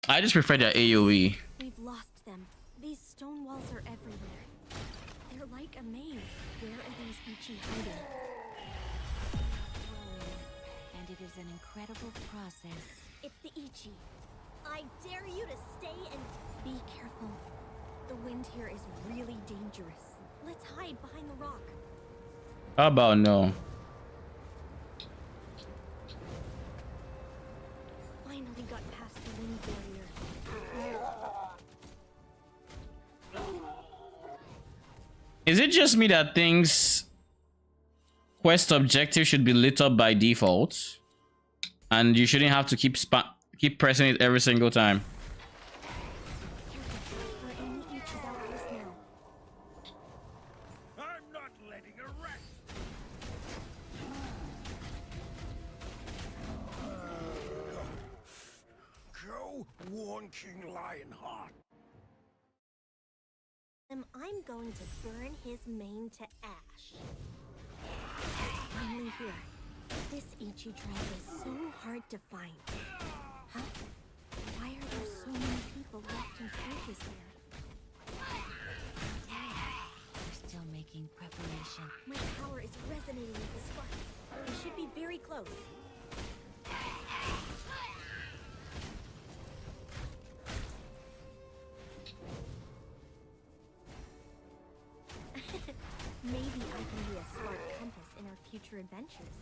A: I just prefer their AoE.
E: We've lost them. These stone walls are everywhere. They're like a maze. Where are these Ichi hiding?
B: And it is an incredible process.
E: It's the Ichi. I dare you to stay and be careful. The wind here is really dangerous. Let's hide behind the rock.
A: How about no?
E: Finally got past the wind barrier.
A: Is it just me that thinks quest objective should be lit up by default, and you shouldn't have to keep pressing it every single time?
M: I'm not letting her rest. Go warn King Lionheart.
E: I'm going to burn his mane to ash. Finally here. This Ichi trap is so hard to find. Huh? Why are there so many people left in cages here?
B: We're still making preparation.
E: My power is resonating with the spark. We should be very close. Maybe I can be a spark compass in our future adventures.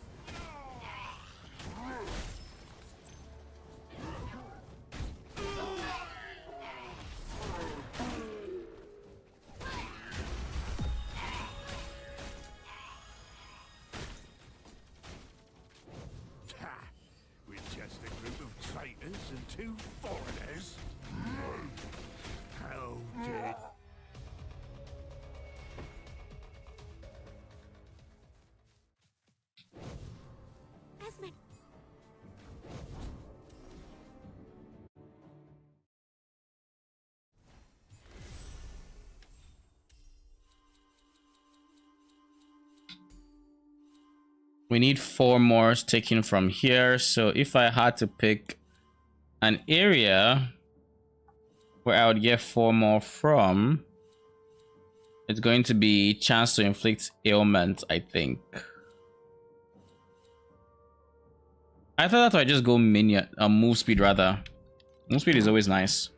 M: Ha! With just a group of traitors and 2 foreigners? How dare...
E: Esmond!
A: We need 4 more taken from here. So if I had to pick an area where I would get 4 more from, it's going to be chance to inflict ailment, I think. I thought that I'd just go minion, move speed rather. Move speed is always nice.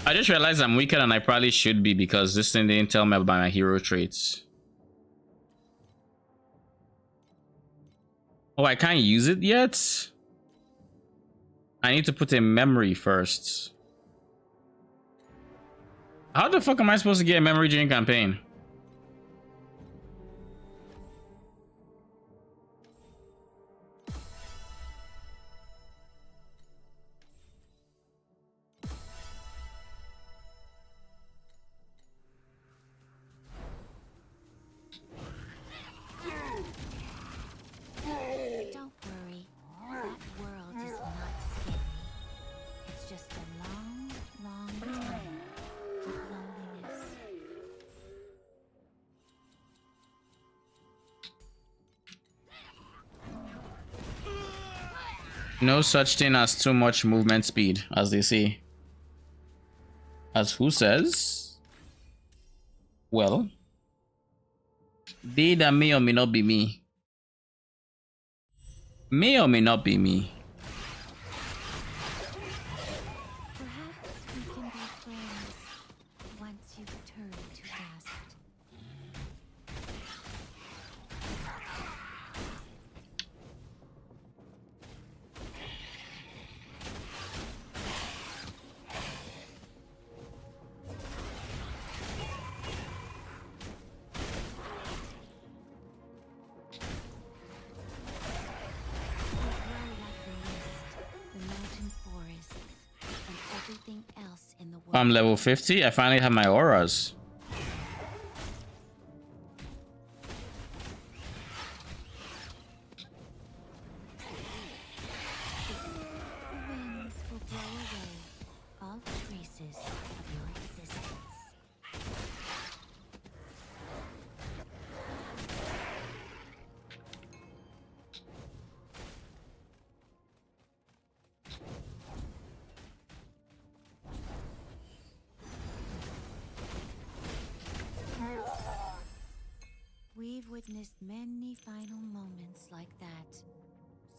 A: I just realized I'm weaker than I probably should be because this thing didn't tell me about my hero traits. Oh, I can't use it yet? I need to put in memory first. How the fuck am I supposed to get a memory during campaign?
B: Don't worry. That world is not scary. It's just a long, long time of loneliness.
A: No such thing as too much movement speed, as they say. As who says? Well, they that may or may not be me. May or may not be me.
B: Perhaps we can be friends once you turn to dust. Else in the world.
A: I'm level 50. I finally have my auras.
B: Winds will blow away all traces of your existence. We've witnessed many final moments like that.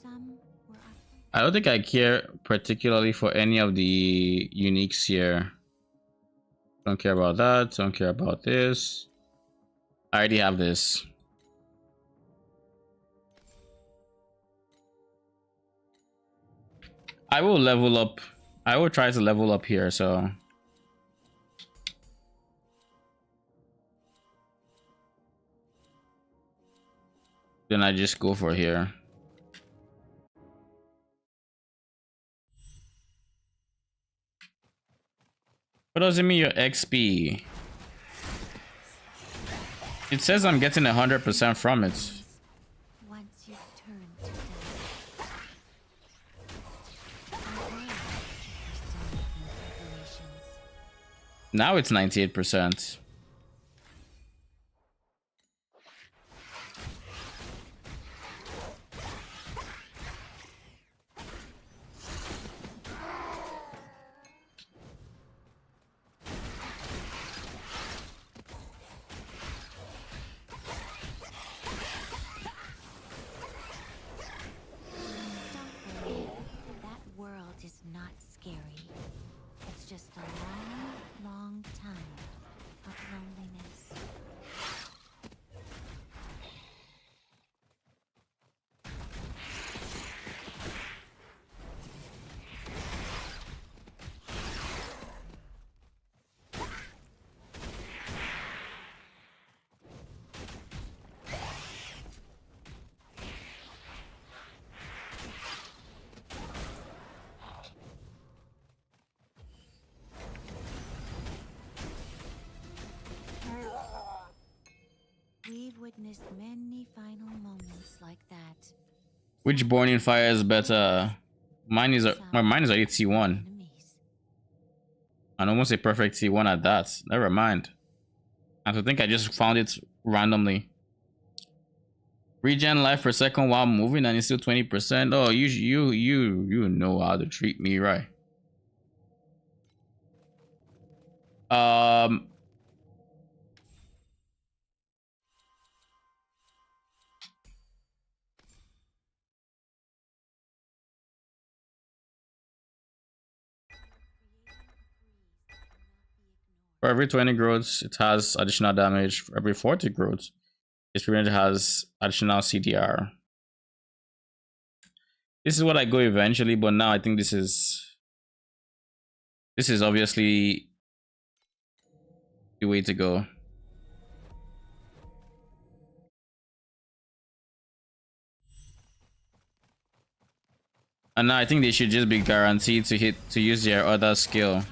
B: Some were our
A: I don't think I care particularly for any of the uniques here. Don't care about that. Don't care about this. I already have this. I will level up. I will try to level up here, so. Then I just go for here. What does it mean your XP? It says I'm getting 100% from it.
B: Once you've turned to dust.
A: Now it's 98%.
B: We've witnessed many final moments like that.
A: Which Born in Fire is better? Mine is already T1. And almost a perfect T1 at that. Never mind. I think I just found it randomly. Regen life per second while moving and it's still 20%. Oh, you know how to treat me, right? For every 20 growths, it has additional damage. For every 40 growths, experience has additional CDR. This is what I go eventually, but now I think this is obviously the way to go. And now I think they should just be guaranteed to use their other skill.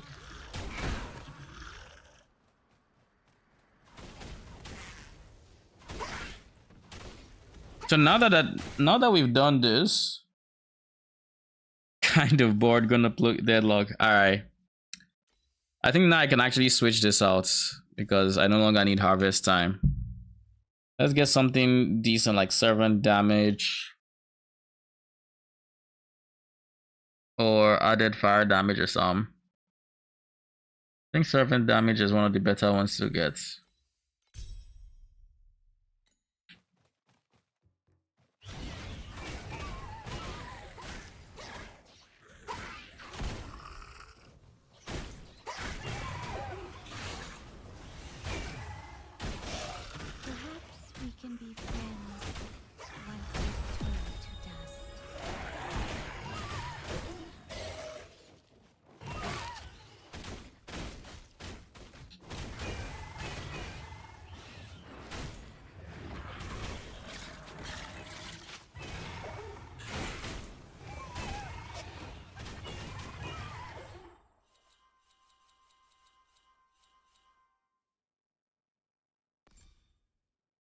A: So now that we've done this, kind of bored, gonna plug deadlock. All right, I think now I can actually switch this out because I no longer need harvest time. Let's get something decent like servant damage or added fire damage or some. I think servant damage is one of the better ones to get.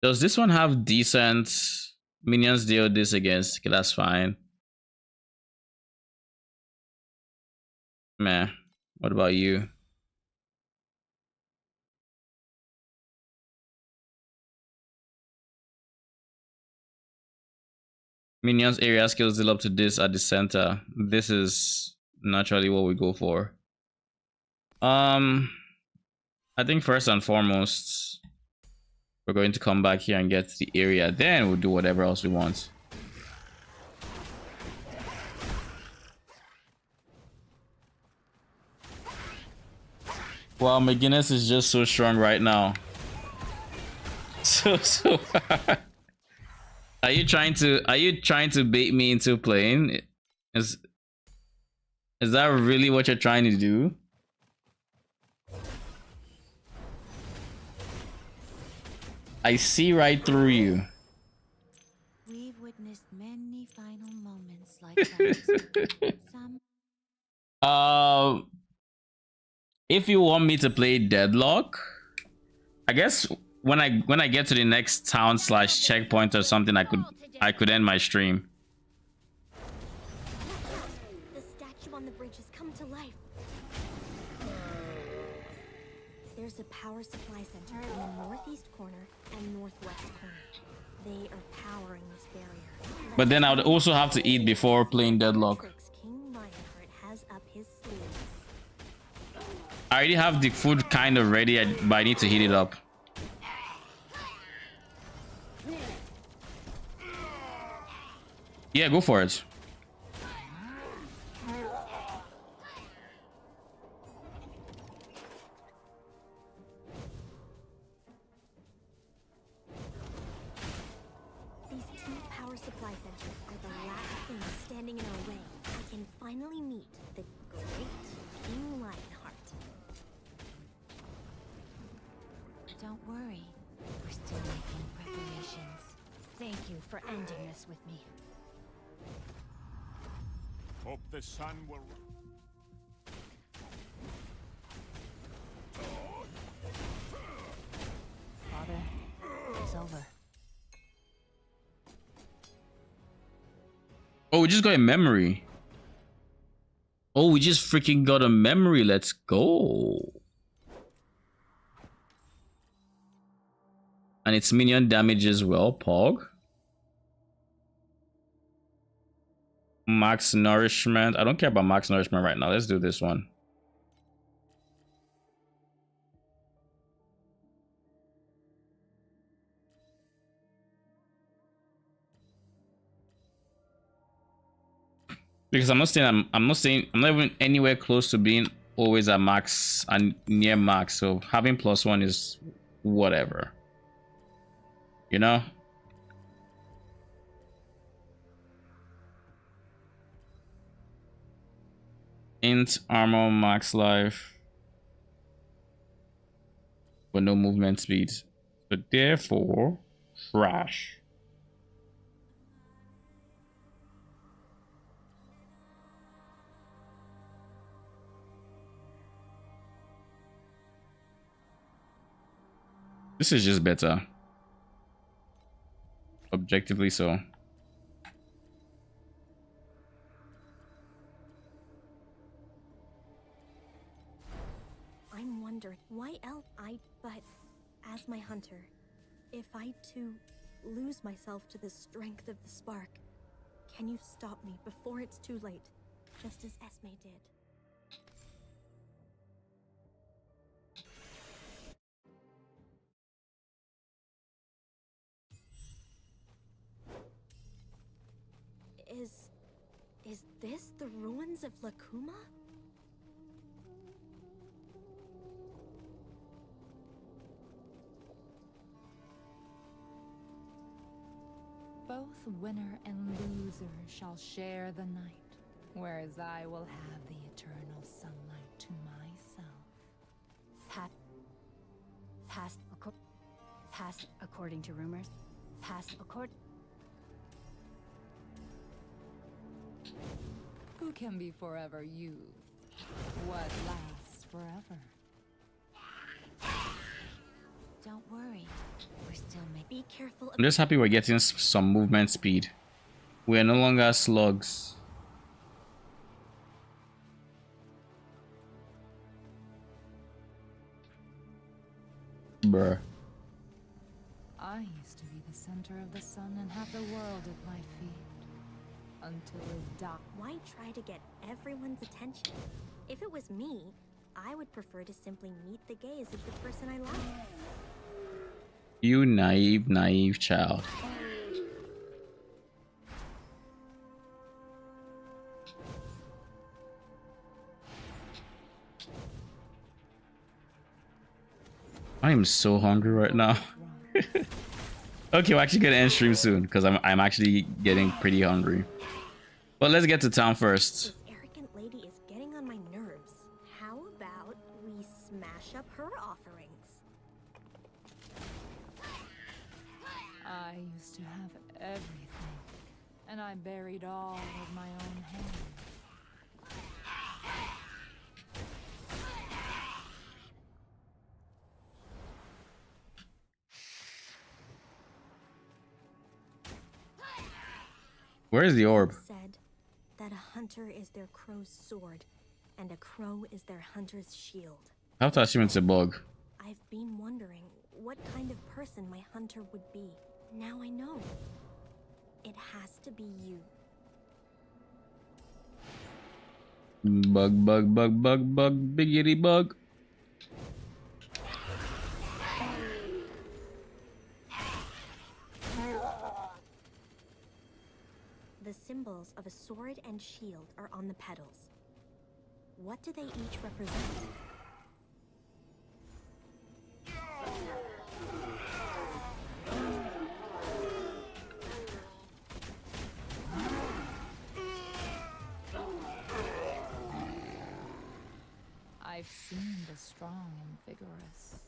A: Does this one have decent minions deal this against? Okay, that's fine. Meh. What about you? Minions area skills deal up to this at the center. This is naturally what we go for. I think first and foremost, we're going to come back here and get the area. Then we'll do whatever else we want. Wow, McGinnis is just so strong right now. So are you trying to bait me into playing? Is that really what you're trying to do? I see right through you.
B: We've witnessed many final moments like that. Some
A: If you want me to play Deadlock, I guess when I get to the next town / checkpoint or something, I could end my stream.
E: The statue on the bridge has come to life. There's a power supply center in the northeast corner and northwest corner. They are powering this barrier.
A: But then I would also have to eat before playing Deadlock.
E: King Lionheart has up his sleeves.
A: I already have the food kind of ready, but I need to heat it up. Yeah, go for it.
E: These two power supply centers are the last things standing in our way. I can finally meet the great King Lionheart.
B: don't worry. We're still making preparations.
O: Thank you for ending this with me.
M: Hope the sun will...
O: Father, it's over.
A: Oh, we just got a memory. Oh, we just freaking got a memory. Let's go. And it's minion damage as well, Pog. Max nourishment. I don't care about max nourishment right now. Let's do this one. Because I'm not even anywhere close to being always at max and near max. So having +1 is whatever. You know? Int armor max life. But no movement speed. So therefore, trash. This is just better. Objectively so.
E: I'm wondering why but as my hunter, if I too lose myself to the strength of the spark, can you stop me before it's too late, just as Esme did? Is this the ruins of Lakuma?
P: Both winner and loser shall share the night, whereas I will have the eternal sunlight to myself.
O: Past according to rumors.
P: Who can be forever youth? What lasts forever?
B: Don't worry. We're still making...
E: Be careful.
A: I'm just happy we're getting some movement speed. We are no longer slugs. Bruh.
P: I used to be the center of the sun and have the world at my feet. Until it died.
E: Why try to get everyone's attention? If it was me, I would prefer to simply meet the gaze of the person I love.
A: You naive child. am so hungry right now. Okay, we're actually gonna end stream soon because I'm actually getting pretty hungry. But let's get to town first.
E: This arrogant lady is getting on my nerves. How about we smash up her offerings?
P: I used to have everything, and I buried all with my own hands.
A: Where is the orb?
E: Said that a hunter is their crow's sword, and a crow is their hunter's shield.
A: I thought she meant a bug.
E: I've been wondering what kind of person my hunter would be. Now I know. It has to be you.
A: Bug, bug, bug, bug, bug, biggity bug.
E: The symbols of a sword and shield are on the petals. What do they each represent?
P: I've seen the strong and vigorous.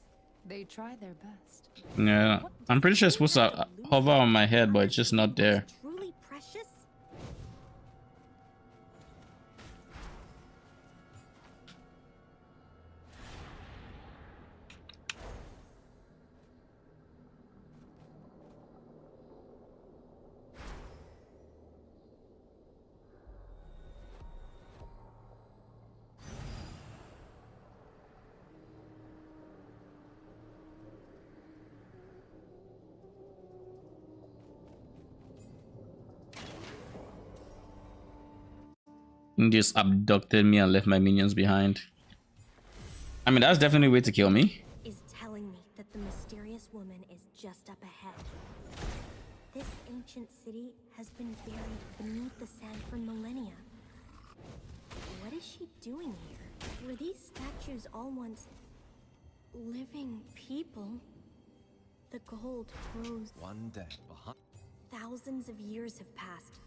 P: They try their best.
A: Yeah, I'm pretty sure it's supposed to hover on my head, but it's just not there.
E: Truly precious?
A: He just abducted me and left my minions behind. I mean, that's definitely a way to kill me.
E: Is telling me that the mysterious woman is just up ahead. This ancient city has been buried beneath the sand for millennia. What is she doing here? Were these statues all once living people? The gold froze.
L: One day behind.
E: Thousands of years have passed,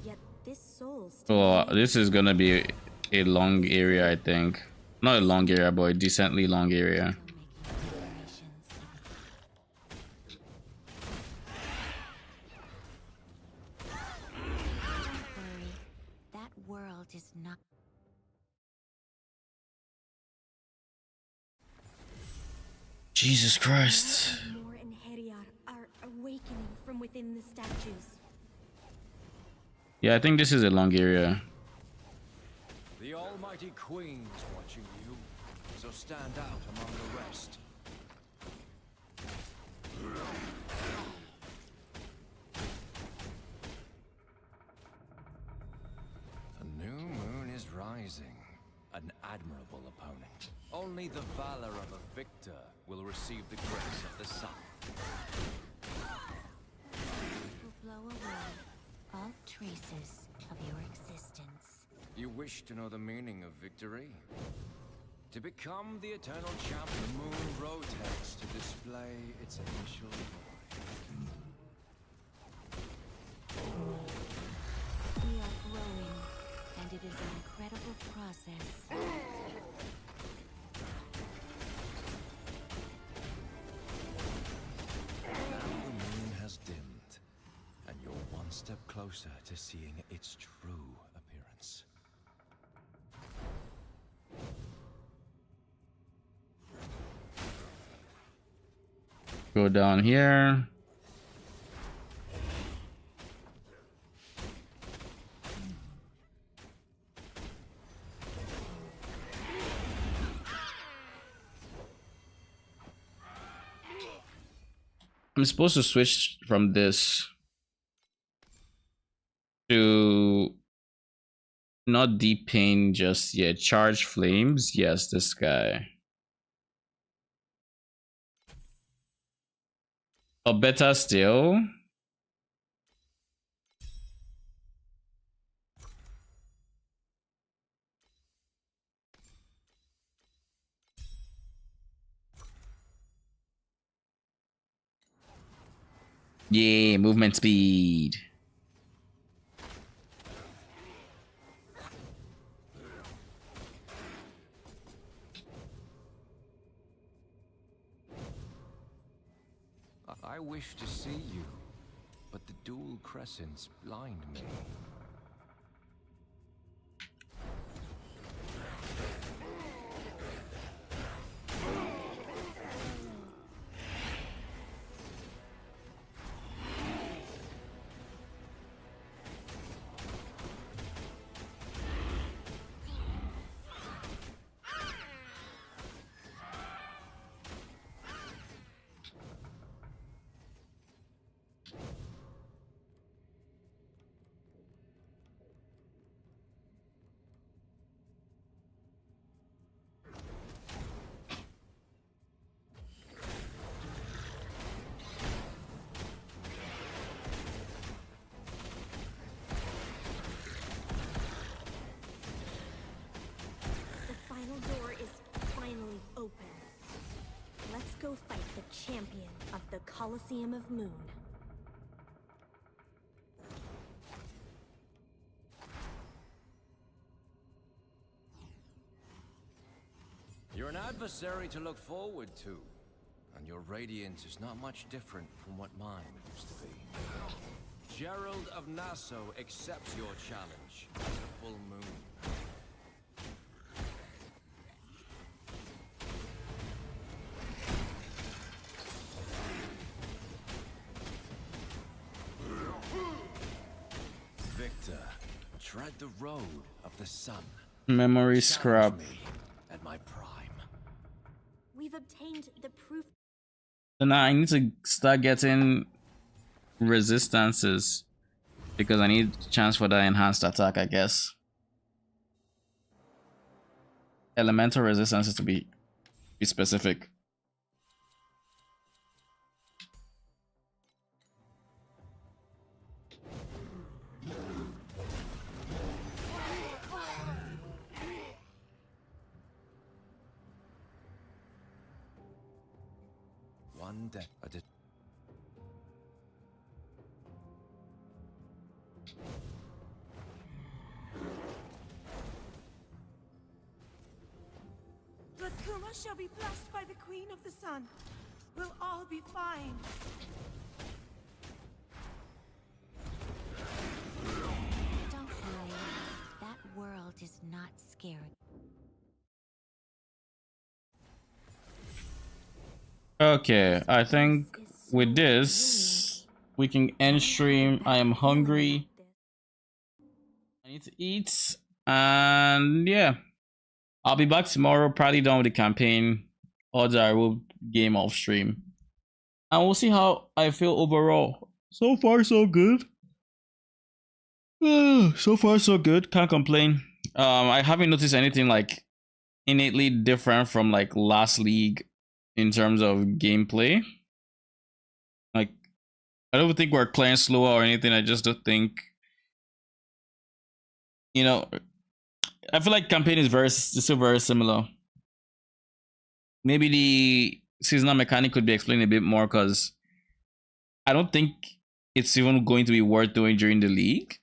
E: yet this soul still.
A: Oh, this is gonna be a long area, I think. Not a long area, but a decently long area.
B: That world is not.
A: Jesus Christ.
E: Mor and Heriar are awakening from within the statues.
A: Yeah, I think this is a long area.
H: The Almighty Queen is watching you, so stand out among the rest. The new moon is rising. An admirable opponent. Only the valor of a victor will receive the grace of the sun.
B: Will blow away all traces of your existence.
H: You wish to know the meaning of victory? To become the eternal champion, the moon rotates to display its initial glory.
B: We are growing, and it is an incredible process.
H: Now the moon has dimmed, and you're one step closer to seeing its true appearance.
A: Go down here. I'm supposed to switch from this to not deep pain just yet. Charge flames. Yes, this guy. Or better still. Yeah, movement speed.
H: I wish to see you, but the dual crescents blind me.
E: Go fight the champion of the Colosseum of Moon.
H: You're an adversary to look forward to, and your radiance is not much different from what mine used to be. Gerald of Nassau accepts your challenge as the full moon. Tread the road of the sun.
A: Memory scrub.
H: At my prime.
E: We've obtained the proof.
A: So now I need to start getting resistances because I need a chance for the enhanced attack, I guess. Elemental resistances to be specific.
H: One day I did.
I: But Kuma shall be blessed by the Queen of the Sun. We'll all be fine.
B: Don't worry. That world is not scary.
A: Okay, I think with this we can end stream. I am hungry. I need to eat, and yeah, I'll be back tomorrow, probably done with the campaign. Odds are I will game off stream, and we'll see how I feel overall. So far, so good. So far, so good. Can't complain. I haven't noticed anything like innately different from like last league in terms of gameplay. Like, I don't think we're playing slower or anything. I just don't think, you know, I feel like campaign is still very similar. Maybe the seasonal mechanic could be explained a bit more, because I don't think it's even going to be worth doing during the league.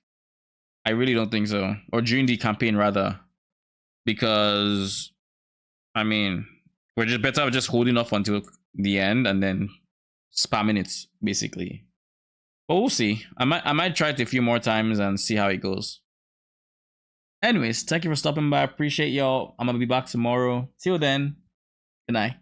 A: I really don't think so. Or during the campaign, rather. Because, I mean, we're just better just holding off until the end and then spamming it, basically. But we'll see. I might try it a few more times and see how it goes. Anyways, thank you for stopping by. I appreciate y'all. I'm gonna be back tomorrow. Till then, good night.